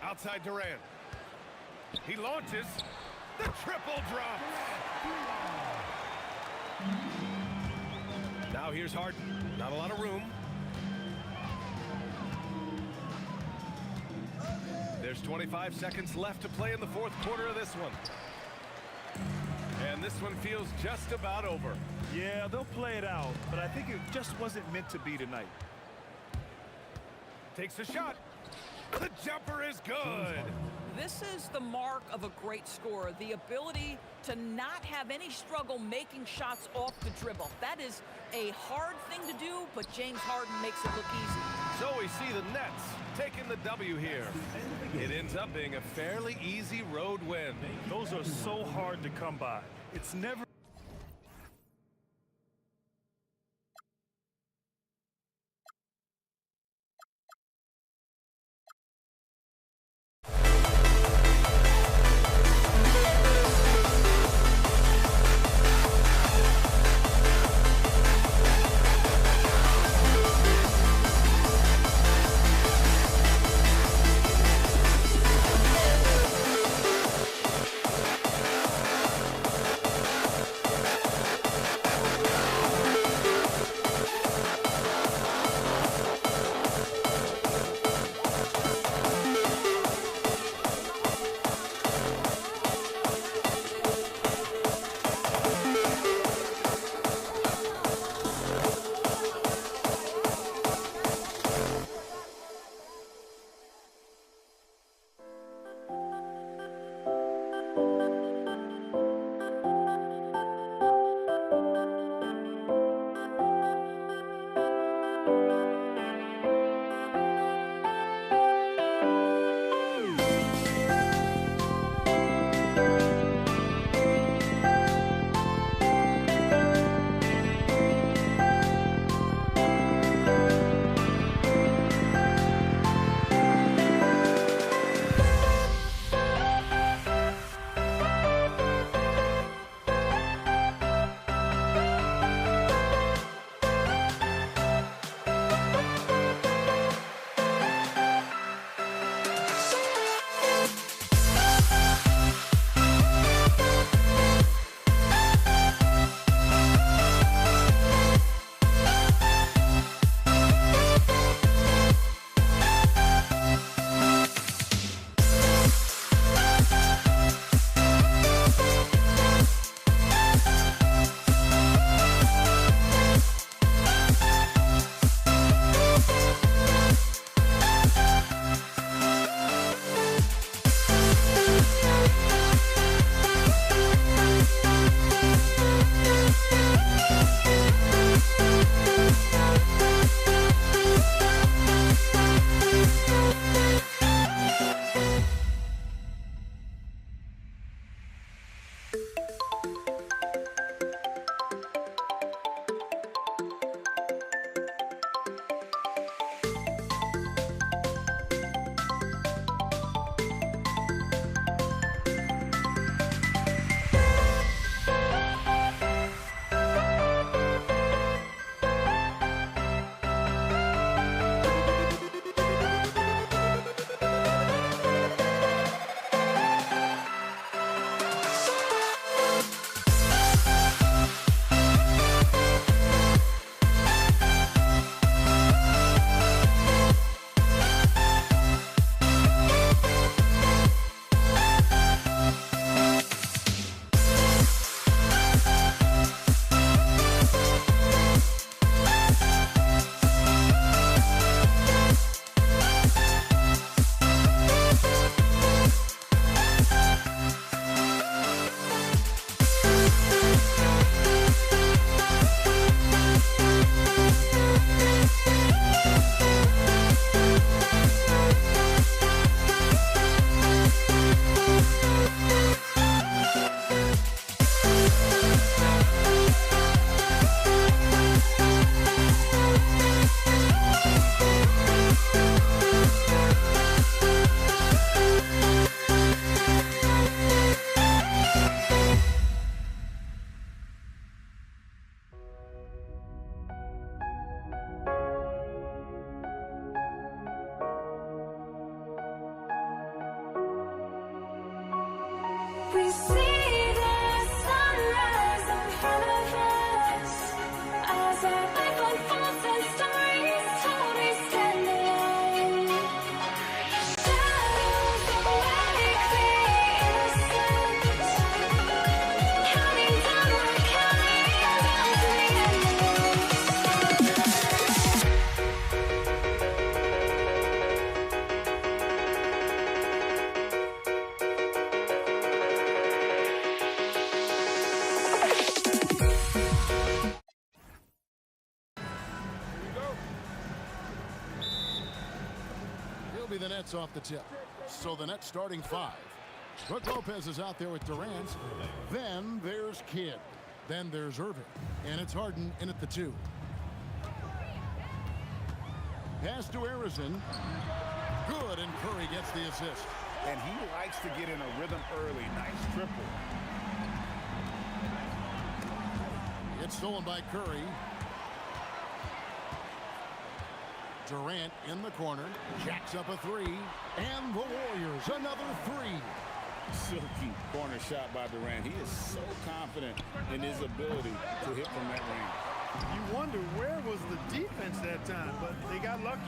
Outside Durant. He launches. The triple drop. Now here's Harden. Not a lot of room. There's 25 seconds left to play in the fourth quarter of this one. And this one feels just about over. Yeah, they'll play it out, but I think it just wasn't meant to be tonight. Takes a shot. The jumper is good. This is the mark of a great scorer, the ability to not have any struggle making shots off the dribble. That is a hard thing to do, but James Harden makes it look easy. So we see the Nets taking the W here. It ends up being a fairly easy road win. Those are so hard to come by. It's never we see the sunrise in front of us. As our life unfolds and stories told, we stand alone. Shadows awake the innocence, counting down, we're counting down to the end of He'll be the Nets off the tip. So the Nets starting 5. Brook Lopez is out there with Durant. Then there's Kidd. Then there's Irving. And it's Harden in at the 2. Pass to Arizon. Good, and Curry gets the assist. And he likes to get in a rhythm early. Nice triple. It's stolen by Curry. Durant in the corner, jacks up a 3, and the Warriors another 3. Silky corner shot by Durant. He is so confident in his ability to hit from that range. You wonder where was the defense that time, but they got lucky.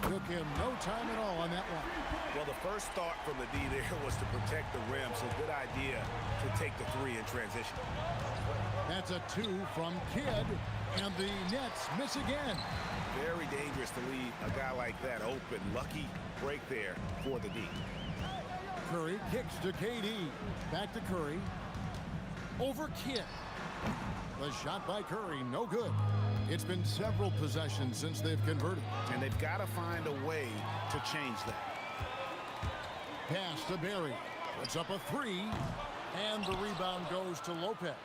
Took him no time at all on that one. Well, the first thought from the D there was to protect the rim, so good idea to take the 3 in transition. That's a 2 from Kidd, and the Nets miss again. Very dangerous to leave a guy like that open. Lucky break there for the D. Curry kicks to KD. Back to Curry. Over Kidd. The shot by Curry, no good. It's been several possessions since they've converted. And they've got to find a way to change that. Pass to Barry. Puts up a 3, and the rebound goes to Lopez.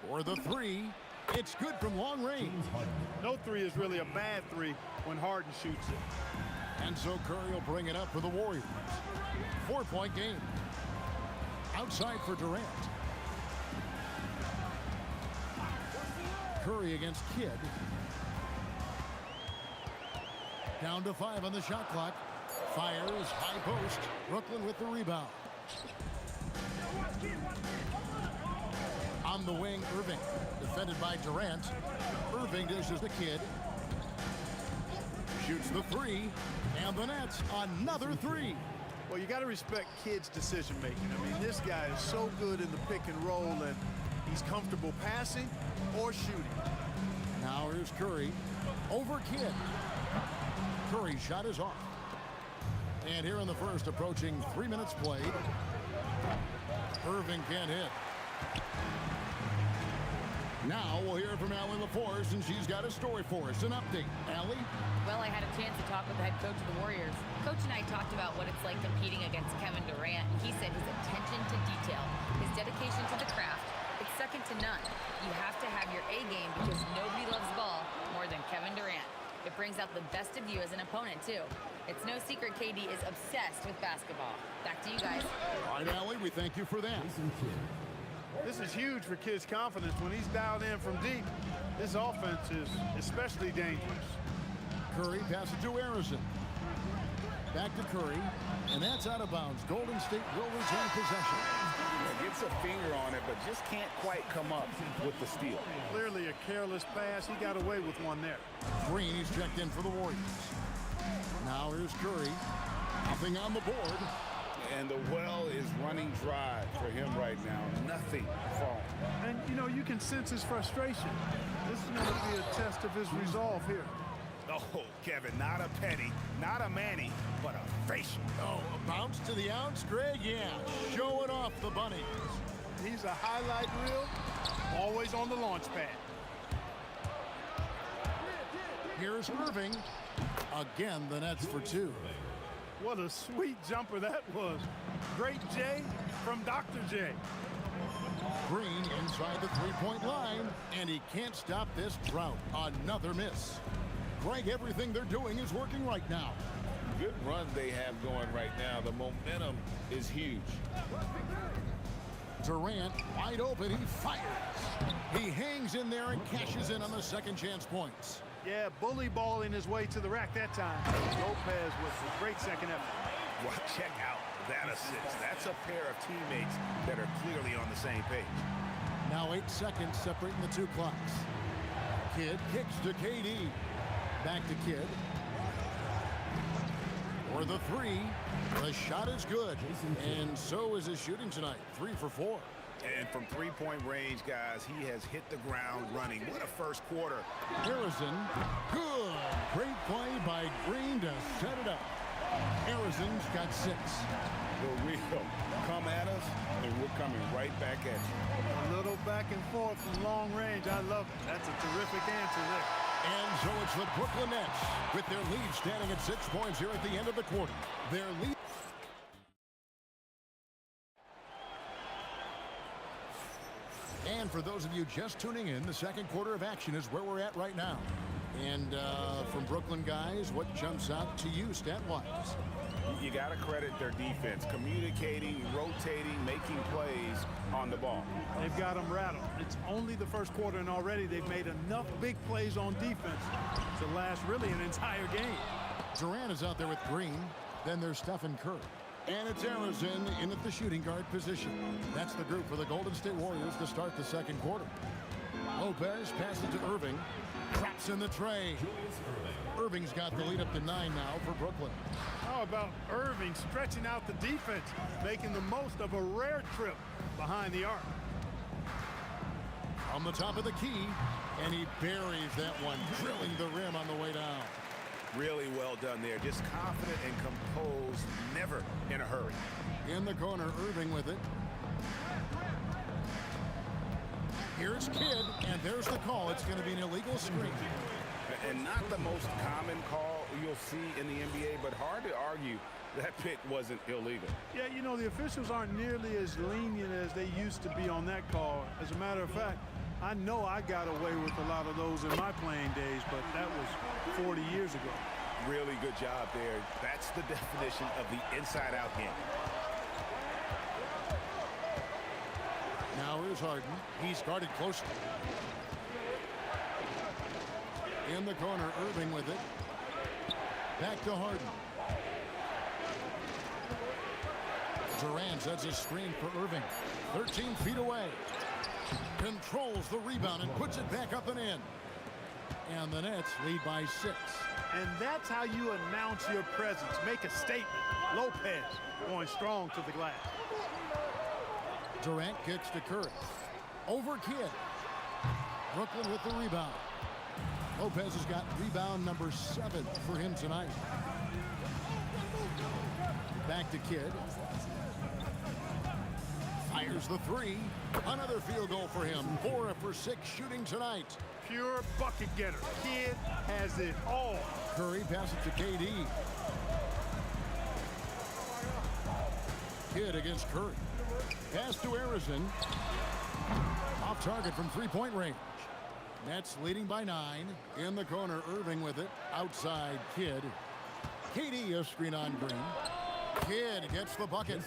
For the 3, it's good from long range. No 3 is really a bad 3 when Harden shoots it. And so Curry will bring it up for the Warriors. 4-point game. Outside for Durant. Curry against Kidd. Down to 5 on the shot clock. Fires, high post. Brooklyn with the rebound. On the wing, Irving. Defended by Durant. Irving dishes the Kidd. Shoots the 3. And the Nets, another 3. Well, you got to respect Kidd's decision making. I mean, this guy is so good in the pick and roll, and he's comfortable passing or shooting. Now here's Curry over Kidd. Curry's shot is off. And here in the first, approaching 3 minutes played. Irving can't hit. Now we'll hear from Allie LaForce, and she's got a story for us. An update. Allie? Well, I had a chance to talk with the head coach of the Warriors. Coach and I talked about what it's like competing against Kevin Durant, and he said his attention to detail, his dedication to the craft, it's second to none. You have to have your A game because nobody loves ball more than Kevin Durant. It brings out the best of you as an opponent, too. It's no secret KD is obsessed with basketball. Back to you guys. All right, Allie, we thank you for that. This is huge for Kidd's confidence. When he's dialed in from deep, his offense is especially dangerous. Curry passes to Arizon. Back to Curry, and that's out of bounds. Golden State will retain possession. Gets a finger on it, but just can't quite come up with the steal. Clearly a careless pass. He got away with one there. Green, he's checked in for the Warriors. Now here's Curry. Nothing on the board. And the well is running dry for him right now. Nothing falling. And, you know, you can sense his frustration. This is going to be a test of his resolve here. Oh, Kevin, not a penny, not a Manny, but a facial. Oh, a bounce to the ounce, Greg? Yeah, showing off the bunnies. He's a highlight reel, always on the launch pad. Here's Irving. Again, the Nets for 2. What a sweet jumper that was. Great J from Dr. J. Green inside the three-point line, and he can't stop this drought. Another miss. Greg, everything they're doing is working right now. Good run they have going right now. The momentum is huge. Durant wide open. He fires. He hangs in there and cashes in on the second chance points. Yeah, bully balling his way to the rack that time. Lopez with a great second effort. Well, check out that assist. That's a pair of teammates that are clearly on the same page. Now 8 seconds separating the two clocks. Kidd kicks to KD. Back to Kidd. For the three. The shot is good. And so is his shooting tonight. 3 for 4. And from three-point range, guys, he has hit the ground running. What a first quarter. Harrison, good. Great play by Green to set it up. Harrison's got 6. We'll come at us, and we're coming right back at you. A little back and forth from long range. I love it. That's a terrific answer there. And so it's the Brooklyn Nets with their lead standing at 6 points here at the end of the quarter. Their lead. And for those of you just tuning in, the second quarter of action is where we're at right now. And from Brooklyn guys, what jumps out to you stat-wise? You got to credit their defense, communicating, rotating, making plays on the ball. They've got them rattled. It's only the first quarter, and already they've made enough big plays on defense to last really an entire game. Durant is out there with Green. Then there's Stephen Curry. And it's Harrison in at the shooting guard position. That's the group for the Golden State Warriors to start the second quarter. Lopez passes to Irving. Traps in the tray. Irving's got the lead up to 9 now for Brooklyn. How about Irving stretching out the defense, making the most of a rare trip behind the arc. On the top of the key, and he buries that one, drilling the rim on the way down. Really well done there. Just confident and composed, never in a hurry. In the corner, Irving with it. Here's Kidd, and there's the call. It's going to be an illegal screen. And not the most common call you'll see in the NBA, but hard to argue that pick wasn't illegal. Yeah, you know, the officials aren't nearly as lenient as they used to be on that call. As a matter of fact, I know I got away with a lot of those in my playing days, but that was 40 years ago. Really good job there. That's the definition of the inside-out game. Now here's Harden. He's guarded closely. In the corner, Irving with it. Back to Harden. Durant sets a screen for Irving. 13 feet away. Controls the rebound and puts it back up and in. And the Nets lead by 6. And that's how you announce your presence. Make a statement. Lopez going strong to the glass. Durant kicks to Curry. Over Kidd. Brooklyn with the rebound. Lopez has got rebound number 7 for him tonight. Back to Kidd. Fires the 3. Another field goal for him. 4 for 6 shooting tonight. Pure bucket getter. Kidd has it all. Curry passes to KD. Kidd against Curry. Pass to Harrison. Off target from three-point range. Nets leading by 9. In the corner, Irving with it. Outside, Kidd. KD a screen on Green. Kidd gets the bucket.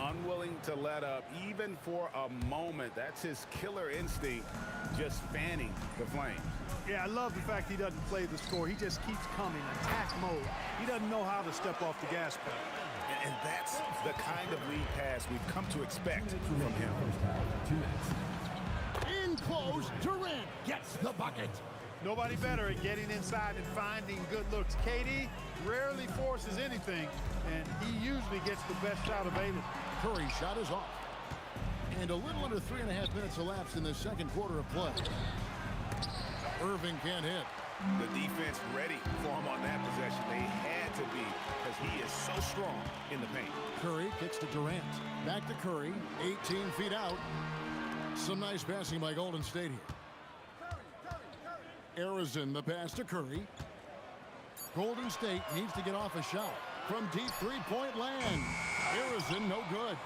Unwilling to let up, even for a moment. That's his killer instinct, just fanning the flames. Yeah, I love the fact he doesn't play the score. He just keeps coming, attack mode. He doesn't know how to step off the gas pedal. And that's the kind of lead pass we've come to expect from him. In close, Durant gets the bucket. Nobody better at getting inside and finding good looks. KD rarely forces anything, and he usually gets the best shot available. Curry's shot is off. And a little under 3.5 minutes elapsed in the second quarter of play. Irving can't hit. The defense ready for him on that possession. They had to be, because he is so strong in the paint. Curry kicks to Durant. Back to Curry, 18 feet out. Some nice passing by Golden State here. Harrison, the pass to Curry. Golden State needs to get off a shot from deep three-point land. Harrison, no good.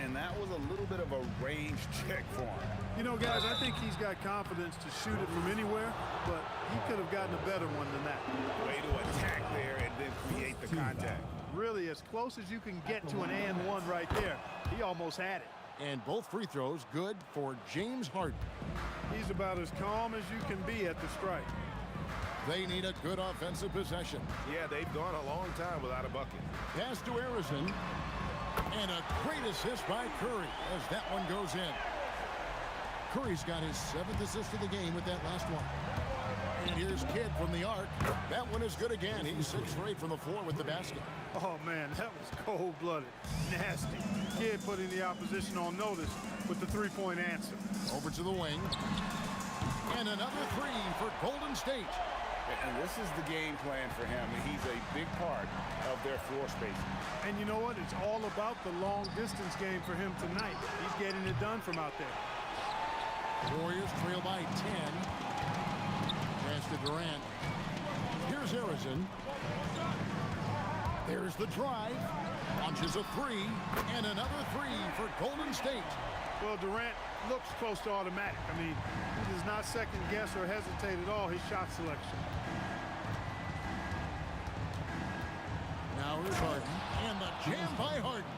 And that was a little bit of a range check for him. You know, guys, I think he's got confidence to shoot it from anywhere, but he could have gotten a better one than that. Way to attack there and then create the contact. Really, as close as you can get to an and one right there. He almost had it. And both free throws good for James Harden. He's about as calm as you can be at the strike. They need a good offensive possession. Yeah, they've gone a long time without a bucket. Pass to Harrison. And a great assist by Curry as that one goes in. Curry's got his 7th assist of the game with that last one. And here's Kidd from the arc. That one is good again. He's 6 for 8 from the floor with the basket. Oh, man, that was cold-blooded. Nasty. Kidd putting the opposition on notice with the three-point answer. Over to the wing. And another three for Golden State. And this is the game plan for him. He's a big part of their floor spacing. And you know what? It's all about the long-distance game for him tonight. He's getting it done from out there. Warriors trail by 10. Pass to Durant. Here's Harrison. There's the drive. Launches a three. And another three for Golden State. Well, Durant looks close to automatic. I mean, he does not second guess or hesitate at all his shot selection. Now here's Harden. And the jam by Harden.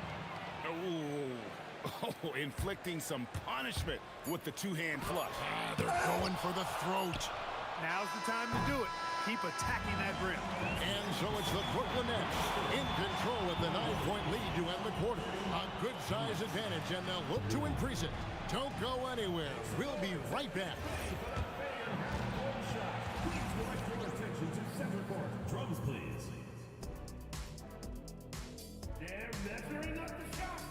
Oh, inflicting some punishment with the two-hand flush. They're going for the throat. Now's the time to do it. Keep attacking that rim. And so it's the Brooklyn Nets in control with the 9-point lead to end the quarter. A good size advantage, and they'll look to increase it. Don't go anywhere. We'll be right back. Drums, please. They're measuring up the shot.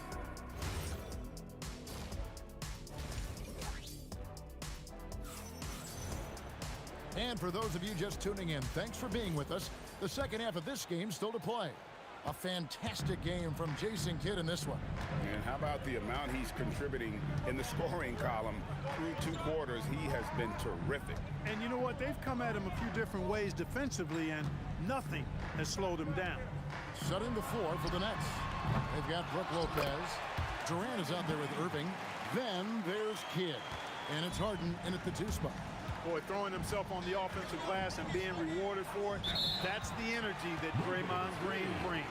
And for those of you just tuning in, thanks for being with us. The second half of this game still to play. A fantastic game from Jason Kidd in this one. And how about the amount he's contributing in the scoring column through 2 quarters? He has been terrific. And you know what? They've come at him a few different ways defensively, and nothing has slowed him down. Setting the floor for the Nets. They've got Brook Lopez. Durant is out there with Irving. Then there's Kidd. And it's Harden in at the 2 spot. Boy, throwing himself on the offensive glass and being rewarded for it, that's the energy that Draymond Green brings.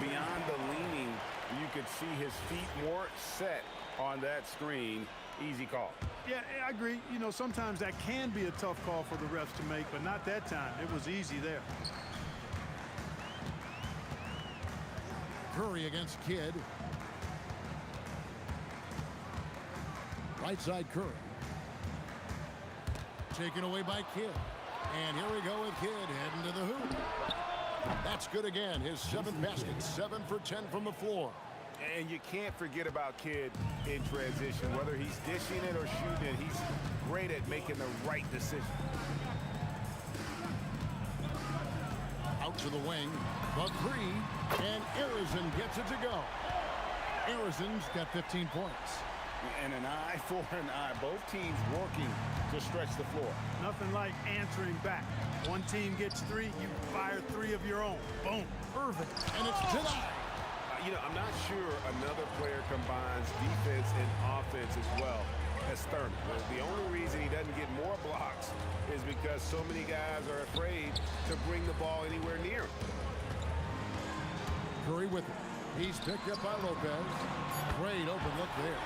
Beyond the leaning, you could see his feet more set on that screen. Easy call. Yeah, I agree. You know, sometimes that can be a tough call for the refs to make, but not that time. It was easy there. Curry against Kidd. Right side Curry. Taken away by Kidd. And here we go with Kidd heading to the hoop. That's good again. His 7th basket, 7 for 10 from the floor. And you can't forget about Kidd in transition. Whether he's dishing it or shooting it, he's great at making the right decision. Out to the wing. The three. And Harrison gets it to go. Harrison's got 15 points. And an eye for an eye. Both teams working to stretch the floor. Nothing like answering back. One team gets 3, you fire 3 of your own. Boom. Irving. And it's denied. You know, I'm not sure another player combines defense and offense as well as Thurman. The only reason he doesn't get more blocks is because so many guys are afraid to bring the ball anywhere near him. Curry with it. He's picked up by Lopez. Great open look there.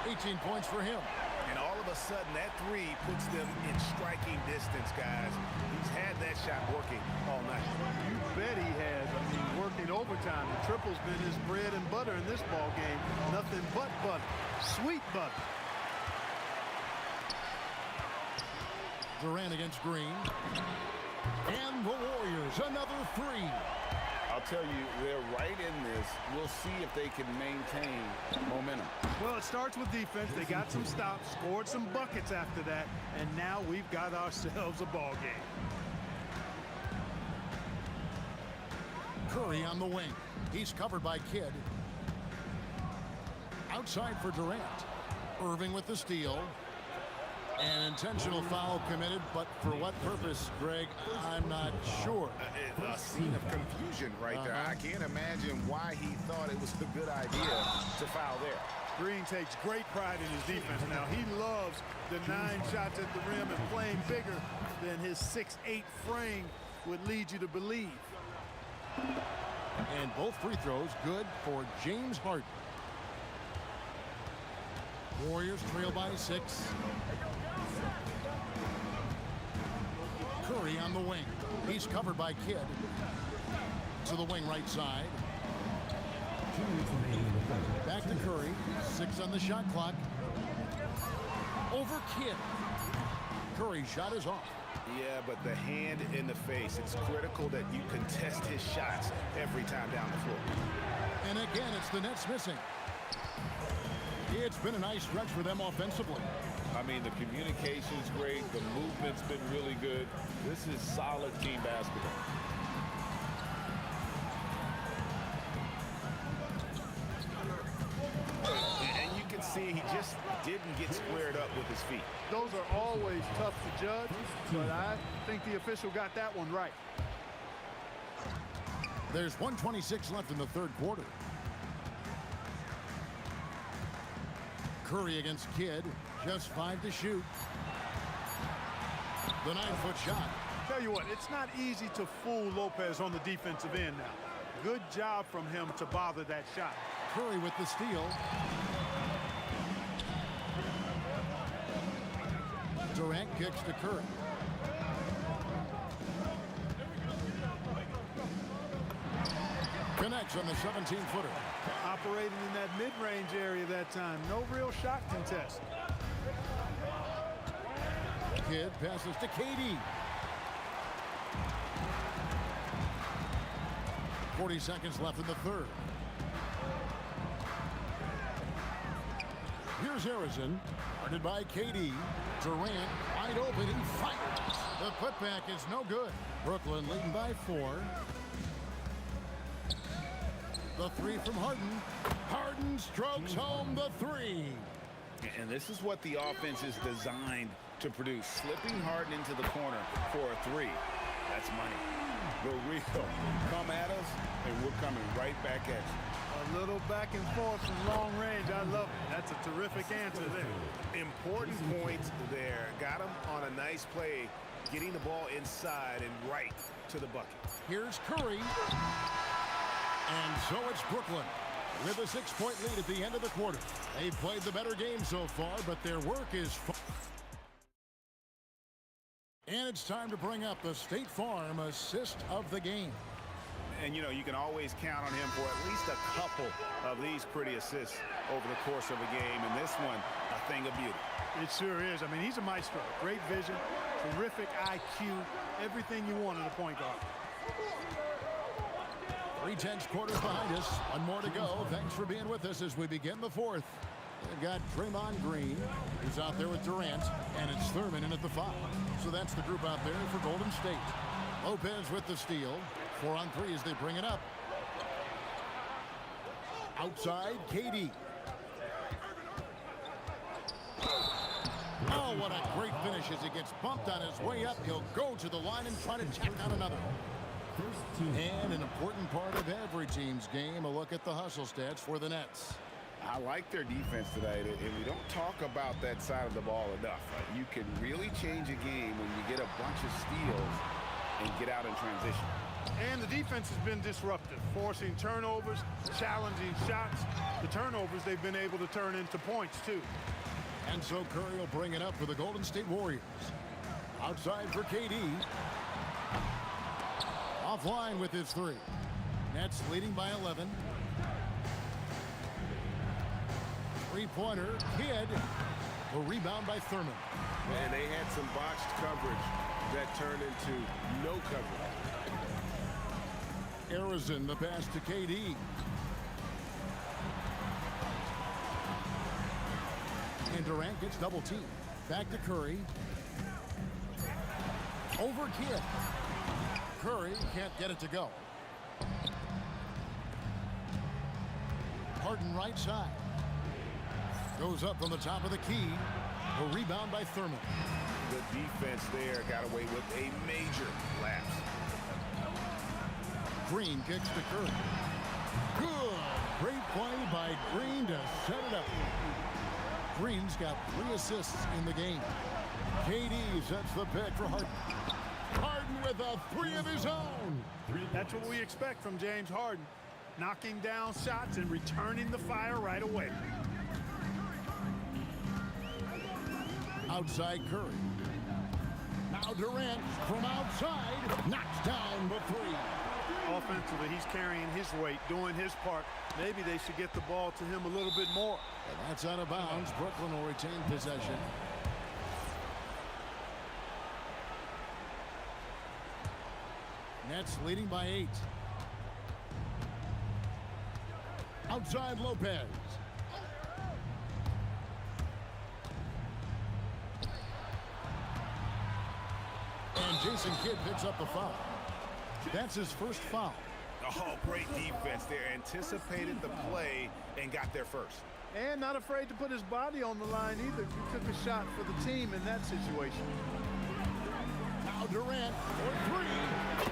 18 points for him. And all of a sudden, that 3 puts them in striking distance, guys. He's had that shot working all night. You bet he has. I mean, working overtime. The triple's been his bread and butter in this ball game. Nothing but butter. Sweet butter. Durant against Green. And the Warriors, another 3. I'll tell you, they're right in this. We'll see if they can maintain momentum. Well, it starts with defense. They got some stops, scored some buckets after that, and now we've got ourselves a ball game. Curry on the wing. He's covered by Kidd. Outside for Durant. Irving with the steal. An intentional foul committed, but for what purpose, Greg, I'm not sure. A scene of confusion right there. I can't imagine why he thought it was a good idea to foul there. Green takes great pride in his defense now. He loves the 9 shots at the rim and playing bigger than his 6'8" frame would lead you to believe. And both free throws good for James Harden. Warriors trail by 6. Curry Curry on the wing. He's covered by Kidd. To the wing right side. Back to Curry. 6 on the shot clock. Over Kidd. Curry's shot is off. Yeah, but the hand in the face, it's critical that you contest his shots every time down the floor. And again, it's the Nets missing. It's been a nice stretch for them offensively. I mean, the communication's great. The movement's been really good. This is solid team basketball. And you can see he just didn't get squared up with his feet. Those are always tough to judge, but I think the official got that one right. There's 1:26 left in the third quarter. Curry against Kidd. Just 5 to shoot. The 9-foot shot. Tell you what, it's not easy to fool Lopez on the defensive end now. Good job from him to bother that shot. Curry with the steal. Durant kicks to Curry. Connects on the 17-footer. Operating in that mid-range area that time. No real shot contest. Kidd passes to KD. 40 seconds left in the third. Here's Harrison, guarded by KD. Durant wide open. He fires. The putback is no good. Brooklyn leading by 4. The 3 from Harden. Harden strokes home the 3. And this is what the offense is designed to produce. Slipping Harden into the corner for a 3. That's money. The real. Come at us, and we're coming right back at you. A little back and forth from long range. I love it. That's a terrific answer there. Important points there. Got him on a nice play, getting the ball inside and right to the bucket. Here's Curry. And so it's Brooklyn with a 6-point lead at the end of the quarter. They've played the better game so far, but their work is and it's time to bring up the State Farm assist of the game. And, you know, you can always count on him for at least a couple of these pretty assists over the course of a game. And this one, a thing of beauty. It sure is. I mean, he's a maestro. Great vision, terrific IQ, everything you want in a point guard. 3/10 quarters behind us. One more to go. Thanks for being with us as we begin the fourth. They've got Draymond Green, who's out there with Durant, and it's Thurman in at the 5. So that's the group out there for Golden State. Lopez with the steal. 4 on 3 as they bring it up. Outside, KD. Oh, what a great finish as he gets bumped on his way up. He'll go to the line and try to tack on another. And an important part of every team's game, a look at the hustle stats for the Nets. I like their defense today, and we don't talk about that side of the ball enough. You can really change a game when you get a bunch of steals and get out in transition. And the defense has been disruptive, forcing turnovers, challenging shots. The turnovers they've been able to turn into points, too. And so Curry will bring it up for the Golden State Warriors. Outside for KD. Offline with his 3. Nets leading by 11. Three-pointer, Kidd. A rebound by Thurman. And they had some botched coverage that turned into no coverage. Harrison, the pass to KD. And Durant gets double teamed. Back to Curry. Over Kidd. Curry can't get it to go. Harden right side. Goes up from the top of the key. A rebound by Thurman. The defense there got away with a major lapse. Green kicks to Curry. Good. Great play by Green to set it up. Green's got 3 assists in the game. KD sets the pick for Harden. Harden with a 3 of his own. That's what we expect from James Harden. Knocking down shots and returning the fire right away. Outside Curry. Now Durant from outside knocks down the three. Offensively, he's carrying his weight, doing his part. Maybe they should get the ball to him a little bit more. And that's out of bounds. Brooklyn will retain possession. Nets leading by 8. Outside Lopez. And Jason Kidd picks up the foul. That's his first foul. Oh, great defense there. Anticipated the play and got there first. And not afraid to put his body on the line either. He took a shot for the team in that situation. Now Durant for three.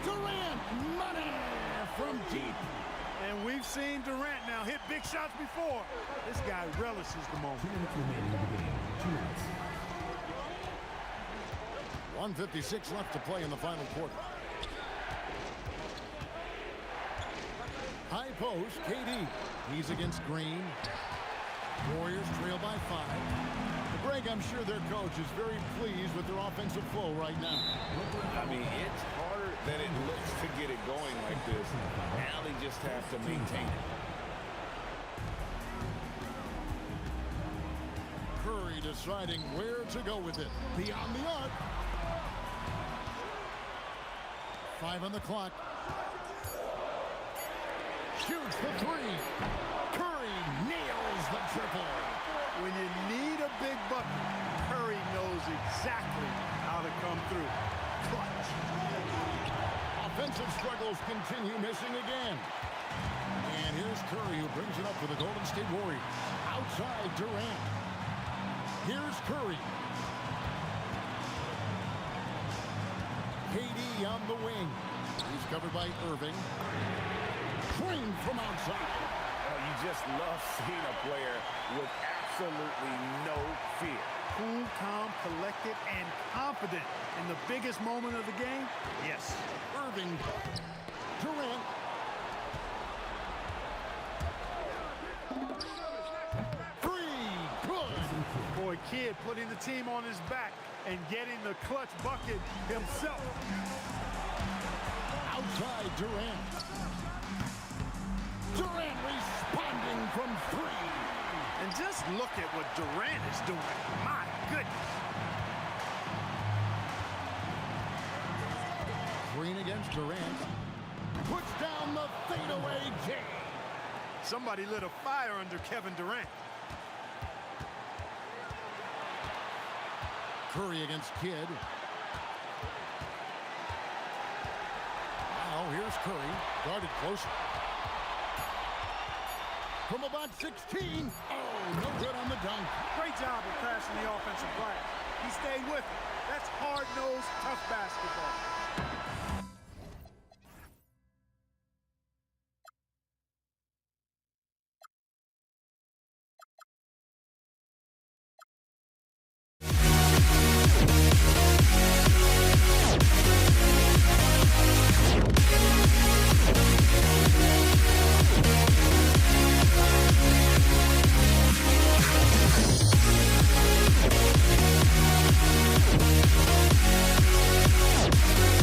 Durant, money from deep. And we've seen Durant now hit big shots before. This guy relishes the moment. 2 minutes remaining in the game. 2 minutes. 1:56 left to play in the final quarter. High post, KD. He's against Green. Warriors trail by 5. Greg, I'm sure their coach is very pleased with their offensive flow right now. I mean, it's harder than it looks to get it going like this. Now they just have to maintain it. Curry deciding where to go with it. Beyond the arc. 5 on the clock. Shoots the three. Curry nails the triple. When you need a big bucket, Curry knows exactly how to come through. Clutch. Offensive struggles continue, missing again. And here's Curry, who brings it up for the Golden State Warriors. Outside Durant. Here's Curry. KD on the wing. He's covered by Irving. Drained from outside. Oh, you just love seeing a player with absolutely no fear. Cool, calm, collected, and confident in the biggest moment of the game. Yes. Irving. Durant. Free. Good. Boy, Kidd putting the team on his back and getting the clutch bucket himself. Outside Durant. Durant responding from 3. And just look at what Durant is doing. My goodness. Green against Durant. Puts down the fadeaway J. Somebody lit a fire under Kevin Durant. Curry against Kidd. Now here's Curry. Guarded close. From about 16. Oh, no good on the dunk. Great job of passing the offensive glass. He stayed with it. That's hard-nosed, tough basketball. We'll be right back.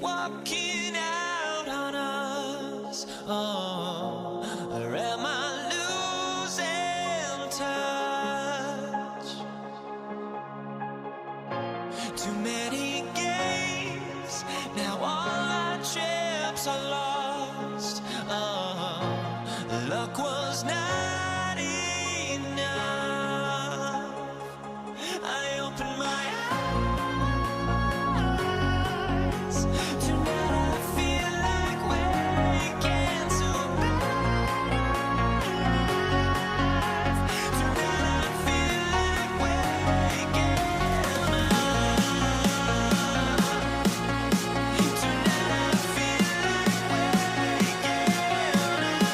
walking out on us. Oh, or am I losing touch? Too many games, now all our chips are lost. Oh, luck was not enough. I opened my eyes. Tonight I feel like waking to life. Tonight I feel like waking up. Tonight I feel like waking up.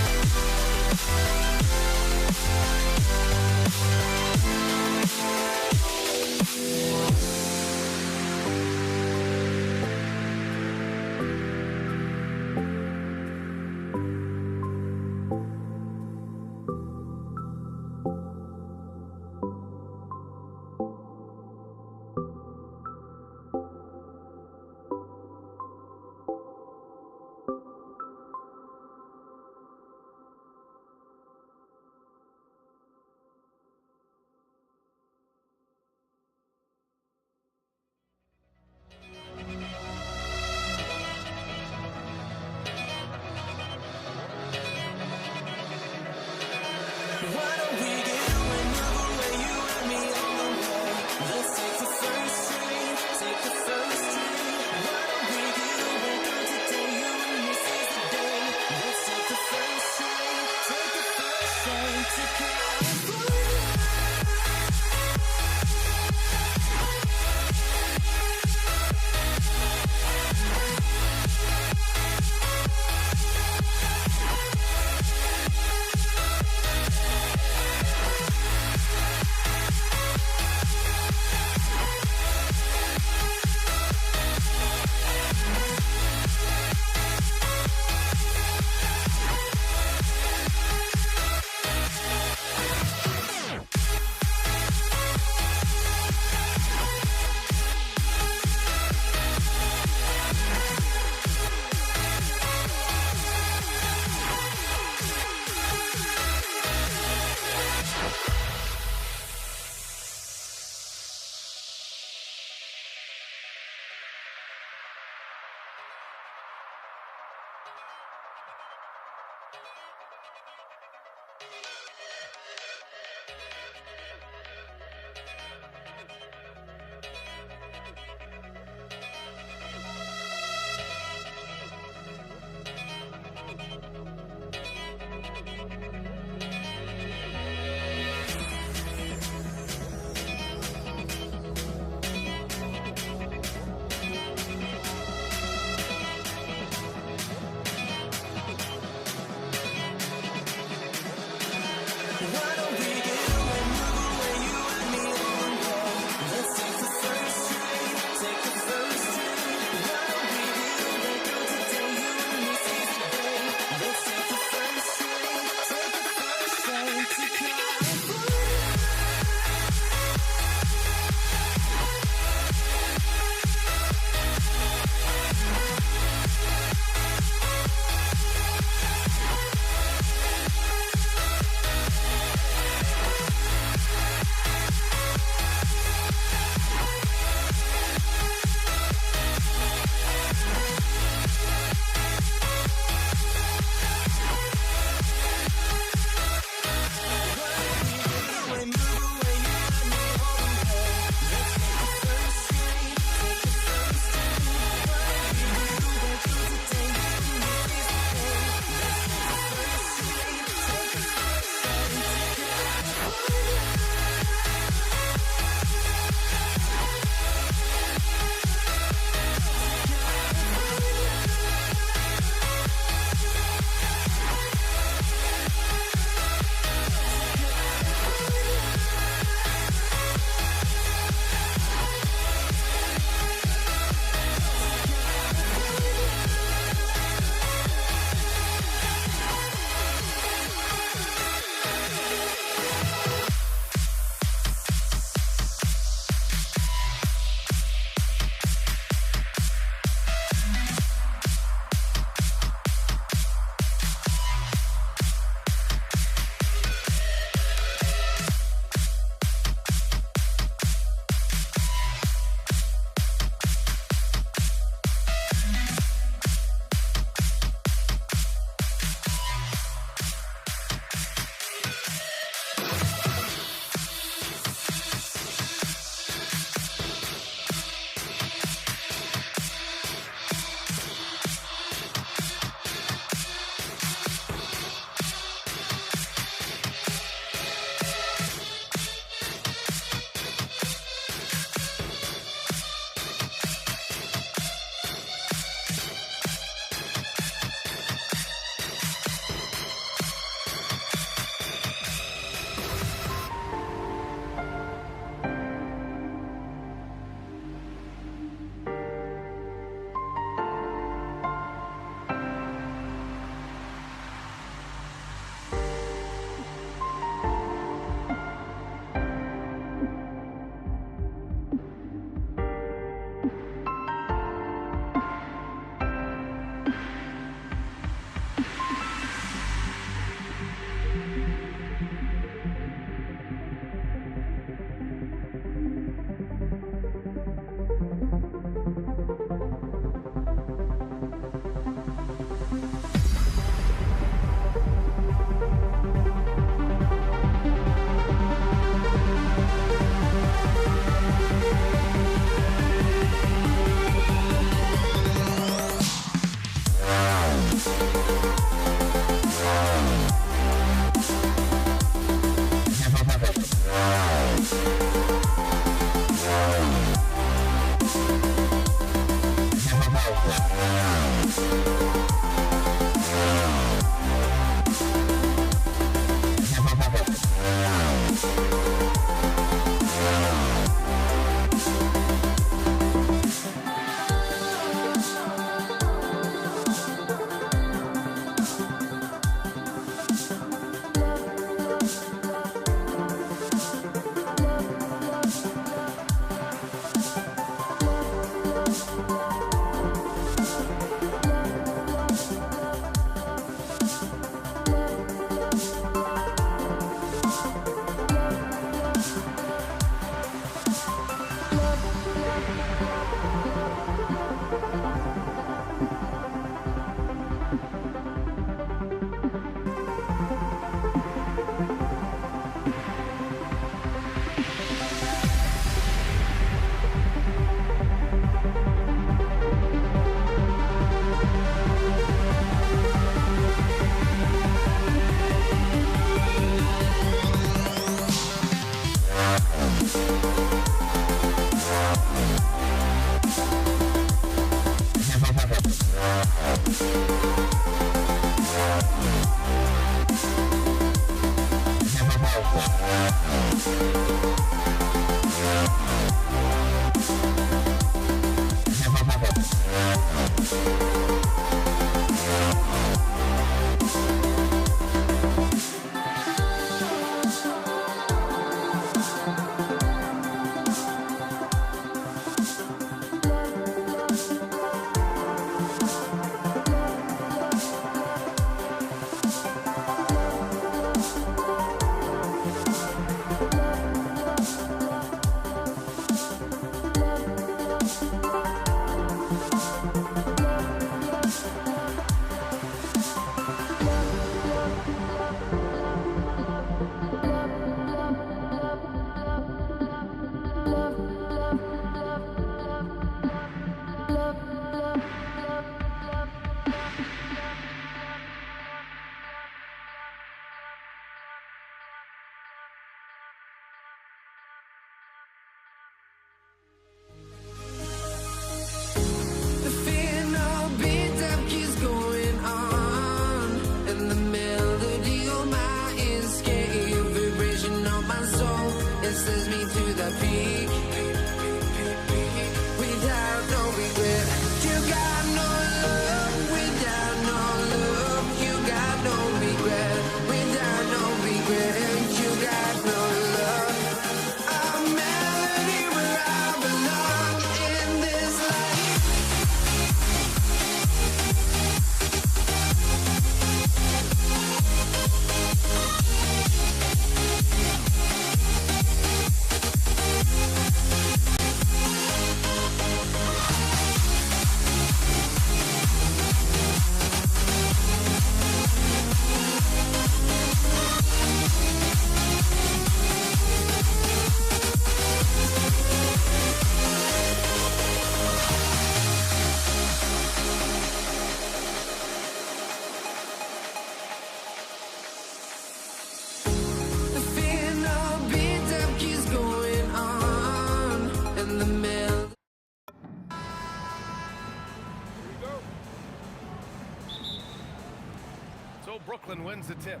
Brooklyn wins the tip.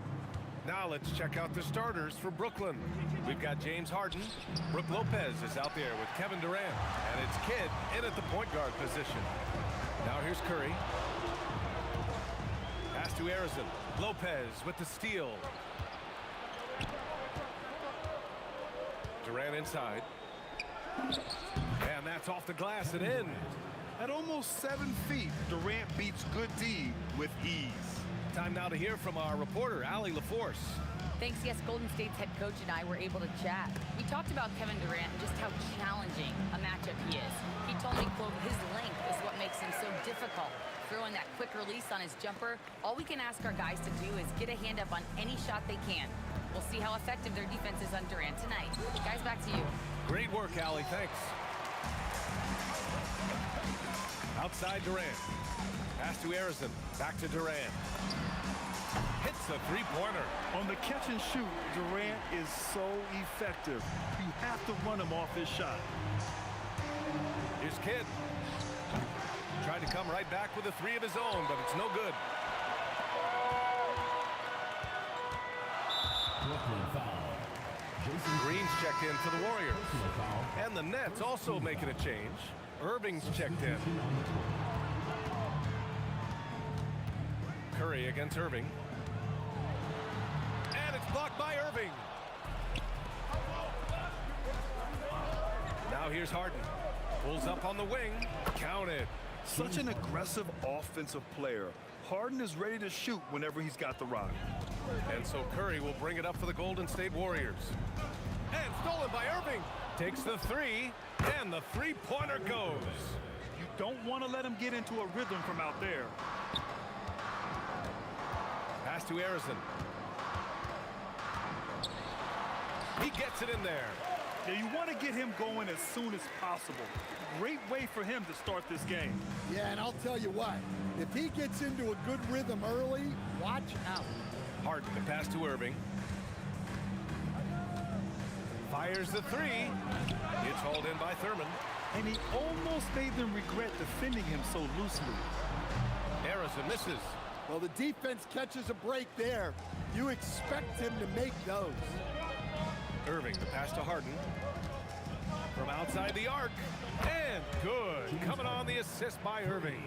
Now let's check out the starters for Brooklyn. We've got James Harden. Brook Lopez is out there with Kevin Durant. And it's Kidd in at the point guard position. Now here's Curry. Pass to Arizon. Lopez with the steal. Durant inside. And that's off the glass and in. At almost 7 feet, Durant beats good D with ease. Time now to hear from our reporter, Allie LaForce. Thanks. Yes, Golden State's head coach and I were able to chat. We talked about Kevin Durant and just how challenging a matchup he is. He told me, quote, his length is what makes him so difficult. Throwing that quick release on his jumper, all we can ask our guys to do is get a hand up on any shot they can. We'll see how effective their defense is on Durant tonight. Guys, back to you. Great work, Allie. Thanks. Outside Durant. Pass to Arizon. Back to Durant. Hits a three-pointer. On the catch and shoot, Durant is so effective. You have to run him off his shot. Here's Kidd. Tried to come right back with a three of his own, but it's no good. Green's checked in for the Warriors. And the Nets also making a change. Irving's checked in. Curry against Irving. And it's blocked by Irving. Now here's Harden. Pulls up on the wing. Counted. Such an aggressive offensive player. Harden is ready to shoot whenever he's got the rock. And so Curry will bring it up for the Golden State Warriors. And stolen by Irving. Takes the three, and the three-pointer goes. You don't want to let him get into a rhythm from out there. Pass to Arizon. He gets it in there. Yeah, you want to get him going as soon as possible. Great way for him to start this game. Yeah, and I'll tell you what, if he gets into a good rhythm early, watch out. Harden, the pass to Irving. Fires the three. It's hauled in by Thurman. And he almost made them regret defending him so loosely. Arizon misses. Well, the defense catches a break there. You expect him to make those. Irving. The pass to Harden. From outside the arc. And good. Coming on the assist by Irving.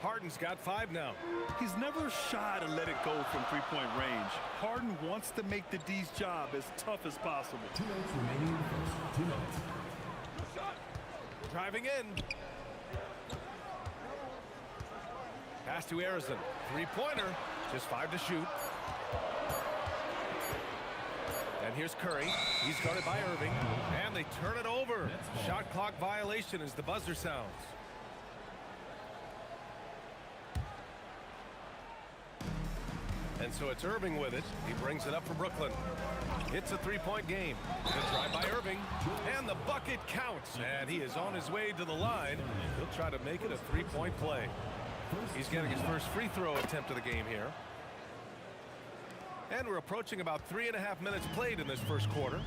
Harden's got 5 now. He's never shy to let it go from three-point range. Harden wants to make the D's job as tough as possible. 2 minutes remaining in the first. 2 minutes. Driving in. Pass to Harrison. Three-pointer. Just 5 to shoot. And here's Curry. He's guarded by Irving. And they turn it over. Shot clock violation as the buzzer sounds. And so it's Irving with it. He brings it up for Brooklyn. It's a three-point game. Good drive by Irving. And the bucket counts. And he is on his way to the line. He'll try to make it a three-point play. He's getting his first free throw attempt of the game here. And we're approaching about 3.5 minutes played in this first quarter.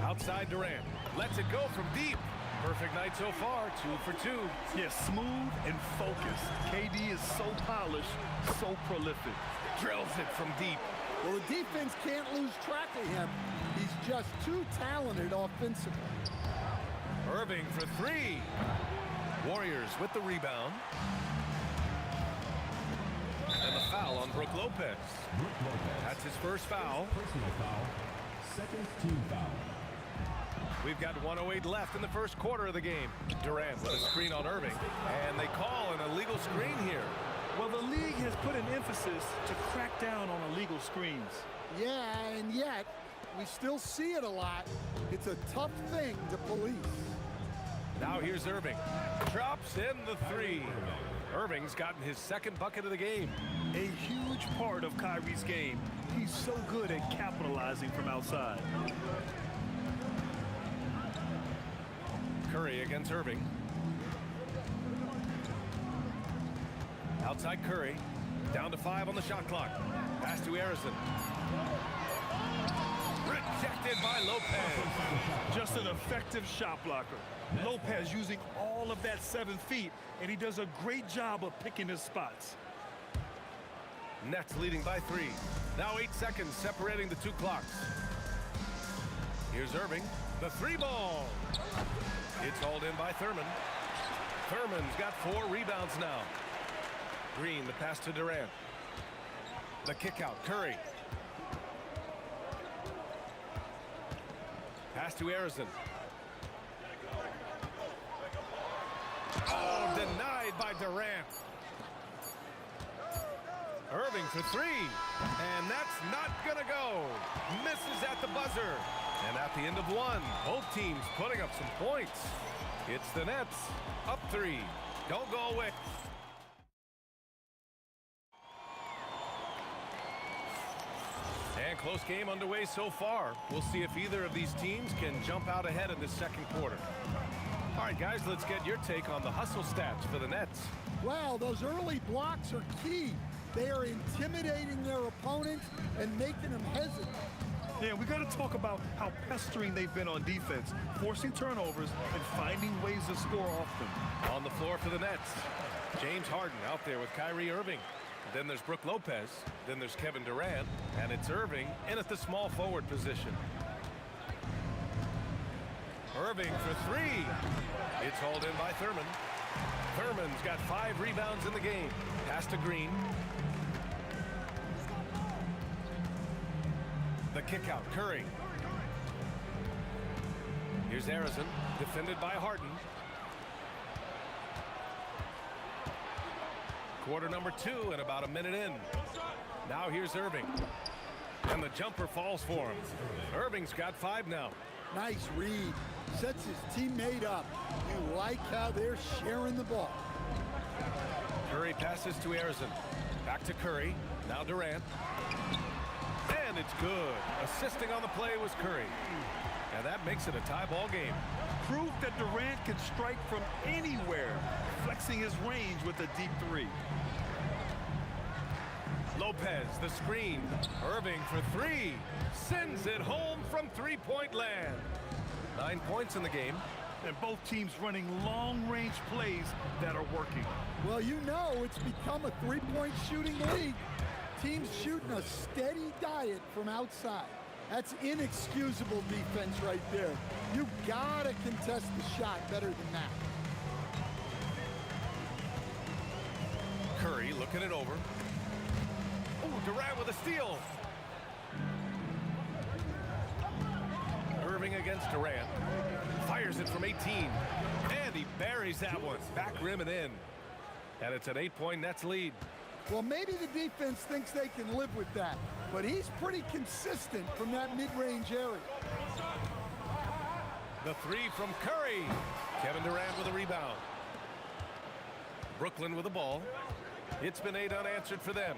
Outside Durant. Lets it go from deep. Perfect night so far, 2 for 2. Yeah, smooth and focused. KD is so polished, so prolific. Drills it from deep. Well, the defense can't lose track of him. He's just too talented offensively. Irving for 3. Warriors with the rebound. And the foul on Brook Lopez. That's his first foul. Personal foul. Second team foul. We've got 1:08 left in the first quarter of the game. Durant with a screen on Irving. And they call an illegal screen here. Well, the league has put an emphasis to crack down on illegal screens. Yeah, and yet, we still see it a lot. It's a tough thing to police. Now here's Irving. Drops in the 3. Irving's gotten his second bucket of the game. A huge part of Kyrie's game. He's so good at capitalizing from outside. Curry against Irving. Outside Curry. Down to 5 on the shot clock. Pass to Harrison. Rejected by Lopez. Just an effective shot blocker. Lopez using all of that 7 feet, and he does a great job of picking his spots. Nets leading by 3. Now 8 seconds separating the 2 clocks. Here's Irving. The 3 ball. It's hauled in by Thurman. Thurman's got 4 rebounds now. Green, the pass to Durant. The kick out, Curry. Pass to Harrison. Oh, denied by Durant. Irving for 3. And that's not gonna go. Misses at the buzzer. And at the end of 1, both teams putting up some points. It's the Nets, up 3. Don't go away. And close game underway so far. We'll see if either of these teams can jump out ahead in the second quarter. All right, guys, let's get your take on the hustle stats for the Nets. Wow, those early blocks are key. They are intimidating their opponent and making them hesitant. Yeah, we got to talk about how pestering they've been on defense, forcing turnovers and finding ways to score often. On the floor for the Nets, James Harden out there with Kyrie Irving. Then there's Brook Lopez. Then there's Kevin Durant. And it's Irving in at the small forward position. Irving for 3. It's hauled in by Thurman. Thurman's got 5 rebounds in the game. Pass to Green. The kick out, Curry. Here's Harrison, defended by Harden. Quarter number 2 and about a minute in. Now here's Irving. And the jumper falls for him. Irving's got 5 now. Nice read. Sets his teammate up. You like how they're sharing the ball. Curry passes to Harrison. Back to Curry. Now Durant. And it's good. Assisting on the play was Curry. And that makes it a tie ball game. Proof that Durant can strike from anywhere, flexing his range with a deep 3. Lopez, the screen. Irving for 3. Sends it home from three-point land. 9 points in the game. And both teams running long-range plays that are working. Well, you know it's become a three-point shooting league. Teams shooting a steady diet from outside. That's inexcusable defense right there. You gotta contest the shot better than that. Curry looking it over. Oh, Durant with a steal. Irving against Durant. Fires it from 18. And he buries that one. Back rim and in. And it's an 8-point Nets lead. Well, maybe the defense thinks they can live with that, but he's pretty consistent from that mid-range area. The three from Curry. Kevin Durant with a rebound. Brooklyn with the ball. It's been 8 unanswered for them.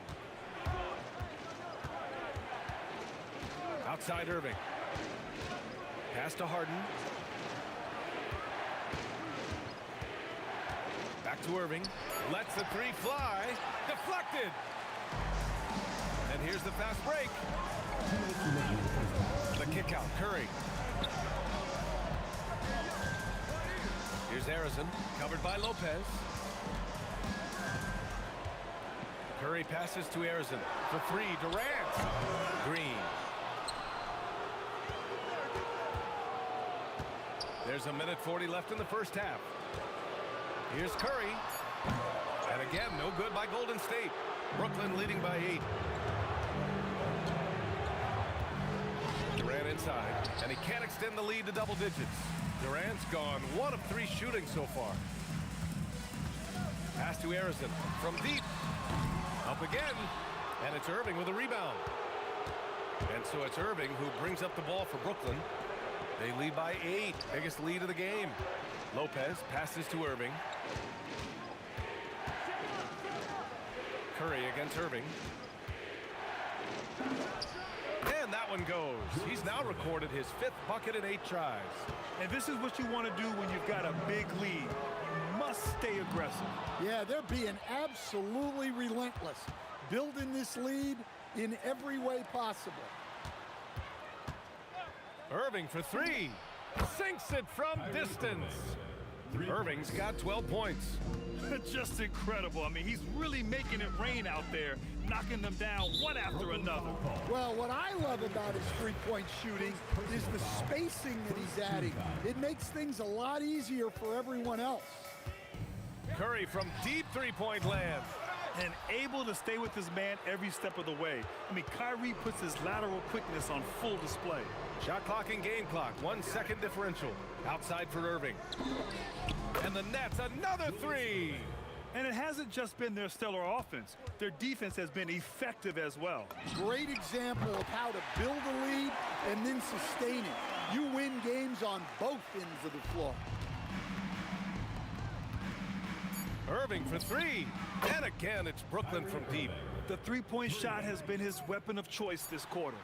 Outside Irving. Pass to Harden. Back to Irving. Lets the three fly. Deflected. And here's the fast break. The kick out. Curry. Here's Arizon. Covered by Lopez. Curry passes to Arizon. For three. Durant. Green. There's a minute 40 left in the first half. Here's Curry. And again, no good by Golden State. Brooklyn leading by 8. Durant inside. And he can't extend the lead to double digits. Durant's gone 1 of 3 shooting so far. Pass to Arizon. From deep. Up again. And it's Irving with a rebound. And so it's Irving who brings up the ball for Brooklyn. They lead by 8. Biggest lead of the game. Lopez passes to Irving. Curry against Irving. And that one goes. He's now recorded his 5th bucket in 8 tries. And this is what you want to do when you've got a big lead. You must stay aggressive. Yeah, they're being absolutely relentless. Building this lead in every way possible. Irving for 3. Sinks it from distance. Irving's got 12 points. Just incredible. I mean, he's really making it rain out there, knocking them down one after another. Well, what I love about his three-point shooting is the spacing that he's adding. It makes things a lot easier for everyone else. Curry from deep three-point land. And able to stay with his man every step of the way. I mean, Kyrie puts his lateral quickness on full display. Shot clock and game clock. 1 second differential. Outside for Irving. And the Nets, another 3. And it hasn't just been their stellar offense. Their defense has been effective as well. Great example of how to build a lead and then sustain it. You win games on both ends of the floor. Irving for 3. And again, it's Brooklyn from deep. The three-point shot has been his weapon of choice this quarter.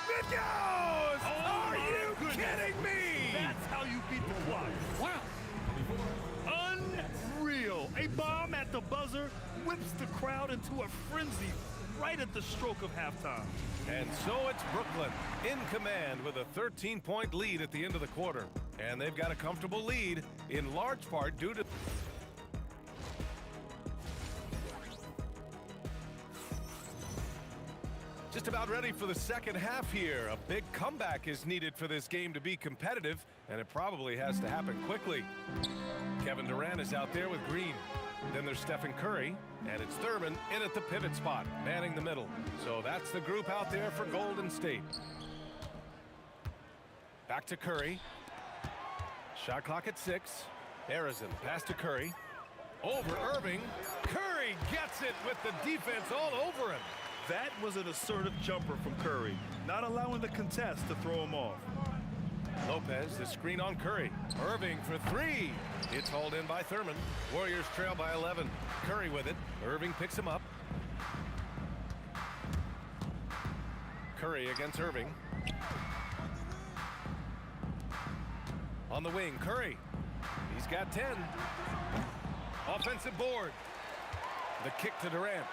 It goes! Are you kidding me? That's how you beat the clock. Wow. Unreal. A bomb at the buzzer whips the crowd into a frenzy right at the stroke of halftime. And so it's Brooklyn in command with a 13-point lead at the end of the quarter. And they've got a comfortable lead in large part due to... Just about ready for the second half here. A big comeback is needed for this game to be competitive, and it probably has to happen quickly. Kevin Durant is out there with Green. Then there's Stephen Curry, and it's Thurman in at the pivot spot, manning the middle. So that's the group out there for Golden State. Back to Curry. Shot clock at 6. Arizon, pass to Curry. Over Irving. Curry gets it with the defense all over him. That was an assertive jumper from Curry, not allowing the contest to throw him off. Lopez, the screen on Curry. Irving for 3. It's hauled in by Thurman. Warriors trail by 11. Curry with it. Irving picks him up. Curry against Irving. On the wing, Curry. He's got 10. Offensive board. The kick to Durant.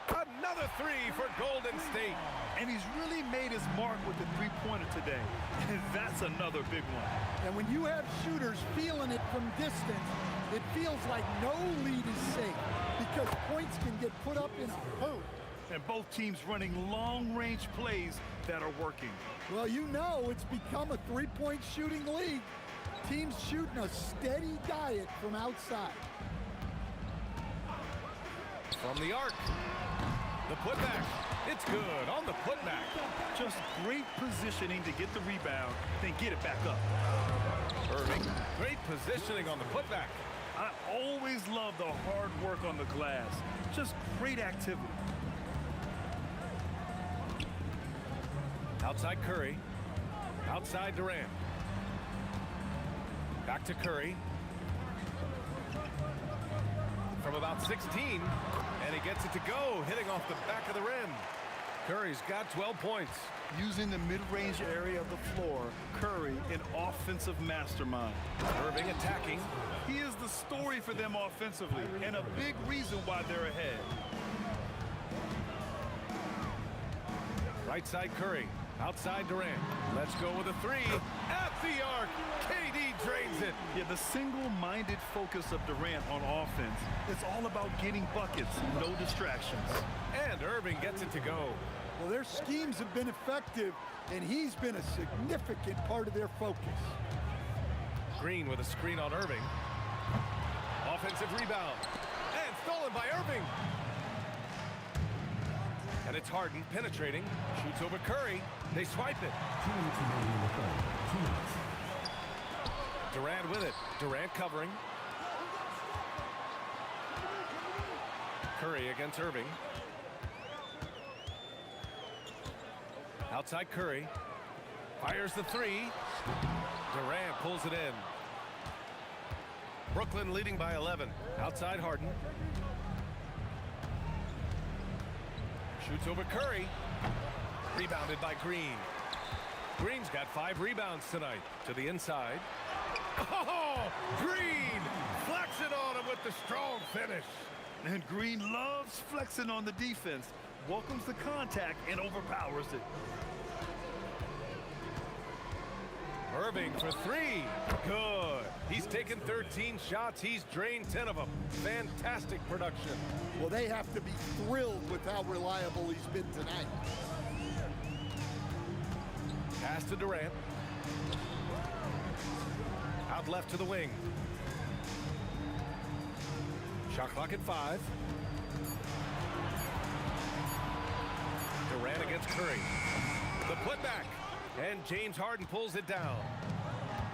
Another 3 for Golden State. And he's really made his mark with the three-pointer today. And that's another big one. And when you have shooters feeling it from distance, it feels like no lead is safe because points can get put up in a hurry. and both teams running long-range plays that are working. Well, you know it's become a three-point shooting league. Teams shooting a steady diet from outside. From the arc. The putback. It's good on the putback. Just great positioning to get the rebound, then get it back up. Irving, great positioning on the putback. I always love the hard work on the glass. Just great activity. Outside Curry. Outside Durant. Back to Curry. From about 16. And he gets it to go, hitting off the back of the rim. Curry's got 12 points. Using the mid-range area of the floor, Curry, an offensive mastermind. Irving attacking. He is the story for them offensively, and a big reason why they're ahead. Right side Curry. Outside Durant. Let's go with a three. At the arc. KD drains it. Yeah, the single-minded focus of Durant on offense. It's all about getting buckets, no distractions. And Irving gets it to go. Well, their schemes have been effective, and he's been a significant part of their focus. Green with a screen on Irving. Offensive rebound. And stolen by Irving. And it's Harden penetrating. Shoots over Curry. They swipe it. Durant with it. Durant covering. Curry against Irving. Outside Curry. Fires the three. Durant pulls it in. Brooklyn leading by 11. Outside Harden. Shoots over Curry. Rebounded by Green. Green's got 5 rebounds tonight. To the inside. Oh, Green flexing on him with the strong finish. And Green loves flexing on the defense. Welcomes the contact and overpowers it. Irving for 3. Good. He's taken 13 shots. He's drained 10 of them. Fantastic production. Well, they have to be thrilled with how reliable he's been tonight. Pass to Durant. Out left to the wing. Shot clock at 5. Durant against Curry. The putback. And James Harden pulls it down.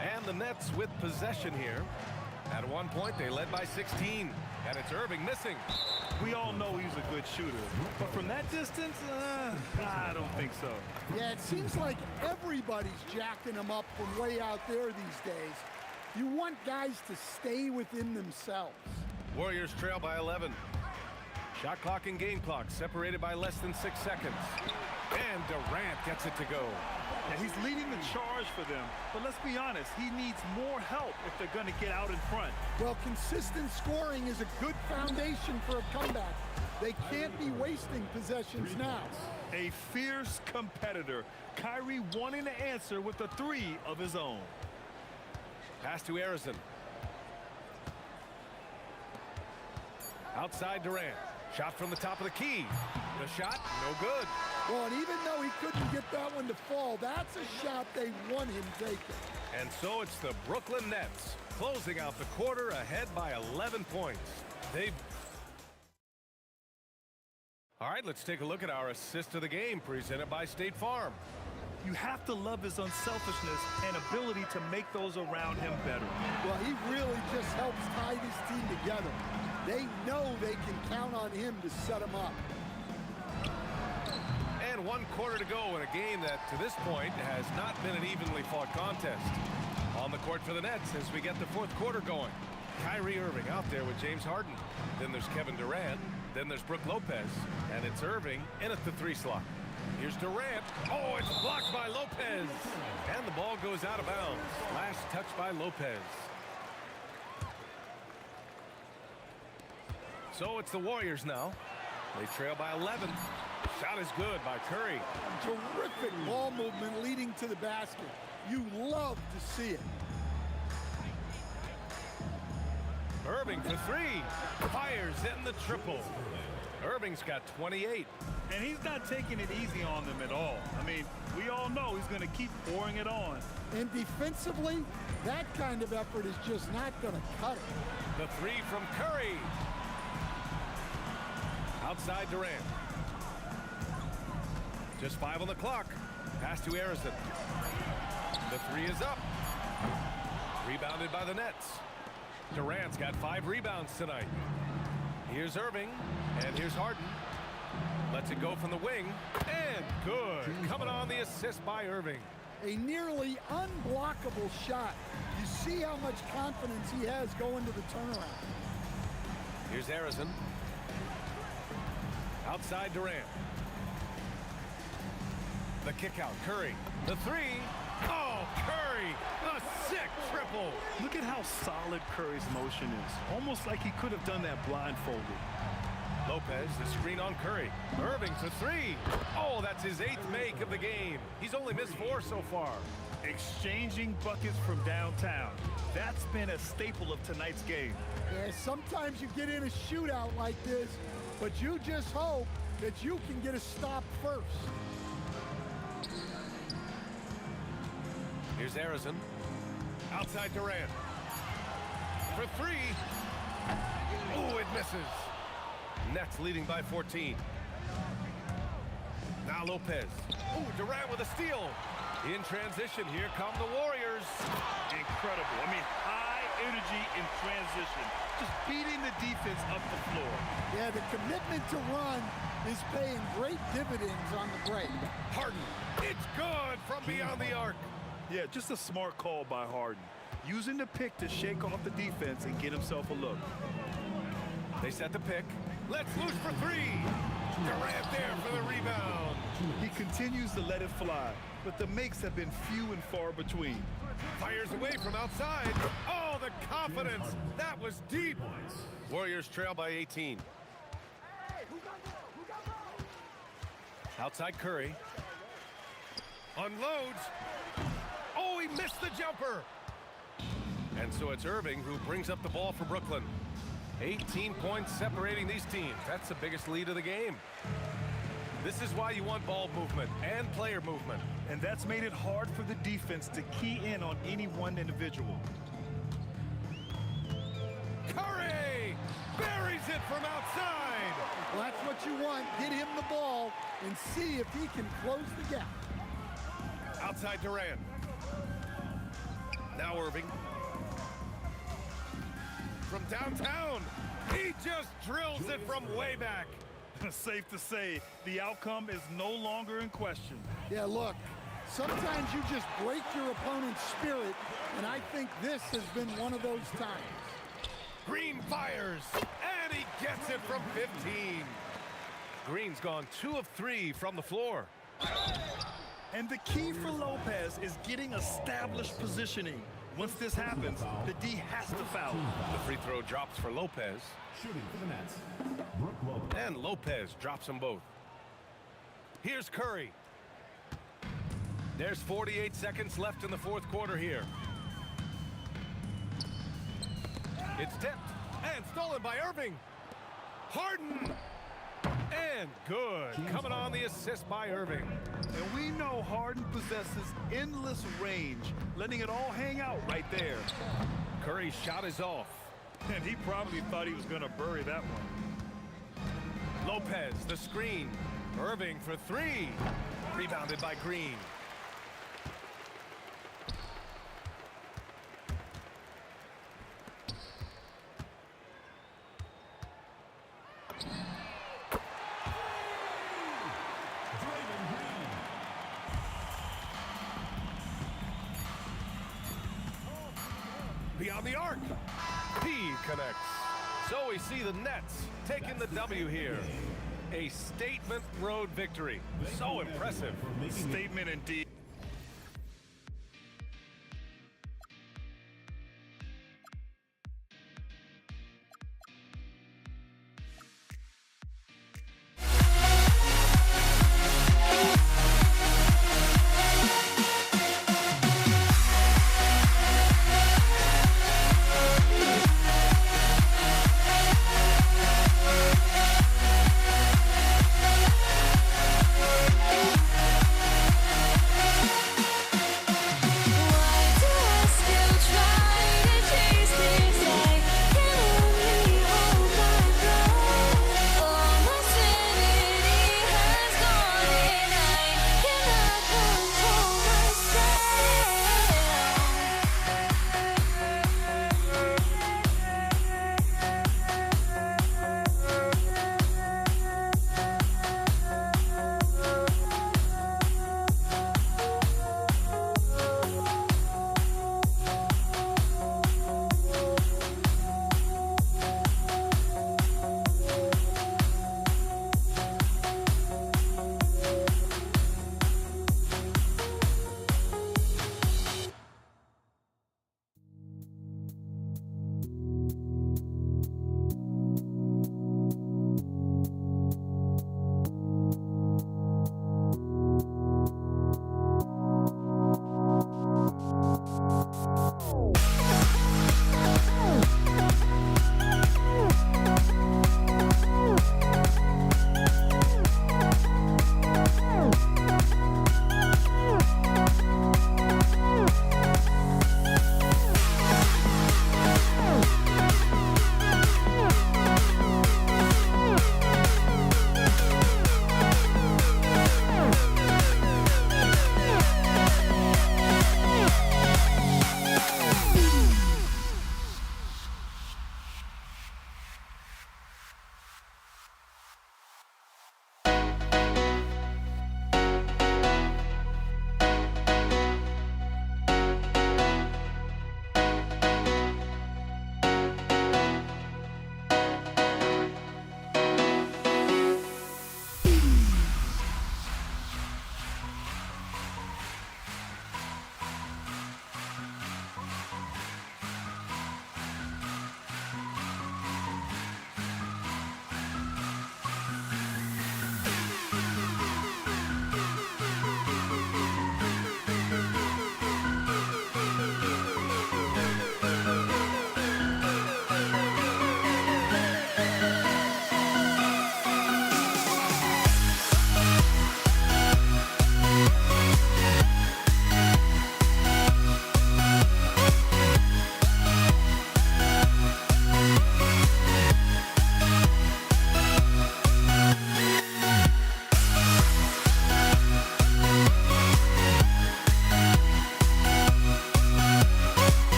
And the Nets with possession here. At one point, they led by 16. And it's Irving missing. We all know he's a good shooter. But from that distance, I don't think so. Yeah, it seems like everybody's jacking him up from way out there these days. You want guys to stay within themselves. Warriors trail by 11. Shot clock and game clock separated by less than 6 seconds. And Durant gets it to go. Yeah, he's leading the charge for them. But let's be honest, he needs more help if they're going to get out in front. Well, consistent scoring is a good foundation for a comeback. They can't be wasting possessions now. A fierce competitor. Kyrie wanting to answer with a 3 of his own. Pass to Arizon. Outside Durant. Shot from the top of the key. The shot, no good. Well, and even though he couldn't get that one to fall, that's a shot they want him taking. And so it's the Brooklyn Nets closing out the quarter ahead by 11 points. All right, let's take a look at our assist of the game presented by State Farm. You have to love his unselfishness and ability to make those around him better. Well, he really just helps tie this team together. They know they can count on him to set them up. And 1 quarter to go in a game that, to this point, has not been an evenly fought contest. On the court for the Nets as we get the 4th quarter going. Kyrie Irving out there with James Harden. Then there's Kevin Durant. Then there's Brook Lopez. And it's Irving in at the 3 slot. Here's Durant. Oh, it's blocked by Lopez. And the ball goes out of bounds. Last touch by Lopez. So it's the Warriors now. They trail by 11. Shot is good by Curry. Terrific ball movement leading to the basket. You love to see it. Irving for 3. Fires in the triple. Irving's got 28. And he's not taking it easy on them at all. I mean, we all know he's going to keep pouring it on. And defensively, that kind of effort is just not going to cut it. The three from Curry. Outside Durant. Just 5 on the clock. Pass to Harrison. The three is up. Rebounded by the Nets. Durant's got 5 rebounds tonight. Here's Irving, and here's Harden. Lets it go from the wing, and good. Coming on the assist by Irving. A nearly unblockable shot. You see how much confidence he has going to the turnaround. Here's Harrison. Outside Durant. The kick out, Curry. The three. Oh, Curry, a sick triple. Look at how solid Curry's motion is. Almost like he could have done that blindfolded. Lopez, the screen on Curry. Irving for three. Oh, that's his 8th make of the game. He's only missed 4 so far. Exchanging buckets from downtown. That's been a staple of tonight's game. Yeah, sometimes you get in a shootout like this, but you just hope that you can get a stop first. Here's Harrison. Outside Durant. For three. Oh, it misses. Nets leading by 14. Now Lopez. Oh, Durant with a steal. In transition, here come the Warriors. Incredible. I mean, high energy in transition. Just beating the defense up the floor. Yeah, the commitment to run is paying great dividends on the break. Harden. It's good from beyond the arc. Yeah, just a smart call by Harden. Using the pick to shake off the defense and get himself a look. They set the pick. Let's loose for three. Durant there for the rebound. He continues to let it fly, but the makes have been few and far between. Fires away from outside. Oh, the confidence. That was deep. Warriors trail by 18. Outside Curry. Unloads. Oh, he missed the jumper. And so it's Irving who brings up the ball for Brooklyn. 18 points separating these teams. That's the biggest lead of the game. This is why you want ball movement and player movement. And that's made it hard for the defense to key in on any one individual. Curry buries it from outside. Well, that's what you want. Get him the ball and see if he can close the gap. Outside Durant. Now Irving. From downtown. He just drills it from way back. Safe to say, the outcome is no longer in question. Yeah, look, sometimes you just break your opponent's spirit, and I think this has been one of those times. Green fires, and he gets it from 15. Green's gone 2 of 3 from the floor. And the key for Lopez is getting established positioning. Once this happens, the D has to foul. The free throw drops for Lopez. Shooting for the Nets. And Lopez drops them both. Here's Curry. There's 48 seconds left in the 4th quarter here. It's tipped and stolen by Irving. Harden. And good. Coming on the assist by Irving. And we know Harden possesses endless range, letting it all hang out right there. Curry's shot is off. And he probably thought he was going to bury that one. Lopez, the screen. Irving for 3. Rebounded by Green. Beyond the arc. He connects. So we see the Nets taking the W here. A statement road victory. So impressive. Statement indeed.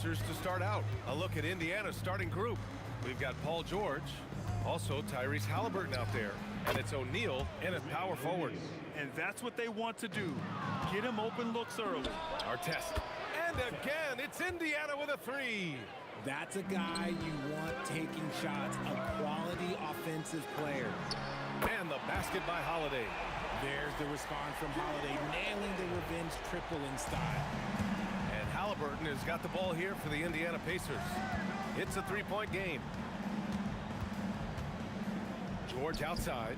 Pacers to start out. A look at Indiana's starting group. We've got Paul George, also Tyrese Halliburton out there, and it's O'Neal in at power forward. And that's what they want to do. Get him open looks early. Our test. And again, it's Indiana with a three. That's a guy you want taking shots, a quality offensive player. And the basket by Holiday. There's the response from Holiday, nailing the revenge triple in style. And Halliburton has got the ball here for the Indiana Pacers. It's a three-point game. George outside.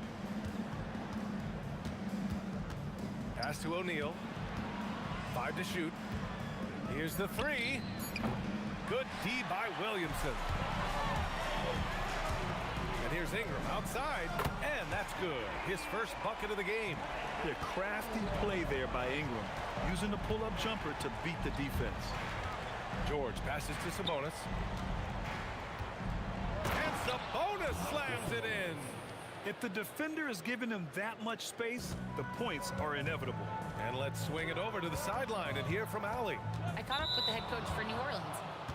Pass to O'Neal. 5 to shoot. Here's the three. Good D by Williamson. And here's Ingram outside, and that's good. His first bucket of the game. A crafty play there by Ingram, using the pull-up jumper to beat the defense. George passes to Sabonis. And Sabonis slams it in. If the defender is giving him that much space, the points are inevitable. And let's swing it over to the sideline and hear from Allie. I caught up with the head coach for New Orleans.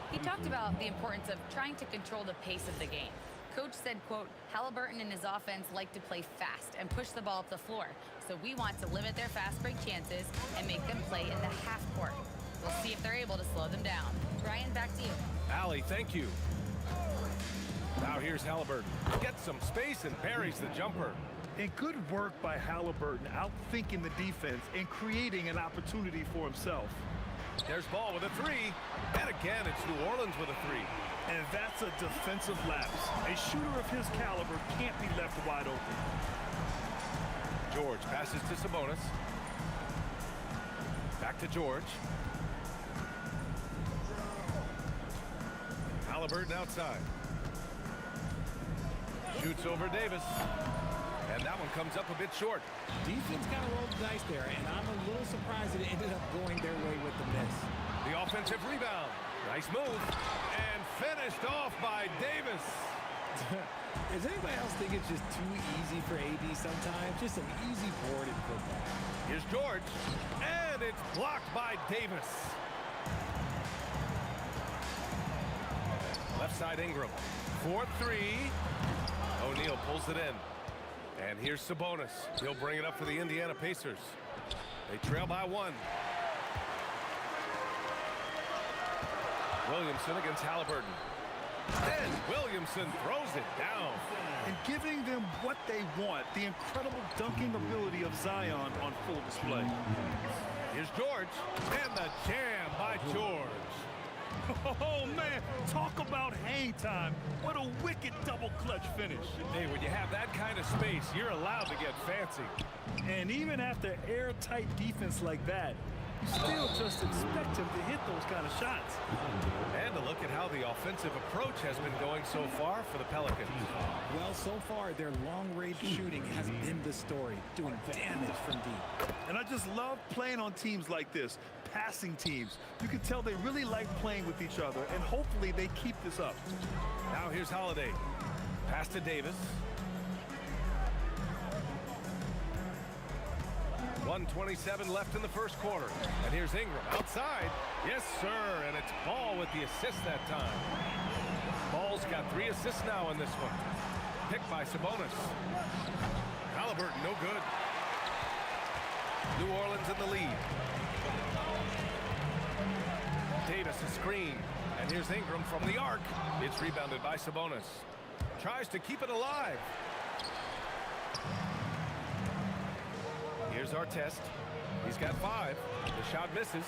He talked about the importance of trying to control the pace of the game. Coach said, quote, Halliburton and his offense like to play fast and push the ball up the floor. So we want to limit their fast break chances and make them play in the half court. We'll see if they're able to slow them down. Brian, back to you. Allie, thank you. Now here's Halliburton. Gets some space and buries the jumper. And good work by Halliburton, outthinking the defense and creating an opportunity for himself. There's Ball with a three. And again, it's New Orleans with a three. And that's a defensive lapse. A shooter of his caliber can't be left wide open. George passes to Sabonis. Back to George. Halliburton outside. Shoots over Davis. And that one comes up a bit short. Defense kind of rolled the dice there, and I'm a little surprised that it ended up going their way with the miss. The offensive rebound. Nice move. And finished off by Davis. Does anybody else think it's just too easy for AD sometimes? Just an easy board in football. Here's George. And it's blocked by Davis. Left side Ingram. 4-3. O'Neal pulls it in. And here's Sabonis. He'll bring it up for the Indiana Pacers. They trail by 1. Williamson against Halliburton. And Williamson throws it down. And giving them what they want, the incredible dunking ability of Zion on full display. Here's George. And the jam by George. Oh, man, talk about hang time. What a wicked double clutch finish. Hey, when you have that kind of space, you're allowed to get fancy. And even after airtight defense like that, you still just expect him to hit those kind of shots. And to look at how the offensive approach has been going so far for the Pelicans. Well, so far, their long-range shooting has been the story, doing damage from deep. And I just love playing on teams like this, passing teams. You can tell they really like playing with each other, and hopefully they keep this up. Now here's Holiday. Pass to Davis. 1:27 left in the first quarter. And here's Ingram outside. Yes, sir. And it's Ball with the assist that time. Ball's got 3 assists now in this one. Picked by Sabonis. Halliburton, no good. New Orleans in the lead. Davis a screen. And here's Ingram from the arc. It's rebounded by Sabonis. Tries to keep it alive. Here's our test. He's got 5. The shot misses.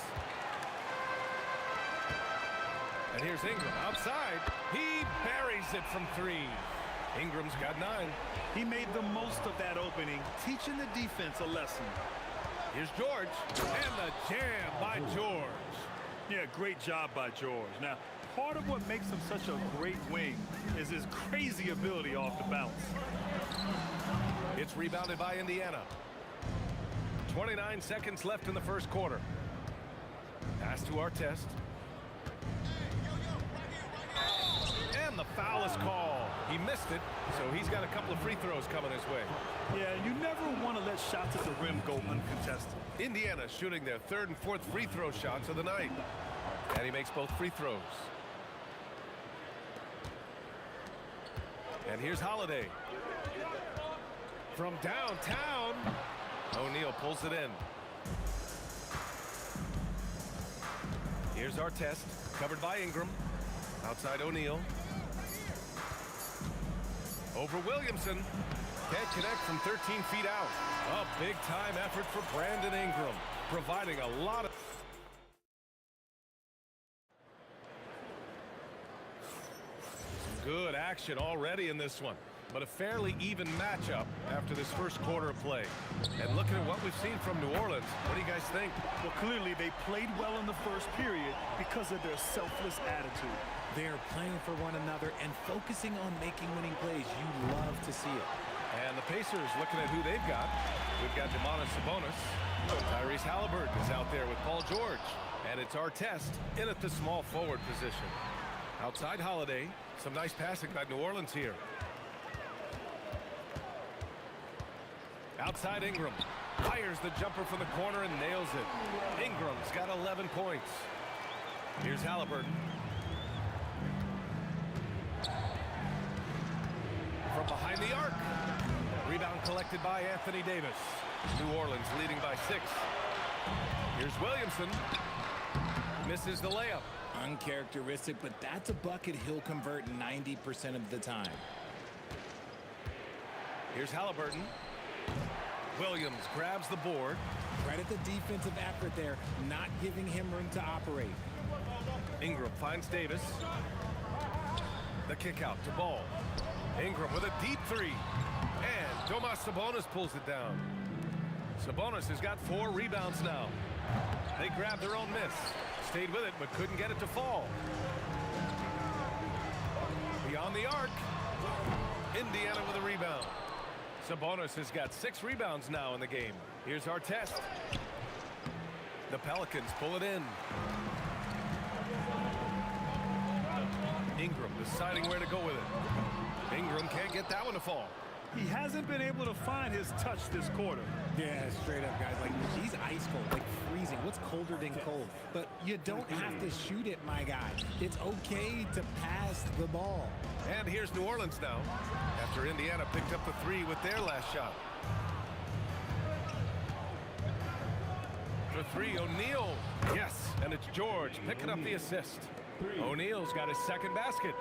And here's Ingram outside. He buries it from 3. Ingram's got 9. He made the most of that opening, teaching the defense a lesson. Here's George. And the jam by George. Yeah, great job by George. Now, part of what makes him such a great wing is his crazy ability off the bounce. It's rebounded by Indiana. 29 seconds left in the first quarter. Pass to our test. And the foul is called. He missed it, so he's got a couple of free throws coming his way. Yeah, you never want to let shots at the rim go uncontested. Indiana shooting their 3rd and 4th free throw shots of the night. And he makes both free throws. And here's Holiday. From downtown, O'Neal pulls it in. Here's Artest, covered by Ingram. Outside O'Neal. Over Williamson. Can't connect from 13 feet out. A big-time effort for Brandon Ingram, providing a lot of... Some good action already in this one, but a fairly even matchup after this first quarter of play. And looking at what we've seen from New Orleans, what do you guys think? Well, clearly they played well in the first period because of their selfless attitude. They're playing for one another and focusing on making winning plays. You love to see it. And the Pacers looking at who they've got. We've got Domantas Sabonis. Tyrese Halliburton is out there with Paul George. And it's Artest in at the small forward position. Outside Holiday. Some nice passing by New Orleans here. Outside Ingram. Fires the jumper from the corner and nails it. Ingram's got 11 points. Here's Halliburton. From behind the arc. Rebound collected by Anthony Davis. New Orleans leading by 6. Here's Williamson. Misses the layup. Uncharacteristic, but that's a bucket he'll convert 90% of the time. Here's Halliburton. Williams grabs the board. Credit the defensive effort there, not giving him room to operate. Ingram finds Davis. The kick out to Ball. Ingram with a deep three. And Domas Sabonis pulls it down. Sabonis has got 4 rebounds now. They grabbed their own miss. Stayed with it, but couldn't get it to fall. Beyond the arc. Indiana with a rebound. Sabonis has got 6 rebounds now in the game. Here's Artest. The Pelicans pull it in. Ingram deciding where to go with it. Ingram can't get that one to fall. He hasn't been able to find his touch this quarter. Yeah, straight up, guys. Like, he's ice cold, like freezing. What's colder than cold? But you don't have to shoot it, my guy. It's okay to pass the ball. And here's New Orleans now, after Indiana picked up the 3 with their last shot. The 3, O'Neal. Yes, and it's George picking up the assist. O'Neal's got his second basket.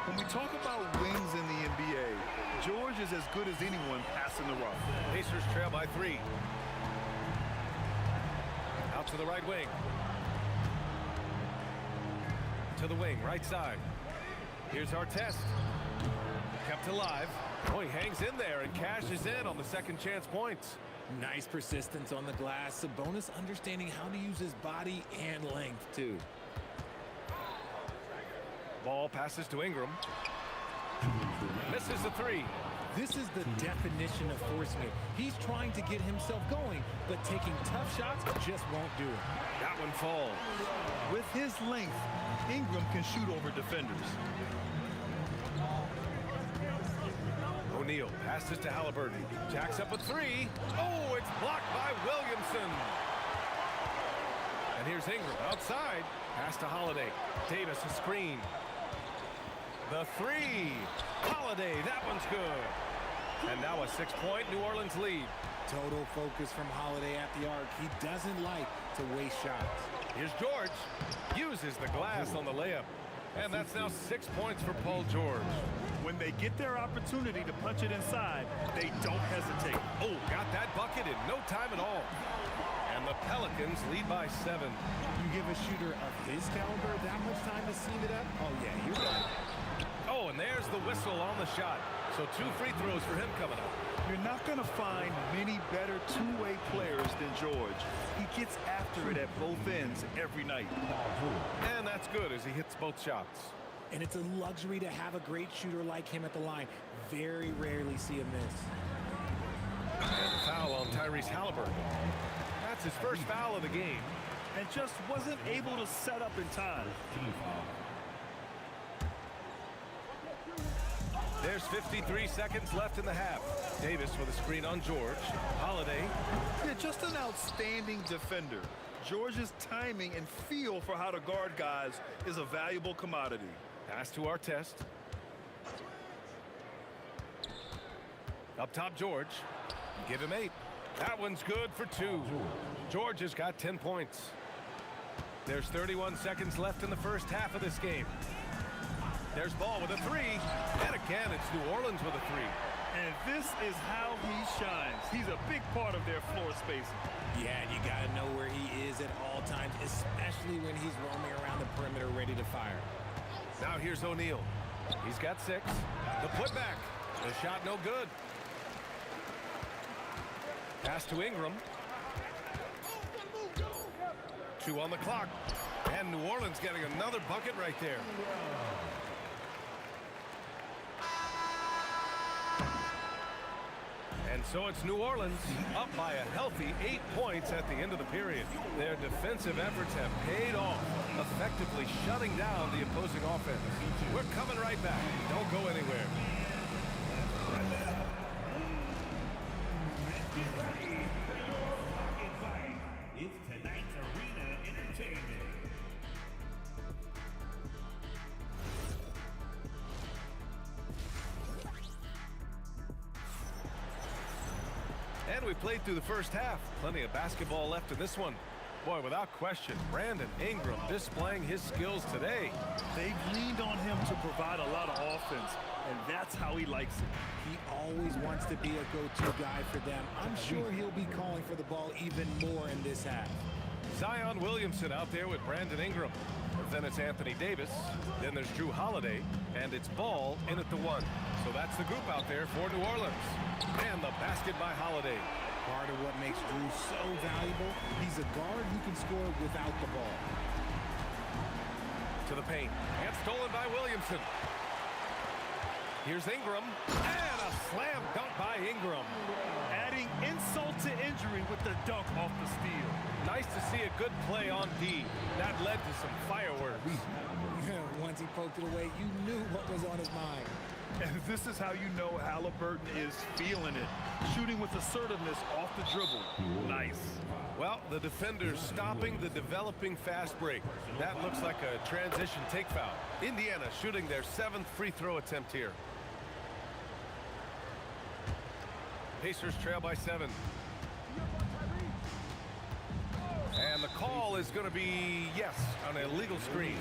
When we talk about wings in the NBA, George is as good as anyone passing the rock. Pacers trail by 3. Out to the right wing. To the wing, right side. Here's Artest. Kept alive. Oh, he hangs in there and cashes in on the second chance points. Nice persistence on the glass. Sabonis understanding how to use his body and length, too. Ball passes to Ingram. Misses the 3. This is the definition of forcing it. He's trying to get himself going, but taking tough shots just won't do it. That one falls. With his length, Ingram can shoot over defenders. O'Neal passes to Halliburton. Jacks up a 3. Oh, it's blocked by Williamson. And here's Ingram outside. Pass to Holiday. Davis a screen. The 3. Holiday, that one's good. And now a 6-point New Orleans lead. Total focus from Holiday at the arc. He doesn't like to waste shots. Here's George. Uses the glass on the layup. And that's now 6 points for Paul George. When they get their opportunity to punch it inside, they don't hesitate. Oh, got that bucket in no time at all. And the Pelicans lead by 7. You give a shooter of his caliber that much time to seam it up? Oh, yeah, you're done. Oh, and there's the whistle on the shot. So 2 free throws for him coming up. You're not going to find many better two-way players than George. He gets after it at both ends every night. And that's good as he hits both shots. And it's a luxury to have a great shooter like him at the line. Very rarely see him miss. And the foul on Tyrese Halliburton. That's his first foul of the game. And just wasn't able to set up in time. There's 53 seconds left in the half. Davis with a screen on George. Holiday. Yeah, just an outstanding defender. George's timing and feel for how to guard guys is a valuable commodity. Pass to our test. Up top, George. Give him 8. That one's good for 2. George has got 10 points. There's 31 seconds left in the first half of this game. There's Ball with a 3. And again, it's New Orleans with a 3. And this is how he shines. He's a big part of their floor spacing. Yeah, and you got to know where he is at all times, especially when he's roaming around the perimeter ready to fire. Now here's O'Neal. He's got 6. The putback. The shot no good. Pass to Ingram. 2 on the clock. And New Orleans getting another bucket right there. And so it's New Orleans up by a healthy 8 points at the end of the period. Their defensive efforts have paid off, effectively shutting down the opposing offense. We're coming right back. Don't go anywhere. It's tonight's Arena Entertainment. And we played through the first half. Plenty of basketball left in this one. Boy, without question, Brandon Ingram displaying his skills today. They've leaned on him to provide a lot of offense, and that's how he likes it. He always wants to be a go-to guy for them. I'm sure he'll be calling for the ball even more in this half. Zion Williamson out there with Brandon Ingram. Then it's Anthony Davis. Then there's Drew Holiday. And it's Ball in at the 1. So that's the group out there for New Orleans. And the basket by Holiday. Part of what makes Drew so valuable, he's a guard who can score without the ball. To the paint. And stolen by Williamson. Here's Ingram. And a slam dunk by Ingram. Adding insult to injury with the dunk off the steal. Nice to see a good play on D. That led to some fireworks. Once he poked it away, you knew what was on his mind. And this is how you know Halliburton is feeling it. Shooting with assertiveness off the dribble. Nice. Well, the defender's stopping the developing fast break. That looks like a transition take foul. Indiana shooting their 7th free throw attempt here. Pacers trail by 7. And the call is going to be, yes, an illegal screen.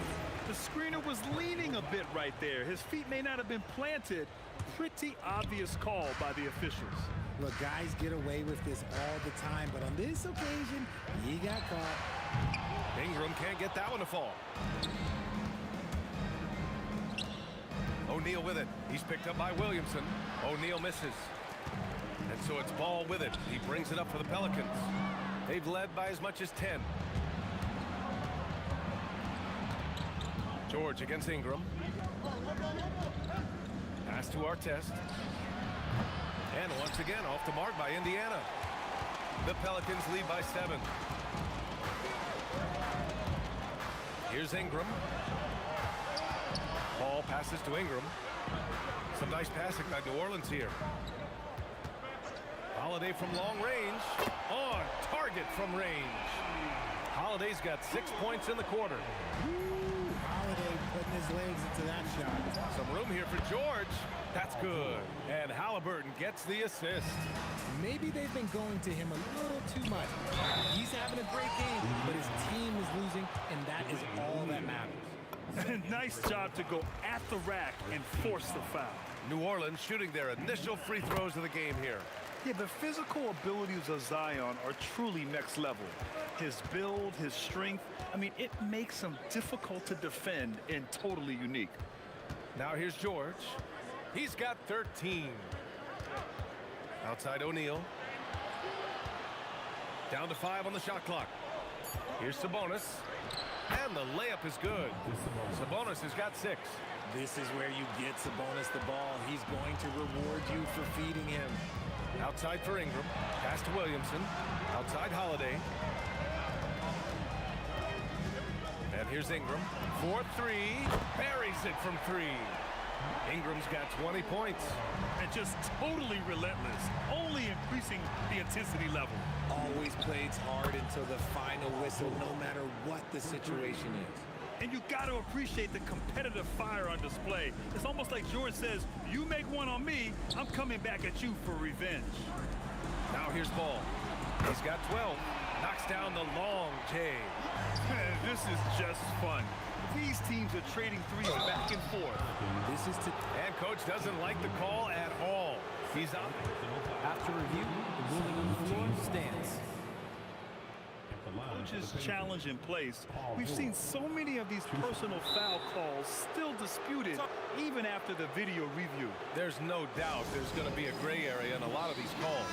The screener was leaning a bit right there. His feet may not have been planted. Pretty obvious call by the officials. Look, guys get away with this all the time, but on this occasion, he got caught. Ingram can't get that one to fall. O'Neal with it. He's picked up by Williamson. O'Neal misses. And so it's Ball with it. He brings it up for the Pelicans. They've led by as much as 10. George against Ingram. Pass to Artest. And once again, off the mark by Indiana. The Pelicans lead by 7. Here's Ingram. Ball passes to Ingram. Some nice passing by New Orleans here. Holiday from long range. On target from range. Holiday's got 6 points in the quarter. Holiday putting his legs into that shot. Some room here for George. That's good. And Halliburton gets the assist. Maybe they've been going to him a little too much. He's having a great game, but his team is losing, and that is all that matters. Nice job to go at the rack and force the foul. New Orleans shooting their initial free throws of the game here. Yeah, the physical abilities of Zion are truly next level. His build, his strength, I mean, it makes him difficult to defend and totally unique. Now here's George. He's got 13. Outside O'Neal. Down to 5 on the shot clock. Here's Sabonis. And the layup is good. Sabonis has got 6. This is where you get Sabonis the ball. He's going to reward you for feeding him. Outside for Ingram. Pass to Williamson. Outside Holiday. And here's Ingram. 4-3. Buries it from 3. Ingram's got 20 points. And just totally relentless, only increasing the intensity level. Always plays hard until the final whistle, no matter what the situation is. And you got to appreciate the competitive fire on display. It's almost like George says, you make one on me, I'm coming back at you for revenge. Now here's Ball. He's got 12. Knocks down the long J. This is just fun. These teams are trading threes back and forth. And coach doesn't like the call at all. He's up. After review, the ruling on the floor stands. Coach's challenge in place. We've seen so many of these personal foul calls still disputed even after the video review. There's no doubt there's going to be a gray area in a lot of these calls.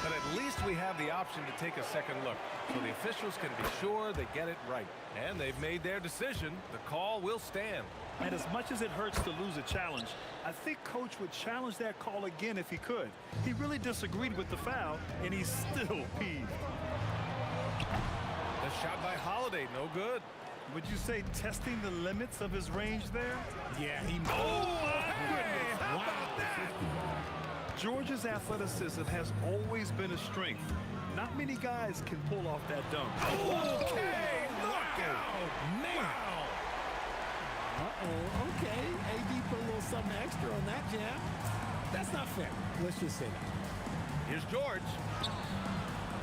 But at least we have the option to take a second look so the officials can be sure they get it right. And they've made their decision. The call will stand. And as much as it hurts to lose a challenge, I think Coach would challenge that call again if he could. He really disagreed with the foul, and he's still peeved. The shot by Holiday, no good. Would you say testing the limits of his range there? Yeah, he... Oh, my goodness! How about that? George's athleticism has always been a strength. Not many guys can pull off that dunk. Okay, knockout! Wow! Uh-oh, okay. AD put a little something extra on that jam. That's not fair. Let's just say that. Here's George.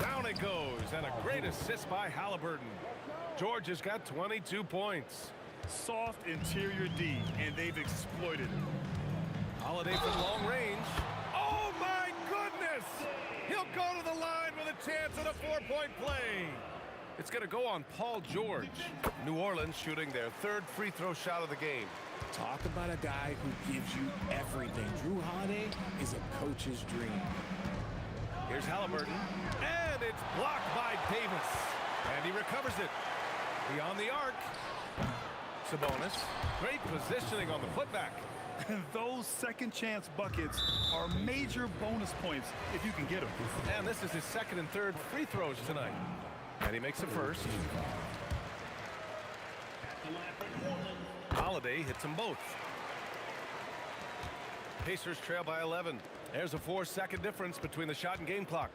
Down it goes, and a great assist by Halliburton. George has got 22 points. Soft interior D, and they've exploited it. Holiday from long range. Oh, my goodness! He'll go to the line with a chance at a 4-point play. It's going to go on Paul George. New Orleans shooting their third free throw shot of the game. Talk about a guy who gives you everything. Drew Holiday is a coach's dream. Here's Halliburton, and it's blocked by Davis. And he recovers it. Beyond the arc. Sabonis, great positioning on the putback. Those second chance buckets are major bonus points if you can get them. And this is his second and third free throws tonight. And he makes the first. Holiday hits them both. Pacers trail by 11. There's a 4-second difference between the shot and game clock.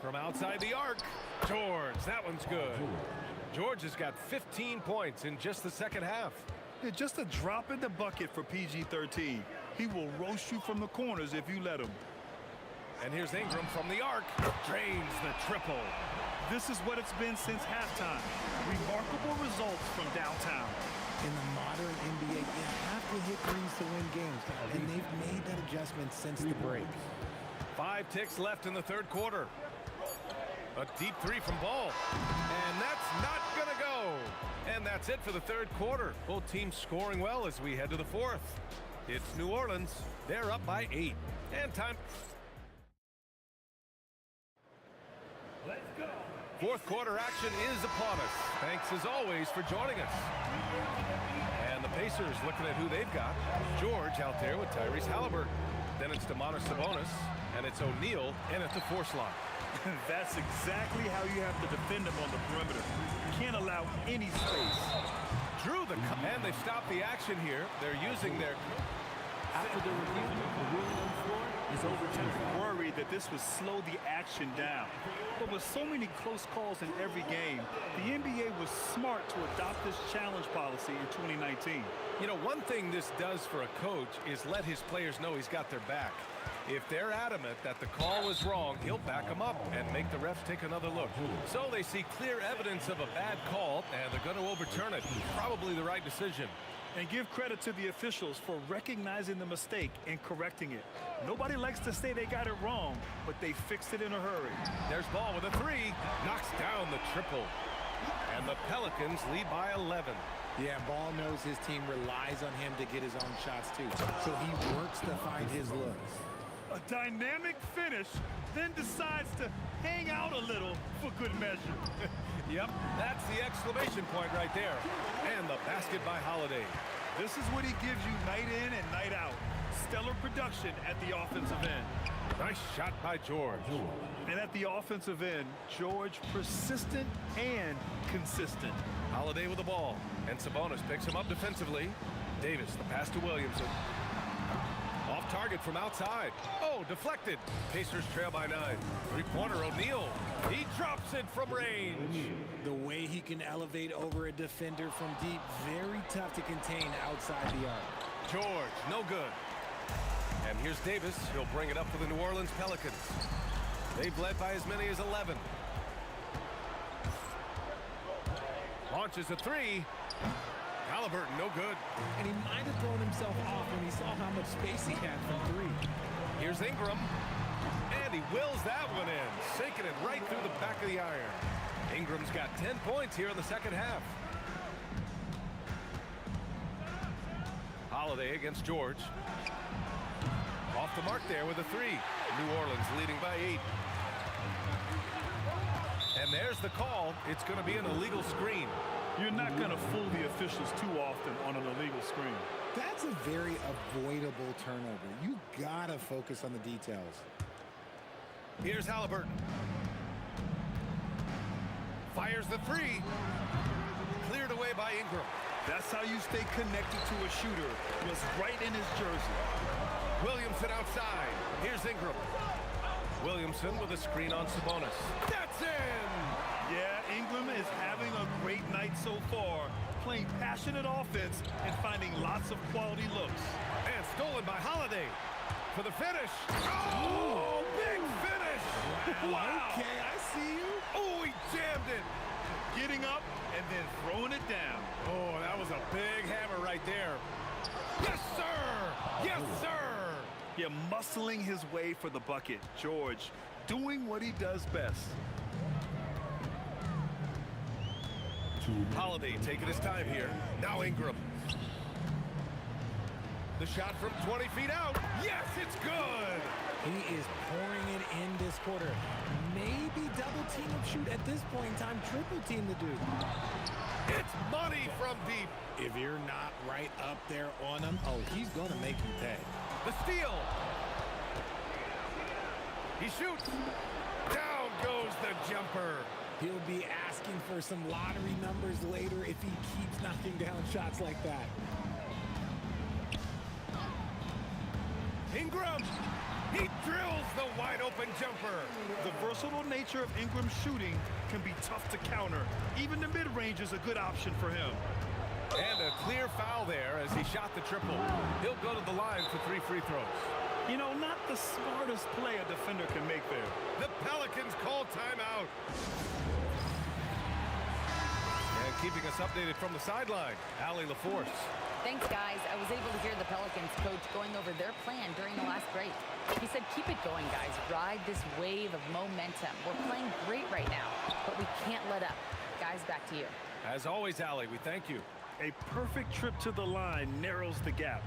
From outside the arc, George, that one's good. George has got 15 points in just the second half. Yeah, just a drop in the bucket for PG-13. He will roast you from the corners if you let him. And here's Ingram from the arc. Drains the triple. This is what it's been since halftime. Remarkable results from downtown. In the modern NBA, you have to hit threes to win games, and they've made that adjustment since the break. 5 ticks left in the third quarter. A deep three from Ball. And that's not going to go. And that's it for the third quarter. Both teams scoring well as we head to the fourth. It's New Orleans. They're up by 8. And time. Let's go. Fourth quarter action is upon us. Thanks as always for joining us. And the Pacers looking at who they've got. George out there with Tyrese Halliburton. Then it's Domantas Sabonis. And it's O'Neal in at the 4 slot. That's exactly how you have to defend them on the perimeter. You can't allow any space. Drew the and they stopped the action here. They're using their... After the review, the ruling on the floor is overturned. Worried that this would slow the action down. But with so many close calls in every game, the NBA was smart to adopt this challenge policy in 2019. You know, one thing this does for a coach is let his players know he's got their back. If they're adamant that the call was wrong, he'll back them up and make the refs take another look. So they see clear evidence of a bad call, and they're going to overturn it. Probably the right decision. And give credit to the officials for recognizing the mistake and correcting it. Nobody likes to say they got it wrong, but they fixed it in a hurry. There's Ball with a 3. Knocks down the triple. And the Pelicans lead by 11. Yeah, Ball knows his team relies on him to get his own shots, too. So he works to find his looks. A dynamic finish, then decides to hang out a little for good measure. Yep, that's the exclamation point right there. And the basket by Holiday. This is what he gives you night in and night out. Stellar production at the offensive end. Nice shot by George. And at the offensive end, George persistent and consistent. Holiday with the ball. And Sabonis picks him up defensively. Davis, the pass to Williamson. Tough target from outside. Oh, deflected. Pacers trail by 9. Three-pointer O'Neal. He drops it from range. The way he can elevate over a defender from deep, very tough to contain outside the arc. George, no good. And here's Davis. He'll bring it up for the New Orleans Pelicans. They've led by as many as 11. Launches a three. Halliburton, no good. And he might have thrown himself off when he saw how much space he had from three. Here's Ingram. And he wills that one in, sinking it right through the back of the iron. Ingram's got 10 points here in the second half. Holiday against George. Off the mark there with a three. New Orleans leading by 8. And there's the call. It's going to be an illegal screen. You're not going to fool the officials too often on an illegal screen. That's a very avoidable turnover. You got to focus on the details. Here's Halliburton. Fires the three. Cleared away by Ingram. That's how you stay connected to a shooter. Was right in his jersey. Williamson outside. Here's Ingram. Williamson with a screen on Sabonis. That's in! Yeah, Ingram is having a great night so far, playing passionate offense and finding lots of quality looks. And stolen by Holiday for the finish. Oh, big finish! Wow! Okay, I see you. Oh, he jammed it. Getting up and then throwing it down. Oh, that was a big hammer right there. Yes, sir! Yes, sir! Yeah, muscling his way for the bucket. George doing what he does best. Holiday taking his time here. Now Ingram. The shot from 20 feet out. Yes, it's good. He is pouring it in this quarter. Maybe double team him shoot at this point in time. Triple team the dude. It's money from deep. If you're not right up there on him, oh, he's going to make you pay. The steal. He shoots. Down goes the jumper. He'll be asking for some lottery numbers later if he keeps knocking down shots like that. Ingram. He drills the wide open jumper. The versatile nature of Ingram's shooting can be tough to counter. Even the mid-range is a good option for him. And a clear foul there as he shot the triple. He'll go to the line for 3 free throws. You know, not the smartest play a defender can make there. The Pelicans call timeout. And keeping us updated from the sideline, Allie LaForce. Thanks, guys. I was able to hear the Pelicans coach going over their plan during the last break. He said, keep it going, guys. Ride this wave of momentum. We're playing great right now, but we can't let up. Guys, back to you. As always, Allie, we thank you. A perfect trip to the line narrows the gap.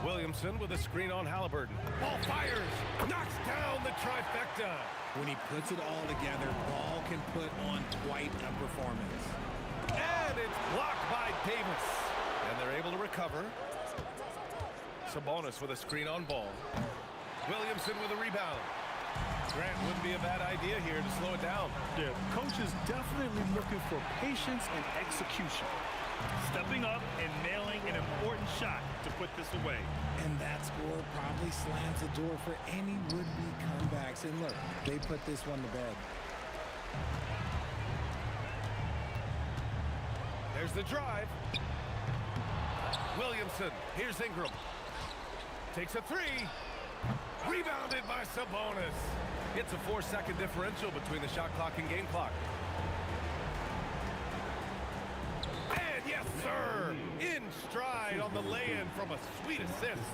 Williamson with a screen on Halliburton. Ball fires, knocks down the trifecta. When he puts it all together, Ball can put on quite a performance. And it's blocked by Davis. And they're able to recover. Sabonis with a screen on Ball. Williamson with a rebound. Grant wouldn't be a bad idea here to slow it down. The coach is definitely looking for patience and execution. Stepping up and nailing an important shot to put this away. And that score probably slams the door for any would-be comebacks. And look, they put this one to bed. There's the drive. Williamson, here's Ingram. Takes a three. Rebounded by Sabonis. It's a 4-second differential between the shot clock and game clock. And yes, sir, in stride on the lay-in from a sweet assist.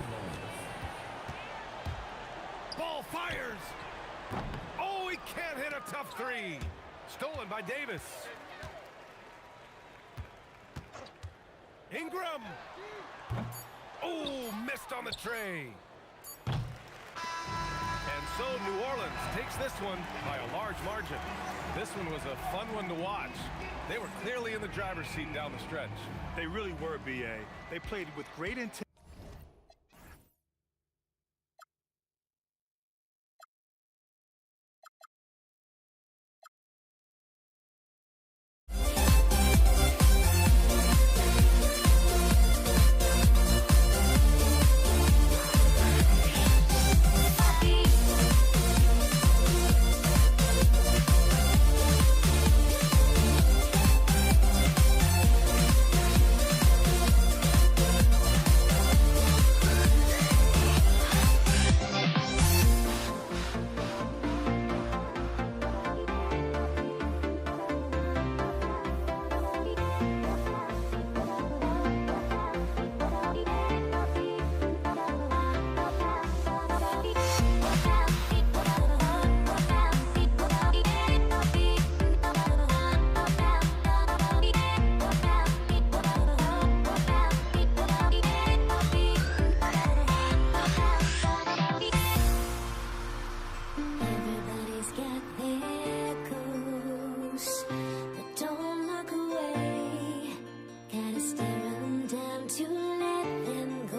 Ball fires. Oh, he can't hit a tough three. Stolen by Davis. Ingram. Oh, missed on the tray. And so New Orleans takes this one by a large margin. This one was a fun one to watch. They were clearly in the driver's seat down the stretch. They really were, B.A. They played with great intent. time to let them go.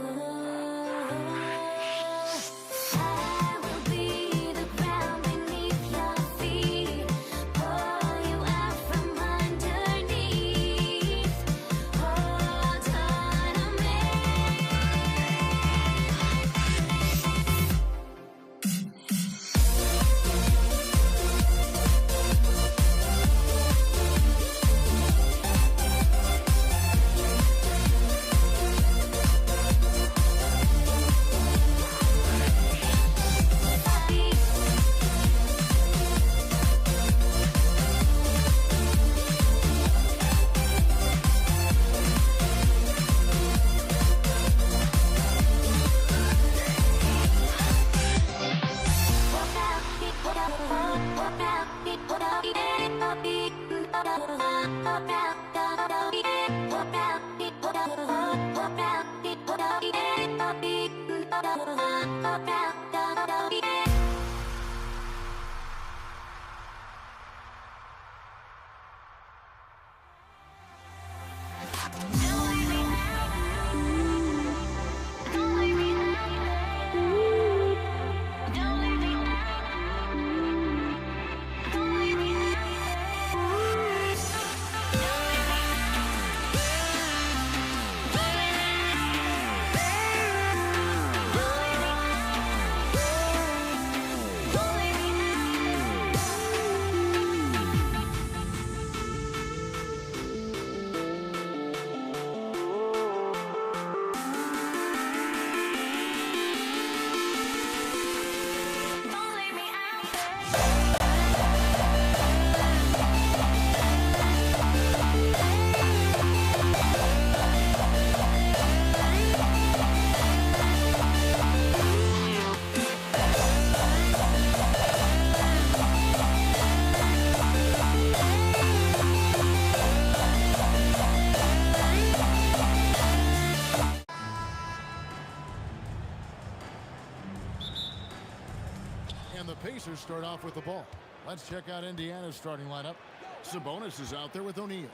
And the Pacers start off with the ball. Let's check out Indiana's starting lineup. Sabonis is out there with O'Neal.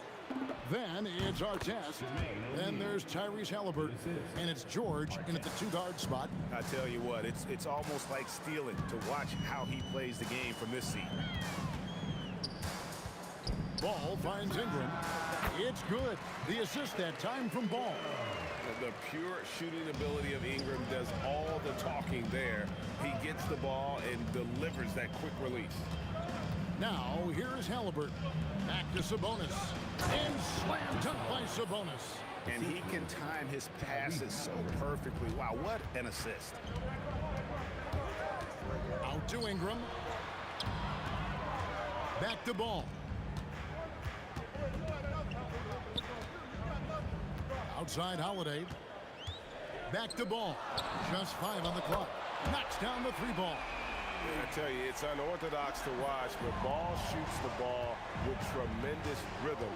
Then it's Artest. Then there's Tyrese Halliburton. And it's George in at the two-guard spot. I tell you what, it's almost like stealing to watch how he plays the game from this seat. Ball finds Ingram. It's good. The assist that time from Ball. The pure shooting ability of Ingram does all the talking there. He gets the ball and delivers that quick release. Now, here's Halliburton. Back to Sabonis. And slam dunk by Sabonis. And he can time his passes so perfectly. Wow, what an assist. Out to Ingram. Back to Ball. Outside Holiday. Back to Ball. Just 5 on the clock. Knocks down the 3-ball. I tell you, it's unorthodox to watch, but Ball shoots the ball with tremendous rhythm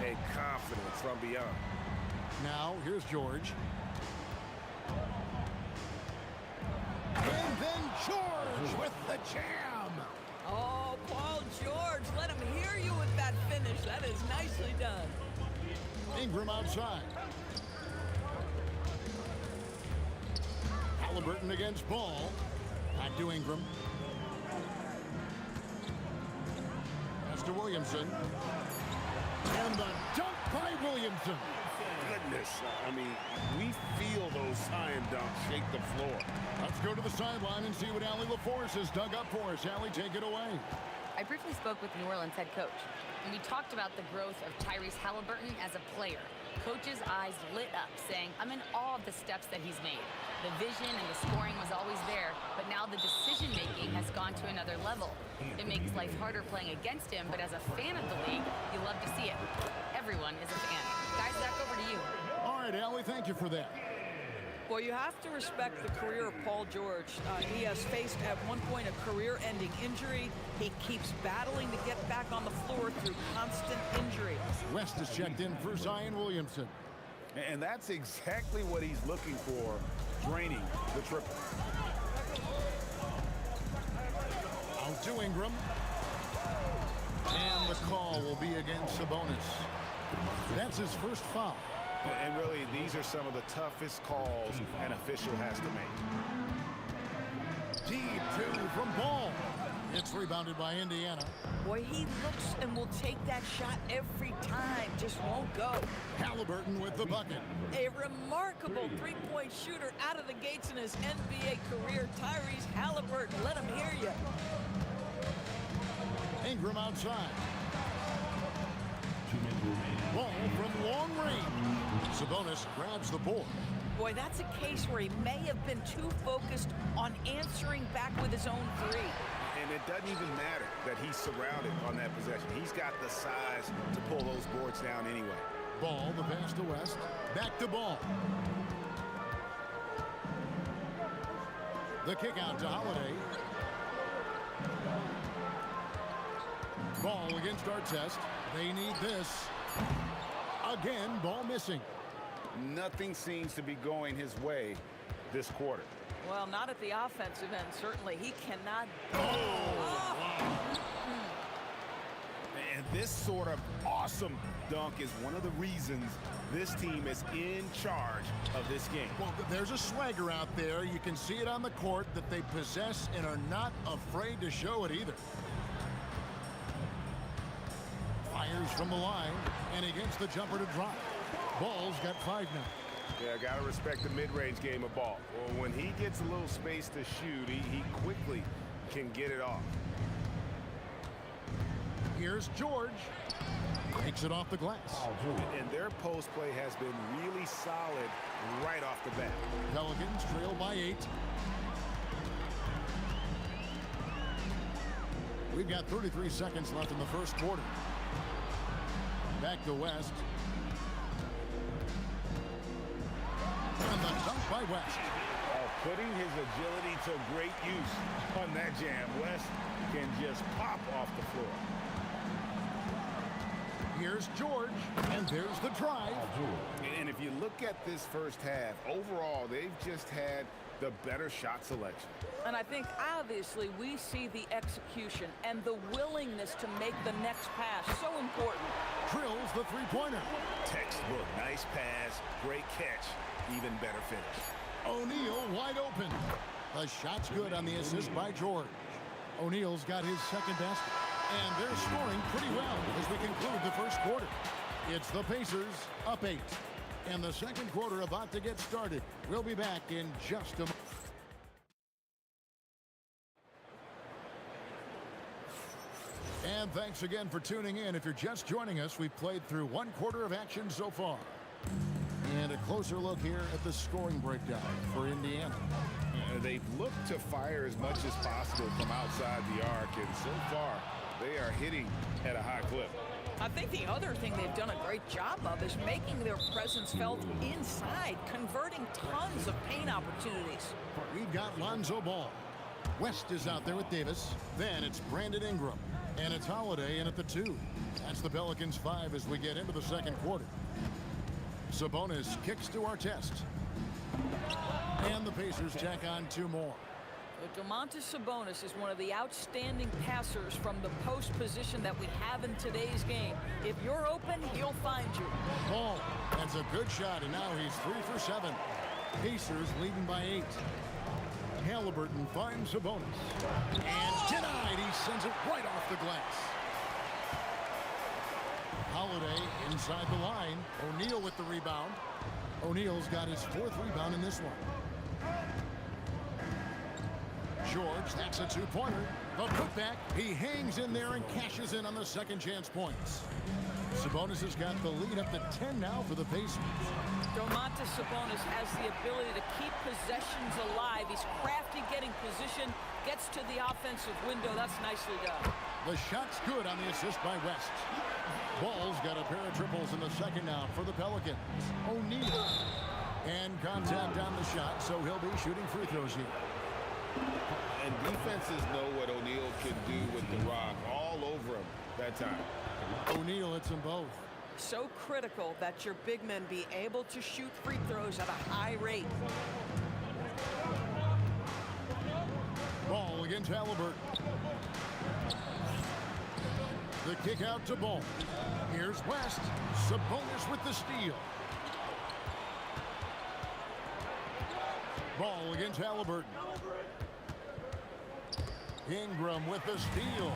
and confidence from beyond. Now, here's George. And then George with the jam. Oh, Paul George, let him hear you with that finish. That is nicely done. Ingram outside. Halliburton against Ball. Back to Ingram. Pass to Williamson. And the dunk by Williamson. Goodness, I mean, we feel those science dunks shake the floor. Let's go to the sideline and see what Allie LaForce has dug up for us. Allie, take it away. I briefly spoke with New Orleans head coach, and we talked about the growth of Tyrese Halliburton as a player. Coach's eyes lit up, saying, I'm in awe of the steps that he's made. The vision and the scoring was always there, but now the decision-making has gone to another level. It makes life harder playing against him, but as a fan of the league, you love to see it. Everyone is a fan. Guys, back over to you. All right, Allie, thank you for that. Well, you have to respect the career of Paul George. He has faced at one point a career-ending injury. He keeps battling to get back on the floor through constant injury. West is checked in for Zion Williamson. And that's exactly what he's looking for, draining the triple. Out to Ingram. And the call will be against Sabonis. That's his first foul. And really, these are some of the toughest calls an official has to make. Deep two from Ball. It's rebounded by Indiana. Boy, he looks and will take that shot every time. Just won't go. Halliburton with the bucket. A remarkable three-point shooter out of the gates in his NBA career. Tyrese Halliburton, let him hear you. Ingram outside. Ball from long range. Sabonis grabs the board. Boy, that's a case where he may have been too focused on answering back with his own three. And it doesn't even matter that he's surrounded on that possession. He's got the size to pull those boards down anyway. Ball, the pass to West. Back to Ball. The kick out to Holiday. Ball against Artest. They need this. Again, Ball missing. Nothing seems to be going his way this quarter. Well, not at the offensive end, certainly. He cannot. And this sort of awesome dunk is one of the reasons this team is in charge of this game. Well, there's a swagger out there. You can see it on the court that they possess and are not afraid to show it either. Fires from the line, and he gets the jumper to drop. Ball's got 5 now. Yeah, got to respect the mid-range game of Ball. Well, when he gets a little space to shoot, he quickly can get it off. Here's George. Takes it off the glass. And their post play has been really solid right off the bat. Pelicans trail by 8. We've got 33 seconds left in the first quarter. Back to West. And the dunk by West. Putting his agility to great use on that jam. West can just pop off the floor. Here's George, and there's the drive. And if you look at this first half, overall, they've just had the better shot selection. And I think, obviously, we see the execution and the willingness to make the next pass so important. Drills the three-pointer. Textbook, nice pass, great catch, even better finish. O'Neal wide open. The shot's good on the assist by George. O'Neal's got his second basket. And they're scoring pretty well as we conclude the first quarter. It's the Pacers up 8. And the second quarter about to get started. We'll be back in just a moment. And thanks again for tuning in. If you're just joining us, we've played through one quarter of action so far. And a closer look here at the scoring breakdown for Indiana. They've looked to fire as much as possible from outside the arc, and so far they are hitting at a high clip. I think the other thing they've done a great job of is making their presence felt inside, converting tons of paint opportunities. We've got Lonzo Ball. West is out there with Davis. Then it's Brandon Ingram. And it's Holiday in at the 2. That's the Pelicans 5 as we get into the second quarter. Sabonis kicks to Artest. And the Pacers tack on 2 more. Domantas Sabonis is one of the outstanding passers from the post position that we have in today's game. If you're open, he'll find you. Ball. That's a good shot, and now he's 3 for 7. Pacers leading by 8. Halliburton finds Sabonis. And denied. He sends it right off the glass. Holiday inside the line. O'Neal with the rebound. O'Neal's got his 4th rebound in this one. George, that's a 2-pointer. The putback, he hangs in there and cashes in on the second chance points. Sabonis has got the lead up to 10 now for the Pacers. Domantas Sabonis has the ability to keep possessions alive. He's crafty getting position, gets to the offensive window. That's nicely done. The shot's good on the assist by West. Ball's got a pair of triples in the second now for the Pelicans. O'Neal. And contact on the shot, so he'll be shooting free throws here. And defenses know what O'Neal can do with the rock all over him that time. O'Neal hits them both. So critical that your big men be able to shoot free throws at a high rate. Ball against Halliburton. The kick out to Ball. Here's West. Sabonis with the steal. Ball against Halliburton. Ingram with the steal.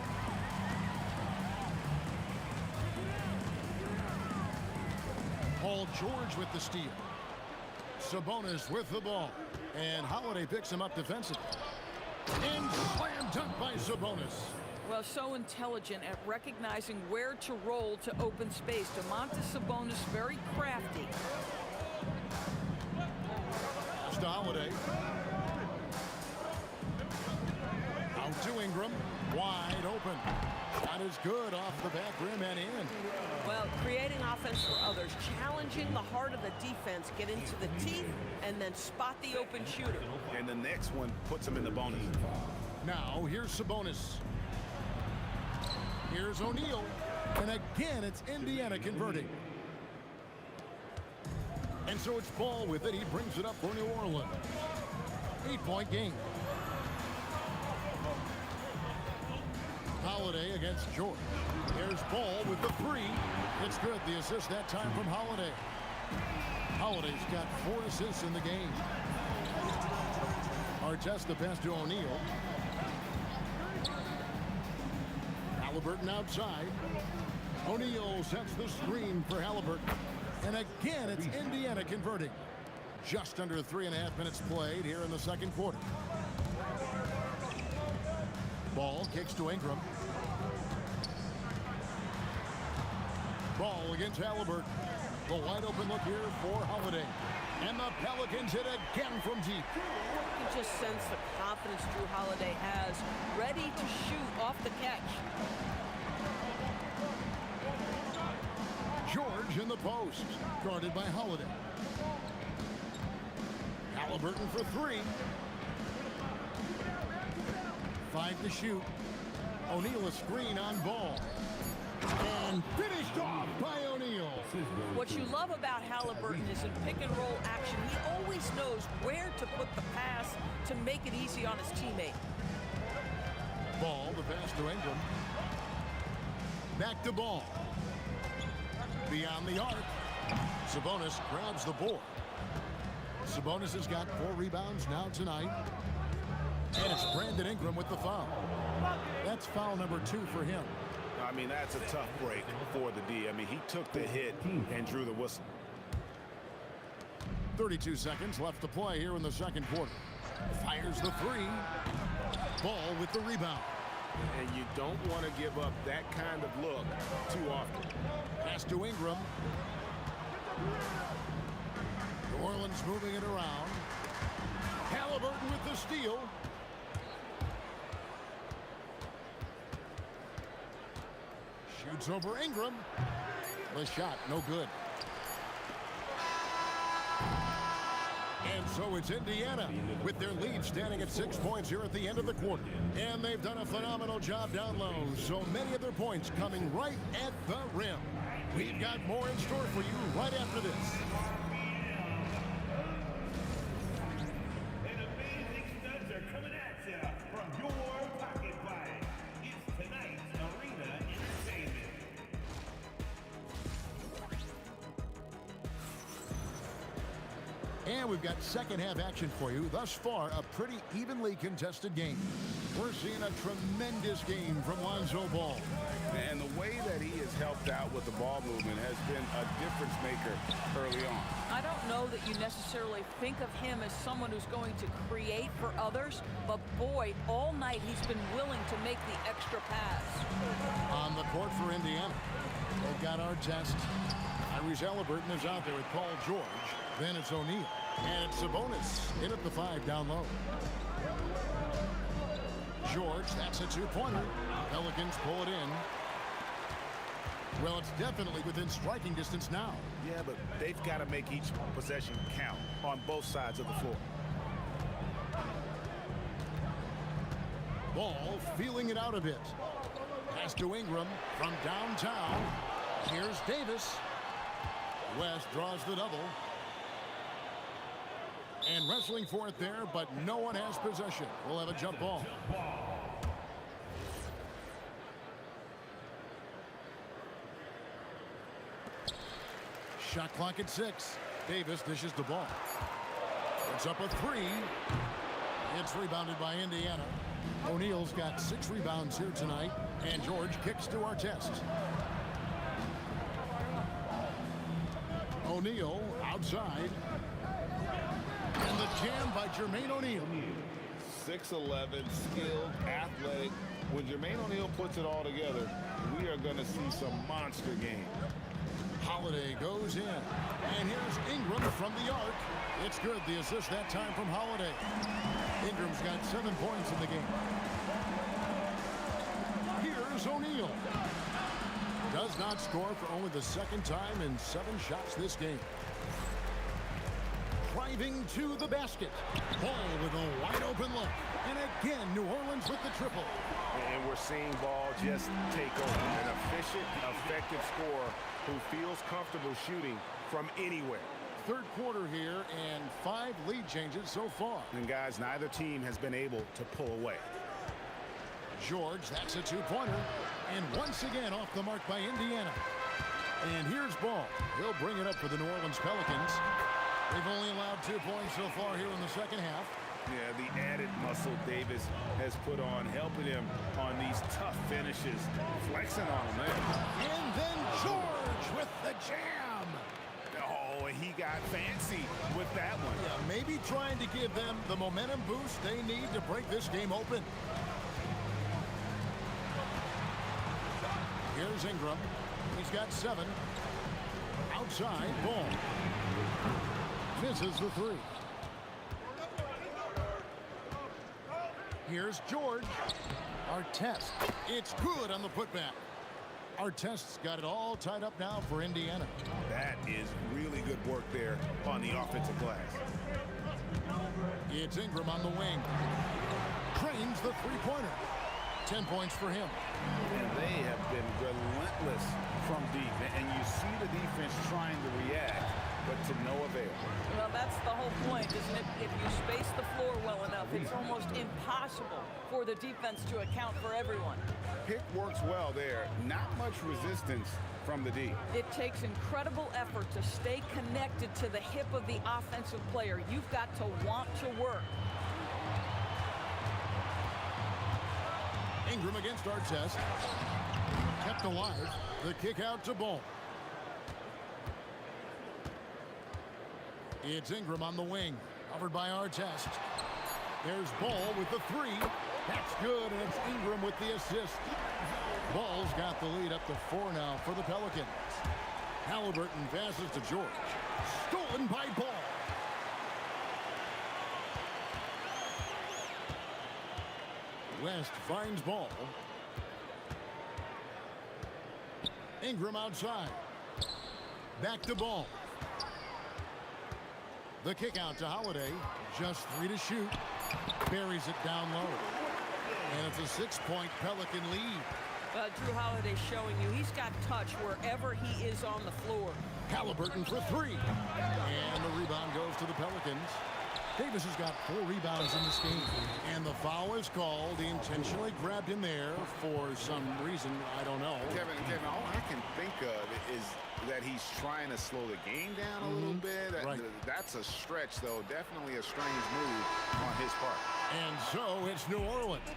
Paul George with the steal. Sabonis with the ball. And Holiday picks him up defensively. And slam dunk by Sabonis. Well, so intelligent at recognizing where to roll to open space. Domantas Sabonis very crafty. Pass to Holiday. Out to Ingram. Wide open. Shot is good off the back rim and in. Well, creating offense for others, challenging the heart of the defense, get into the teeth, and then spot the open shooter. And the next one puts him in the bonus. Now, here's Sabonis. Here's O'Neal. And again, it's Indiana converting. And so it's Ball with it. He brings it up for New Orleans. 8-point game. Holiday against George. Here's Ball with the three. It's good. The assist that time from Holiday. Holiday's got 4 assists in the game. Artest the pass to O'Neal. Halliburton outside. O'Neal sets the screen for Halliburton. And again, it's Indiana converting. Just under 3.5 minutes played here in the second quarter. Ball kicks to Ingram. Ball against Halliburton. The wide open look here for Holiday. And the Pelicans hit again from deep. You can just sense the confidence Drew Holiday has, ready to shoot off the catch. George in the post, guarded by Holiday. Halliburton for 3. 5 to shoot. O'Neal a screen on Ball. And finished off by O'Neal. What you love about Halliburton is in pick and roll action, he always knows where to put the pass to make it easy on his teammate. Ball, the pass to Ingram. Back to Ball. Beyond the arc. Sabonis grabs the board. Sabonis has got 4 rebounds now tonight. And it's Brandon Ingram with the foul. That's foul number 2 for him. I mean, that's a tough break for the D. I mean, he took the hit and drew the whistle. 32 seconds left to play here in the second quarter. Fires the 3. Ball with the rebound. And you don't want to give up that kind of look too often. Pass to Ingram. New Orleans moving it around. Halliburton with the steal. Shoots over Ingram. The shot, no good. And so it's Indiana with their lead standing at 6 points here at the end of the quarter. And they've done a phenomenal job down low. So many of their points coming right at the rim. We've got more in store for you right after this. And amazing studs are coming at you from your pocket bag. It's tonight's Arena Entertainment. And we've got second half action for you. Thus far, a pretty evenly contested game. We're seeing a tremendous game from Lonzo Ball. And the way that he has helped out with the ball movement has been a difference maker early on. I don't know that you necessarily think of him as someone who's going to create for others, but boy, all night he's been willing to make the extra pass. On the court for Indiana, they've got Artest. Tyrese Halliburton is out there with Paul George. Then it's O'Neal. And it's Sabonis in at the 5 down low. George, that's a 2-pointer. Pelicans pull it in. Well, it's definitely within striking distance now. Yeah, but they've got to make each possession count on both sides of the floor. Ball feeling it out a bit. Pass to Ingram from downtown. Here's Davis. West draws the double. And wrestling for it there, but no one has possession. We'll have a jump ball. Shot clock at 6. Davis dishes the ball. It's up a 3. It's rebounded by Indiana. O'Neal's got 6 rebounds here tonight, and George kicks to Artest. O'Neal outside. And the jam by Jermaine O'Neal. 6'11", skilled, athletic. When Jermaine O'Neal puts it all together, we are going to see some monster game. Holiday goes in. And here's Ingram from the arc. It's good. The assist that time from Holiday. Ingram's got 7 points in the game. Here's O'Neal. Does not score for only the 2nd time in 7 shots this game. Driving to the basket. Ball with a wide open look. And again, New Orleans with the triple. And we're seeing Ball just take over. An efficient, effective scorer who feels comfortable shooting from anywhere. 3rd quarter here and 5 lead changes so far. And guys, neither team has been able to pull away. George, that's a 2-pointer. And once again off the mark by Indiana. And here's Ball. He'll bring it up for the New Orleans Pelicans. They've only allowed 2 points so far here in the 2nd half. Yeah, the added muscle Davis has put on, helping him on these tough finishes, flexing on him there. And then George with the jam. Oh, and he got fancy with that one. Yeah, maybe trying to give them the momentum boost they need to break this game open. Here's Ingram. He's got 7. Outside, Ball. Misses the 3. Here's George. Artest. It's good on the putback. Artest's got it all tied up now for Indiana. That is really good work there on the offensive glass. It's Ingram on the wing. Trains the 3-pointer. 10 points for him. And they have been relentless from deep. And you see the defense trying to react, but to no avail. Well, that's the whole point, isn't it? If you space the floor well enough, it's almost impossible for the defense to account for everyone. Pick works well there. Not much resistance from the D. It takes incredible effort to stay connected to the hip of the offensive player. You've got to want to work. Ingram against Artest. Kept alive. The kick out to Ball. It's Ingram on the wing. Covered by Artest. There's Ball with the 3. That's good, and it's Ingram with the assist. Ball's got the lead up to 4 now for the Pelicans. Halliburton passes to George. Stolen by Ball. West finds Ball. Ingram outside. Back to Ball. The kick out to Holiday. Just 3 to shoot. Buries it down low. And it's a 6-point Pelican lead. Drew Holiday showing you he's got touch wherever he is on the floor. Halliburton for 3. And the rebound goes to the Pelicans. Davis has got 4 rebounds in this game. And the foul is called. He intentionally grabbed him there for some reason. I don't know. Kevin, all I can think of is that he's trying to slow the game down a little bit. That's a stretch, though. Definitely a strange move on his part. And so it's New Orleans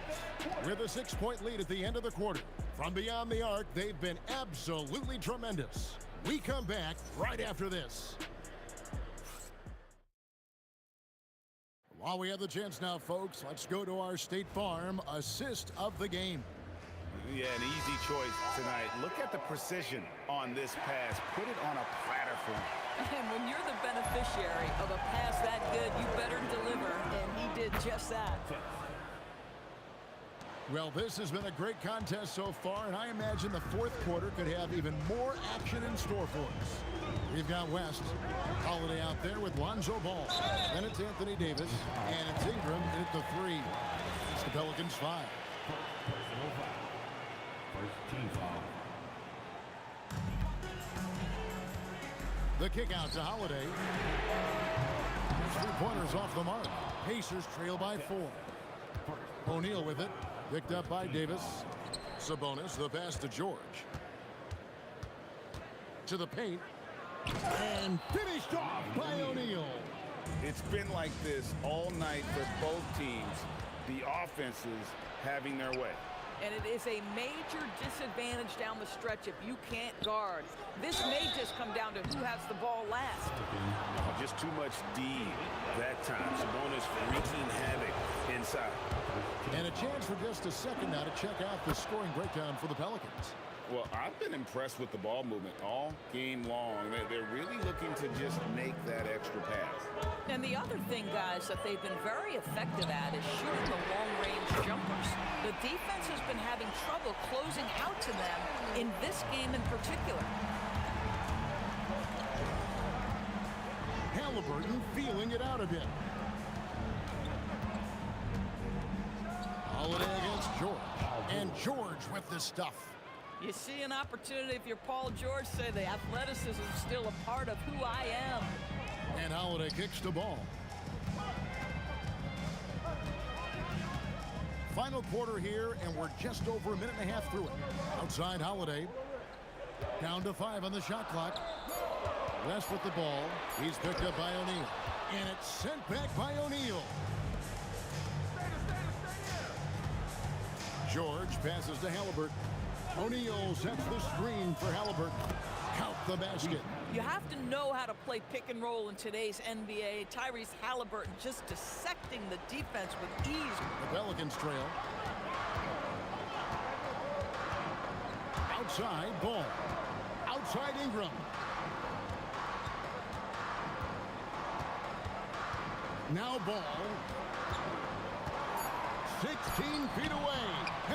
with a 6-point lead at the end of the quarter. From beyond the arc, they've been absolutely tremendous. We come back right after this. While we have the chance now, folks, let's go to our State Farm assist of the game. Yeah, an easy choice tonight. Look at the precision on this pass. Put it on a platter for him. And when you're the beneficiary of a pass that good, you better deliver, and he did just that. Well, this has been a great contest so far, and I imagine the 4th quarter could have even more action in store for us. We've got West. Holiday out there with Lonzo Ball. Then it's Anthony Davis, and it's Ingram at the 3. It's the Pelicans 5. First team foul. The kick out to Holiday. 3-pointers off the mark. Pacers trail by 4. O'Neal with it. Picked up by Davis. Sabonis, the pass to George. To the paint. And finished off by O'Neal. It's It's been like this all night for both teams. The offenses having their way. And it is a major disadvantage down the stretch if you can't guard. This may just come down to who has the ball last. Just too much D that time. Sabonis wreaking havoc inside. And a chance for just a second now to check out the scoring breakdown for the Pelicans. Well, I've been impressed with the ball movement all game long. They're really looking to just make that extra pass. And the other thing, guys, that they've been very effective at is shooting the long-range jumpers. The defense has been having trouble closing out to them in this game in particular. Halliburton feeling it out a bit. Holiday against George. And George with the stuff. You see an opportunity if you're Paul George, say the athleticism is still a part of who I am. And Holiday kicks the ball. Final quarter here, and we're just over a minute and a half through it. Outside Holiday. Down to 5 on the shot clock. West with the ball. He's picked up by O'Neal. And it's sent back by O'Neal. George passes to Halliburton. O'Neal sets the screen for Halliburton. Count the basket. You have to know how to play pick and roll in today's NBA. Tyrese Halliburton just dissecting the defense with ease. The Pelicans trail. Outside, ball. Outside Ingram. Now ball. 16 feet away.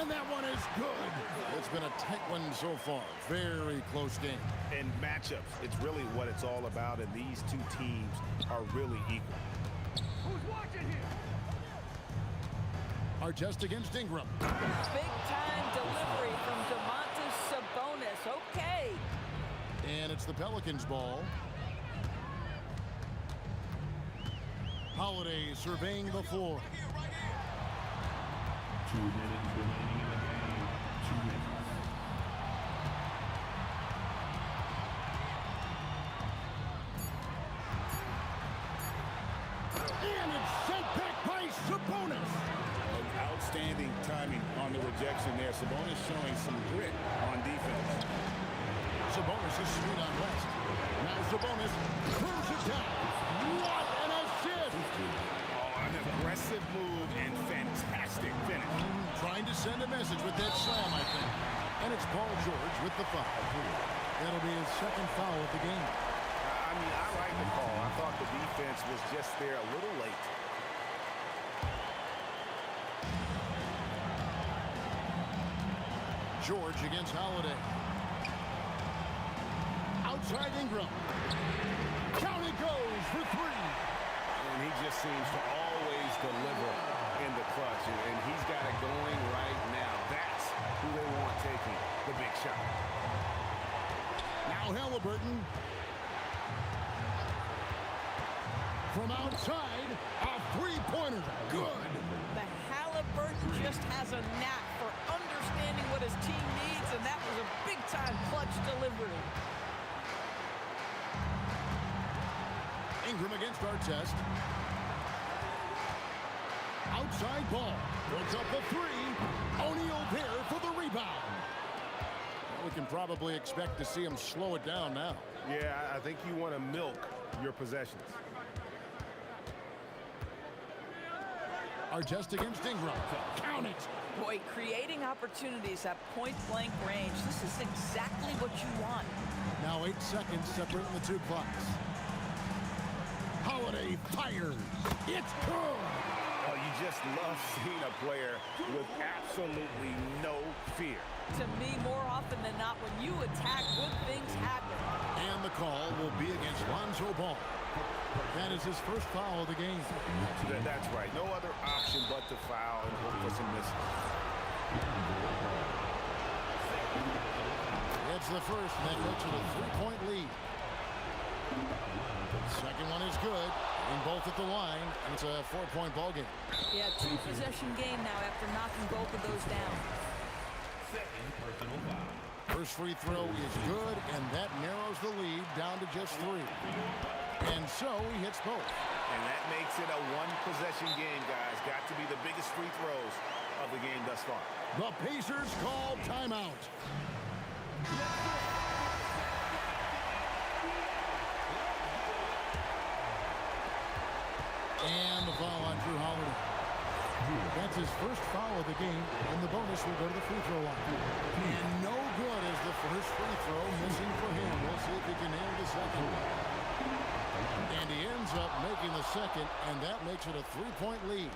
And that one is good. It's been a tight one so far. Very close game. And matchups, it's really what it's all about, and these two teams are really equal. Who's watching here? Artest against Ingram. Big-time delivery from Domantas Sabonis. Okay. And it's the Pelicans' ball. Holiday surveying the floor. 2 minutes remaining in the game. 2 minutes. And it's sent back by Sabonis. Outstanding timing on the rejection there. Sabonis showing some grit on defense. Sabonis is screen on West. Now Sabonis throws it down. What an assist! Oh, an aggressive move and fantastic finish. Trying to send a message with that slam, I think. And it's Paul George with the foul. That'll be his second foul of the game. I mean, I like the call. I thought the defense was just there a little late. George against Holiday. Outside Ingram. Down it goes for 3. And he just seems to always deliver in the clutch. And he's got it going right now. That's who they want taking the big shot. Now Halliburton. From outside, a 3-pointer. Good. The Halliburton just has a knack for understanding what his team needs, and that was a big-time clutch delivery. Ingram against Artest. Outside ball. Puts up the 3. O'Neal there for the rebound. Well, we can probably expect to see him slow it down now. Yeah, I think you want to milk your possessions. Artest against Ingram. Count it. Boy, creating opportunities at point-blank range, this is exactly what you want. Now 8 seconds separating the two clocks. Holiday fires. It's good. Oh, you just love seeing a player with absolutely no fear. To me, more often than not, when you attack, good things happen. And the call will be against Lonzo Ball. That is his first foul of the game. That's right. No other option but to foul and hope for some misses. It's the first, and that makes it a 3-point lead. Second one is good, and both at the line, and it's a 4-point ball game. Yeah, 2-possession game now after knocking both of those down. Second personal foul. First free throw is good, and that narrows the lead down to just 3. And so he hits both. And that makes it a one-possession game, guys. Got to be the biggest free throws of the game thus far. The Pacers call timeout. And the foul on Drew Holiday. That's his first foul of the game, and the bonus will go to the free throw line. And no good as the first free throw missing for him. We'll see if he can nail the second. And he ends up making the second, and that makes it a three-point lead.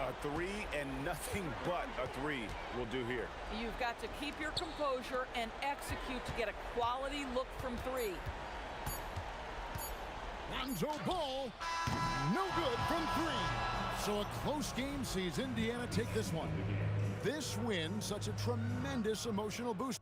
A three and nothing but a three will do here. You've got to keep your composure and execute to get a quality look from three. Lonzo Ball, no good from three. So a close game sees Indiana take this one. This win, such a tremendous emotional boost.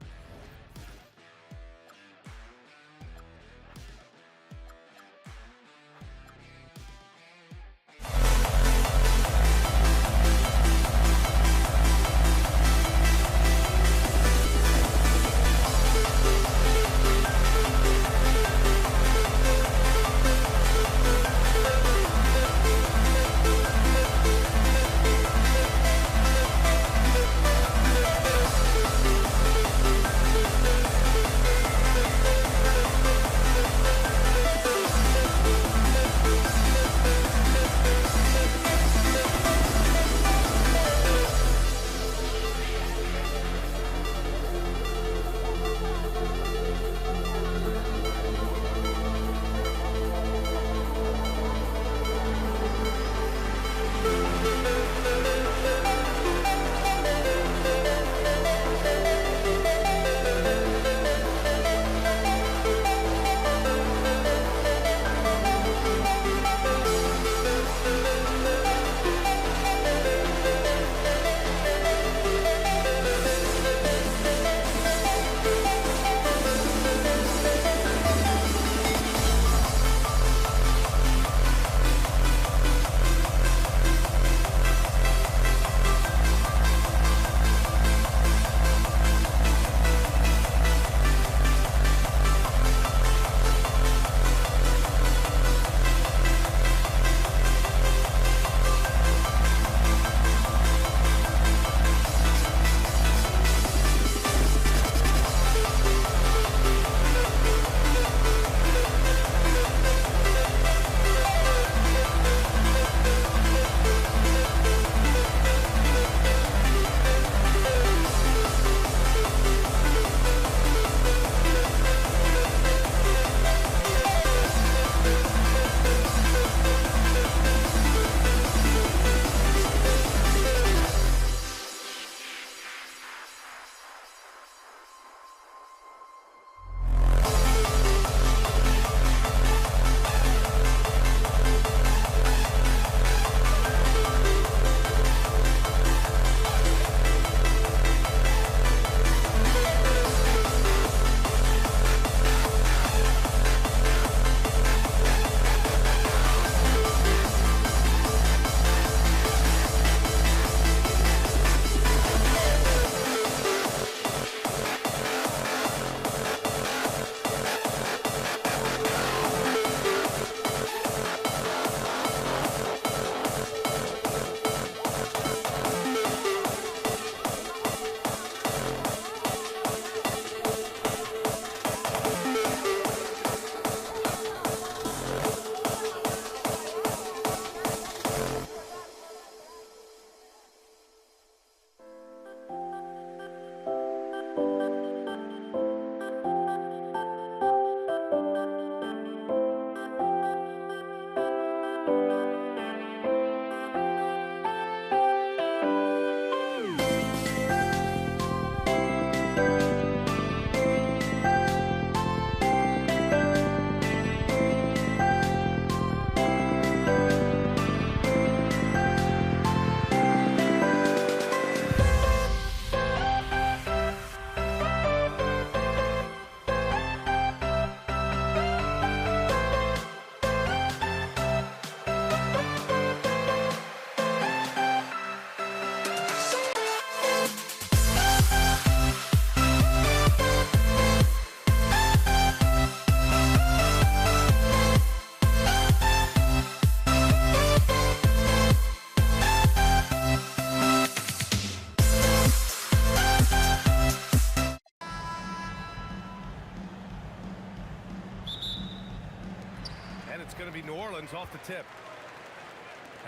Williams off the tip.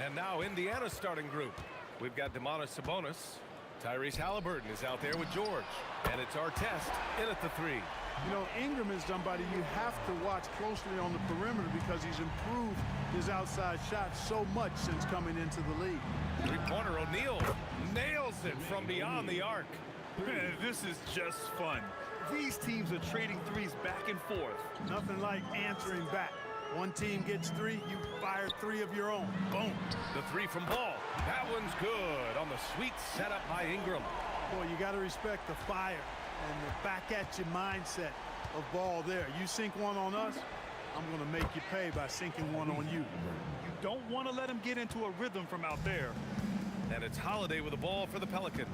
And now Indiana's starting group. We've got Demonis Sabonis. Tyrese Halliburton is out there with George. And it's Artest in at the 3. You know, Ingram is somebody you have to watch closely on the perimeter because he's improved his outside shot so much since coming into the league. Three-pointer O'Neal nails it from beyond the arc. This is just fun. These teams are trading threes back and forth. Nothing like answering back. One team gets 3, you fire 3 of your own. Boom. The 3 from Ball. That one's good on the sweet setup by Ingram. Boy, you got to respect the fire and the back-at-you mindset of Ball there. You sink one on us, I'm going to make you pay by sinking one on you. You don't want to let him get into a rhythm from out there. And it's Holiday with the ball for the Pelicans.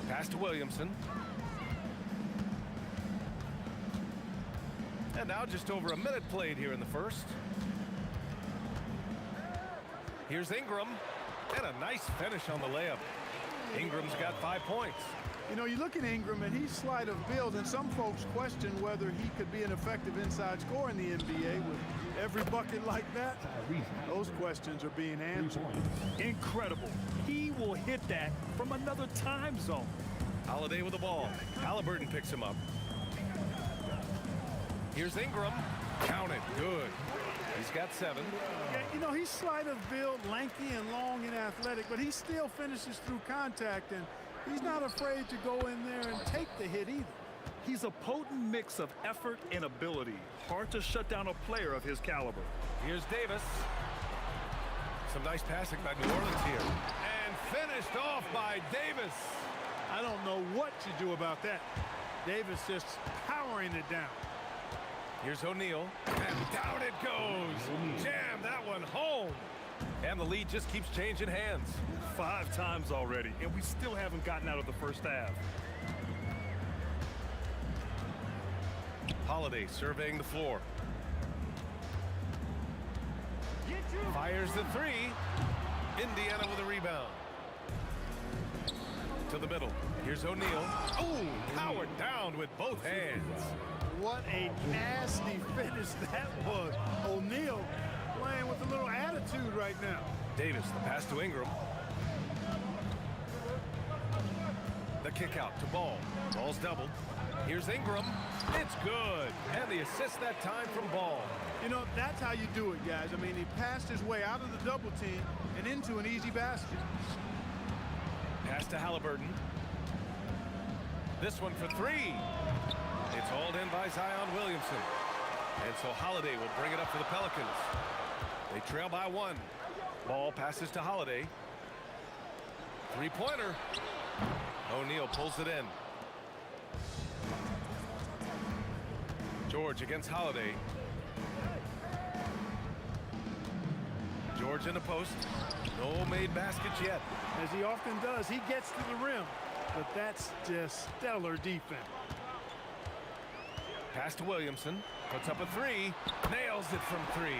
Pass to Williamson. And now just over a minute played here in the first. Here's Ingram. And a nice finish on the layup. Ingram's got 5 points. You know, you look at Ingram, and he's slight of build, and some folks question whether he could be an effective inside scorer in the NBA with every bucket like that. Those questions are being answered. Incredible. He will hit that from another time zone. Holiday with the ball. Halliburton picks him up. Here's Ingram. Count it. Good. He's got 7. Yeah, you know, he's slight of build, lanky and long and athletic, but he still finishes through contact, and he's not afraid to go in there and take the hit either. He's a potent mix of effort and ability. Hard to shut down a player of his caliber. Here's Davis. Some nice passing by New Orleans here. And finished off by Davis. I don't know what you do about that. Davis just powering it down. Here's O'Neal. And down it goes. Jam that one home. And the lead just keeps changing hands. 5 times already, and we still haven't gotten out of the first half. Holiday surveying the floor. Fires the 3. Indiana with a rebound. To the middle. Here's O'Neal. Oh, powered down with both hands. What a nasty finish that was. O'Neal playing with a little attitude right now. Davis, the pass to Ingram. The kick out to Ball. Ball's doubled. Here's Ingram. It's good. And the assist that time from Ball. You know, that's how you do it, guys. I mean, he passed his way out of the double team and into an easy basket. Pass to Halliburton. This one for 3. It's hauled in by Zion Williamson. And so Holiday will bring it up for the Pelicans. They trail by 1. Ball passes to Holiday. 3-pointer. O'Neal pulls it in. George against Holiday. George in the post. No made baskets yet. As he often does, he gets to the rim. But that's just stellar defense. Pass to Williamson. Puts up a 3. Nails it from 3.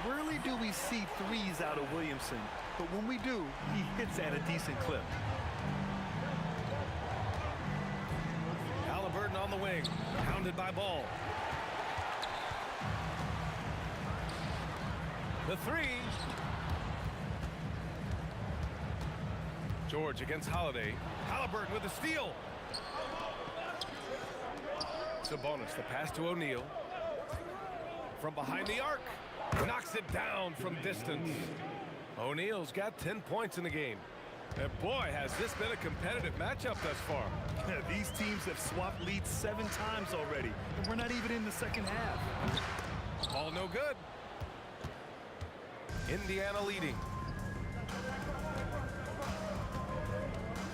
Rarely do we see threes out of Williamson, but when we do, he hits at a decent clip. Halliburton on the wing. Pounded by Ball. The 3. George against Holiday. Halliburton with the steal. Sabonis, the pass to O'Neal. From behind the arc. Knocks it down from distance. O'Neal's got 10 points in the game. And boy, has this been a competitive matchup thus far. Yeah, these teams have swapped leads 7 times already, and we're not even in the second half. Ball no good. Indiana leading.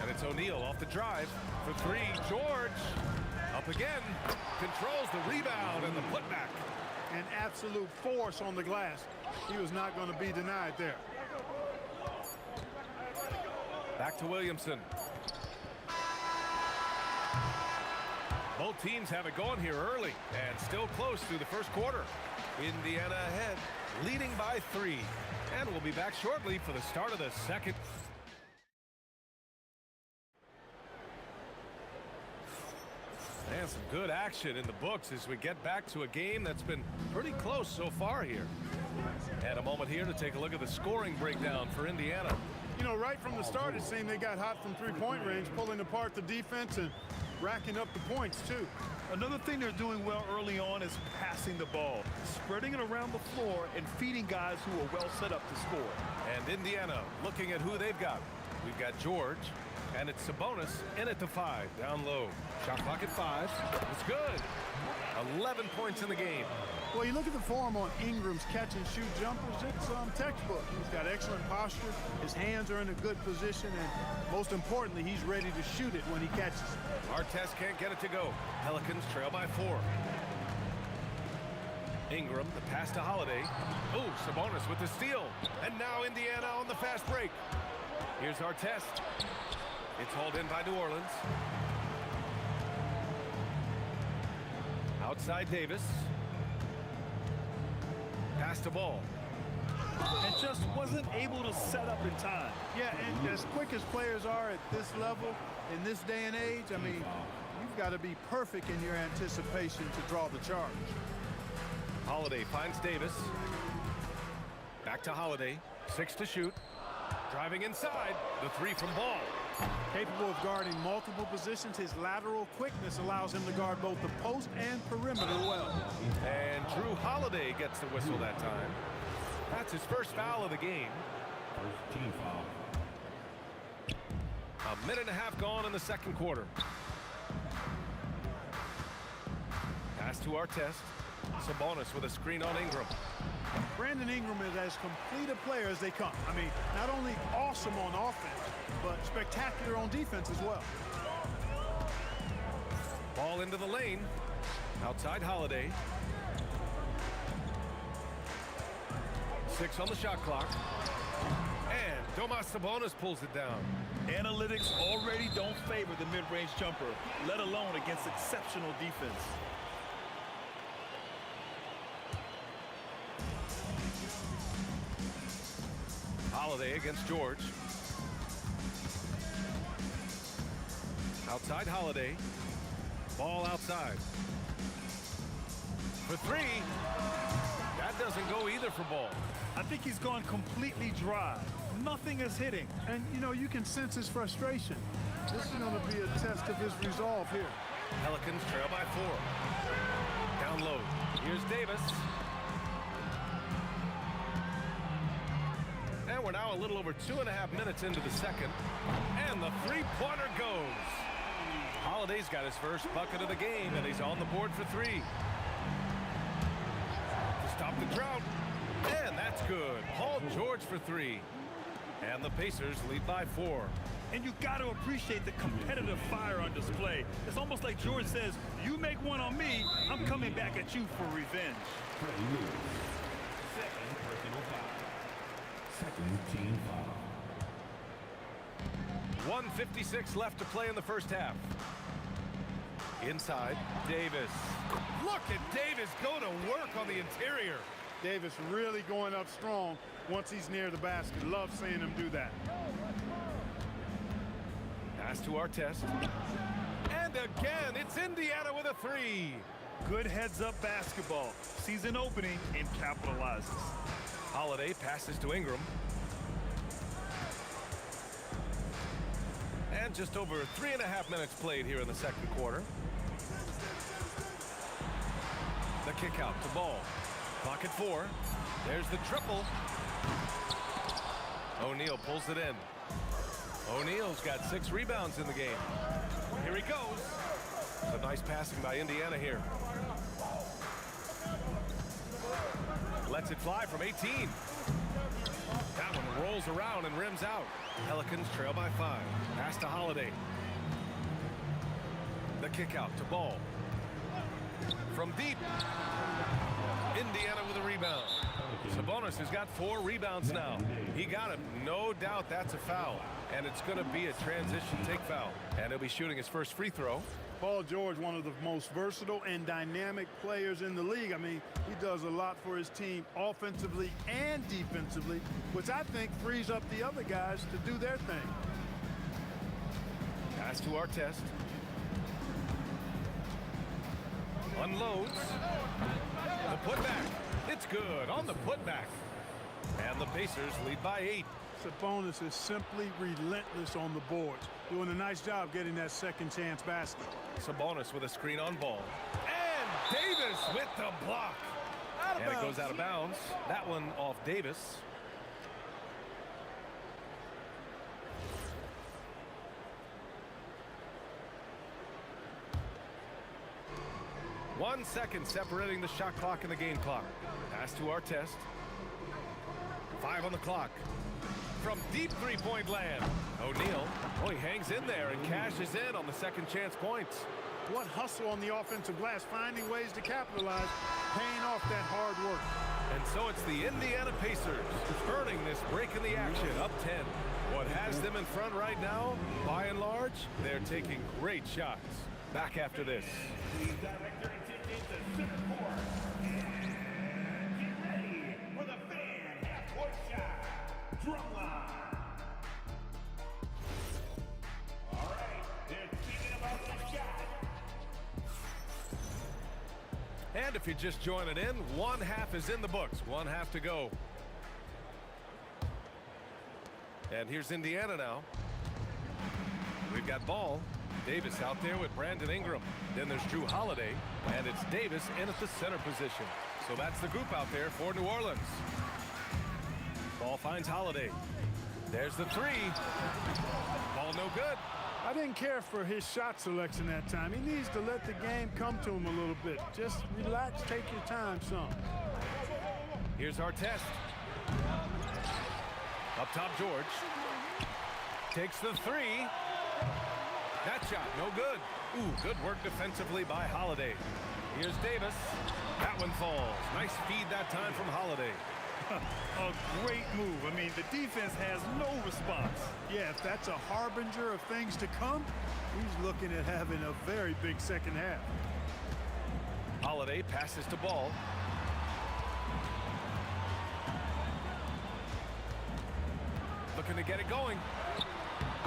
And it's O'Neal off the drive for 3. George up again. Controls the rebound and the putback. An absolute force on the glass. He was not going to be denied there. Back to Williamson. Both teams have it going here early and still close through the first quarter. Indiana ahead, leading by 3. And we'll be back shortly for the start of the second. And some good action in the books as we get back to a game that's been pretty close so far here. And a moment here to take a look at the scoring breakdown for Indiana. You know, right from the start, it seemed they got hot from three-point range, pulling apart the defense and racking up the points, too. Another thing they're doing well early on is passing the ball, spreading it around the floor and feeding guys who are well set up to score. And Indiana looking at who they've got. We've got George, and it's Sabonis in at the 5, down low. Shot clock at 5. It's good. 11 points in the game. Well, you look at the form on Ingram's catch-and-shoot jumpers, it's textbook. He's got excellent posture. His hands are in a good position, and most importantly, he's ready to shoot it when he catches it. Artest can't get it to go. Pelicans trail by 4. Ingram, the pass to Holiday. Oh, Sabonis with the steal. And now Indiana on the fast break. Here's Artest. It's hauled in by New Orleans. Outside Davis. Pass to Ball. And just wasn't able to set up in time. Yeah, and as quick as players are at this level, in this day and age, I mean, you've got to be perfect in your anticipation to draw the charge. Holiday finds Davis. Back to Holiday. 6 to shoot. Driving inside. The 3 from Ball. Capable of guarding multiple positions, his lateral quickness allows him to guard both the post and perimeter well. And Drew Holiday gets the whistle that time. That's his first foul of the game. First team foul. A minute and a half gone in the second quarter. Pass to Artest. Sabonis with a screen on Ingram. Brandon Ingram is as complete a player as they come. I mean, not only awesome on offense, but spectacular on defense as well. Ball into the lane. Outside Holiday. 6 on the shot clock. And Domas Sabonis pulls it down. Analytics already don't favor the mid-range jumper, let alone against exceptional defense. Holiday against George. Outside Holiday. Ball outside. For 3. That doesn't go either for Ball. I think he's gone completely dry. Nothing is hitting. And, you know, you can sense his frustration. This is going to be a test of his resolve here. Pelicans trail by 4. Down low. Here's Davis. And we're now a little over 2.5 minutes into the second. And the three-pointer goes. Holiday's got his first bucket of the game, and he's on the board for 3. To stop the drought. And that's good. Paul George for 3. And the Pacers lead by 4. And you got to appreciate the competitive fire on display. It's almost like George says, you make one on me, I'm coming back at you for revenge. Second personal foul. Second team foul. 1:56 left to play in the first half. Inside, Davis. Look at Davis go to work on the interior. Davis really going up strong once he's near the basket. Love seeing him do that. Pass to Artest. And again, it's Indiana with a 3. Good heads-up basketball. Sees an opening and capitalizes. Holiday passes to Ingram. And just over 3.5 minutes played here in the second quarter. The kick out to Ball. Clock at 4. There's the triple. O'Neal pulls it in. O'Neal's got 6 rebounds in the game. Here he goes. Some nice passing by Indiana here. Lets it fly from 18. That one rolls around and rims out. Pelicans trail by 5. Pass to Holiday. The kick out to Ball. From deep. Indiana with a rebound. Sabonis has got 4 rebounds now. He got him. No doubt that's a foul. And it's going to be a transition take foul. And he'll be shooting his first free throw. Paul George, one of the most versatile and dynamic players in the league. I mean, he does a lot for his team offensively and defensively, which I think frees up the other guys to do their thing. Pass to Artest. Unloads. The putback. It's good on the putback. And the Pacers lead by 8. Sabonis is simply relentless on the boards, doing a nice job getting that second chance basket. Sabonis with a screen on ball. And Davis with the block. And it goes out of bounds. That one off Davis. One second separating the shot clock and the game clock. Pass to Artest. 5 on the clock. From deep three-point land. O'Neal, he hangs in there and cashes in on the second chance points. What hustle on the offensive glass, finding ways to capitalize, paying off that hard work. And so it's the Indiana Pacers earning this break in the action, up 10. What has them in front right now, by and large, they're taking great shots. Back after this. Please direct your attention to center court. And get ready for the fan half-court shot. Drumline. All right, they're speaking about the shot. And if you're just joining in, one half is in the books. One half to go. And here's Indiana now. We've got ball. Davis out there with Brandon Ingram. Then there's Drew Holiday, and it's Davis in at the center position. So that's the group out there for New Orleans. Ball finds Holiday. There's the three. Ball no good. I didn't care for his shot selection that time. He needs to let the game come to him a little bit. Just relax, take your time some. Here's Artest. Up top, George. Takes the three. That shot, no good. Ooh, good work defensively by Holiday. Here's Davis. That one falls. Nice feed that time from Holiday. A great move. I mean, the defense has no response. Yeah, if that's a harbinger of things to come, he's looking at having a very big second half. Holiday passes to Ball. Looking to get it going.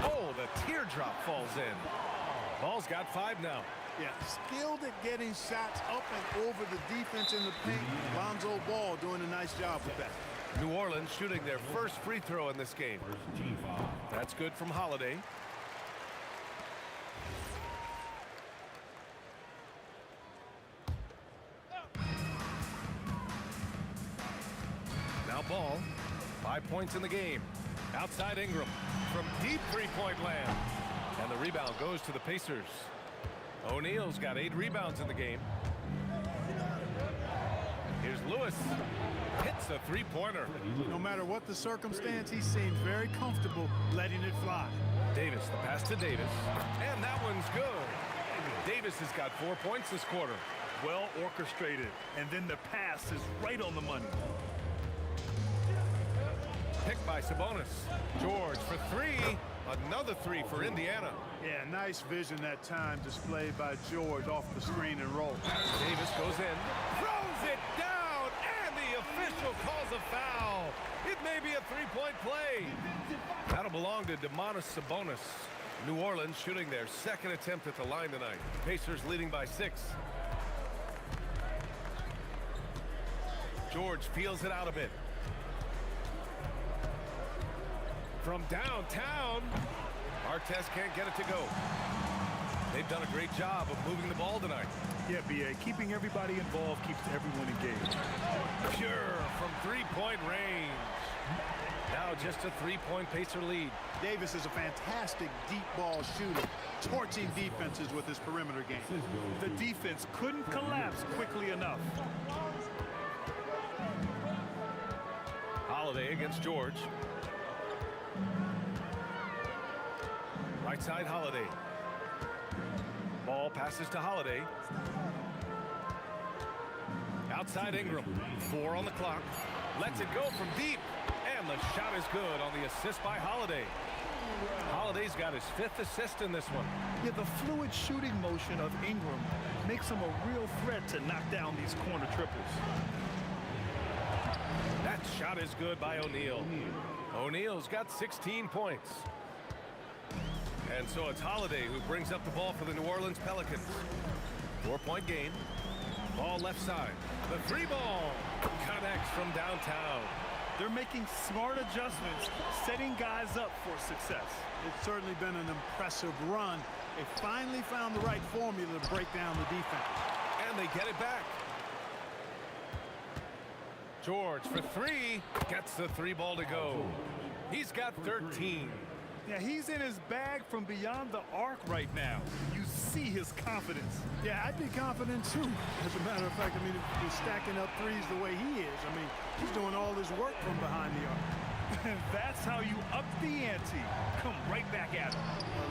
Oh, the teardrop falls in. Ball's got 5 now. Yeah, skilled at getting shots up and over the defense in the paint. Lonzo Ball doing a nice job with that. New Orleans shooting their first free throw in this game. That's good from Holiday. Now Ball. 5 points in the game. Outside Ingram from deep three-point land. And the rebound goes to the Pacers. O'Neal's got 8 rebounds in the game. Here's Lewis. Hits a three-pointer. No matter what the circumstance, he seems very comfortable letting it fly. Davis, the pass to Davis. And that one's good. Davis has got 4 points this quarter. Well orchestrated. And then the pass is right on the money. Picked by Sabonis. George for 3. Another 3 for Indiana. Yeah, nice vision that time displayed by George off the screen and roll. Davis goes in. Throws it down. And the official calls a foul. It may be a three-point play. That'll belong to Domantas Sabonis. New Orleans shooting their second attempt at the line tonight. Pacers leading by 6. George feels it out a bit. From downtown, Artest can't get it to go. They've done a great job of moving the ball tonight. Yeah, B.A., keeping everybody involved keeps everyone engaged. Pure from three-point range. Now just a 3-point Pacer lead. Davis is a fantastic deep ball shooter, torching defenses with his perimeter game. The defense couldn't collapse quickly enough. Holiday against George. Right side, Holiday. Ball passes to Holiday. Outside Ingram. 4 on the clock. Lets it go from deep. And the shot is good on the assist by Holiday. Holiday's got his 5th assist in this one. Yeah, the fluid shooting motion of Ingram makes him a real threat to knock down these corner triples. That shot is good by O'Neal. O'Neal's got 16 points. And so it's Holiday who brings up the ball for the New Orleans Pelicans. 4-point game. Ball left side. The three ball connects from downtown. They're making smart adjustments, setting guys up for success. It's certainly been an impressive run. They finally found the right formula to break down the defense. And they get it back. George for three. Gets the three ball to go. He's got 13. Yeah, he's in his bag from beyond the arc right now. You see his confidence. Yeah, I'd be confident too. As a matter of fact, I mean, if he's stacking up threes the way he is, I mean, he's doing all his work from behind the arc. And that's how you up the ante. Come right back at him.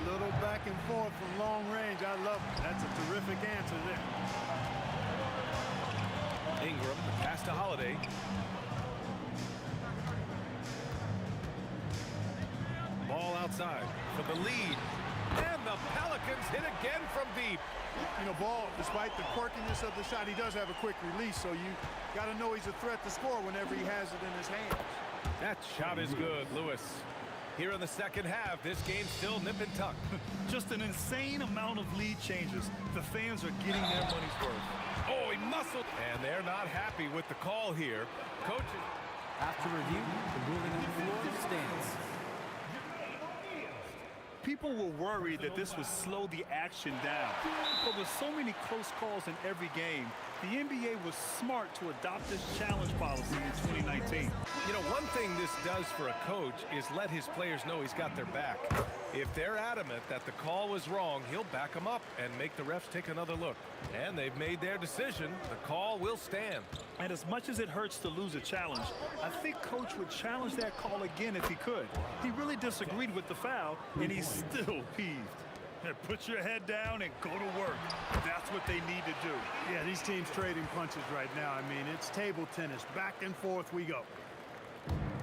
A little back and forth from long range. I love it. That's a terrific answer there. Ingram, pass to Holiday. Ball outside for the lead. And the Pelicans hit again from deep. You know, Ball, despite the quirkiness of the shot, he does have a quick release, so you got to know he's a threat to score whenever he has it in his hands. That shot is good, Lewis. Here in the second half, this game's still nip and tuck. Just an insane amount of lead changes. The fans are getting their money's worth. Oh, he muscled. And they're not happy with the call here. Coaches. After review, the ruling on the floor stands. People were worried that this would slow the action down. But with so many close calls in every game, the NBA was smart to adopt this challenge policy in 2019. You know, one thing this does for a coach is let his players know he's got their back. If they're adamant that the call was wrong, he'll back them up and make the refs take another look. And they've made their decision. The call will stand. And as much as it hurts to lose a challenge, I think Coach would challenge that call again if he could. He really disagreed with the foul, and he's still peeved. Put your head down and go to work. That's what they need to do. Yeah, these teams trading punches right now. I mean, it's table tennis. Back and forth we go.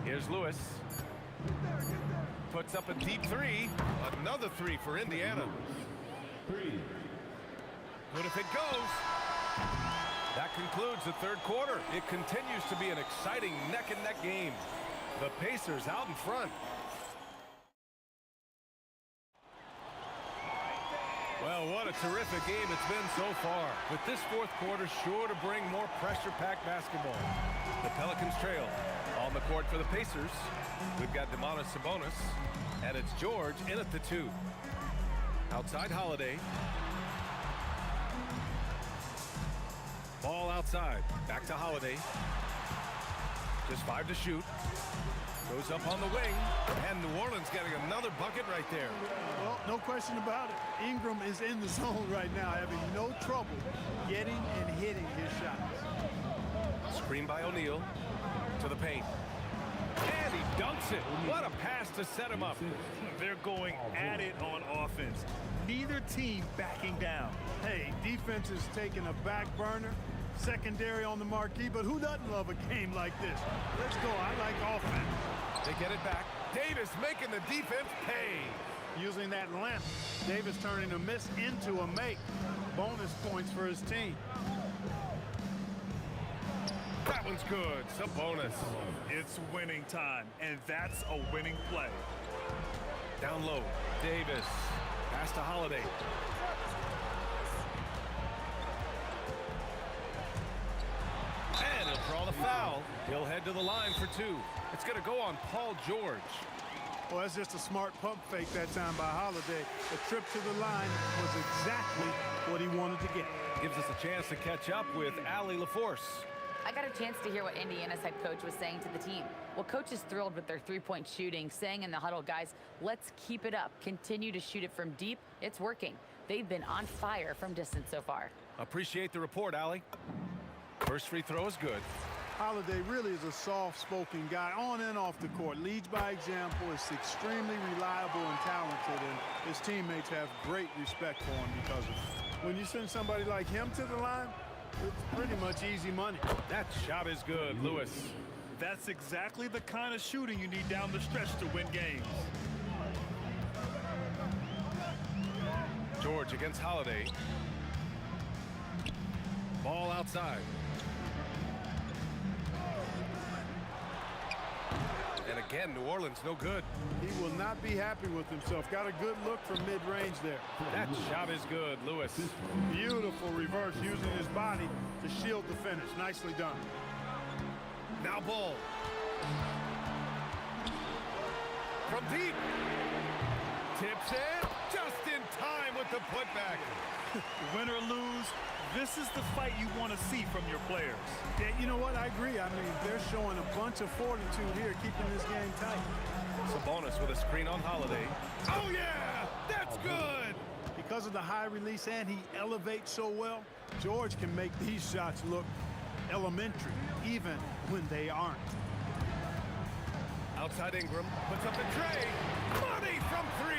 Here's Lewis. Puts up a deep three. Another three for Indiana. Good if it goes. That concludes the third quarter. It continues to be an exciting neck-and-neck game. The Pacers out in front. Well, what a terrific game it's been so far. With this fourth quarter sure to bring more pressure-packed basketball. The Pelicans trail. On the court for the Pacers, we've got Domantas Sabonis, and it's George in at the 2. Outside Holiday. Ball outside. Back to Holiday. Just 5 to shoot. Goes up on the wing, and New Orleans getting another bucket right there. Well, no question about it. Ingram is in the zone right now, having no trouble getting and hitting his shots. Screen by O'Neal to the paint. And he dunks it. What a pass to set him up. They're going at it on offense. Neither team backing down. Hey, defense is taking a back burner. Secondary on the marquee, but who doesn't love a game like this? Let's go. I like offense. They get it back. Davis making the defense pay. Using that length, Davis turning a miss into a make. Bonus points for his team. That one's good. Sabonis. It's winning time, and that's a winning play. Down low. Davis. Pass to Holiday. And he'll draw the foul. He'll head to the line for 2. It's going to go on Paul George. Well, that's just a smart pump fake that time by Holiday. The trip to the line was exactly what he wanted to get. Gives us a chance to catch up with Allie LaForce. I got a chance to hear what Indiana's head coach was saying to the team. Well, coach is thrilled with their three-point shooting, saying in the huddle, guys, let's keep it up. Continue to shoot it from deep. It's working. They've been on fire from distance so far. Appreciate the report, Allie. First free throw is good. Holiday really is a soft-spoken guy on and off the court. Leads by example, is extremely reliable and talented, and his teammates have great respect for him because of it. When you send somebody like him to the line, it's pretty much easy money. That shot is good, Lewis. That's exactly the kind of shooting you need down the stretch to win games. George against Holiday. Ball outside. And again, New Orleans no good. He will not be happy with himself. Got a good look from mid-range there. That shot is good, Lewis. Beautiful reverse, using his body to shield the finish. Nicely done. Now Ball. From deep. Tips it. Just in time with the putback. Win or lose, this is the fight you want to see from your players. Yeah, you know what? I agree. I mean, they're showing a bunch of fortitude here, keeping this game tight. Sabonis with a screen on Holiday. Oh, yeah! That's good! Because of the high release and he elevates so well, George can make these shots look elementary, even when they aren't. Outside Ingram, puts up the tray. Money from three!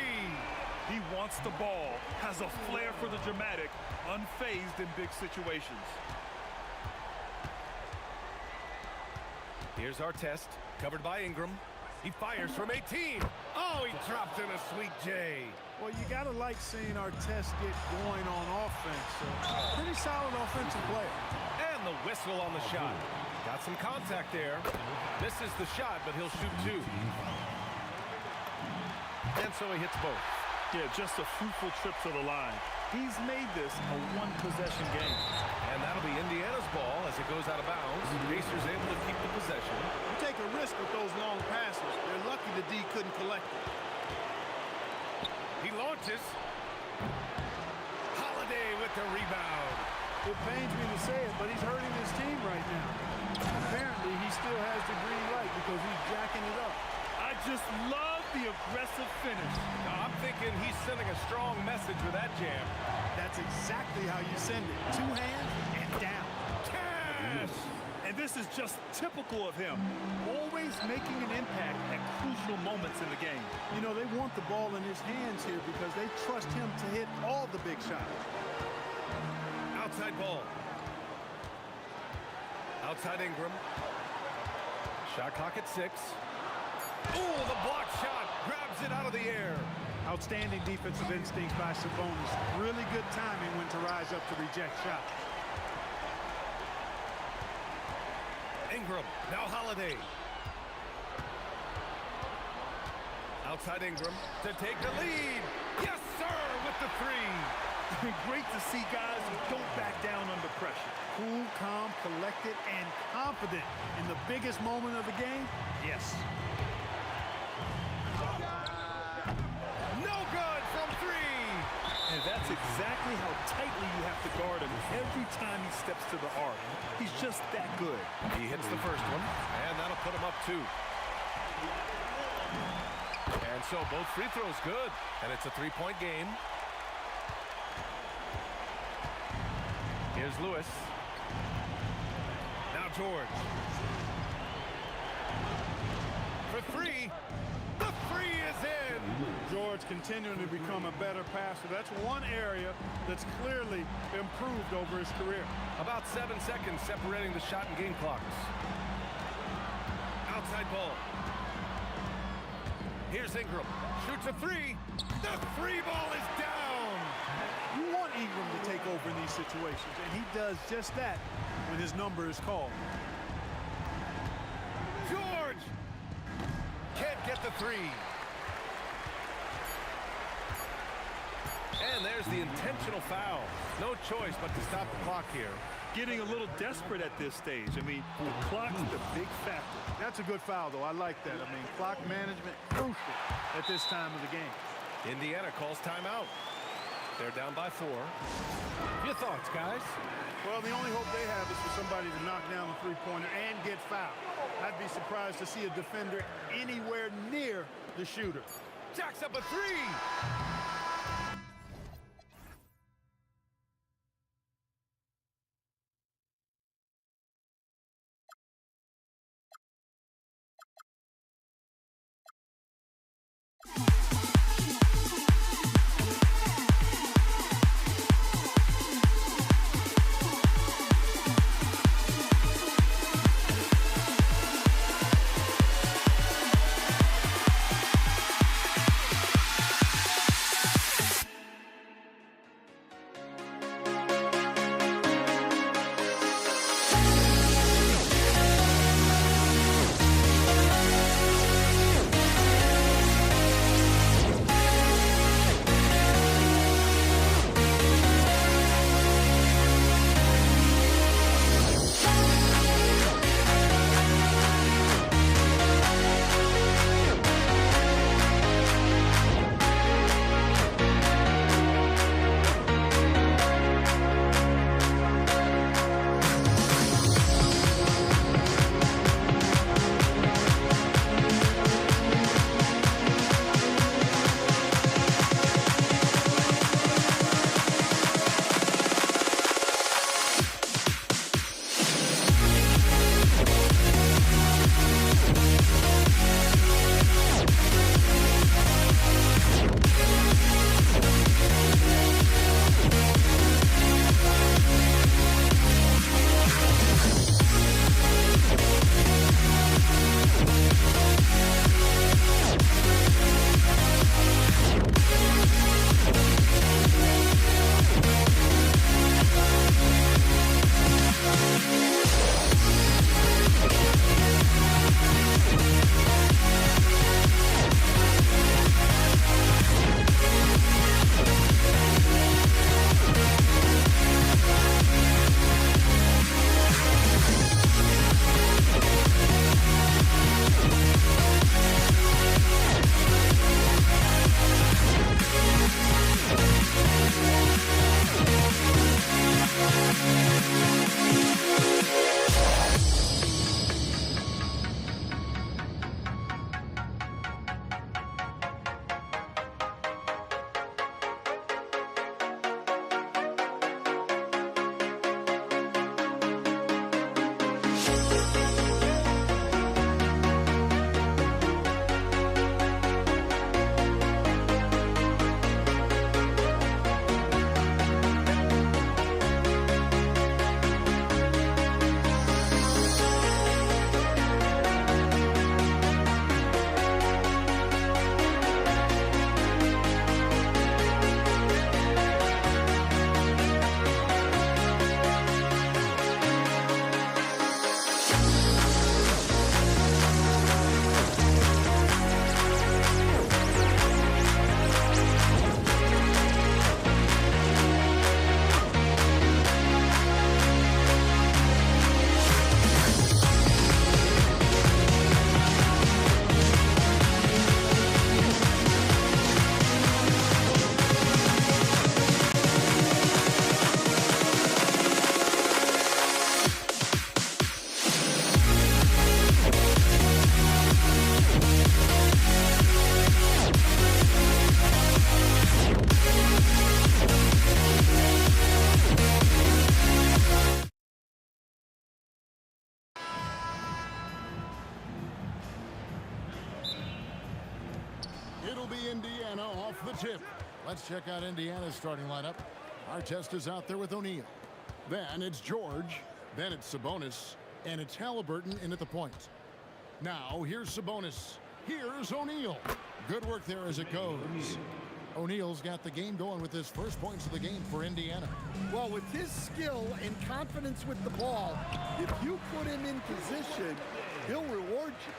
He wants the ball, has a flair for the dramatic, unfazed in big situations. Here's our test, covered by Ingram. He fires from 18. Oh, he dropped in a sweet J. Well, you got to like seeing our test get going on offense. So, pretty solid offensive player. And the whistle on the shot. Got some contact there. Misses the shot, but he'll shoot two. And so he hits both. Yeah, just a fruitful trip to the line. He's made this a one-possession game. And that'll be Indiana's ball as it goes out of bounds. Pacers able to keep the possession. You take a risk with those long passes. They're lucky the D couldn't collect it. He launches. Holiday with the rebound. It pains me to say it, but he's hurting his team right now. Apparently, he still has the green light because he's jacking it up. I just love the aggressive finish. Now, I'm thinking he's sending a strong message with that jam. That's exactly how you send it. Two hands and down. Cash! And this is just typical of him. Always making an impact at crucial moments in the game. You know, they want the ball in his hands here because they trust him to hit all the big shots. Outside ball. Outside Ingram. Shot clock at 6. Ooh, the block shot. Grabs it out of the air. Outstanding defensive instincts by Sabonis. Really good timing when to rise up to reject shots. Ingram, now Holiday. Outside Ingram to take the lead. Yes, sir, with the three. Great to see guys who don't back down under pressure. Cool, calm, collected, and confident in the biggest moment of the game. Yes. No good from three. And that's exactly how tightly you have to guard him every time he steps to the arc. He's just that good. He hits the first one, and that'll put him up 2. And so both free throws good, and it's a 3-point game. Here's Lewis. Now George. For 3. The 3 is in. George continuing to become a better passer. That's one area that's clearly improved over his career. About 7 seconds separating the shot and game clocks. Outside ball. Here's Ingram. Shoots a 3. The 3 ball is down. You want Ingram to take over in these situations, and he does just that when his number is called. George can't get the 3. And there's the intentional foul. No choice but to stop the clock here. Getting a little desperate at this stage. I mean, the clock's the big factor. That's a good foul, though. I like that. I mean, clock management crucial at this time of the game. Indiana calls timeout. They're down by 4. Your thoughts, guys? Well, the only hope they have is for somebody to knock down the three-pointer and get fouled. I'd be surprised to see a defender anywhere near the shooter. Jacks up a 3. It'll be Indiana off the tip. Let's check out Indiana's starting lineup. Artest is out there with O'Neal. Then it's George. Then it's Sabonis. And it's Halliburton in at the point. Now here's Sabonis. Here's O'Neal. Good work there as it goes. O'Neal's got the game going with his first points of the game for Indiana. Well, with his skill and confidence with the ball, if you put him in position, he'll reward you.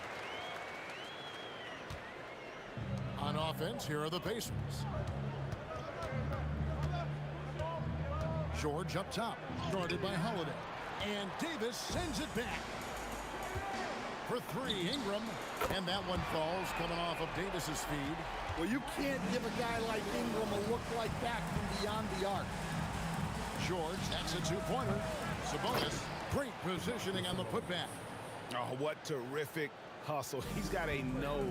On offense, here are the Pacers. George up top, guarded by Holiday. And Davis sends it back. For three, Ingram. And that one falls, coming off of Davis's feed. Well, you can't give a guy like Ingram a look like that from beyond the arc. George, that's a two-pointer. Sabonis, great positioning on the putback. Oh, what terrific hustle. He's got a nose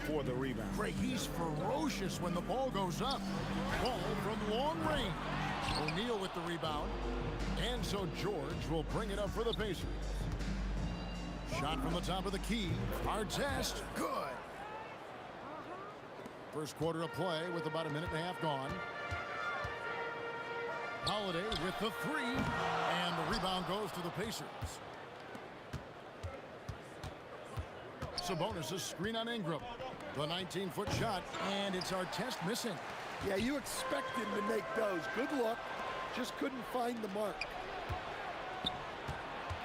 for the rebound. Greg, he's ferocious when the ball goes up. Ball from long range. O'Neal with the rebound. And so George will bring it up for the Pacers. Shot from the top of the key. Artest, good. First quarter of play with about a minute and a half gone. Holiday with the three. And the rebound goes to the Pacers. Sabonis' screen on Ingram. The 19-foot shot, and it's Artest missing. Yeah, you expect him to make those. Good luck. Just couldn't find the mark.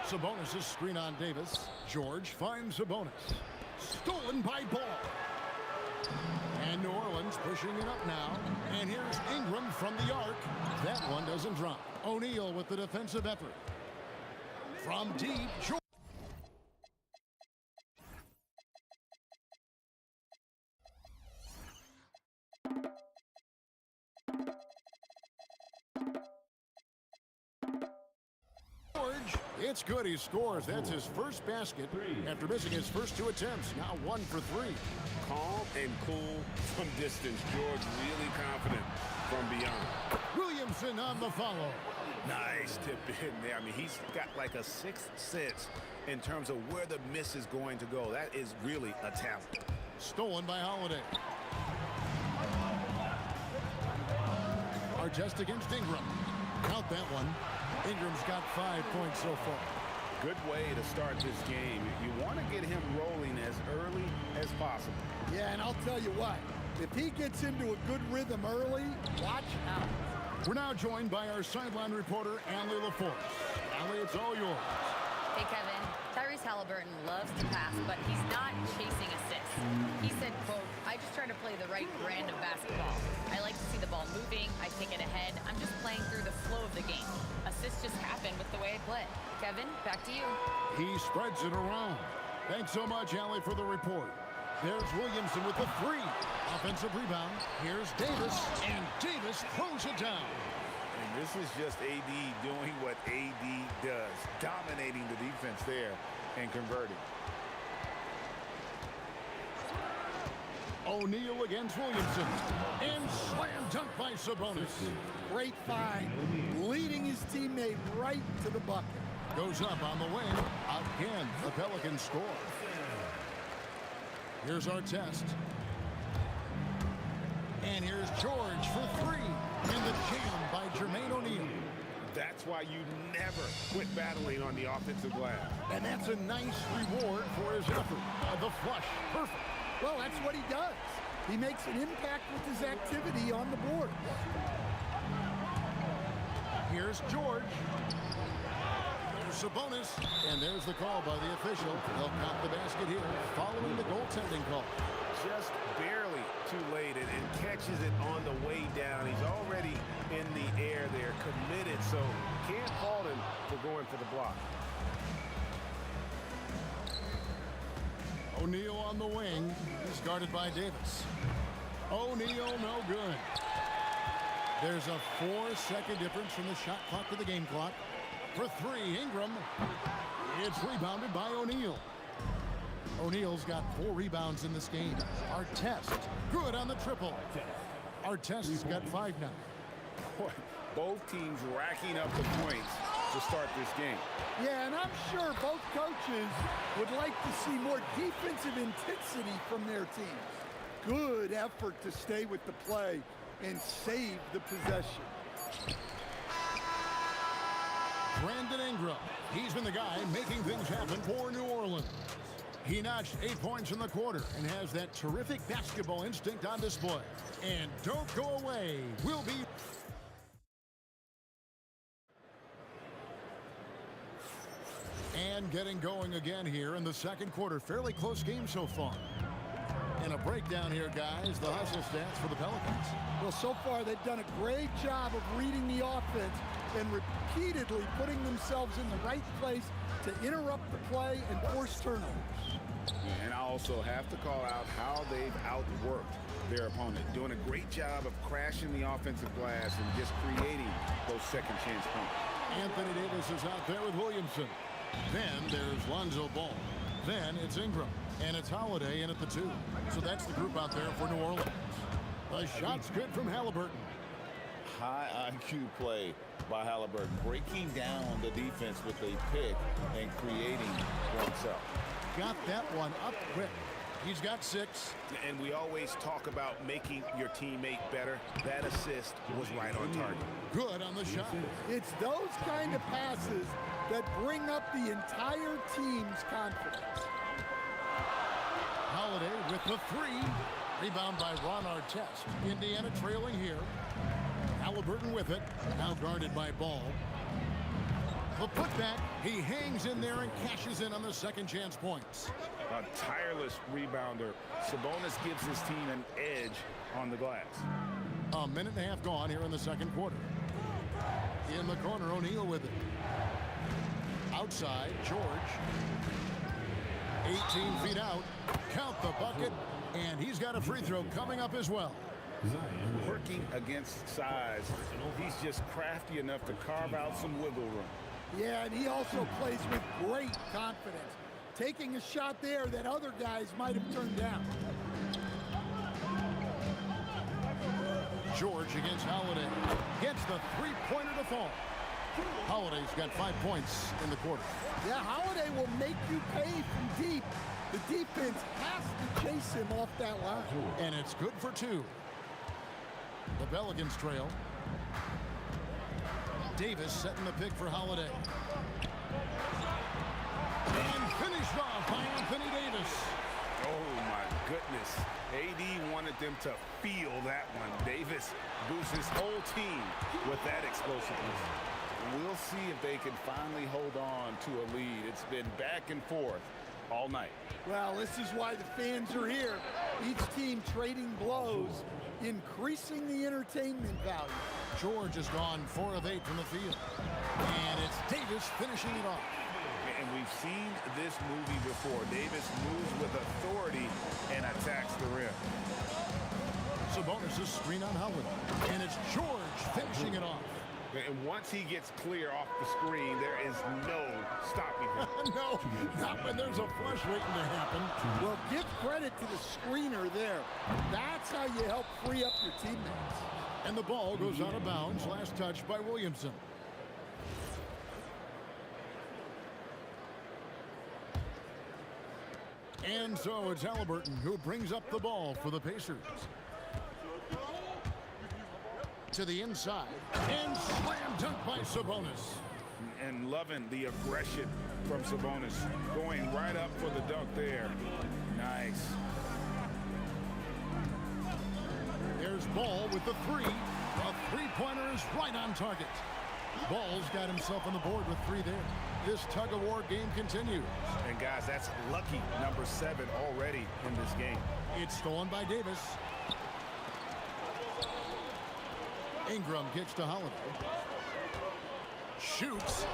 Sabonis' screen on Davis. George finds Sabonis. Stolen by Ball. And New Orleans pushing it up now. And here's Ingram from the arc. That one doesn't drop. O'Neal with the defensive effort. From deep, George. It's good. He scores. That's his first basket after missing his first two attempts. Now 1 for 3. Calm and cool from distance. George really confident from beyond. Williamson on the follow. Nice tip in there. I mean, he's got like a sixth sense in terms of where the miss is going to go. That is really a talent. Stolen by Holiday. Artest against Ingram. Count that one. Ingram's got 5 points so far. Good way to start this game. You want to get him rolling as early as possible. Yeah, and I'll tell you what. If he gets into a good rhythm early, watch out. We're now joined by our sideline reporter, Allie LaForce. Allie, it's all yours. Hey, Kevin. Tyrese Halliburton loves to pass, but he's not chasing assists. He said, quote, I just try to play the right brand of basketball. I like to see the ball moving. I take it ahead. I'm just playing through the flow of the game. Assists just happen with the way I play. Kevin, back to you. He spreads it around. Thanks so much, Allie, for the report. There's Williamson with the three. Offensive rebound. Here's Davis, and Davis throws it down. And this is just AD doing what AD does, dominating the defense there and converting. O'Neal against Williamson. And slam dunk by Sabonis. Great find. Leading his teammate right to the bucket. Goes up on the wing. Again, the Pelicans score. Here's our test. And here's George for three. In the jam by Jermaine O'Neal. That's why you never quit battling on the offensive glass. And that's a nice reward for his effort. The flush. Perfect. Well, that's what he does. He makes an impact with his activity on the board. Here's George. There's Sabonis. And there's the call by the official. They'll count the basket here following the goaltending call. Just barely too late and catches it on the way down. He's already in the air there, committed, so can't fault him for going for the block. O'Neal on the wing. He's guarded by Davis. O'Neal, no good. There's a 4-second difference from the shot clock to the game clock. For three, Ingram. It's rebounded by O'Neal. O'Neal's got 4 rebounds in this game. Artest, good on the triple. Artest's got 5 now. Boy, both teams racking up the points to start this game. Yeah, and I'm sure both coaches would like to see more defensive intensity from their teams. Good effort to stay with the play and save the possession. Brandon Ingram, he's been the guy making things happen for New Orleans. He notched 8 points in the quarter and has that terrific basketball instinct on display. And don't go away. We'll be... And getting going again here in the second quarter. Fairly close game so far. And a breakdown here, guys. The hustle stats for the Pelicans. Well, so far they've done a great job of reading the offense and repeatedly putting themselves in the right place to interrupt the play and force turnovers. And I also have to call out how they've outworked their opponent. Doing a great job of crashing the offensive glass and just creating those second chance points. Anthony Davis is out there with Williamson. Then there's Lonzo Ball. Then it's Ingram. And it's Holiday in at the 2. So that's the group out there for New Orleans. The shot's good from Halliburton. High IQ play by Halliburton, breaking down the defense with a pick and creating for himself. Got that one up quick. He's got 6. And we always talk about making your teammate better. That assist was right on target. Good on the shot. It's those kind of passes that bring up the entire team's confidence. Holiday with the 3. Rebound by Ron Artest. Indiana trailing here. Halliburton with it. Now guarded by Ball. The putback. He hangs in there and cashes in on the second chance points. A tireless rebounder. Sabonis gives his team an edge on the glass. A minute and a half gone here in the second quarter. In the corner, O'Neal with it. Outside, George. 18 feet out. Count the bucket. And he's got a free throw coming up as well. Working against size, he's just crafty enough to carve out some wiggle room. Yeah, and he also plays with great confidence, taking a shot there that other guys might have turned down. George against Holiday. Gets the three-pointer to fall. Holiday's got 5 points in the quarter. Yeah, Holiday will make you pay from deep. The defense has to chase him off that line. And it's good for 2. The Pelicans trail. Davis setting the pick for Holiday. And finished off by Anthony Davis. Oh, my goodness. AD wanted them to feel that one. Davis boosts his whole team with that explosiveness. We'll see if they can finally hold on to a lead. It's been back and forth all night. Well, this is why the fans are here. Each team trading blows, increasing the entertainment value. George has gone 4 of 8 from the field. And it's Davis finishing it off. And we've seen this movie before. Davis moves with authority and attacks the rim. Sabonis' screen on Howard. And it's George finishing it off. And once he gets clear off the screen, there is no stopping him. No, not when there's a flush waiting to happen. Well, give credit to the screener there. That's how you help free up your teammates. And the ball goes out of bounds. Last touch by Williamson. And so it's Halliburton who brings up the ball for the Pacers. To the inside. And slam dunk by Sabonis. And loving the aggression from Sabonis. Going right up for the dunk there. Nice. There's Ball with the three. The three-pointer is right on target. Ball's got himself on the board with 3 there. This tug-of-war game continues. And guys, that's lucky number 7 already in this game. It's stolen by Davis. Ingram kicks to Holiday. Shoots.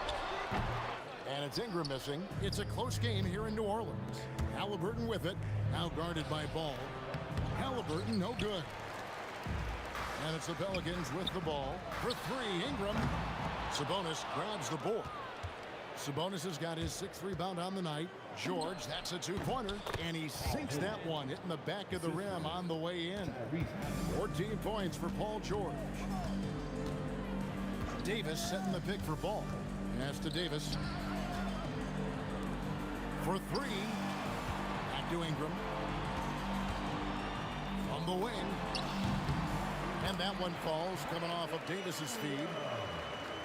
And it's Ingram missing. It's a close game here in New Orleans. Halliburton with it. Now guarded by Ball. Halliburton no good. And it's the Pelicans with the ball. For 3, Ingram. Sabonis grabs the board. Sabonis has got his 6th rebound on the night. George, that's a 2-pointer. And he sinks that one, hitting the back of the rim on the way in. 14 points for Paul George. Davis setting the pick for Ball. Pass to Davis. For 3. Back to Ingram. From the wing. And that one falls coming off of Davis's feed.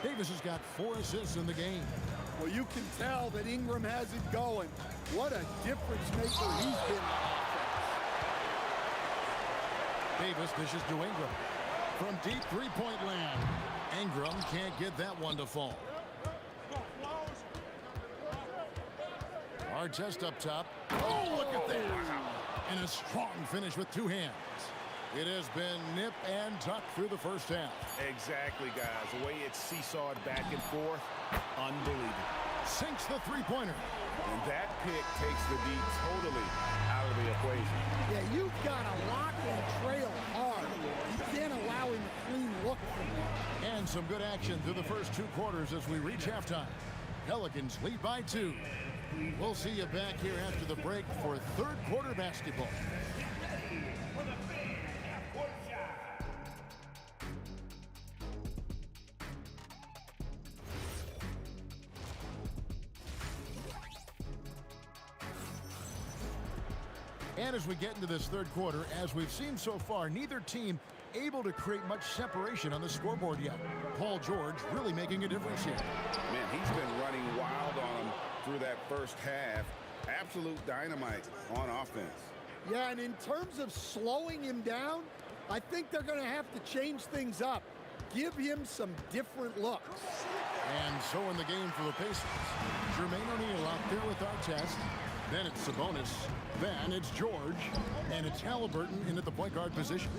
Davis has got 4 assists in the game. Well, you can tell that Ingram has it going. What a difference maker he's been on offense. Davis dishes to Ingram. From deep three-point land. Ingram can't get that one to fall. Artest up top. Oh, look at that. And a strong finish with 2 hands. It has been nip and tuck through the first half. Exactly, guys. The way it's seesawed back and forth, unbelievable. Sinks the three-pointer. And that pick takes the D totally out of the equation. Yeah, you've got to lock and trail hard. You can't allow him a clean look from that. And some good action through the first 2 quarters as we reach halftime. Pelicans lead by 2. We'll see you back here after the break for third quarter basketball. And as we get into this third quarter, as we've seen so far, neither team able to create much separation on the scoreboard yet. Paul George really making a difference here. Man, he's been running wild on them through that first half. Absolute dynamite on offense. Yeah, and in terms of slowing him down, I think they're going to have to change things up. Give him some different looks. And so in the game for the Pacers, Jermaine O'Neal out there with Artest. Then it's Sabonis. Then it's George. And it's Halliburton in at the point guard position.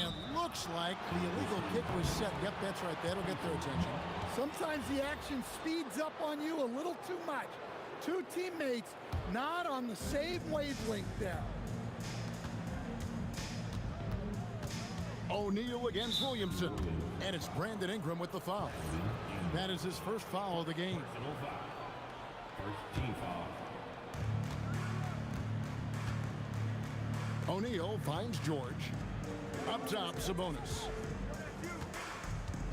And looks like the illegal kick was set. Yep, that's right. That'll get their attention. Sometimes the action speeds up on you a little too much. 2 teammates not on the same wavelength there. O'Neal against Williamson. And it's Brandon Ingram with the foul. That is his first foul of the game. First team foul. O'Neal finds George. Up top, Sabonis.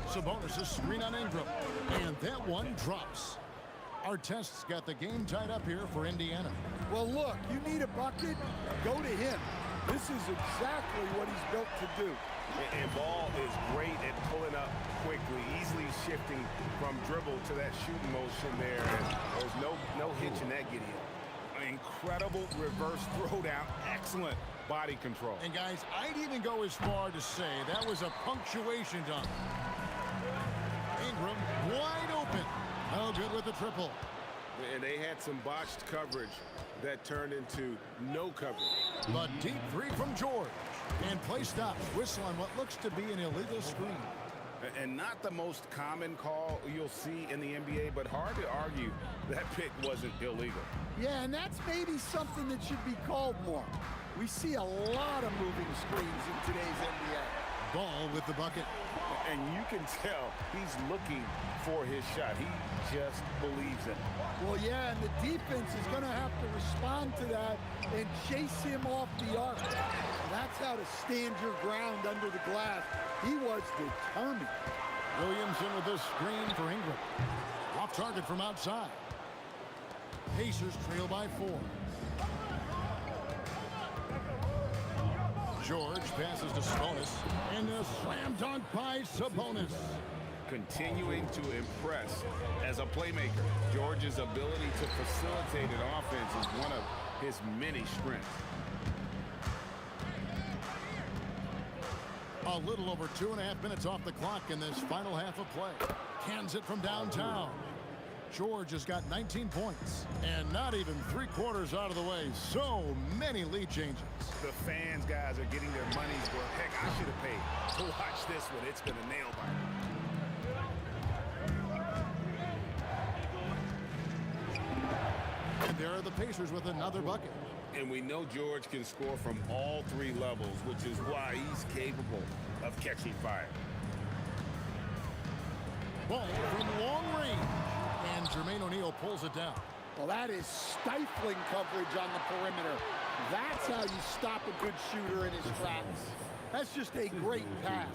Sabonis' screen on Ingram. And that one drops. Artest's got the game tied up here for Indiana. Well, look, you need a bucket, go to him. This is exactly what he's built to do. And Ball is great at pulling up quickly, easily shifting from dribble to that shooting motion there. And there's no hitch in that Gideon. Incredible reverse throwdown. Excellent body control. And guys, I'd even go as far to say that was a punctuation dunk. Ingram wide open. Oh, good with the triple. And they had some botched coverage that turned into no coverage. But deep 3 from George. And play stops. Whistle on what looks to be an illegal screen. And not the most common call you'll see in the NBA, but hard to argue that pick wasn't illegal. Yeah, and that's maybe something that should be called more. We see a lot of moving screens in today's NBA. Ball with the bucket. And you can tell he's looking for his shot. He just believes it. Well, yeah, and the defense is going to have to respond to that and chase him off the arc. That's how to stand your ground under the glass. He was determined. Williamson with the screen for Ingram. Off target from outside. Pacers trail by 4. George passes to Sabonis, and a slam dunk by Sabonis. Continuing to impress as a playmaker. George's ability to facilitate an offense is one of his many strengths. A little over 2.5 minutes off the clock in this final half of play. Cans it from downtown. George has got 19 points and not even 3/4 out of the way. So many lead changes. The fans, guys, are getting their money's worth. Heck, I should have paid to watch this one. It's been a nail biter. And there are the Pacers with another bucket. And we know George can score from all 3 levels, which is why he's capable of catching fire. Ball from long range. And Jermaine O'Neal pulls it down. Well, that is stifling coverage on the perimeter. That's how you stop a good shooter in his tracks. That's just a great pass.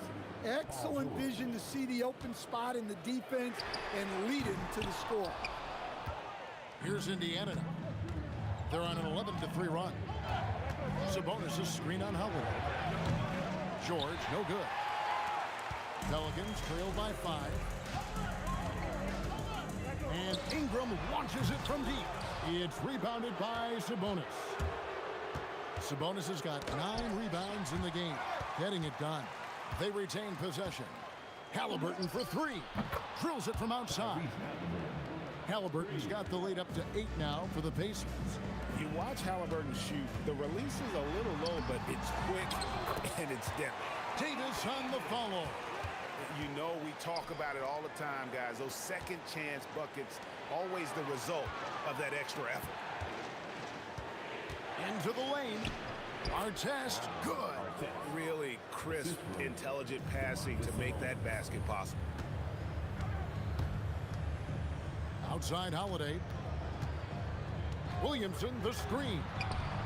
Excellent vision to see the open spot in the defense and lead him to the score. Here's Indiana now. They're on an 11-3 run. Sabonis' screen on Howard. George, no good. Pelicans trail by 5. And Ingram launches it from deep. It's rebounded by Sabonis. Sabonis has got 9 rebounds in the game, getting it done. They retain possession. Halliburton for 3. Drills it from outside. Halliburton's got the lead up to 8 now for the Pacers. You watch Halliburton shoot. The release is a little low, but it's quick and it's deadly. Davis on the follow. You know we talk about it all the time, guys. Those second chance buckets, always the result of that extra effort. Into the lane. Artest, good. Really crisp, intelligent passing to make that basket possible. Outside Holiday. Williamson, the screen.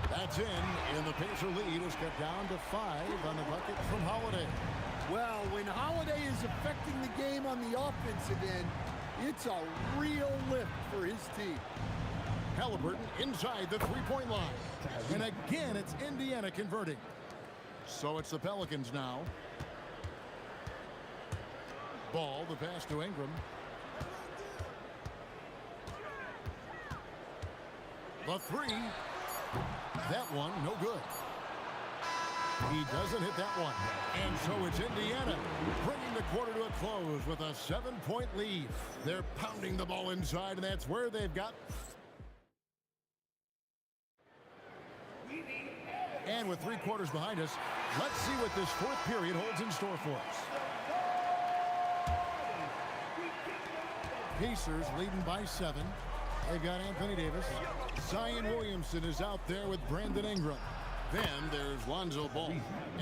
That's in. The Pacer lead is cut down to 5 on the bucket from Holiday. Well, when Holiday is affecting the game on the offensive end, it's a real lift for his team. Halliburton inside the 3-point line. And again, it's Indiana converting. So it's the Pelicans now. Ball, the pass to Ingram. The 3. That one, no good. He doesn't hit that one. And so it's Indiana bringing the quarter to a close with a 7-point lead. They're pounding the ball inside, and that's where they've got. And with 3 quarters behind us, let's see what this 4th period holds in store for us. Pacers leading by 7. They've got Anthony Davis. Zion Williamson is out there with Brandon Ingram. Then there's Lonzo Ball.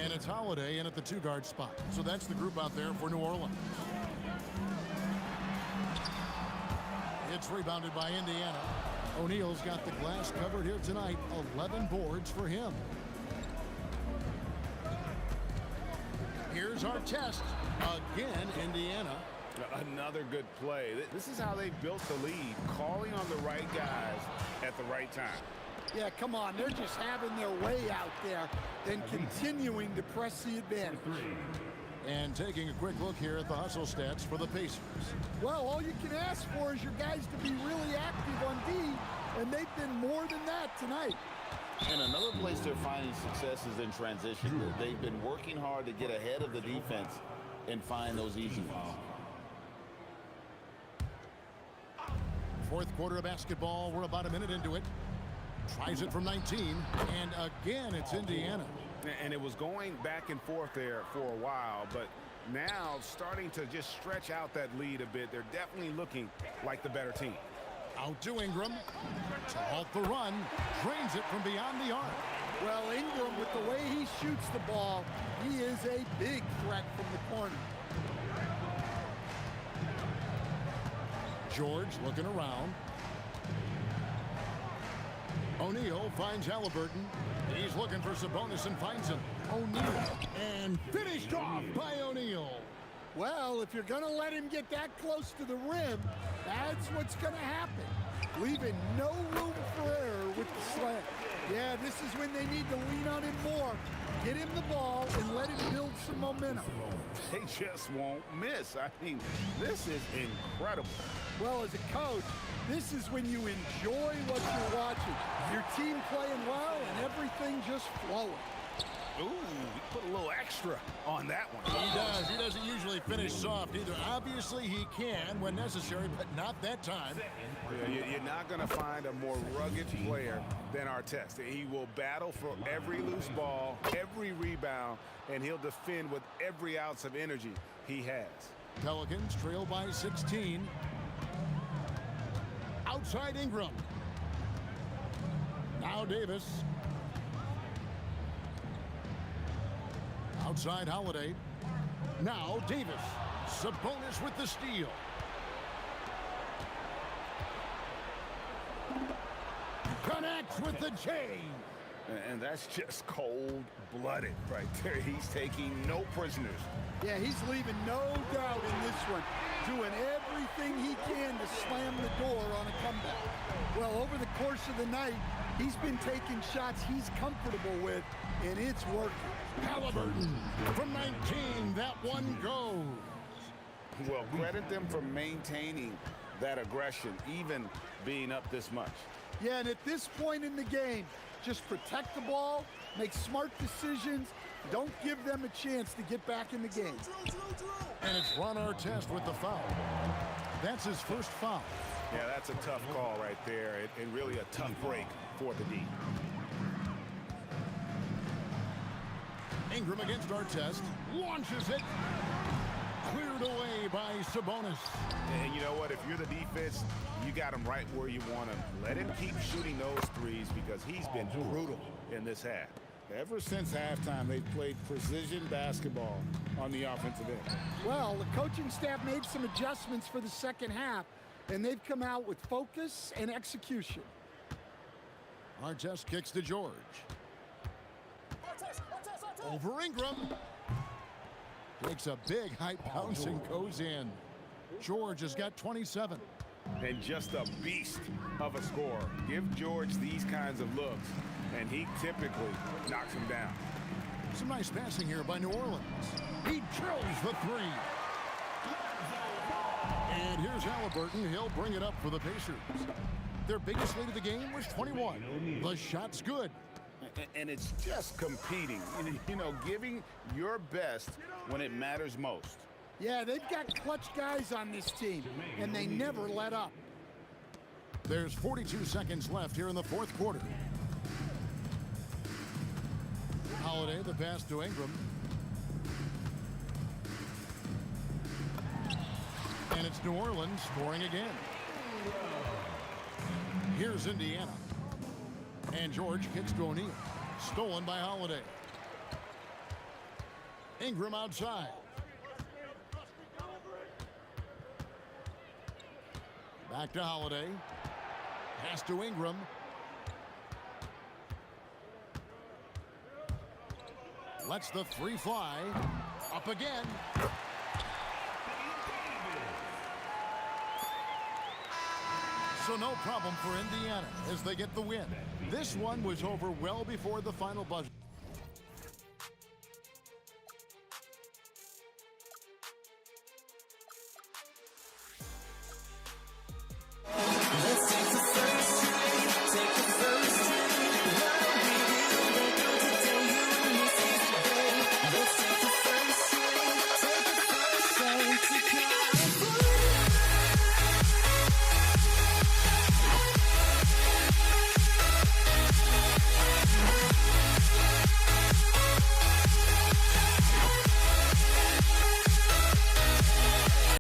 And it's Holiday in at the 2-guard spot. So that's the group out there for New Orleans. It's rebounded by Indiana. O'Neal's got the glass covered here tonight. 11 boards for him. Here's our test. Again, Indiana. Another good play. This is how they built the lead, calling on the right guys at the right time. Yeah, come on. They're just having their way out there and continuing to press the advantage. And taking a quick look here at the hustle stats for the Pacers. Well, all you can ask for is your guys to be really active on D, and they've been more than that tonight. And another place they're finding success is in transition. They've been working hard to get ahead of the defense and find those easy ones. 4th quarter of basketball. We're about a minute into it. Tries it from 19. And again, it's Indiana. And it was going back and forth there for a while, but now starting to just stretch out that lead a bit. They're definitely looking like the better team. Out to Ingram. To halt the run. Drains it from beyond the arc. Well, Ingram, with the way he shoots the ball, he is a big threat from the corner. George looking around. O'Neal finds Halliburton. He's looking for Sabonis and finds him. O'Neal. And finished off by O'Neal. Well, if you're going to let him get that close to the rim, that's what's going to happen. Leaving no room for error with the slam. Yeah, this is when they need to lean on him more. Get him the ball and let him build some momentum. They just won't miss. I mean, this is incredible. Well, as a coach, this is when you enjoy what you're watching. Your team playing well and everything just flowing. Ooh, he put a little extra on that one. He does. He doesn't usually finish soft either. Obviously, he can when necessary, but not that time. Yeah, you're not going to find a more rugged player than Artest. He will battle for every loose ball, every rebound, and he'll defend with every ounce of energy he has. Pelicans trail by 16. Outside Ingram. Now Davis. Outside Holiday. Now Davis. Sabonis with the steal. Connects with the J. And that's just cold-blooded right there. He's taking no prisoners. Yeah, he's leaving no doubt in this one. Doing everything he can to slam the door on a comeback. Well, over the course of the night, he's been taking shots he's comfortable with, and it's working. Halliburton from 19, that one goes. Well, credit them for maintaining that aggression, even being up this much. Yeah, and at this point in the game, just protect the ball, make smart decisions, don't give them a chance to get back in the game. And it's Ron Artest with the foul. That's his first foul. Yeah, that's a tough call right there, and really a tough break for the D. Ingram against Artest, launches it. Cleared away by Sabonis. And you know what? If you're the defense, you got him right where you want him. Let him keep shooting those threes because he's been brutal in this half. Ever since halftime, they've played precision basketball on the offensive end. Well, the coaching staff made some adjustments for the second half, and they've come out with focus and execution. Artest kicks to George. Over Ingram. Takes a big high bounce and goes in. George has got 27. And just a beast of a scorer. Give George these kinds of looks, and he typically knocks him down. Some nice passing here by New Orleans. He drills the three. And here's Halliburton. He'll bring it up for the Pacers. Their biggest lead of the game was 21. The shot's good. And it's just competing, you know, giving your best when it matters most. Yeah, they've got clutch guys on this team, and they never let up. There's 42 seconds left here in the fourth quarter. Holiday, the pass to Ingram. And it's New Orleans scoring again. Here's Indiana. And George kicks to O'Neal. Stolen by Holiday. Ingram outside. Back to Holiday. Pass to Ingram. Lets the three fly. Up again. So no problem for Indiana as they get the win. This one was over well before the final buzzer.